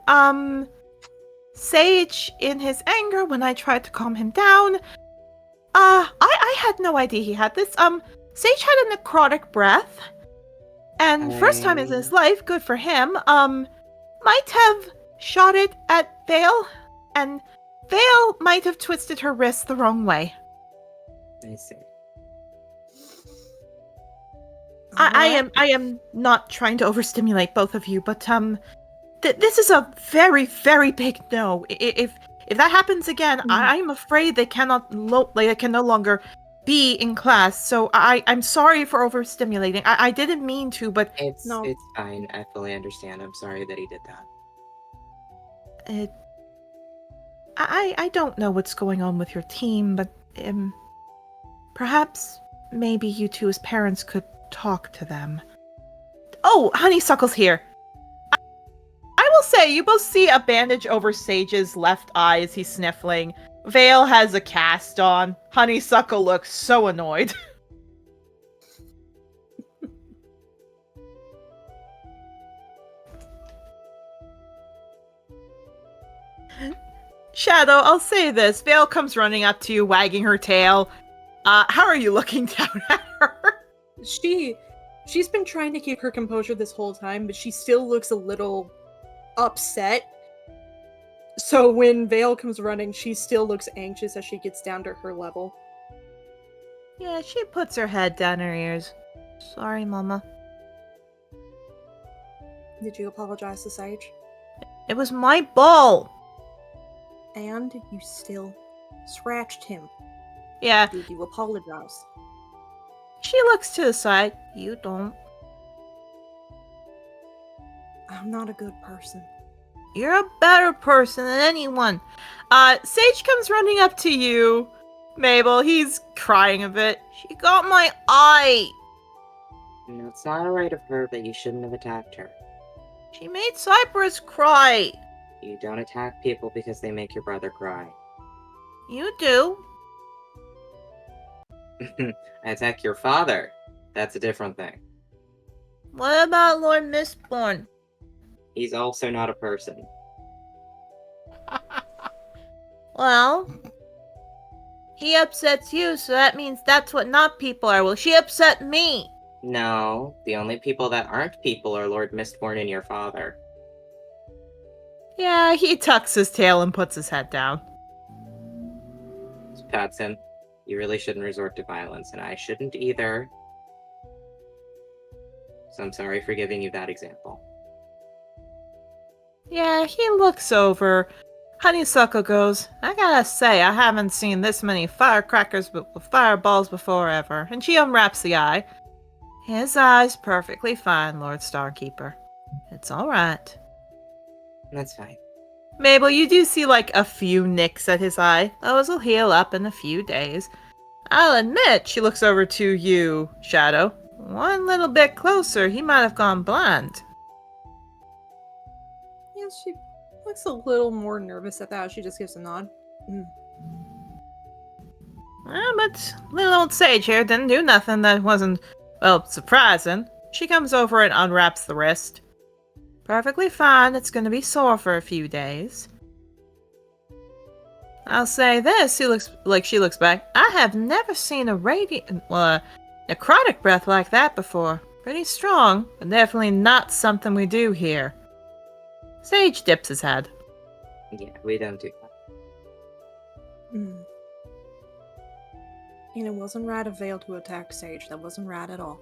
Sage, in his anger, when I tried to calm him down, I had no idea he had this. Sage had a necrotic breath, and first time in his life, good for him, might have shot it at Vale, and Vale might have twisted her wrist the wrong way. I see. I am not trying to overstimulate both of you, but this is a very, very big no. If that happens again, I'm afraid they cannot they can no longer be in class. So I'm sorry for overstimulating. I didn't mean to, but It's no. it's fine. I fully understand. I'm sorry that he did that. I don't know what's going on with your team, but perhaps maybe you two as parents could talk to them. Oh, Honeysuckle's here. I will say, you both see a bandage over Sage's left eye as he's sniffling. Vale has a cast on. Honeysuckle looks so annoyed. Shadow, I'll say this. Vale comes running up to you, wagging her tail. How are you looking down at her? She's been trying to keep her composure this whole time, but she still looks a little upset. So when Vale comes running, she still looks anxious as she gets down to her level. Yeah, she puts her head down her ears. Sorry, Mama. Did you apologize to Sage? It was my ball! And you still scratched him. Yeah. Did you apologize? She looks to the side. You don't. I'm not a good person. You're a better person than anyone. Sage comes running up to you, Mabel. He's crying a bit. She got my eye. No, it's not alright of her, but you shouldn't have attacked her. She made Cypress cry. You don't attack people because they make your brother cry. You do. I attack your father. That's a different thing. What about Lord Mistborn? He's also not a person. Well, he upsets you, so that means that's what not people are. Well, she upset me. No, the only people that aren't people are Lord Mistborn and your father. Yeah, he tucks his tail and puts his head down. Just pats him. You really shouldn't resort to violence, and I shouldn't either. So I'm sorry for giving you that example. Yeah, he looks over. Honeysuckle goes, I gotta say, I haven't seen this many firecrackers with fireballs before ever. And she unwraps the eye. His eye's perfectly fine, Lord Starkeeper. It's alright. That's fine. Mabel, you do see like a few nicks at his eye. Those will heal up in a few days. I'll admit, she looks over to you, Shadow. One little bit closer, he might have gone blind. Yeah, she looks a little more nervous at that. She just gives a nod. But little old Sage here didn't do nothing that wasn't, well, surprising. She comes over and unwraps the wrist. Perfectly fine, it's gonna be sore for a few days. I'll say this, she looks back. I have never seen a necrotic breath like that before. Pretty strong, but definitely not something we do here. Sage dips his head. Yeah, we don't do that. And it wasn't right of Vale to attack Sage. That wasn't right at all.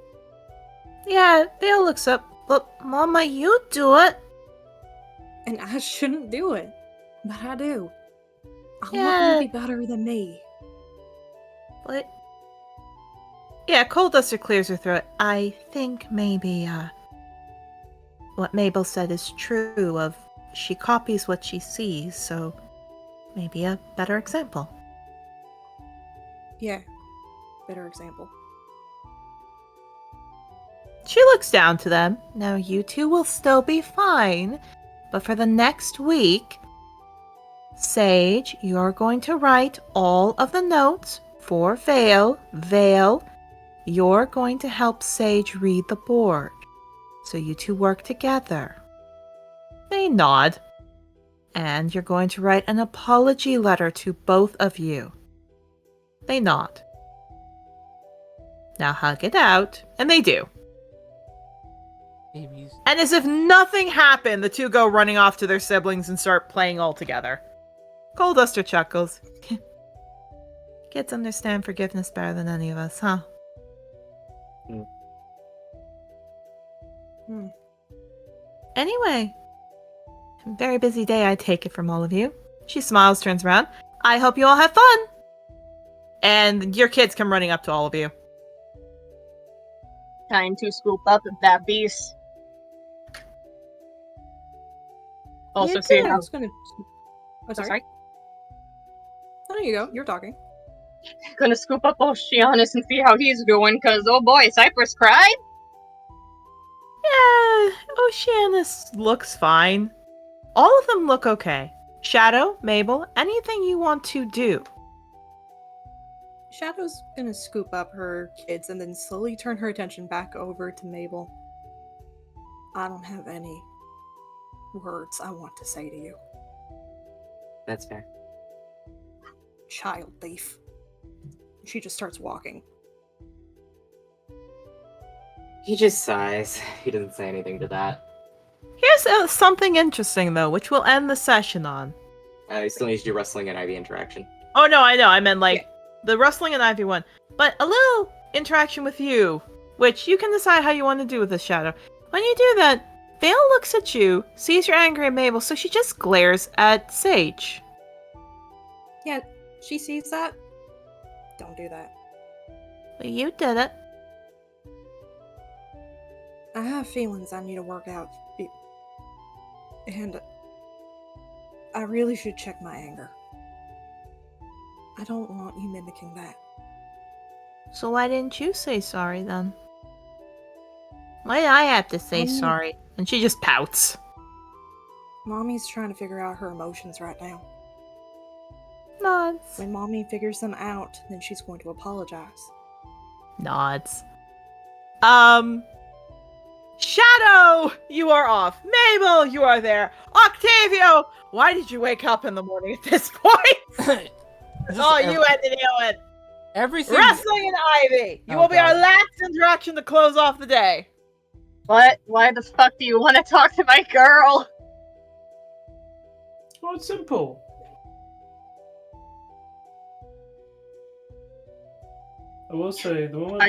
Yeah, Vale looks up. Look, Mama, you do it. And I shouldn't do it. But I do. I want them Yeah. to be better than me. What? Yeah, Cold Duster clears her throat. I think maybe, what Mabel said is true of she copies what she sees, so maybe a better example. Yeah. Better example. She looks down to them. Now you two will still be fine, but for the next week, Sage, you're going to write all of the notes for Vale. Vale, you're going to help Sage read the board. So you two work together. They nod. And you're going to write an apology letter to both of you. They nod. Now hug it out. And they do. Babies. And as if nothing happened, the two go running off to their siblings and start playing all together. Cold Duster chuckles. Kids understand forgiveness better than any of us, huh? Hmm. Anyway, very busy day, I take it from all of you. She smiles, turns around. I hope you all have fun. And your kids come running up to all of you. Time to scoop up that beast. Also, You seeing too. I how was gonna... Oh, sorry, Oh, there you go. You're talking. gonna scoop up Oceanus and see how he's doing, cause oh boy, Cypress cried. Yeah, Oceanus looks fine. All of them look okay. Shadow, Mabel, anything you want to do. Shadow's gonna scoop up her kids and then slowly turn her attention back over to Mabel. I don't have any words I want to say to you. That's fair. Child thief. She just starts walking. He just sighs. He doesn't say anything to that. Here's something interesting, though, which we'll end the session on. He still needs to do wrestling and Ivy interaction. Oh, no, I know. I meant, the rustling and Ivy one. But a little interaction with you, which you can decide how you want to do with this, Shadow. When you do that, Vale looks at you, sees you're angry at Mabel, so she just glares at Sage. Yeah, she sees that. Don't do that. Well, you did it. I have feelings I need to work out. And I really should check my anger. I don't want you mimicking that. So why didn't you say sorry, then? Why did I have to say sorry? And she just pouts. Mommy's trying to figure out her emotions right now. Nods. When Mommy figures them out, then she's going to apologize. Nods. Shadow, you are off. Mabel, you are there. Octavio, why did you wake up in the morning at this point? You had to deal with Everything. wrestling and Ivy. You Oh, will be our God. last interaction to close off the day. What? Why the fuck do you want to talk to my girl? Oh, it's simple. I will say, the moment,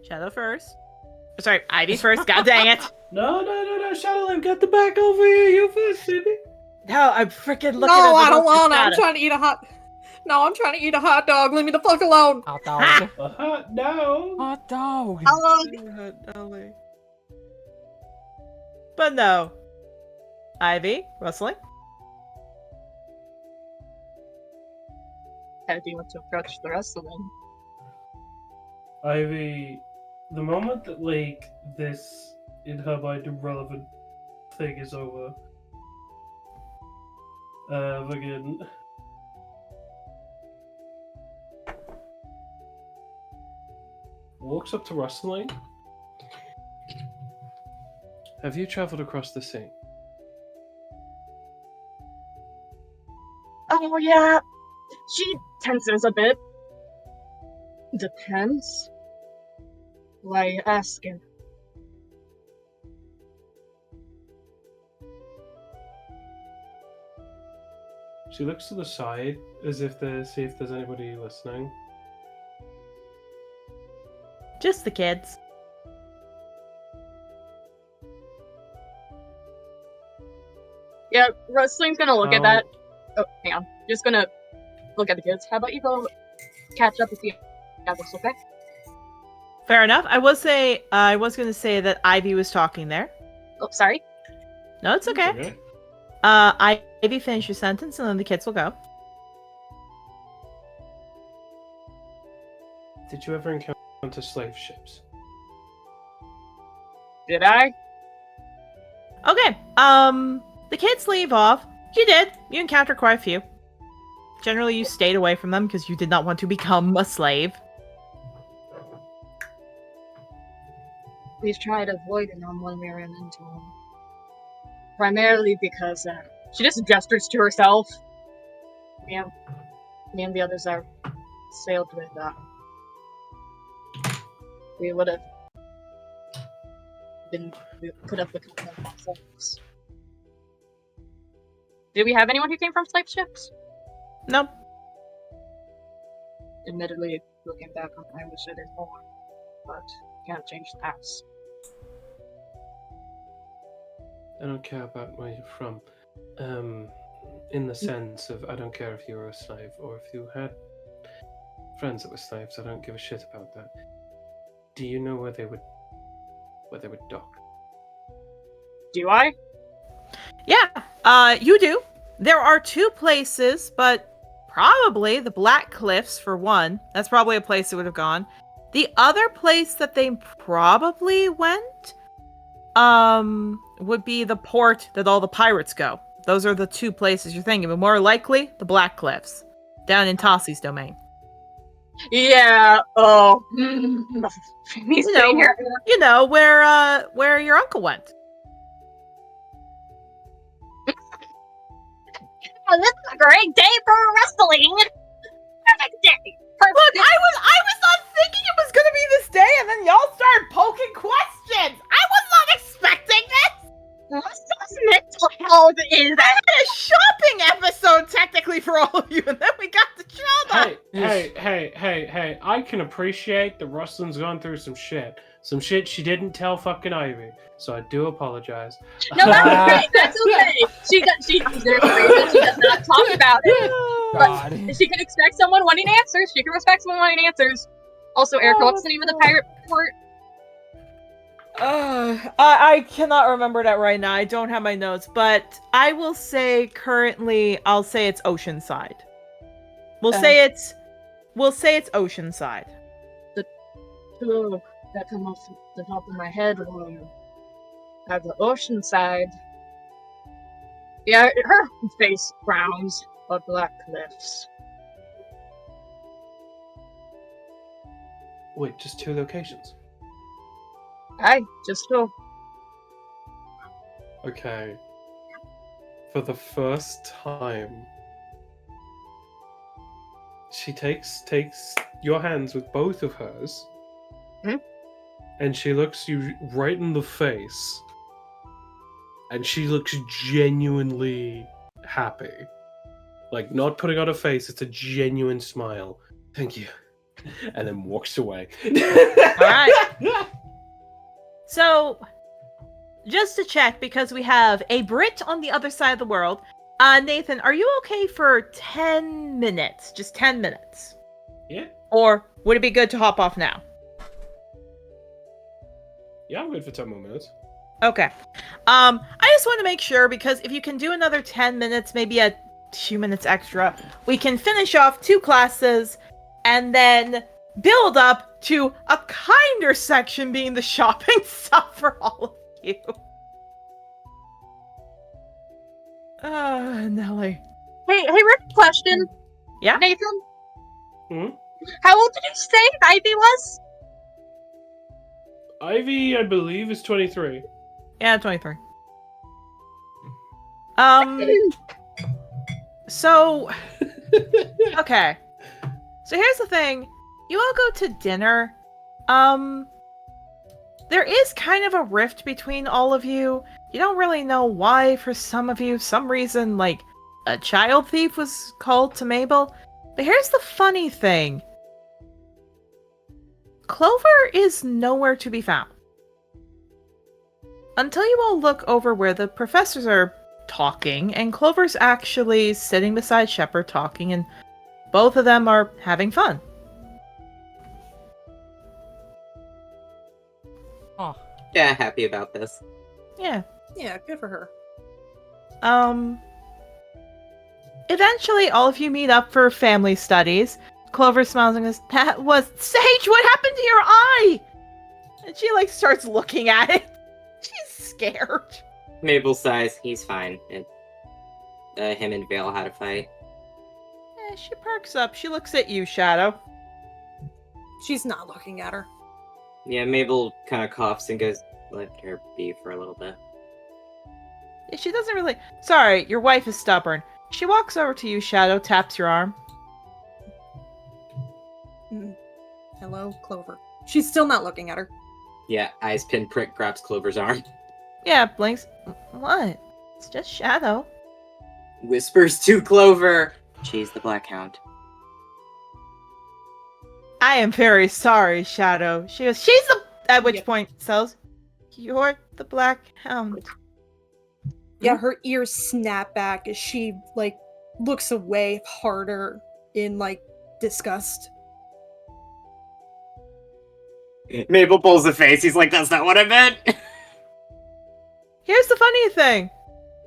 Shadow first. Sorry, Ivy first. God dang it. No, Shadowland, get the back over here. You first, baby. No, I'm freaking looking at No, the I don't book want it. Shadow. I'm trying to eat a hot... No, I'm trying to eat a hot dog. Leave me the fuck alone. Hot dog. A hot dog. Hot dog. But no. Ivy, wrestling. How do you want to approach the wrestling? Ivy, the moment that, this, in her mind, irrelevant thing is over, again... walks up to wrestling. Have you traveled across the sea? Oh yeah, she tenses a bit. Depends. Why are you asking? She looks to the side as if to see if there's anybody listening. Just the kids. Yeah, Rustling's gonna look at that. Oh, hang on. Just gonna look at the kids. How about you go catch up with the others, okay? Fair enough. I was going to say that Ivy was talking there. Oh, sorry. No, it's okay. Okay. Ivy, finish your sentence, and then the kids will go. Did you ever encounter slave ships? Did I? Okay. The kids leave off. You did. You encountered quite a few. Generally, you stayed away from them because you did not want to become a slave. We've tried avoiding them when we ran into them. Primarily because she just gestures to herself. Me and the others are sailed with we would have we could have become them ourselves. Did we have anyone who came from slave ships? Nope. Admittedly, looking back on it, I wish I did more, but can't change the past. I don't care about where you're from. In the sense of, I don't care if you were a slave or if you had friends that were slaves. I don't give a shit about that. Do you know where they would dock? Do I? Yeah, you do. There are two places, but probably the Black Cliffs for one. That's probably a place they would have gone. The other place that they probably went, would be the port that all the pirates go. Those are the two places you're thinking, but more likely, the Black Cliffs, down in Tossie's domain. Yeah. Oh. Me sitting here. You know where your uncle went. Oh, this is a great day for wrestling. Perfect day. Perfect. Look, I was not thinking it was gonna be this day, and then y'all started poking questions. I was not expecting this. What's mental health is I had a shopping episode technically for all of you, and then we got to trauma. Hey, I can appreciate that Ruslin's gone through some shit. Some shit she didn't tell fucking Ivy. So I do apologize. No, that's okay. That's okay. She deserves reason. She does not talk about it. God. But she can expect someone wanting answers. She can respect someone wanting answers. Also, Erica, what's the name of the pirate port? I cannot remember that right now. I don't have my notes, but I will say currently, I'll say it's Oceanside. We'll say it's Oceanside. The two that come off the top of my head were at the Oceanside. Yeah, her face frowns, but Black Cliffs. Wait, just two locations? Aye, just so. Okay. For the first time, she takes your hands with both of hers, and she looks you right in the face, and she looks genuinely happy. Like, not putting on a face, it's a genuine smile. Thank you. And then walks away. Alright. So, just to check, because we have a Brit on the other side of the world, Nathan, are you okay for 10 minutes? Just 10 minutes? Yeah. Or would it be good to hop off now? Yeah, I'm good for 10 more minutes. Okay. I just want to make sure, because if you can do another 10 minutes, maybe a 2 minutes extra, we can finish off 2 classes, and then build up to a kinder section being the shopping stuff for all of you. Nelly. Hey, Rick, question. Yeah? Nathan? Hmm? How old did you say Ivy was? Ivy, I believe, is 23. Yeah, 23. So... Okay. So here's the thing. You all go to dinner. There is kind of a rift between all of you. You don't really know why for some of you. Some reason, like, a child thief was called to Mabel. But here's the funny thing. Clover is nowhere to be found. Until you all look over where the professors are talking, and Clover's actually sitting beside Shepard talking, and both of them are having fun. Oh, Yeah, happy about this. Yeah. Yeah, good for her. Eventually, all of you meet up for family studies. Clover smiles and goes, "That was Sage. What happened to your eye?" And she like starts looking at it. She's scared. Mabel sighs. He's fine. Him and Vale had a fight. Yeah, she perks up. She looks at you, Shadow. She's not looking at her. Yeah, Mabel kind of coughs and goes, "Let her be for a little bit." Yeah, she doesn't really. Sorry, your wife is stubborn. She walks over to you, Shadow, taps your arm. Hello, Clover. She's still not looking at her. Yeah, eyes pinprick grabs Clover's arm. Yeah, blinks. What? It's just Shadow. Whispers to Clover, "She's the Black Hound." I am very sorry, Shadow. She goes, "She's the..." At which point, Cells, "You're the Black Hound." Yeah, her ears snap back as she, like, looks away harder in, like, disgust. Mabel pulls a face. He's like, "That's not what I meant." Here's the funny thing.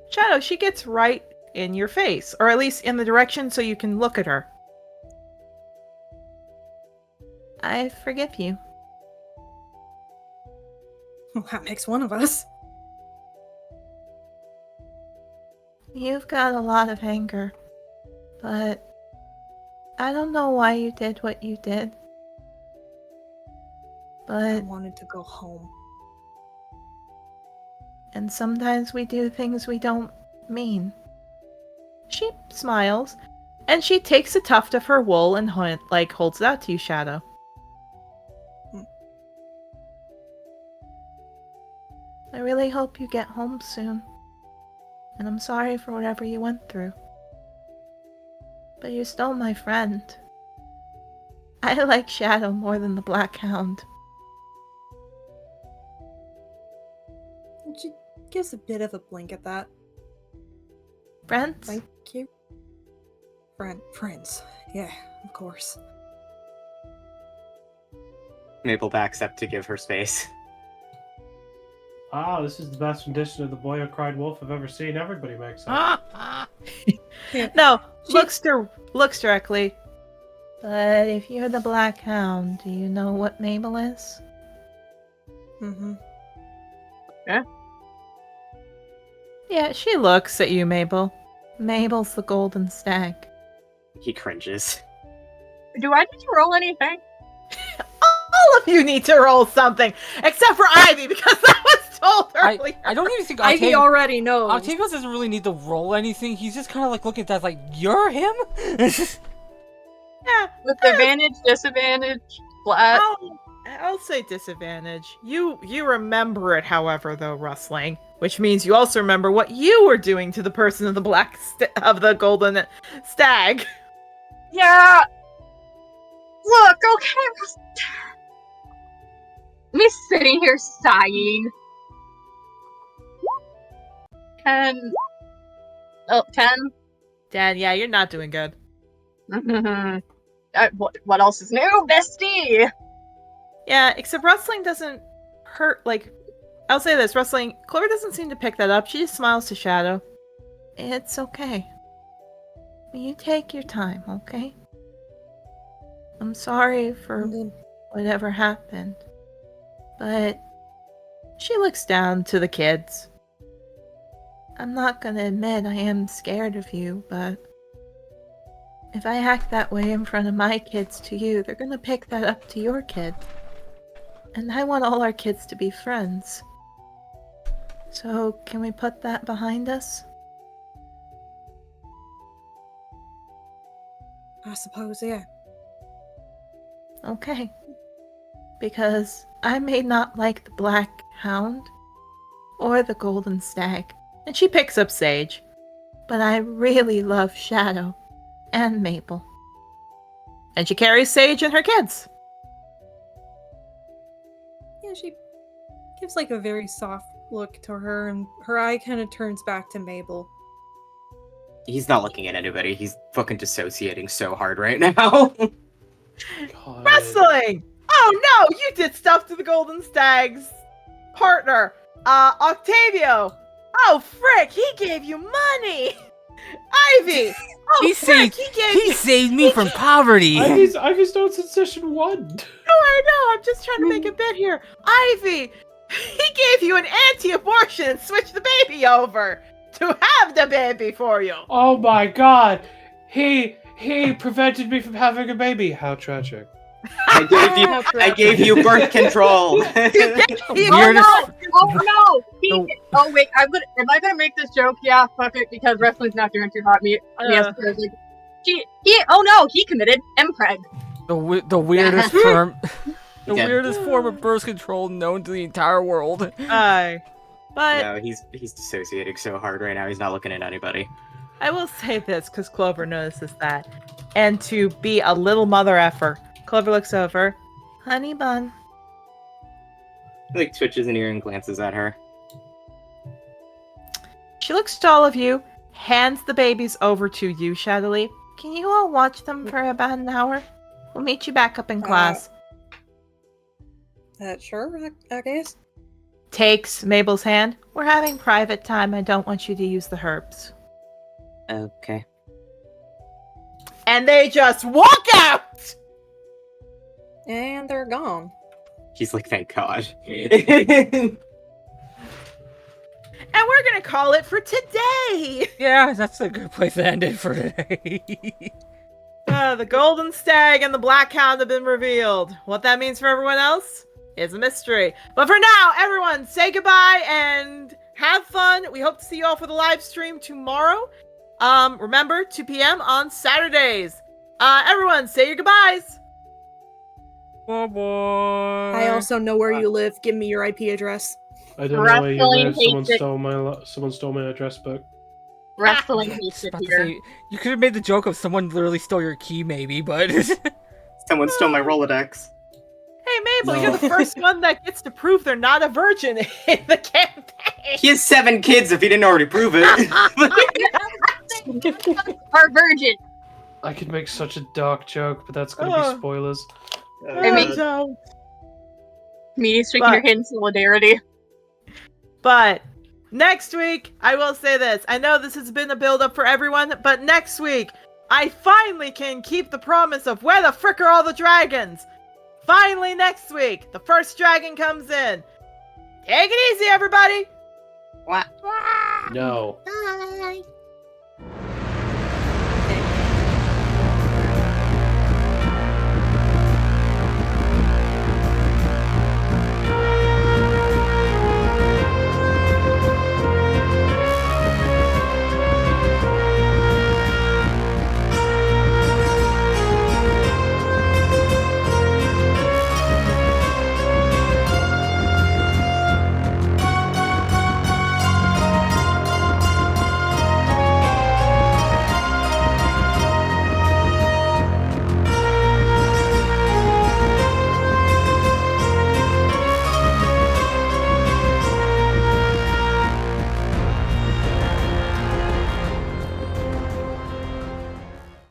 Shadow, she gets right in your face. Or at least in the direction so you can look at her. I forgive you. Well, that makes one of us. You've got a lot of anger. But I don't know why you did what you did. I But... wanted to go home. And sometimes we do things we don't mean. She smiles, and she takes a tuft of her wool and holds it out to you, Shadow. I really hope you get home soon. And I'm sorry for whatever you went through. But you're still my friend. I like Shadow more than the Black Hound. She gives a bit of a blink at that. Friends? Thank you. Friends. Yeah, of course. Mabel backs up to give her space. Ah, this is the best rendition of The Boy Who Cried Wolf I've ever seen. Everybody makes it. No, looks directly. But if you're the Black Hound, do you know what Mabel is? Mm-hmm. Yeah. Yeah, she looks at you, Mabel. Mabel's the golden stag. He cringes. Do I need to roll anything? All of you need to roll something, except for Ivy, because that was told earlier. I don't even think Ivy already knows. Octavio doesn't really need to roll anything. He's just kind of like looking at that, like, "You're him." Yeah. With advantage, disadvantage, flat. I'll say disadvantage. You remember it, however, though, Rustling, which means you also remember what you were doing to the person of the golden stag. Yeah. Look, okay. Me sitting here sighing. 10. Oh, 10. Dad, yeah, you're not doing good. What else is new, bestie? Yeah, except Rustling doesn't hurt, like... I'll say this, Rustling, Clover doesn't seem to pick that up. She just smiles to Shadow. It's okay. You take your time, okay? I'm sorry for whatever happened. But she looks down to the kids. I'm not gonna admit I am scared of you, but if I act that way in front of my kids to you, they're gonna pick that up to your kids. And I want all our kids to be friends. So, can we put that behind us? I suppose, yeah. Okay. Because I may not like the Black Hound or the Golden Stag. And she picks up Sage. But I really love Shadow and Mabel. And she carries Sage and her kids. Yeah, she gives like a very soft look to her, and her eye kind of turns back to Mabel. He's not looking at anybody. He's fucking dissociating so hard right now. God. Wrestling! Oh no, you did stuff to the Golden Stag's partner, Octavio. Oh frick, he gave you money. Ivy. Oh He frick, saved, saved me from poverty. Ivy's notes in session 1. Oh, I know. I'm just trying to make a bit here. Ivy, he gave you an anti-abortion and switched the baby over to have the baby for you. Oh my god! He prevented me from having a baby. How tragic. I gave you birth control. Oh no! Oh wait, am I gonna make this joke? Yeah, fuck it, because wrestling's not doing too hot. He committed impreg. The weirdest term. The weirdest form of birth control known to the entire world. But no, he's dissociating so hard right now. He's not looking at anybody. I will say this because Clover notices that, and to be a little mother effer, Clover looks over. Honey bun. Like twitches an ear and glances at her. She looks to all of you, hands the babies over to you, Shadowly. Can you all watch them for about an hour? We'll meet you back up in class. Sure, I guess. Takes Mabel's hand. We're having private time. I don't want you to use the herbs. Okay. And they just walk out! And they're gone. He's like, thank God. And we're gonna call it for today! Yeah, that's a good place to end it for today. The Golden Stag and the Black Hound have been revealed. What that means for everyone else is a mystery. But for now, everyone, say goodbye and have fun. We hope to see you all for the live stream tomorrow. Remember, 2 p.m. on Saturdays. Everyone, say your goodbyes. Bye-bye. I also know where you live. Give me your IP address. I don't know where you live. Someone stole my address book. Wrestling hates it here. You could have made the joke of someone literally stole your key, maybe, but Someone stole my Rolodex. Hey, Mabel, you're the first one that gets to prove they're not a virgin in the campaign. He has 7 kids if he didn't already prove it. Are virgin. I could make such a dark joke, but that's gonna be spoilers. Me sticking your hand in solidarity. But next week, I will say this. I know this has been a build-up for everyone, but next week, I finally can keep the promise of where the frick are all the dragons. Finally, next week, the first dragon comes in. Take it easy, everybody. What? No. Bye.